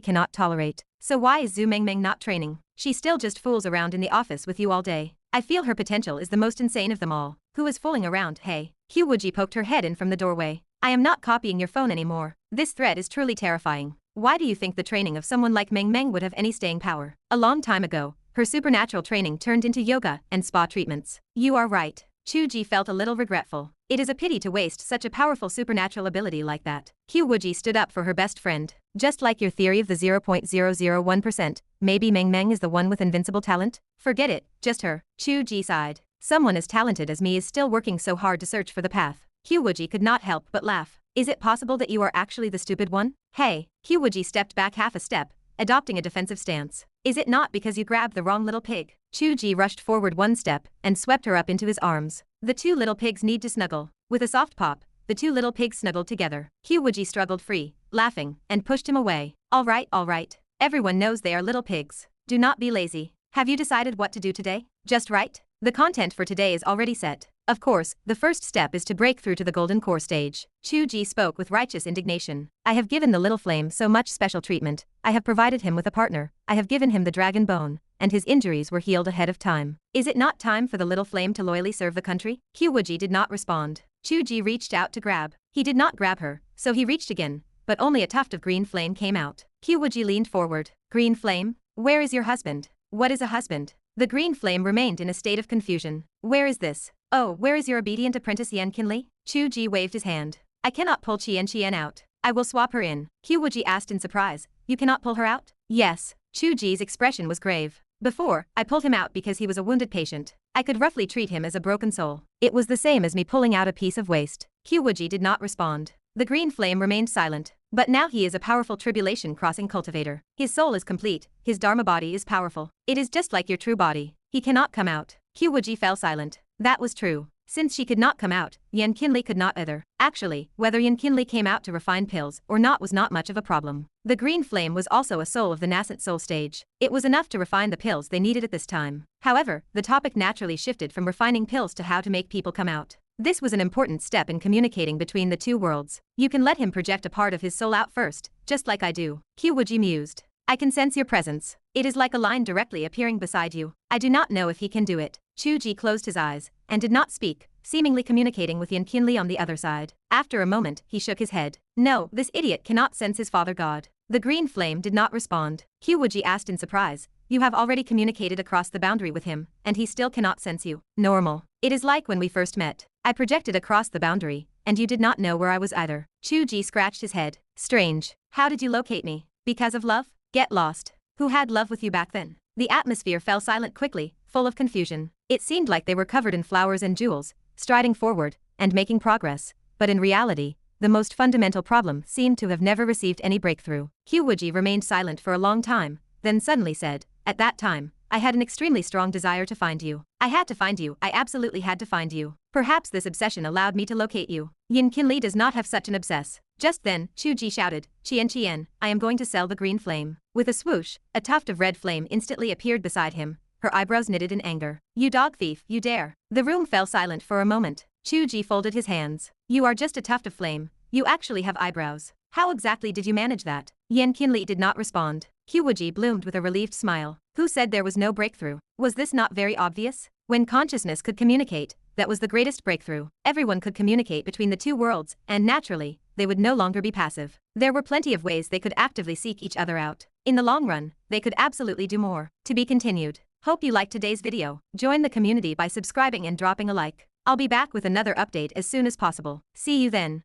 A: cannot tolerate. So why is Zhu Mengmeng not training? She still just fools around in the office with you all day. I feel her potential is the most insane of them all. Who is fooling around, hey? Qiu Wuji poked her head in from the doorway. I am not copying your phone anymore. This threat is truly terrifying. Why do you think the training of someone like Meng Meng would have any staying power? A long time ago, her supernatural training turned into yoga and spa treatments. You are right. Chu Ji felt a little regretful. It is a pity to waste such a powerful supernatural ability like that. Qiu Wuji stood up for her best friend. Just like your theory of the 0.001%, maybe Meng Meng is the one with invincible talent? Forget it, just her. Chu Ji sighed. Someone as talented as me is still working so hard to search for the path. Qiu Wuji could not help but laugh. Is it possible that you are actually the stupid one? Hey, Qiu Wuji stepped back half a step, adopting a defensive stance. Is it not because you grabbed the wrong little pig? Chu Ji rushed forward one step and swept her up into his arms. The two little pigs need to snuggle. With a soft pop, the two little pigs snuggled together. Qiu Wuji struggled free, laughing, and pushed him away. All right. Everyone knows they are little pigs. Do not be lazy. Have you decided what to do today? Just right? The content for today is already set. Of course, the first step is to break through to the golden core stage. Chu Ji spoke with righteous indignation. I have given the little flame so much special treatment. I have provided him with a partner. I have given him the dragon bone, and his injuries were healed ahead of time. Is it not time for the little flame to loyally serve the country? Qiu Wuji did not respond. Chu Ji reached out to grab. He did not grab her, so he reached again, but only a tuft of green flame came out. Qiu Wuji leaned forward. Green flame? Where is your husband? What is a husband? The green flame remained in a state of confusion. Where is this? Oh, where is your obedient apprentice Yan Qianlie? Chu Ji waved his hand. I cannot pull Qian out. I will swap her in. Qiu Wuji asked in surprise. You cannot pull her out? Yes. Chu Ji's expression was grave. Before, I pulled him out because he was a wounded patient. I could roughly treat him as a broken soul. It was the same as me pulling out a piece of waste. Qiu Wuji did not respond. The green flame remained silent. But now he is a powerful tribulation-crossing cultivator. His soul is complete, his dharma body is powerful. It is just like your true body. He cannot come out. Qiu Wuji fell silent. That was true. Since she could not come out, Yan Qianlie could not either. Actually, whether Yan Qianlie came out to refine pills or not was not much of a problem. The green flame was also a soul of the nascent soul stage. It was enough to refine the pills they needed at this time. However, the topic naturally shifted from refining pills to how to make people come out. This was an important step in communicating between the two worlds. You can let him project a part of his soul out first, just like I do. Qiu Wuji mused. I can sense your presence. It is like a line directly appearing beside you. I do not know if he can do it. Chu Ji closed his eyes and did not speak, seemingly communicating with Yan Qianlie on the other side. After a moment, he shook his head. No, this idiot cannot sense his father god. The green flame did not respond. Qiu Wuji asked in surprise. You have already communicated across the boundary with him, and he still cannot sense you. Normal. It is like when we first met. I projected across the boundary, and you did not know where I was either. Chu Ji scratched his head. Strange. How did you locate me? Because of love? Get lost. Who had love with you back then? The atmosphere fell silent quickly, full of confusion. It seemed like they were covered in flowers and jewels, striding forward, and making progress. But in reality, the most fundamental problem seemed to have never received any breakthrough. Qiu Wuji remained silent for a long time, then suddenly said, At that time, I had an extremely strong desire to find you. I had to find you. I absolutely had to find you. Perhaps this obsession allowed me to locate you. Yan Qianlie does not have such an obsess. Just then, Chu Ji shouted, Qian, I am going to sell the green flame. With a swoosh, a tuft of red flame instantly appeared beside him, her eyebrows knitted in anger. You dog thief, you dare. The room fell silent for a moment. Chu Ji folded his hands. You are just a tuft of flame. You actually have eyebrows. How exactly did you manage that? Yan Qianlie did not respond. Qiu Wuji bloomed with a relieved smile. Who said there was no breakthrough? Was this not very obvious? When consciousness could communicate, That was the greatest breakthrough. Everyone could communicate between the two worlds, and naturally, they would no longer be passive. There were plenty of ways they could actively seek each other out. In the long run, they could absolutely do more. To be continued. Hope you liked today's video. Join the community by subscribing and dropping a like. I'll be back with another update as soon as possible. See you then.